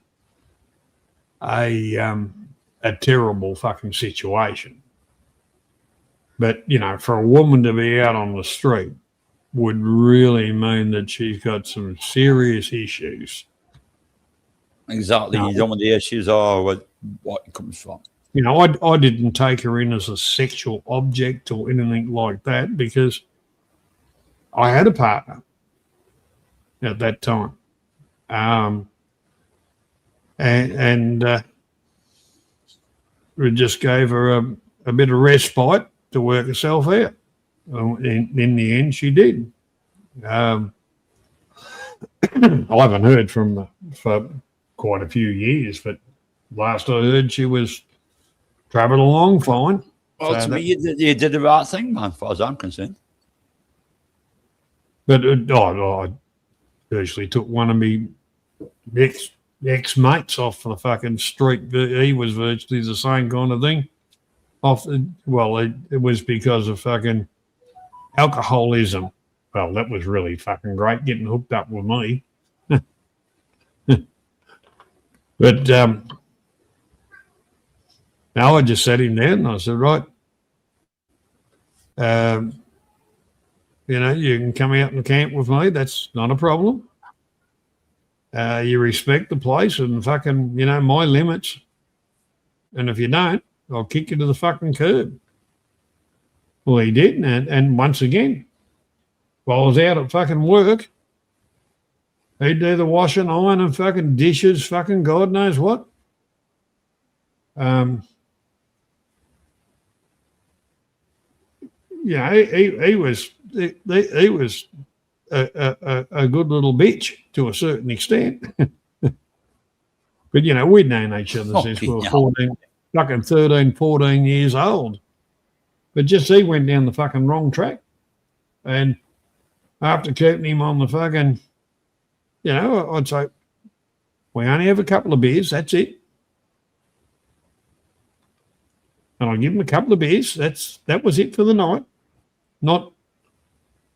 terrible fucking situation. But, for a woman to be out on the street would really mean that she's got some serious issues. Exactly. You don't know what the issues are, what it comes from. I didn't take her in as a sexual object or anything like that because I had a partner at that time. And we just gave her a bit of respite to work herself out. In the end, she did. I haven't heard from her for quite a few years, but last I heard, she was travelling along fine. Well, to me, you did the right thing, man, as far as I'm concerned. But I virtually took one of my ex-mates off the fucking street. He was virtually the same kind of thing. It was because of fucking alcoholism. Well, that was really fucking great, getting hooked up with me. But now I just sat him down and I said, right, you can come out and camp with me. That's not a problem. You respect the place and fucking, my limits. And if you don't, I'll kick you to the fucking curb. Well, he did. And once again, while I was out at fucking work, he'd do the washing, iron and fucking dishes, fucking God knows what. He was a good little bitch to a certain extent. But, we'd known each other since we were 13, 14 years old. But just he went down the fucking wrong track. And after keeping him on the fucking, I'd say, we only have a couple of beers, that's it. And I'd give him a couple of beers, that was it for the night. Not,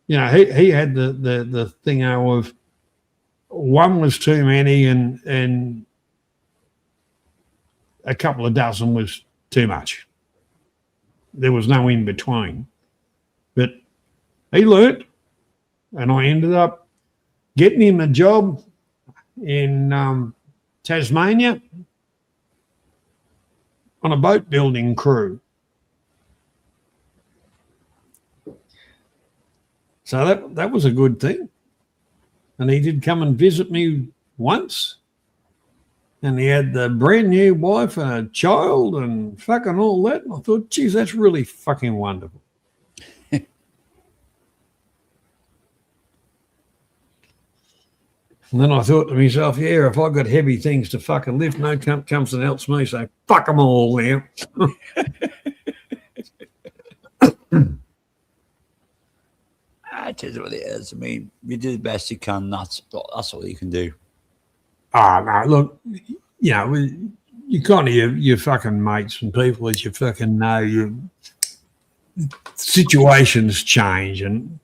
he had the thing of one was too many and a couple of dozen was too much. There was no in between. But he learnt, and I ended up getting him a job in Tasmania on a boat building crew. So that was a good thing. And he did come and visit me once. And he had the brand new wife and a child and fucking all that. And I thought, geez, that's really fucking wonderful. And then I thought to myself, yeah, if I got heavy things to fucking lift, no cunt comes and helps me, so fuck them all now. That is what it is. I mean, you do the best you can. That's all you can do. No, look, you kind of your fucking mates and people that you fucking know, your situations change, and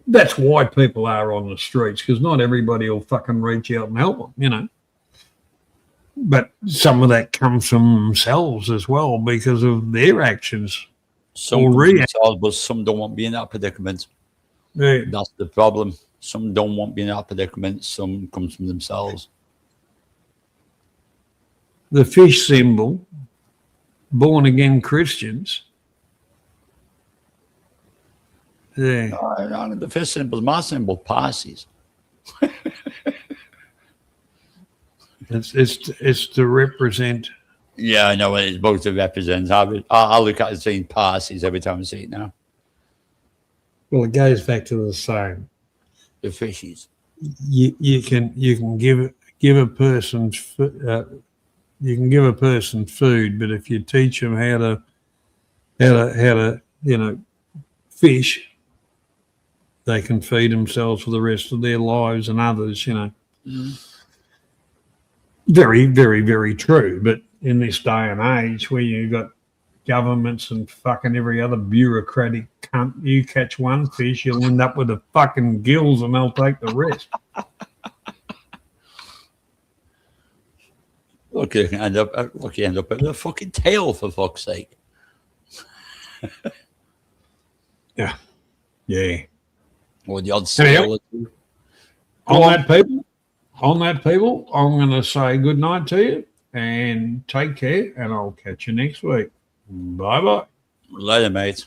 that's why people are on the streets, because not everybody will fucking reach out and help them, But some of that comes from themselves as well because of their actions. Some themselves, but some don't want to be in that predicament. Yeah. That's the problem. Some don't want being in that predicament. Some comes from themselves. The fish symbol, born again Christians. Yeah. The fish symbol, my symbol, Pisces. It's to represent. Yeah, I know what it's supposed to represent. I look at it saying Pisces every time I see it now. Well, it goes back to the same. The fishies. You can give a person you can give a person food, but if you teach them how to fish, they can feed themselves for the rest of their lives and others. Very, very, very true. But in this day and age, where you've got governments and fucking every other bureaucratic cunt, you catch one fish, you'll end up with the fucking gills, and they'll take the rest. Look, you end up with a fucking tail, for fuck's sake. Yeah. Or the odd Anyway, sail. On that, people, I'm going to say good night to you and take care, and I'll catch you next week. Bye-bye. Later, mate.